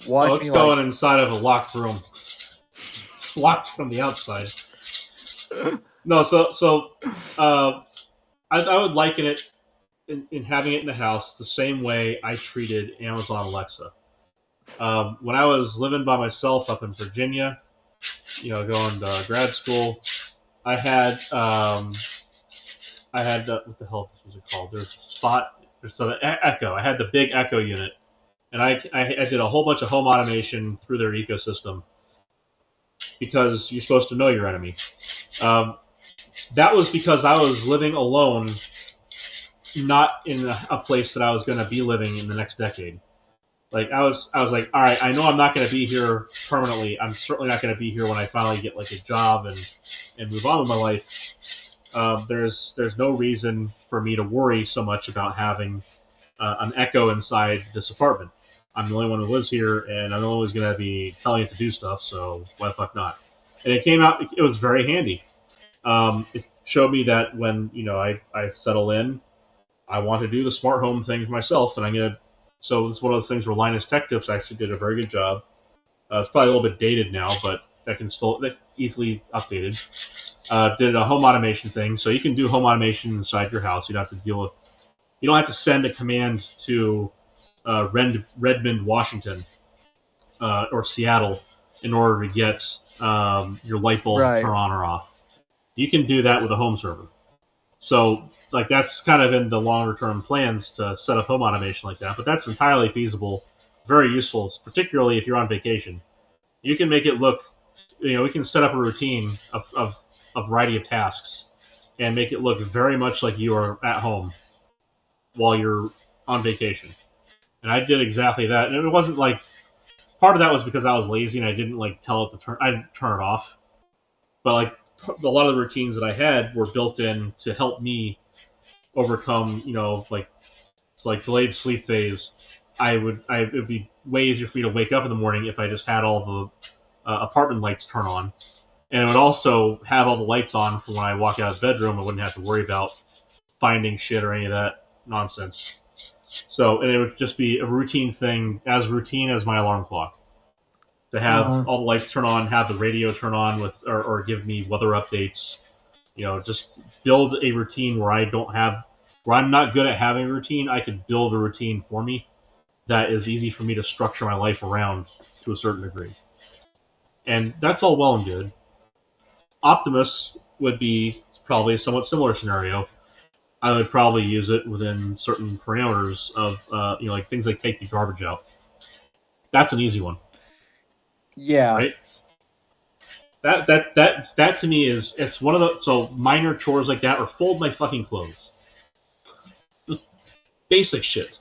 watch me? Going inside of a locked room, locked from the outside. No, so I would liken it in having it in the house the same way I treated Amazon Alexa. When I was living by myself up in Virginia, going to grad school, I had what the hell was it called? There's a Spot. There's an Echo. I had the big Echo unit, and I did a whole bunch of home automation through their ecosystem because you're supposed to know your enemy. That was because I was living alone, not in a place that I was going to be living in the next decade. Like I was like, all right, I know I'm not going to be here permanently. I'm certainly not going to be here when I finally get like a job and move on with my life. There's no reason for me to worry so much about having an Echo inside this apartment. I'm the only one who lives here, and I'm always going to be telling it to do stuff. So why the fuck not? And it came out. It was very handy. It showed me that when I settle in, I want to do the smart home thing for myself, and so it's one of those things where Linus Tech Tips actually did a very good job. It's probably a little bit dated now, but that easily updated. Did a home automation thing, so you can do home automation inside your house. You don't have to send a command to Redmond, Washington, or Seattle in order to get your light bulb to turn on or off. You can do that with a home server. So, like, that's kind of in the longer term plans to set up home automation like that, but that's entirely feasible, very useful, particularly if you're on vacation. You can make it look, we can set up a routine of a variety of tasks and make it look very much like you are at home while you're on vacation. And I did exactly that. And it wasn't like, part of that was because I was lazy and I didn't like tell it to I didn't turn it off. But like, a lot of the routines that I had were built in to help me overcome, it's like delayed sleep phase. It would be way easier for me to wake up in the morning if I just had all the apartment lights turn on. And it would also have all the lights on for when I walk out of the bedroom. I wouldn't have to worry about finding shit or any of that nonsense. So, and it would just be a routine thing, as routine as my alarm clock. To have all the lights turn on, have the radio turn on or give me weather updates. Just build a routine where I'm not good at having a routine. I could build a routine for me that is easy for me to structure my life around to a certain degree. And that's all well and good. Optimus would be probably a somewhat similar scenario. I would probably use it within certain parameters of, like things like take the garbage out. That's an easy one. Yeah. Right? That to me it's one of the minor chores like that, or fold my fucking clothes. Basic shit.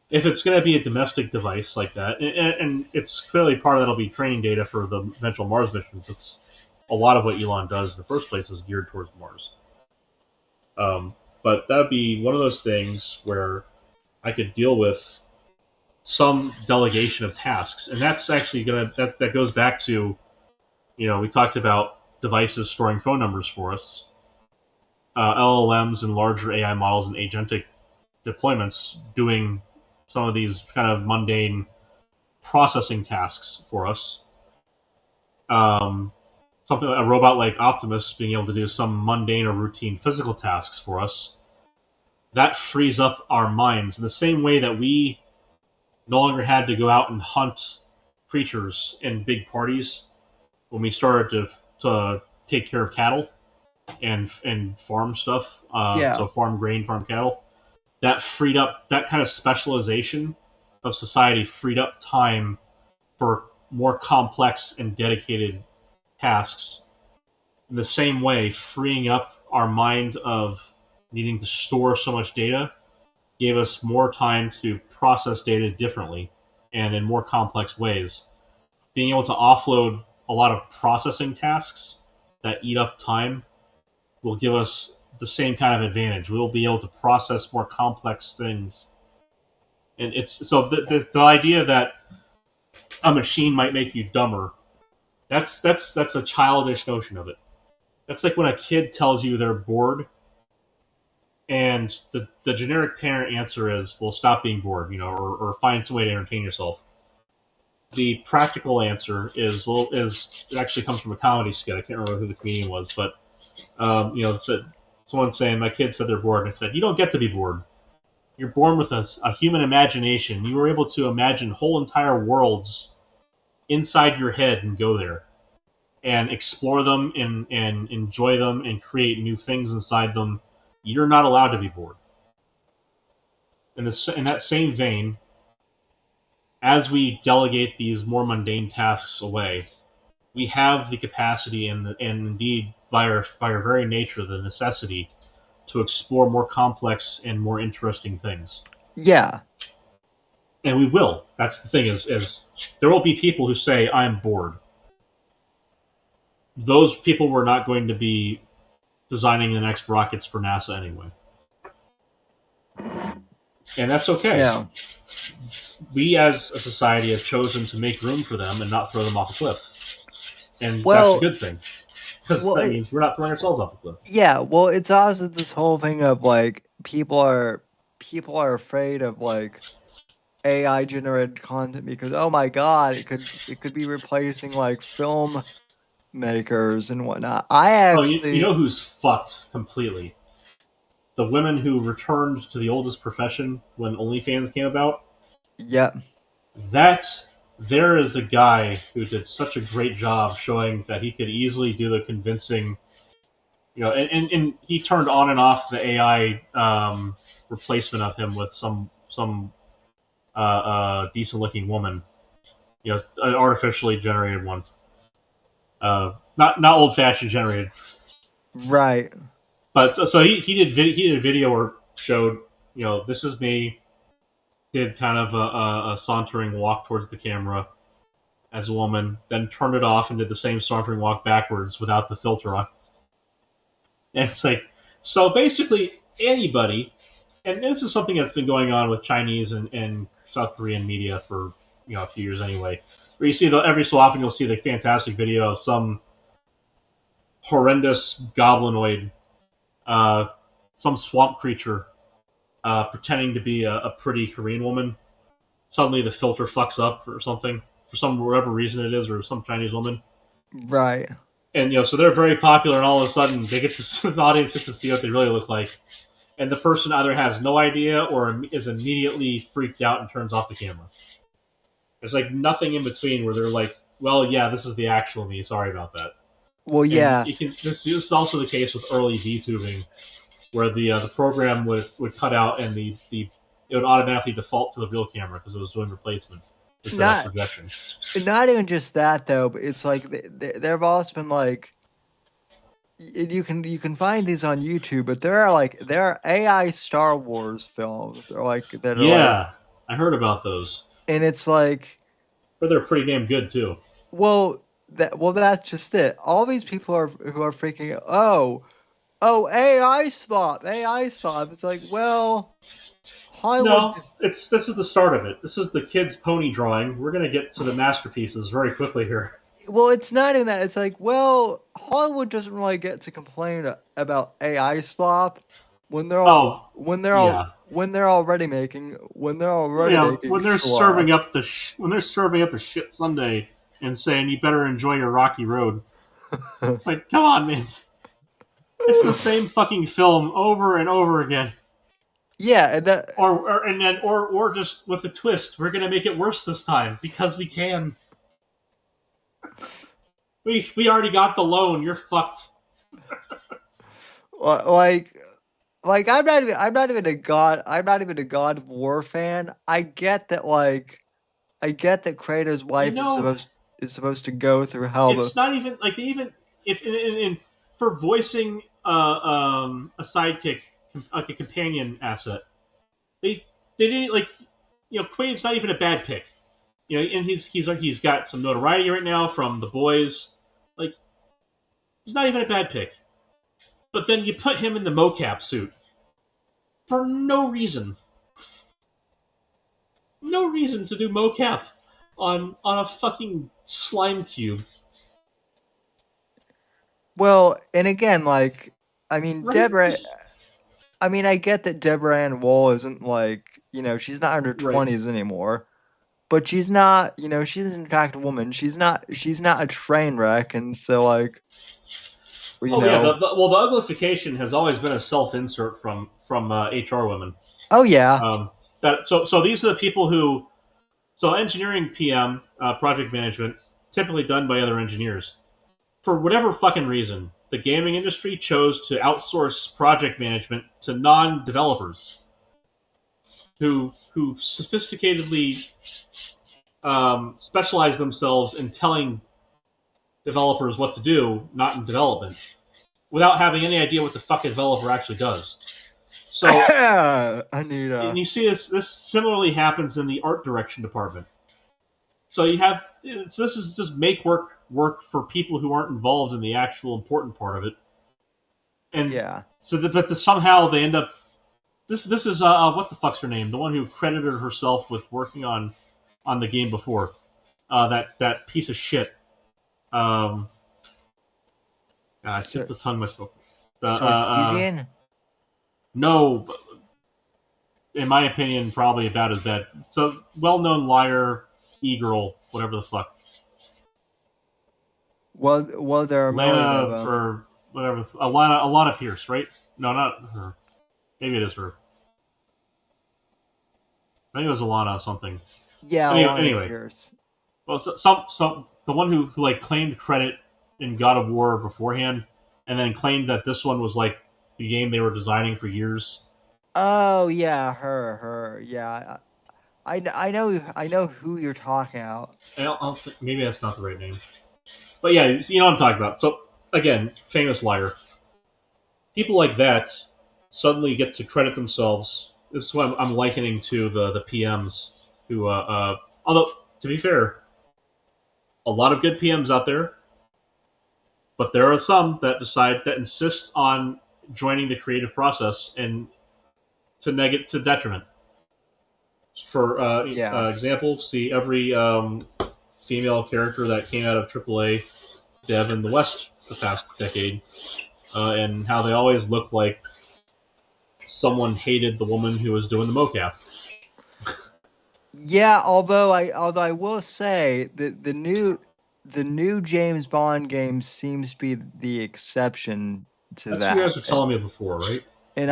If it's going to be a domestic device like that, and it's clearly part of that'll be training data for the eventual Mars missions. It's a lot of what Elon does in the first place is geared towards Mars. But that would be one of those things where I could deal with some delegation of tasks, and that's actually that goes back to, we talked about devices storing phone numbers for us, LLMs and larger AI models and agentic deployments doing some of these kind of mundane processing tasks for us. Something a robot like Optimus being able to do some mundane or routine physical tasks for us. That frees up our minds in the same way that we no longer had to go out and hunt creatures in big parties when we started to take care of cattle and farm stuff. So farm grain, farm cattle. That freed up, that kind of specialization of society freed up time for more complex and dedicated tasks. In the same way, freeing up our mind of needing to store so much data gave us more time to process data differently and in more complex ways. Being able to offload a lot of processing tasks that eat up time will give us the same kind of advantage. We'll be able to process more complex things. And it's so the idea that a machine might make you dumber, that's a childish notion of it. That's like when a kid tells you they're bored, and the generic parent answer is, well, stop being bored, or find some way to entertain yourself. The practical answer is it actually comes from a comedy skit. I can't remember who the comedian was, but someone saying, my kid said they're bored, and I said, you don't get to be bored. You're born with a human imagination. You were able to imagine whole entire worlds inside your head and go there and explore them and enjoy them and create new things inside them. You're not allowed to be bored. In that same vein, as we delegate these more mundane tasks away, we have the capacity and indeed, by our very nature, the necessity to explore more complex and more interesting things. Yeah. And we will. That's the thing, is there will be people who say, I'm bored. Those people were not going to be designing the next rockets for NASA anyway. And that's okay. Yeah. We as a society have chosen to make room for them and not throw them off a cliff. And that's a good thing. Because that means we're not throwing ourselves off a cliff. Yeah, well, it's also this whole thing of, like, people are afraid of, like, AI generated content because, oh my god, it could be replacing, like, film makers and whatnot. You know who's fucked completely? The women who returned to the oldest profession when OnlyFans came about. Yep. There is a guy who did such a great job showing that he could easily do the convincing, and he turned on and off the AI replacement of him with some decent looking woman, an artificially generated one. Not old fashioned generated. Right. But so he did a video where showed, this is me, did kind of a sauntering walk towards the camera as a woman, then turned it off and did the same sauntering walk backwards without the filter on. And it's like, so basically anybody, and this is something that's been going on with Chinese and South Korean media for a few years anyway, where you see every so often you'll see the fantastic video of some horrendous goblinoid, some swamp creature, pretending to be a pretty Korean woman. Suddenly the filter fucks up or something, for whatever reason it is, or some Chinese woman. Right. And so they're very popular, and all of a sudden they get to the audience gets to see what they really look like, and the person either has no idea or is immediately freaked out and turns off the camera. There's like nothing in between where they're like, well, yeah, this is the actual me. Sorry about that. Well, yeah. This is also the case with early VTubing, where the program would cut out and it would automatically default to the real camera because it was doing replacement. instead of projection. Not even just that though, but it's like there have also been like you can find these on YouTube, but there are AI Star Wars films. They're like that. Yeah, I heard about those, and it's like, but they're pretty damn good too. Well, that's just it. All these people who are freaking AI slop. It's like, well, Hollywood. No, this is the start of it. This is the kids' pony drawing. We're gonna get to the masterpieces very quickly here. Well, it's not even that. It's like, well, Hollywood doesn't really get to complain about AI slop when they're already making when they're slop. serving up the shit sundae and saying you better enjoy your rocky road. It's like, come on, man. It's the same fucking film over and over again. Yeah, and that or just with a twist. We're gonna make it worse this time because we can. We already got the loan. You're fucked. like I'm not even a God of War fan. I get that Kratos' wife is supposed to go through hell. It's not even like if for voicing a sidekick, like a companion asset. They didn't Quaid's not even a bad pick. And he's got some notoriety right now from The Boys. Like, he's not even a bad pick. But then you put him in the mocap suit for no reason. No reason to do mocap on a fucking slime cube. Well, and again, like, I mean, Right? Deborah. I mean, I get that Deborah Ann Wool isn't she's not under 20s anymore, but she's not, she's an attractive woman. She's not a train wreck, and so the uglification has always been a self-insert from HR women. Oh yeah. So these are the people who, engineering PM, project management, typically done by other engineers. For whatever fucking reason, the gaming industry chose to outsource project management to non-developers who sophisticatedly specialize themselves in telling developers what to do, not in development, without having any idea what the fuck a developer actually does. So, Anita. And you see this similarly happens in the art direction department. So this is just make work for people who aren't involved in the actual important part of it. And yeah. But somehow they end up. This is what the fuck's her name? The one who credited herself with working on the game before. That piece of shit. I took the tongue myself. Sarkeesian? No, but in my opinion, probably about as bad. So, well-known liar, e-girl, whatever the fuck. Well, there are Lana for whatever. Alana Pierce, right? No, not her. Maybe it is her. I think it was Alana something. Yeah. Anyway. Pierce. Well, some the one who claimed credit in God of War beforehand, and then claimed that this one was like the game they were designing for years. Oh yeah, her. Yeah, I know who you're talking about. I don't think, maybe that's not the right name, but yeah, you know what I'm talking about. So again, famous liar. People like that suddenly get to credit themselves. This is what I'm likening to the PMs who, although to be fair, a lot of good PMs out there, but there are some that insist on joining the creative process and to detriment. For example, see every female character that came out of AAA dev in the West the past decade, and how they always look like someone hated the woman who was doing the mocap. Yeah, although I will say that the new James Bond game seems to be the exception to that. That's what you guys were telling me before, right? And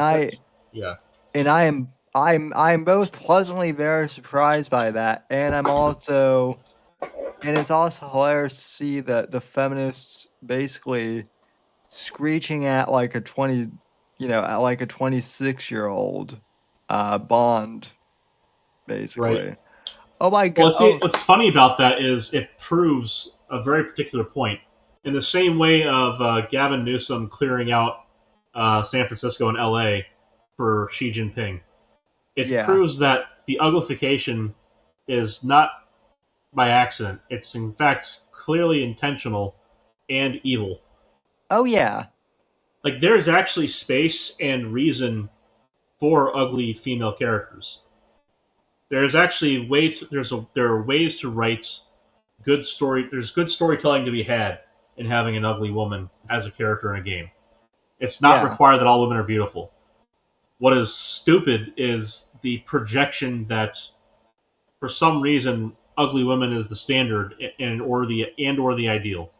I'm both pleasantly very surprised by that, and it's also hilarious to see the feminists basically screeching at like a 26-year-old Bond, basically. Right. Oh my god! Well, see, what's funny about that is it proves a very particular point. In the same way of Gavin Newsom clearing out San Francisco and L.A. for Xi Jinping, it proves that the uglification is not by accident. It's in fact clearly intentional and evil. Oh yeah. Like there's actually space and reason for ugly female characters. There's actually ways. There are ways to write good story. There's good storytelling to be had in having an ugly woman as a character in a game. It's not required that all women are beautiful. What is stupid is the projection that, for some reason, ugly women is the standard or the ideal.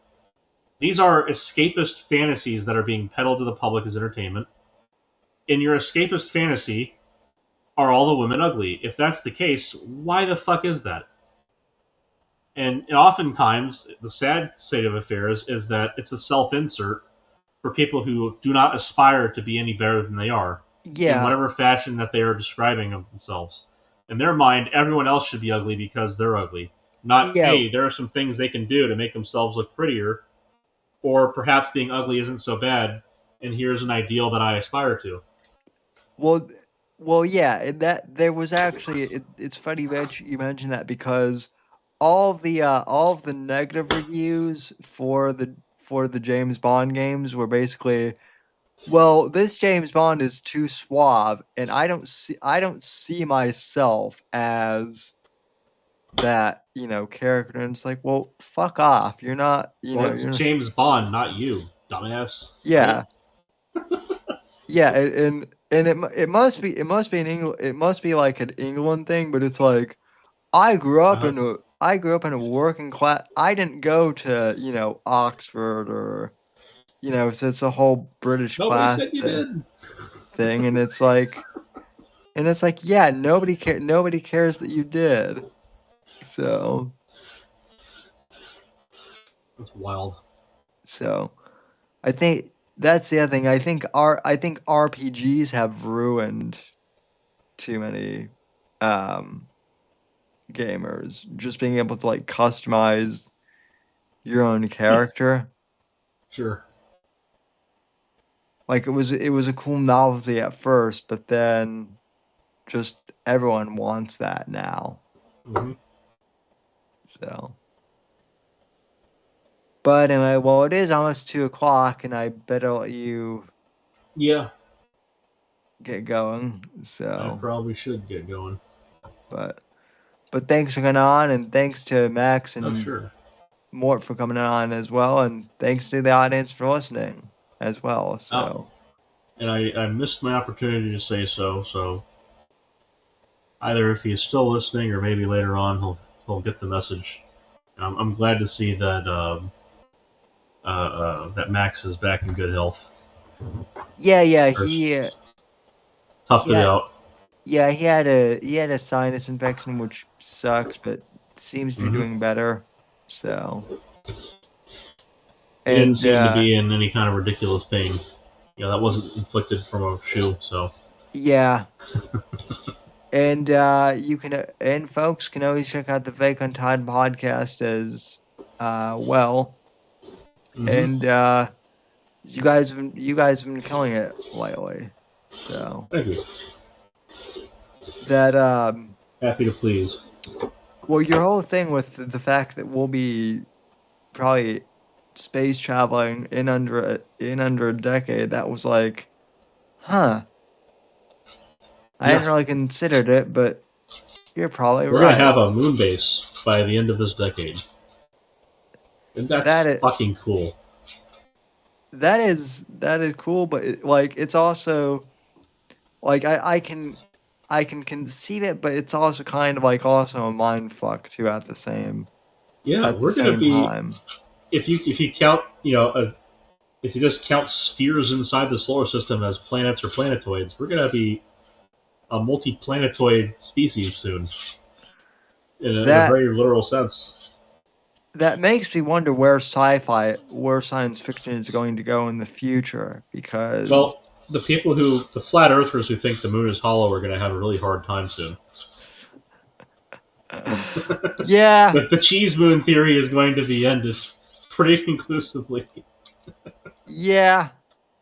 These are escapist fantasies that are being peddled to the public as entertainment. In your escapist fantasy, are all the women ugly? If that's the case, why the fuck is that? And oftentimes, the sad state of affairs is that it's a self-insert for people who do not aspire to be any better than they are in whatever fashion that they are describing of themselves. In their mind, everyone else should be ugly because they're ugly. Not, hey, there are some things they can do to make themselves look prettier, or perhaps being ugly isn't so bad, and here's an ideal that I aspire to. Well, yeah. That there was actually. It's funny that you mentioned that because all of the negative reviews for the James Bond games were basically, well, this James Bond is too suave, and I don't see myself as that character. And it's like, well, fuck off. You're not. It's James Bond, not you, dumbass. Yeah. Yeah, and it must be in England. It must be like an England thing, but it's like I grew up in a working class. I didn't go to Oxford or so it's a whole British class thing, and it's like yeah, nobody cares that you did. So that's wild. So I think that's the other thing. I think RPGs have ruined too many gamers. Just being able to like customize your own character. Sure. Like it was a cool novelty at first, but then just everyone wants that now. Mm-hmm. So. But anyway, well, it is almost 2:00, and I better let you. Yeah. Get going. So I probably should get going. But thanks for coming on, and thanks to Max and Mort for coming on as well, and thanks to the audience for listening as well. So. And I missed my opportunity to say so. So either if he's still listening, or maybe later on he'll get the message. I'm glad to see that. That Max is back in good health. Yeah, he toughed it out. Yeah, he had a sinus infection, which sucks, but seems to be doing better. So. He didn't seem to be in any kind of ridiculous pain. That wasn't inflicted from a shoe. So. Yeah. And folks can always check out the Fake Untied podcast as well. Mm-hmm. And you guys have been killing it lately. So thank you. That happy to please. Well, your whole thing with the fact that we'll be probably space traveling in under a decade, that was like, huh. I hadn't really considered it, but you're probably right. We're gonna have a moon base by the end of this decade. And that's fucking cool. That is cool, but it's also like I can conceive it, but it's also kind of like also a mind fuck too at the same. Yeah, we're gonna be time. If you count if you just count spheres inside the solar system as planets or planetoids, we're gonna be a multi-planetoid species soon. In a very literal sense. That makes me wonder where science fiction is going to go in the future, because... Well, the flat earthers who think the moon is hollow are going to have a really hard time soon. Yeah. But the cheese moon theory is going to be ended pretty conclusively. Yeah,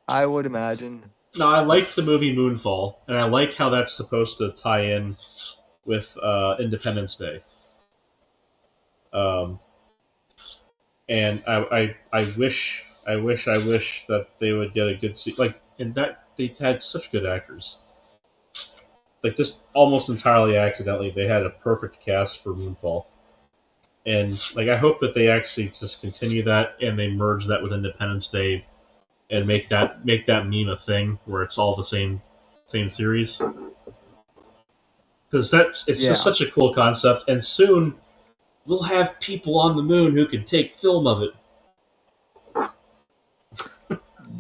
I would imagine. No, I liked the movie Moonfall, and I like how that's supposed to tie in with Independence Day. And I wish that they would get a good and that they had such good actors. Like, just almost entirely accidentally, they had a perfect cast for Moonfall. And like, I hope that they actually just continue that and they merge that with Independence Day and make that meme a thing where it's all the same series. Because it's just such a cool concept, and soon we'll have people on the moon who can take film of it.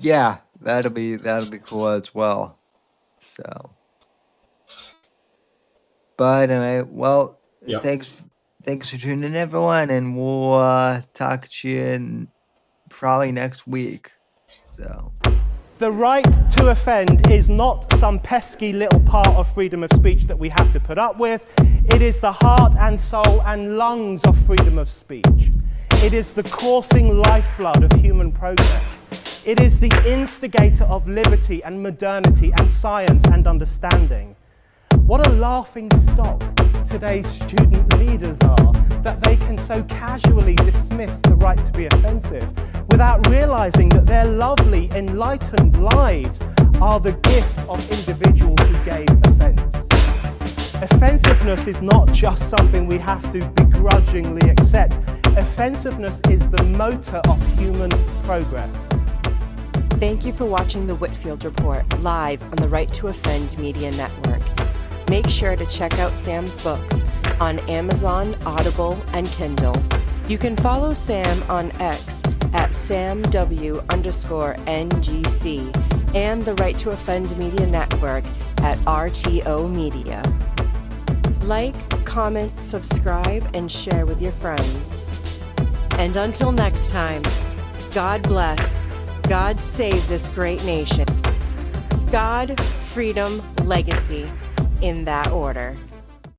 Yeah, that'll be cool as well. So, but anyway, well, Yep. thanks for tuning in, everyone, and we'll talk to you probably next week. So. The right to offend is not some pesky little part of freedom of speech that we have to put up with. It is the heart and soul and lungs of freedom of speech. It is the coursing lifeblood of human progress. It is the instigator of liberty and modernity and science and understanding. What a laughing stock today's student leaders are, that they can so casually dismiss the right to be offensive without realizing that their lovely, enlightened lives are the gift of individuals who gave offense. Offensiveness is not just something we have to begrudgingly accept. Offensiveness is the motor of human progress. Thank you for watching the Whitfield Report live on the Right to Offend Media Network. Make sure to check out Sam's books on Amazon, Audible, and Kindle. You can follow Sam on X at SamW_NGC and the Right to Offend Media Network at RTO Media. Like, comment, subscribe, and share with your friends. And until next time, God bless, God save this great nation. God, freedom, legacy, in that order.